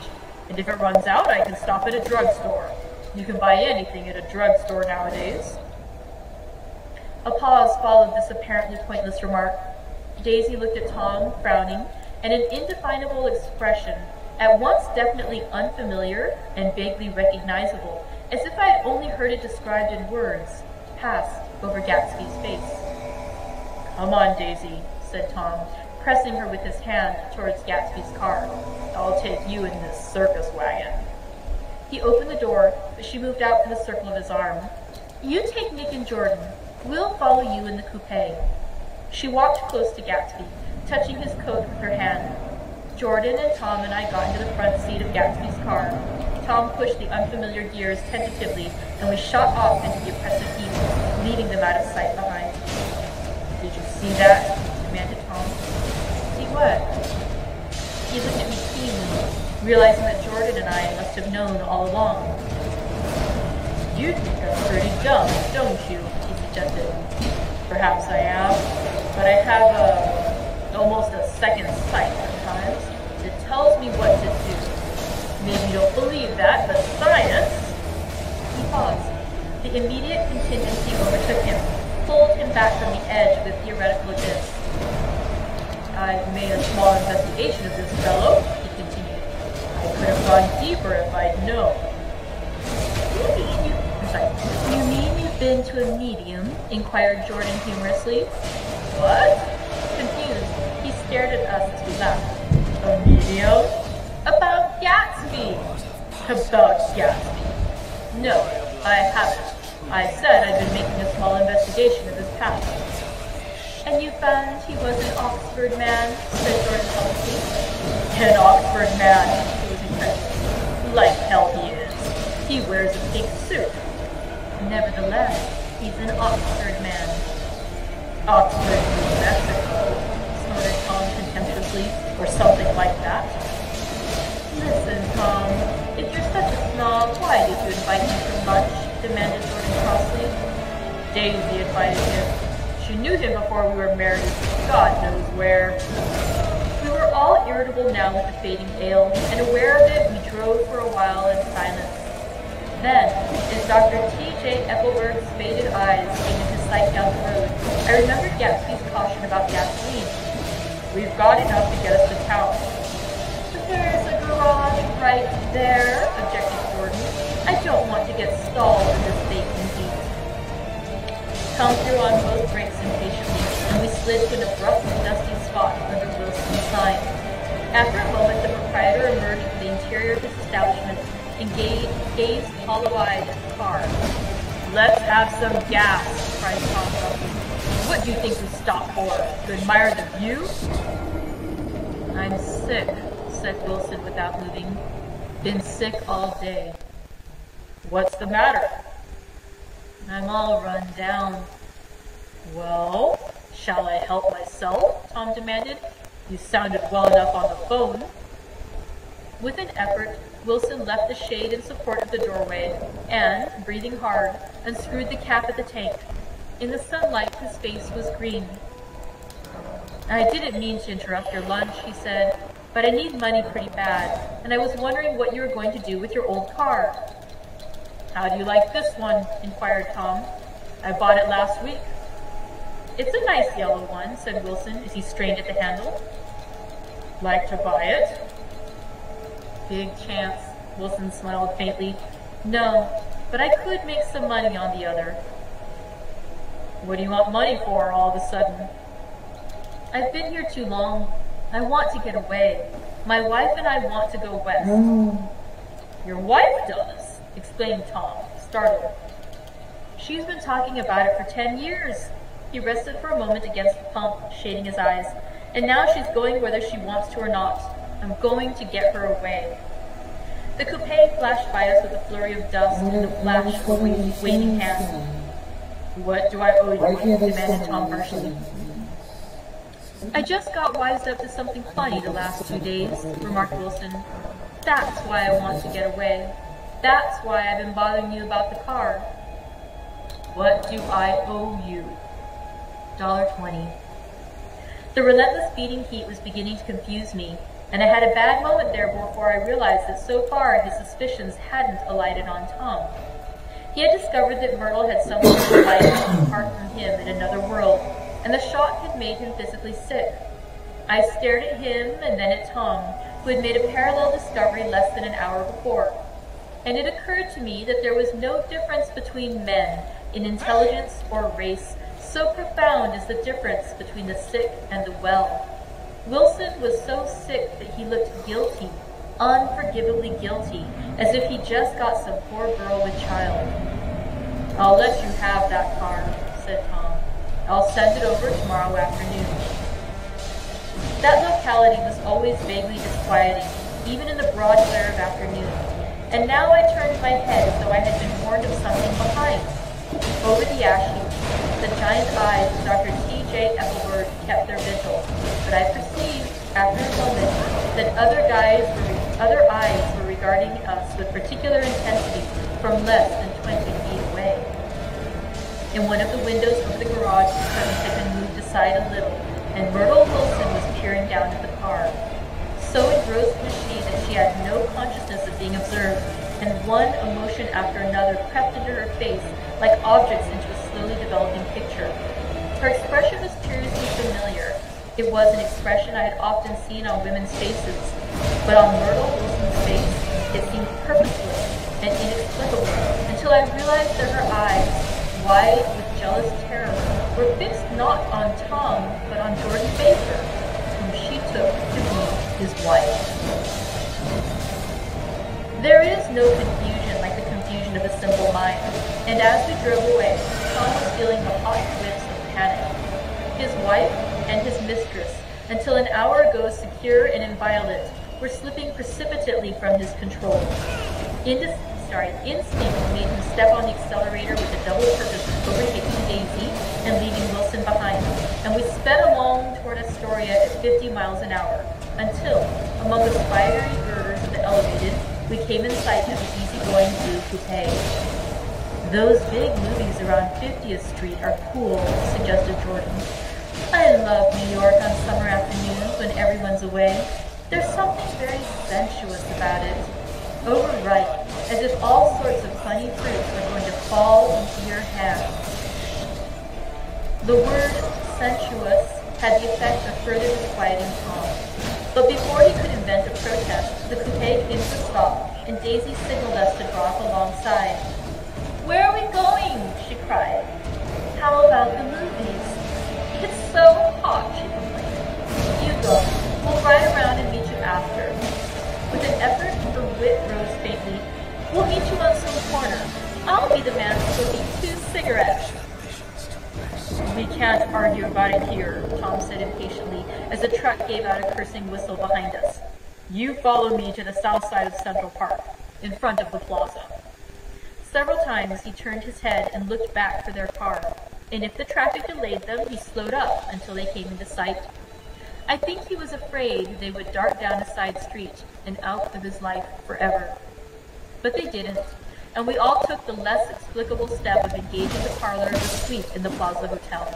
And if it runs out, I can stop at a drugstore. You can buy anything at a drugstore nowadays. A pause followed this apparently pointless remark. Daisy looked at Tom, frowning, and an indefinable expression, at once definitely unfamiliar and vaguely recognizable, as if I had only heard it described in words, passed over Gatsby's face. Come on, Daisy, said Tom, pressing her with his hand towards Gatsby's car. I'll take you in this circus wagon. He opened the door, but she moved out from the circle of his arm. You take Nick and Jordan. We'll follow you in the coupe. She walked close to Gatsby, touching his coat with her hand. Jordan and Tom and I got into the front seat of Gatsby's car. Tom pushed the unfamiliar gears tentatively, and we shot off into the oppressive heat, leaving them out of sight behind. Did you see that? Demanded Tom. See what? He looked at me keenly, realizing that Jordan and I must have known all along. You think I'm pretty dumb, don't you? He suggested. Perhaps I am, but I have almost a second sight sometimes. It tells me what to do. Maybe you don't believe that, but science... He paused. The immediate contingency overtook him, pulled him back from the edge with theoretical abyss. I've made a small investigation of this fellow, he continued. I could have gone deeper if I'd known. You mean you've been to a medium? Inquired Jordan humorously. What? Confused, he stared at us as we laughed. A medium? About Gatsby. About Gatsby. No, I haven't. I said I'd been making a small investigation of his past. And you found he was an Oxford man, said Jordan publicly. An Oxford man, he was incredulous. Like hell he is. He wears a pink suit. Nevertheless, he's an Oxford man. Oxford, New Mexico, snorted Tom contemptuously, or something like that. Listen, Tom, if you're such a snob, why did you invite me for lunch? Demanded Jordan crossly. Daisy invited him. She knew him before we were married, God knows where. We were all irritable now with the fading ale, and aware of it, we drove for a while in silence. Then, as Dr. T.J. Ethelberg's faded eyes came into sight down the road, I remembered Gatsby's caution about gasoline. We've got enough to get us to town. But there's a garage right there, objected Jordan. I don't want to get stalled in this baking heat. Tom threw on both brakes impatiently, and we slid to an abrupt, dusty spot under Wilson's sign. After a moment, the proprietor emerged from the interior of his establishment and gazed hollow-eyed at the car. Let's have some gas, cried Tom roughly. What do you think we stopped for? To admire the view? I'm sick, said Wilson without moving. Been sick all day. What's the matter? I'm all run down. Well, shall I help myself? Tom demanded. You sounded well enough on the phone. With an effort, Wilson left the shade in support of the doorway and, breathing hard, unscrewed the cap at the tank. In the sunlight, his face was green. I didn't mean to interrupt your lunch, he said, but I need money pretty bad, and I was wondering what you were going to do with your old car. How do you like this one? Inquired Tom. I bought it last week. It's a nice yellow one, said Wilson as he strained at the handle. Like to buy it? Big chance, Wilson smiled faintly. No, but I could make some money on the other. What do you want money for all of a sudden? I've been here too long. I want to get away. My wife and I want to go west. Your wife does, exclaimed Tom, startled. She's been talking about it for 10 years. He rested for a moment against the pump, shading his eyes. And now she's going whether she wants to or not. I'm going to get her away. The coupe flashed by us with a flurry of dust and the flash of a waving hand. What do I owe you? Demanded Tom harshly. I just got wised up to something funny the last 2 days, remarked Wilson. That's why I want to get away. That's why I've been bothering you about the car. What do I owe you? $1.20. The relentless beating heat was beginning to confuse me, and I had a bad moment there before I realized that so far his suspicions hadn't alighted on Tom. He had discovered that Myrtle had someone in his life apart from him in another world, and the shock had made him physically sick. I stared at him and then at Tom, who had made a parallel discovery less than an hour before. And it occurred to me that there was no difference between men in intelligence or race so profound as the difference between the sick and the well. Wilson was so sick that he looked guilty, unforgivably guilty, as if he just got some poor girl with child. I'll let you have that car, said Tom. I'll send it over tomorrow afternoon. That locality was always vaguely disquieting, even in the broad glare of afternoon, and now I turned my head as though I had been warned of something behind. Over the ash heap, the giant eyes of Dr. T.J. Ethelbert kept their vigil, but I perceived, after a moment, that other eyes were regarding us with particular intensity from less than 20 feet away. In one of the windows over the garage, the curtain had been moved aside a little, and Myrtle Wilson was peering down at the car. So engrossed was she that she had no consciousness of being observed, and one emotion after another crept into her face like objects into a slowly developing picture. Her expression was curiously familiar. It was an expression I had often seen on women's faces, but on Myrtle Wilson's face it seemed purposeless and inexplicable until I realized that her eyes, wide with jealous terror, were fixed not on Tom, but on Jordan Baker, whom she took to be his wife. There is no confusion like the confusion of a simple mind, and as we drove away, Tom was feeling the hot whips of panic. His wife and his mistress, until an hour ago secure and inviolate, were slipping precipitately from his control. Instinct made him step on the accelerator with the double purpose of overtaking Daisy and leaving Wilson behind, and we sped along toward Astoria at 50 miles an hour, until, among the spidery girders of the elevated, we came in sight of the easygoing blue coupe. Those big movies around 50th Street are cool, suggested Jordan. I love New York on summer afternoons when everyone's away. There's something very sensuous about it. Overripe, as if all sorts of funny fruits are going to fall into your hands. The word sensuous had the effect of further disquieting Tom. But before he could invent a protest, the coupe came to a stop, and Daisy signaled us to draw up alongside. "Where are we going?" she cried. "How about the movies?" "It's so hot," she complained. "You go. We'll ride around and meet you after." With an effort, her wit rose faintly. "We'll meet you on some corner. I'll be the man smoking 2 cigarettes." "We can't argue about it here," Tom said impatiently as the truck gave out a cursing whistle behind us. "You follow me to the south side of Central Park, in front of the plaza." Several times he turned his head and looked back for their car, and if the traffic delayed them, he slowed up until they came into sight. I think he was afraid they would dart down a side street and out of his life forever. But they didn't, and we all took the less explicable step of engaging the parlor of the suite in the Plaza Hotel.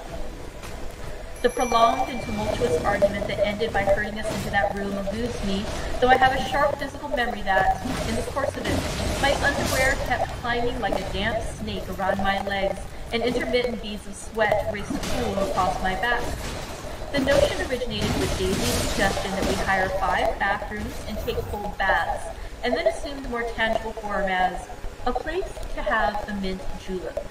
The prolonged and tumultuous argument that ended by herding us into that room eludes me, though I have a sharp physical memory that, in the course of it, my underwear kept climbing like a damp snake around my legs, and intermittent beads of sweat raced cool across my back. The notion originated with Daisy's suggestion that we hire 5 bathrooms and take cold baths, and then assumed the more tangible form as a place to have a mint julep.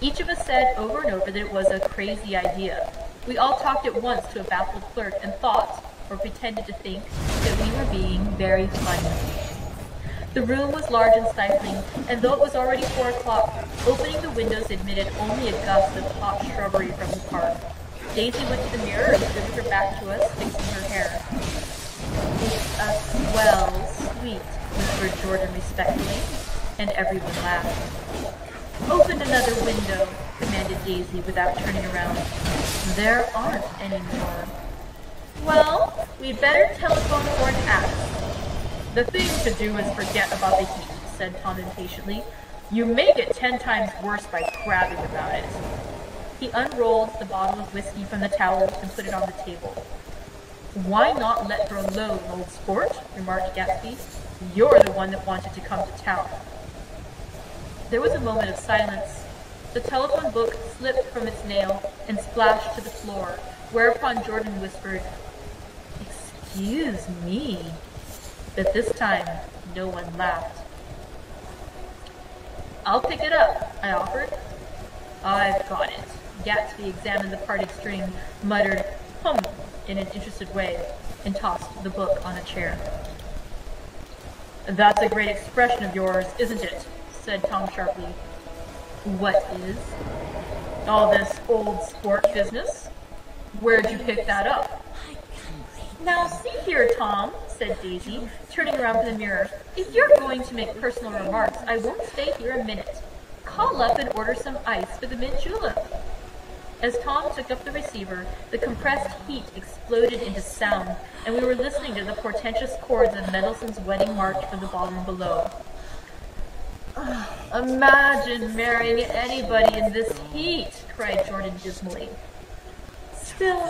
Each of us said over and over that it was a crazy idea. We all talked at once to a baffled clerk and thought, or pretended to think, that we were being very funny. The room was large and stifling, and though it was already 4 o'clock, opening the windows admitted only a gust of hot shrubbery from the park. Daisy went to the mirror and stood her back to us, fixing her hair. "It's a swell suite," whispered Jordan respectfully, and everyone laughed. "Open another window," commanded Daisy without turning around. "There aren't any more." "Well, we'd better telephone for an axe." "The thing to do is forget about the heat," said Tom impatiently. "You make it 10 times worse by crabbing about it." He unrolled the bottle of whiskey from the towel and put it on the table. "Why not let her alone, old sport?" remarked Gatsby. "You're the one that wanted to come to town." There was a moment of silence. The telephone book slipped from its nail and splashed to the floor, whereupon Jordan whispered, "Excuse me." But this time, no one laughed. "I'll pick it up," I offered. "I've got it." Gatsby examined the parted string, muttered, "Hum," in an interested way, and tossed the book on a chair. "That's a great expression of yours, isn't it?" said Tom sharply. "What is?" "All this old sport business. Where'd you pick that up?" "Now see here, Tom," said Daisy, turning around from the mirror. "If you're going to make personal remarks, I won't stay here a minute. Call up and order some ice for the mint julep." As Tom took up the receiver, the compressed heat exploded into sound, and we were listening to the portentous chords of Mendelssohn's Wedding March from the ballroom below. "Imagine marrying anybody in this heat," cried Jordan dismally. "Still,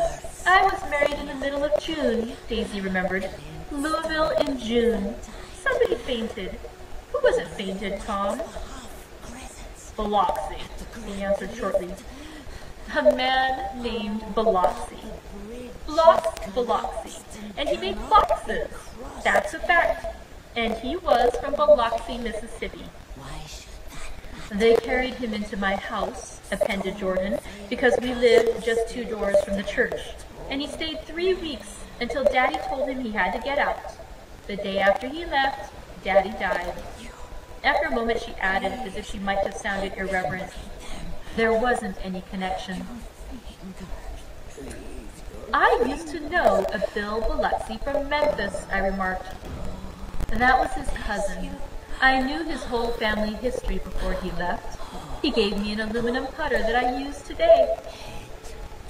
I was married in the middle of June," Daisy remembered. "Louisville in June. Somebody fainted. Who was it fainted, Tom?" "Biloxi," he answered shortly. "A man named Biloxi. Biloxi. And he made boxes. That's a fact. And he was from Biloxi, Mississippi." "They carried him into my house," appended Jordan, "because we lived just 2 doors from the church. And he stayed 3 weeks until Daddy told him he had to get out. The day after he left, Daddy died." After a moment she added, as if she might have sounded irreverent, "There wasn't any connection." "I used to know a Bill Biloxi from Memphis," I remarked. "That was his cousin. I knew his whole family history before he left. He gave me an aluminum putter that I use today."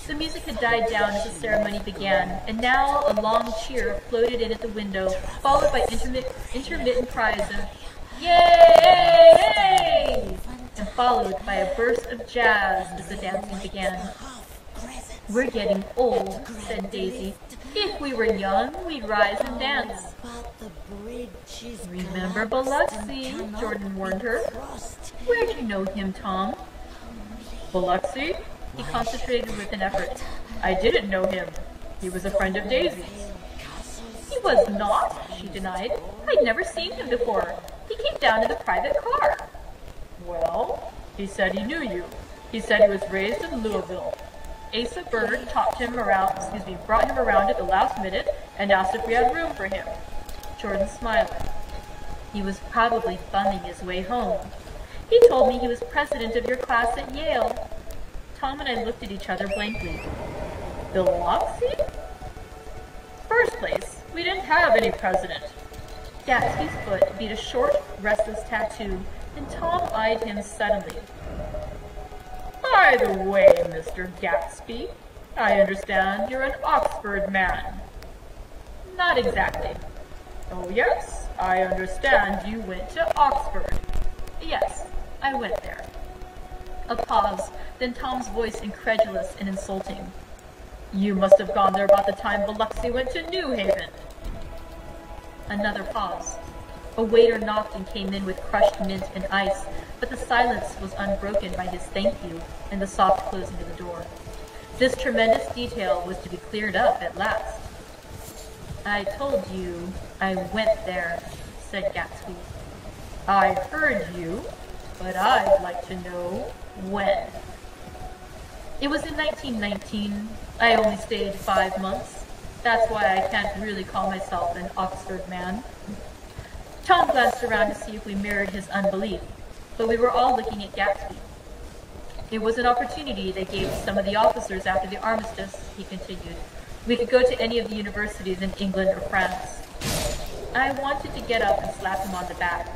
The music had died down as the ceremony began, and now a long cheer floated in at the window, followed by intermittent cries of "Yay!" and followed by a burst of jazz as the dancing began. "We're getting old," said Daisy. "If we were young, we'd rise and dance." "Remember Biloxi," Jordan warned her. "Where'd you know him, Tom?" "Biloxi? He concentrated with an effort. I didn't know him. He was a friend of Daisy's. He was not, she denied. I'd never seen him before. He came down in a private car. Well, he said he knew you. He said he was raised in Louisville. Asa Bird brought him around at the last minute and asked if we had room for him. Jordan smiled. He was probably bumming his way home. He told me he was president of your class at Yale. Tom and I looked at each other blankly. Biloxi? First place, we didn't have any president. Gatsby's foot beat a short, restless tattoo, and Tom eyed him suddenly. By the way, Mr. Gatsby, I understand you're an Oxford man. Not exactly. Oh yes, I understand you went to Oxford. Yes, I went there. A pause, then Tom's voice incredulous and insulting. You must have gone there about the time Biloxi went to New Haven. Another pause. A waiter knocked and came in with crushed mint and ice, but the silence was unbroken by his thank you and the soft closing of the door. This tremendous detail was to be cleared up at last. I told you I went there, said Gatsby. I heard you, but I'd like to know when. It was in 1919. I only stayed 5 months. That's why I can't really call myself an Oxford man. Tom glanced around to see if we mirrored his unbelief, but we were all looking at Gatsby. It was an opportunity they gave some of the officers after the armistice, he continued. We could go to any of the universities in England or France. I wanted to get up and slap him on the back.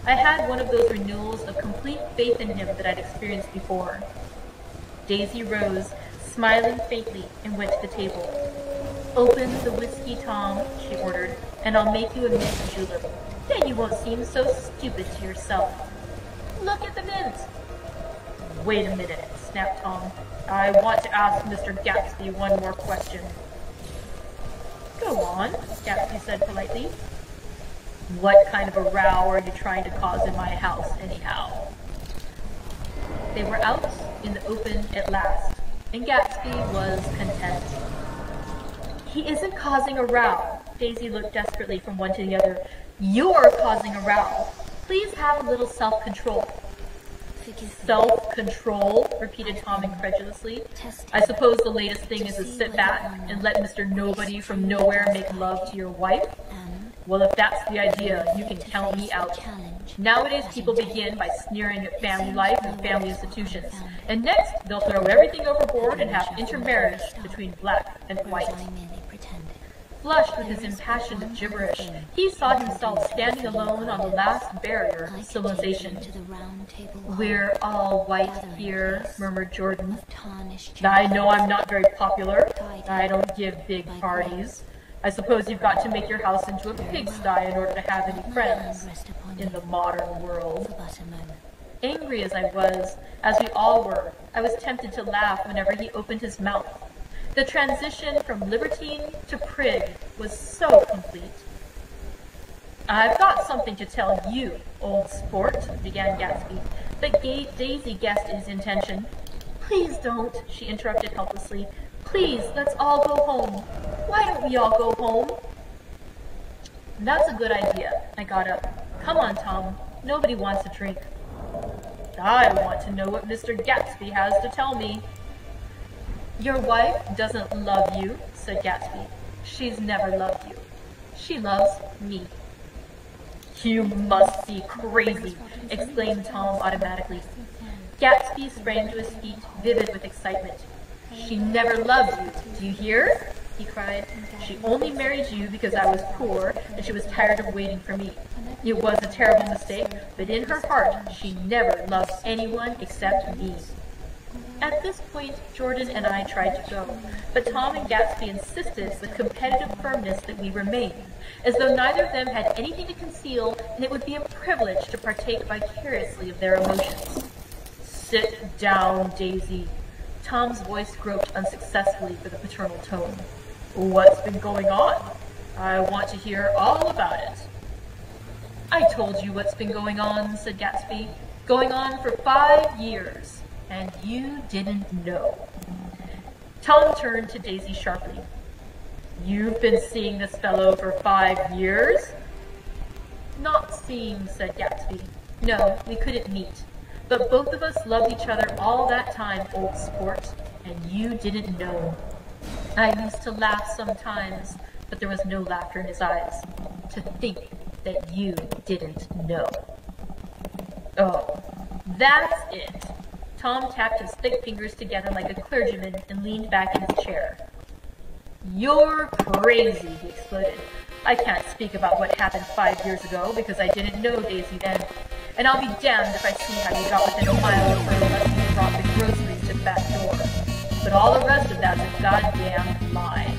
I had one of those renewals of complete faith in him that I'd experienced before. Daisy rose, smiling faintly, and went to the table. Open the whiskey, Tom, she ordered, and I'll make you a mint julep. Then you won't seem so stupid to yourself. Look at the mint. Wait a minute, snapped Tom. I want to ask Mr. Gatsby one more question. Go on, Gatsby said politely. What kind of a row are you trying to cause in my house, anyhow? They were out in the open at last, and Gatsby was content. He isn't causing a row. Daisy looked desperately from one to the other. You're causing a row. Please have a little self-control. Self-control, repeated Tom incredulously. I suppose the latest thing is to sit back and let Mr. Nobody from nowhere make love to your wife? Well, if that's the idea, you can count me out. Nowadays, people begin by sneering at family life and family institutions. And next, they'll throw everything overboard and have intermarriage between black and white. Flushed with his impassioned gibberish, he saw himself standing alone on the last barrier of civilization. We're all white here, murmured Jordan. I know I'm not very popular. I don't give big parties. I suppose you've got to make your house into a pigsty in order to have any friends in the modern world. Angry as I was, as we all were, I was tempted to laugh whenever he opened his mouth. The transition from libertine to prig was so complete. I've got something to tell you, old sport, began Gatsby, but Daisy guessed his intention. Please don't, she interrupted helplessly. Please, let's all go home. Why don't we all go home? That's a good idea. I got up. Come on, Tom. Nobody wants a drink. I want to know what Mr. Gatsby has to tell me. Your wife doesn't love you, said Gatsby. She's never loved you. She loves me. You must be crazy, exclaimed Tom automatically. Gatsby sprang to his feet, vivid with excitement. She never loved you, do you hear? He cried. She only married you because I was poor and she was tired of waiting for me. It was a terrible mistake, but in her heart, she never loved anyone except me. At this point, Jordan and I tried to go, but Tom and Gatsby insisted with competitive firmness that we remain, as though neither of them had anything to conceal and it would be a privilege to partake vicariously of their emotions. Sit down, Daisy. Tom's voice groped unsuccessfully for the paternal tone. What's been going on? I want to hear all about it. I told you what's been going on, said Gatsby. Going on for 5 years. And you didn't know. Tom turned to Daisy sharply. You've been seeing this fellow for 5 years? Not seeing, said Gatsby. No, we couldn't meet. But both of us loved each other all that time, old sport, and you didn't know. I used to laugh sometimes, but there was no laughter in his eyes. To think that you didn't know. Oh, that's it. Tom tapped his thick fingers together like a clergyman and leaned back in his chair. You're crazy, he exploded. I can't speak about what happened 5 years ago because I didn't know Daisy then. And I'll be damned if I see how you got within a mile of her unless you brought the groceries to the back door. But all the rest of that's a goddamn lie.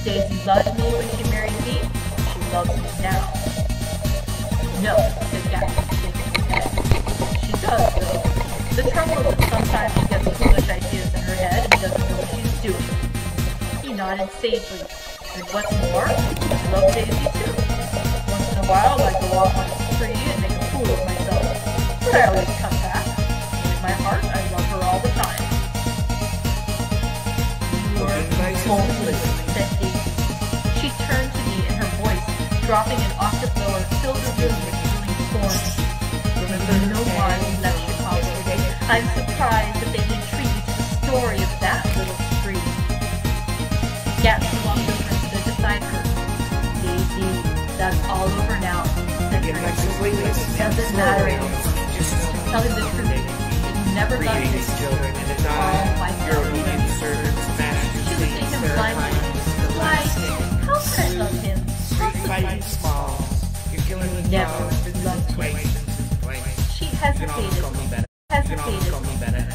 Daisy loved me when she married me. She loves me now. No, said Gatsby, shaking his head. She does, though. The trouble is that sometimes she gets foolish ideas in her head and doesn't know what she's doing. He nodded sagely. And what's more, I love Daisy too. Once in a while, I go off on a spree and make a fool of myself. But I always come back. In my heart, I love her all the time. You're hopeless, said Daisy. She turned to me and her voice, dropping an octave lower, filled the room with thrilling scorn. Remember no why you left Chicago. I'm surprised that they didn't treat you to the story of that little spree. Gatsby walked over and stood beside her. Daisy, that's all over now. Doesn't matter anymore. Tell him the truth. You never loved me. All my family. She looked at him blindly. Why? How could I love him? Possibly. You never loved him. She hesitated.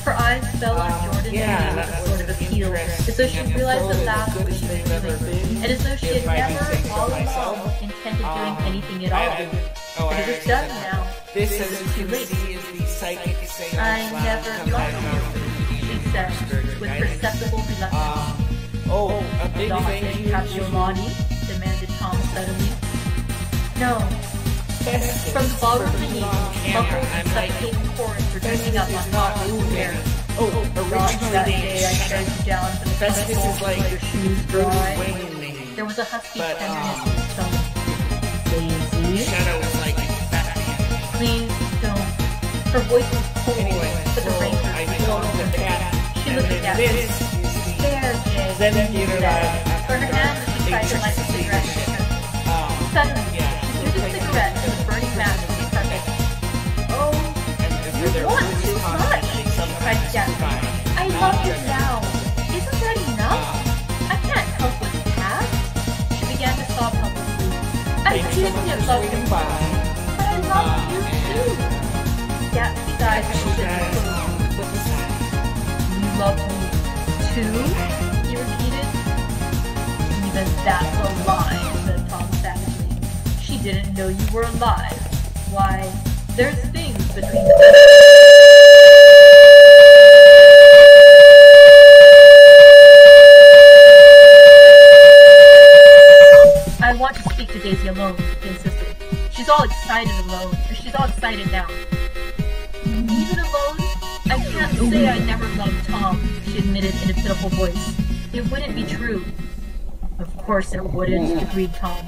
Her eyes fell on Jordan with a sort of appeal, as though she realized at last what she was doing, and as though she had never, all along, intended doing anything at all. But it was done now. It was too late. I never loved you, she said, with perceptible reluctance. Not in Capiolani, demanded Tom suddenly. No. From the bottom of the knee, muffled and suffocating chords were drifting up on hot blue air. Not that day I carried you down to the pedestal to let your shoes dry. There was a husky tenderness in his tone. Daisy? Please don't. Her voice was cold, but the rancor flowed over her. She looked at Gatsby. There, Jay, she said. For her hand as she tried to light the cigarette sticker. Suddenly, she threw the cigarette to the burning match of the carpet. Oh, you want too much, cried Gatsby. I love you now. Isn't that enough? I can't help what's past. She began to sob helplessly. I didn't get loved him, but I love you too. Gatsby's eyes were closed. You love me too? He repeated. Even that's a lie, said Tom savagely. She didn't know you were alive. Why, there's things between the... I want to speak to Daisy alone, he insisted. She's all excited alone. She's all excited now. Even alone? I can't say I never loved Tom, she admitted in a pitiful voice. It wouldn't be true. Of course it wouldn't, agreed Tom.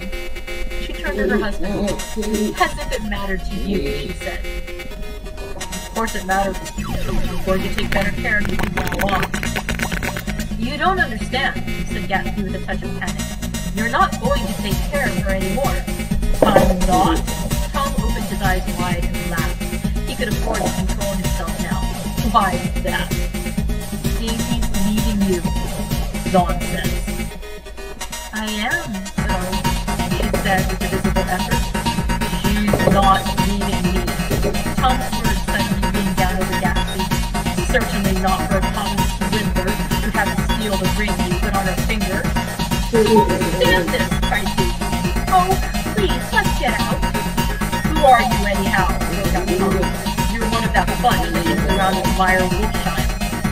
She turned to her husband. As if it mattered to you, she said. Of course it matters. I'm going to take better care of you from now on. You don't understand, said Gatsby with a touch of panic. You're not going to take care of her anymore. I'm not? Tom opened his eyes wide and laughed. He could afford to control himself now. Why is that? Daisy's leaving you. Nonsense. I am, she said with a visible effort. She's not leaving me. Tom's words suddenly beamed down over Gatsby. Certainly not for a common swindler who had to steal the ring you put on her finger. Stand this, cried Daisy. Oh, please, let's get out. Who are you anyhow? Broke out Tom. You're one of that bunch that gets around in Meyer Wolfsheim.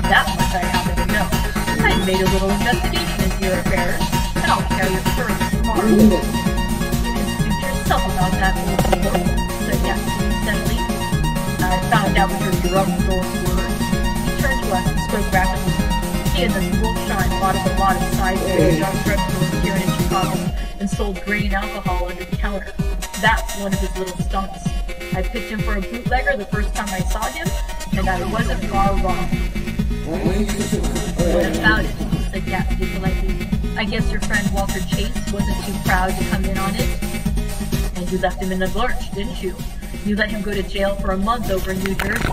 That much I happen to know. I made a little investigation into your affairs, and I'll carry it further tomorrow. You can suit yourself about that little sport, said Gatsby steadily. I found out what your drug goals were. He turned to Celeste spoke rapidly. He and this Wolfshine bought up a lot of sideways drug dealers here in Chicago and sold grain alcohol under the counter. That's one of his little stunts. I picked him for a bootlegger the first time I saw him, and I wasn't far wrong. What about it? Said Gatsby politely. I guess your friend Walter Chase wasn't too proud to come in on it. And you left him in the lurch, didn't you? You let him go to jail for a month over in New Jersey.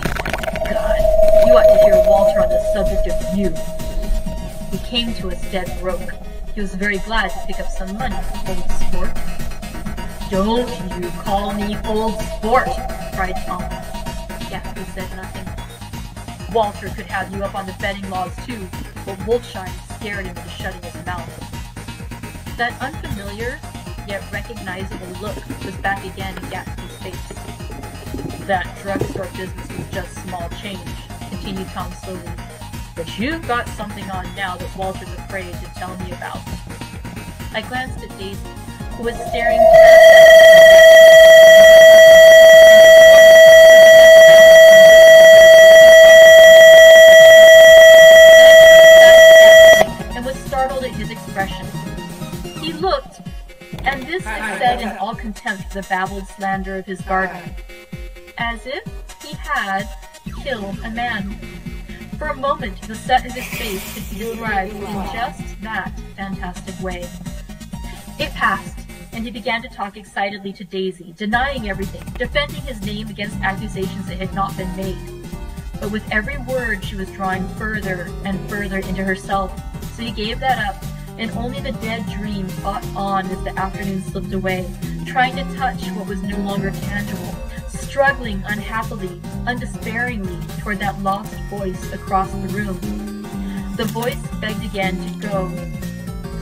God, you ought to hear Walter on the subject of you. He came to us dead broke. He was very glad to pick up some money, old sport. Don't you call me old sport, cried Tom. Gatsby said nothing. Walter could have you up on the betting laws too, but Wolfshine scared him into shutting his mouth. That unfamiliar, yet recognizable look was back again in Gatsby's face. That drugstore business was just small change, continued Tom slowly. But you've got something on now that Walter's afraid to tell me about. I glanced at Daisy, who was staring and was startled at his expression. He looked, and this is said in all contempt for the babbled slander of his garden, as if he had killed a man. For a moment, the set of his face could be described in just that fantastic way. It passed, and he began to talk excitedly to Daisy, denying everything, defending his name against accusations that had not been made. But with every word, she was drawing further and further into herself, so he gave that up, and only the dead dream fought on as the afternoon slipped away, trying to touch what was no longer tangible, struggling unhappily, undespairingly toward that lost voice across the room. The voice begged again to go.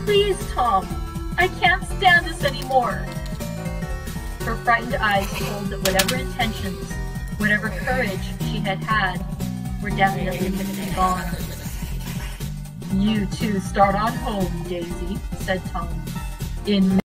Please, Tom, I can't stand this anymore. Her frightened eyes told that whatever intentions, whatever courage she had had, were definitely gone. You two start on home, Daisy, said Tom. In